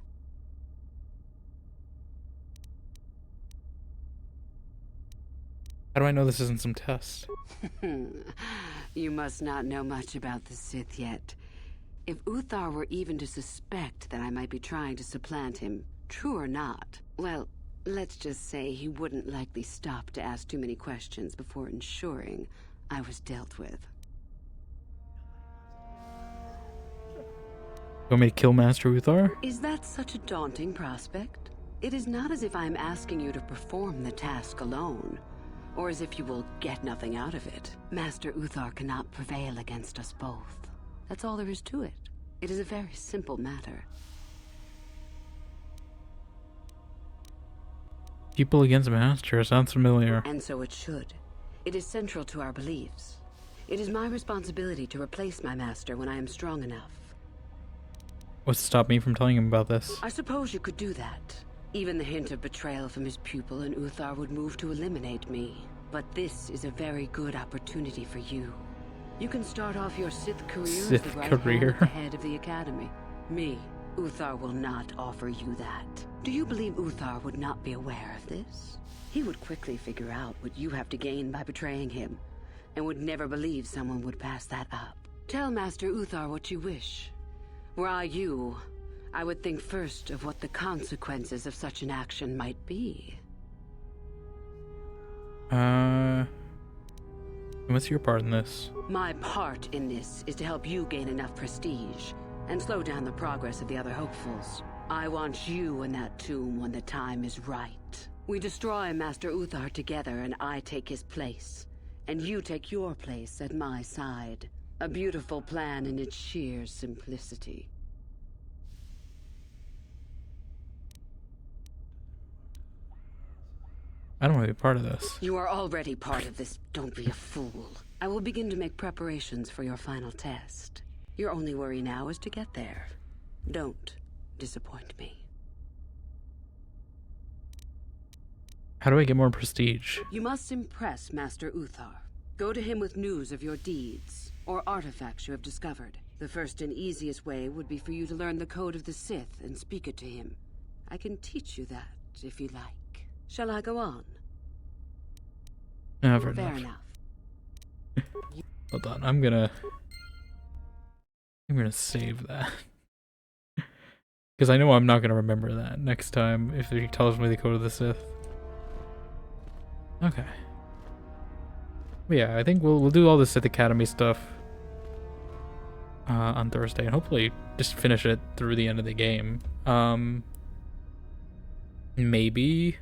S2: How do I know this isn't some test?
S15: You must not know much about the Sith yet. If Uthar were even to suspect that I might be trying to supplant him, true or not, well, let's just say he wouldn't likely stop to ask too many questions before ensuring I was dealt with.
S2: You want me to kill Master Uthar?
S15: Is that such a daunting prospect? It is not as if I am asking you to perform the task alone, or as if you will get nothing out of it. Master Uthar cannot prevail against us both. That's all there is to it. It is a very simple matter.
S2: People against Master sounds familiar.
S15: And so it should. It is central to our beliefs. It is my responsibility to replace my master when I am strong enough.
S2: What's to stop me from telling him about this?
S15: I suppose you could do that. Even the hint of betrayal from his pupil and Uthar would move to eliminate me. But this is a very good opportunity for you. You can start off your Sith career as the right hand of the head of the Academy. Me, Uthar will not offer you that. Do you believe Uthar would not be aware of this? He would quickly figure out what you have to gain by betraying him, and would never believe someone would pass that up. Tell Master Uthar what you wish. Were I you, I would think first of what the consequences of such an action might be.
S2: What's your part in this?
S15: My part in this is to help you gain enough prestige and slow down the progress of the other hopefuls. I want you in that tomb when the time is right. We destroy Master Uthar together and I take his place. And you take your place at my side. A beautiful plan in its sheer simplicity.
S2: I don't want to be part of this.
S15: You are already part of this. Don't be a fool. I will begin to make preparations for your final test. Your only worry now is to get there. Don't disappoint me.
S2: How do I get more prestige?
S15: You must impress Master Uthar. Go to him with news of your deeds, or artifacts you have discovered. The first and easiest way would be for you to learn the code of the Sith and speak it to him. I can teach you that, if you like. Shall I go on?
S2: Fair
S15: Fair
S2: enough.
S15: enough.
S2: Hold on, I'm gonna save that. Because I know I'm not gonna remember that next time if he tells me the code of the Sith. Okay. But yeah, I think we'll do all the Sith Academy stuff on Thursday, and hopefully just finish it through the end of the game. Maybe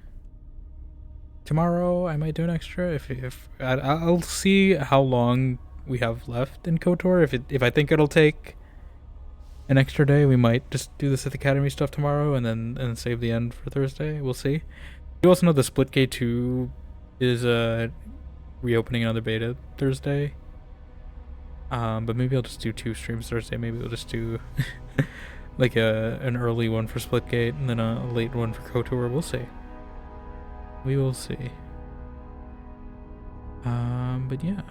S2: tomorrow I might do an extra. If I'll see how long we have left in KOTOR. If I think it'll take an extra day, we might just do the Sith Academy stuff tomorrow and then save the end for Thursday. We'll see. You also know the Splitgate 2 is reopening another beta Thursday. But maybe I'll just do 2 streams Thursday. Maybe we'll just do like an early one for Splitgate and then a late one for KOTOR. We'll see. We will see. But yeah.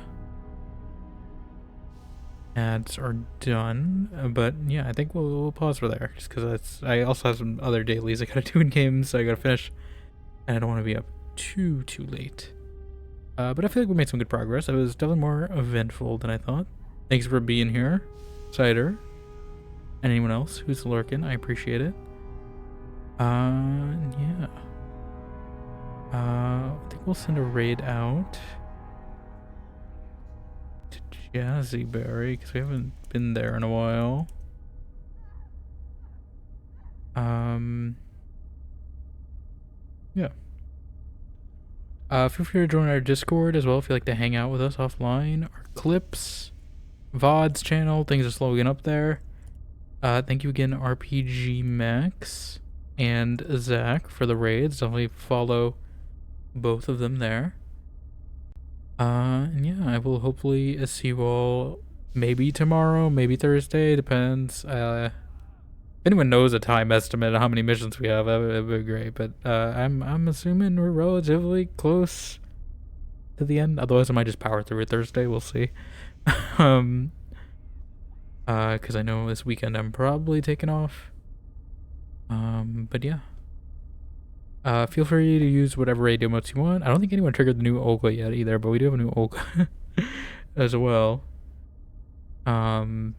S2: Ads are done, but yeah, I think we'll pause for there, just because I also have some other dailies I gotta do in games, so I gotta finish, and I don't want to be up too late. But I feel like we made some good progress. It was definitely more eventful than I thought. Thanks for being here, Cider, and anyone else who's lurking. I appreciate it. Yeah. I think we'll send a raid out to Jazzyberry, because we haven't been there in a while. Yeah. Feel free to join our Discord as well if you like to hang out with us offline. Our clips, VODs channel, things are slowly up there. Thank you again, RPG Max and Zach, for the raids. Definitely follow both of them there. And yeah, I will hopefully see you all maybe tomorrow, maybe Thursday, depends. If anyone knows a time estimate of how many missions we have, that would be great. But I'm assuming we're relatively close to the end. Otherwise, I might just power through it Thursday. We'll see. Because I know this weekend I'm probably taking off. But yeah. Feel free to use whatever raid emotes you want. I don't think anyone triggered the new Olga yet either, but we do have a new Olga as well. But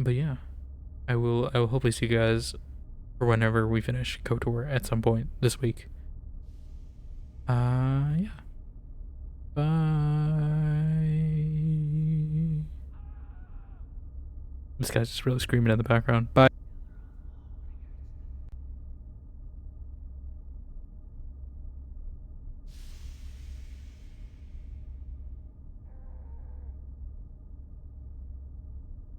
S2: yeah, I will hopefully see you guys for whenever we finish KOTOR at some point this week. Yeah. Bye. This guy's just really screaming in the background. Bye.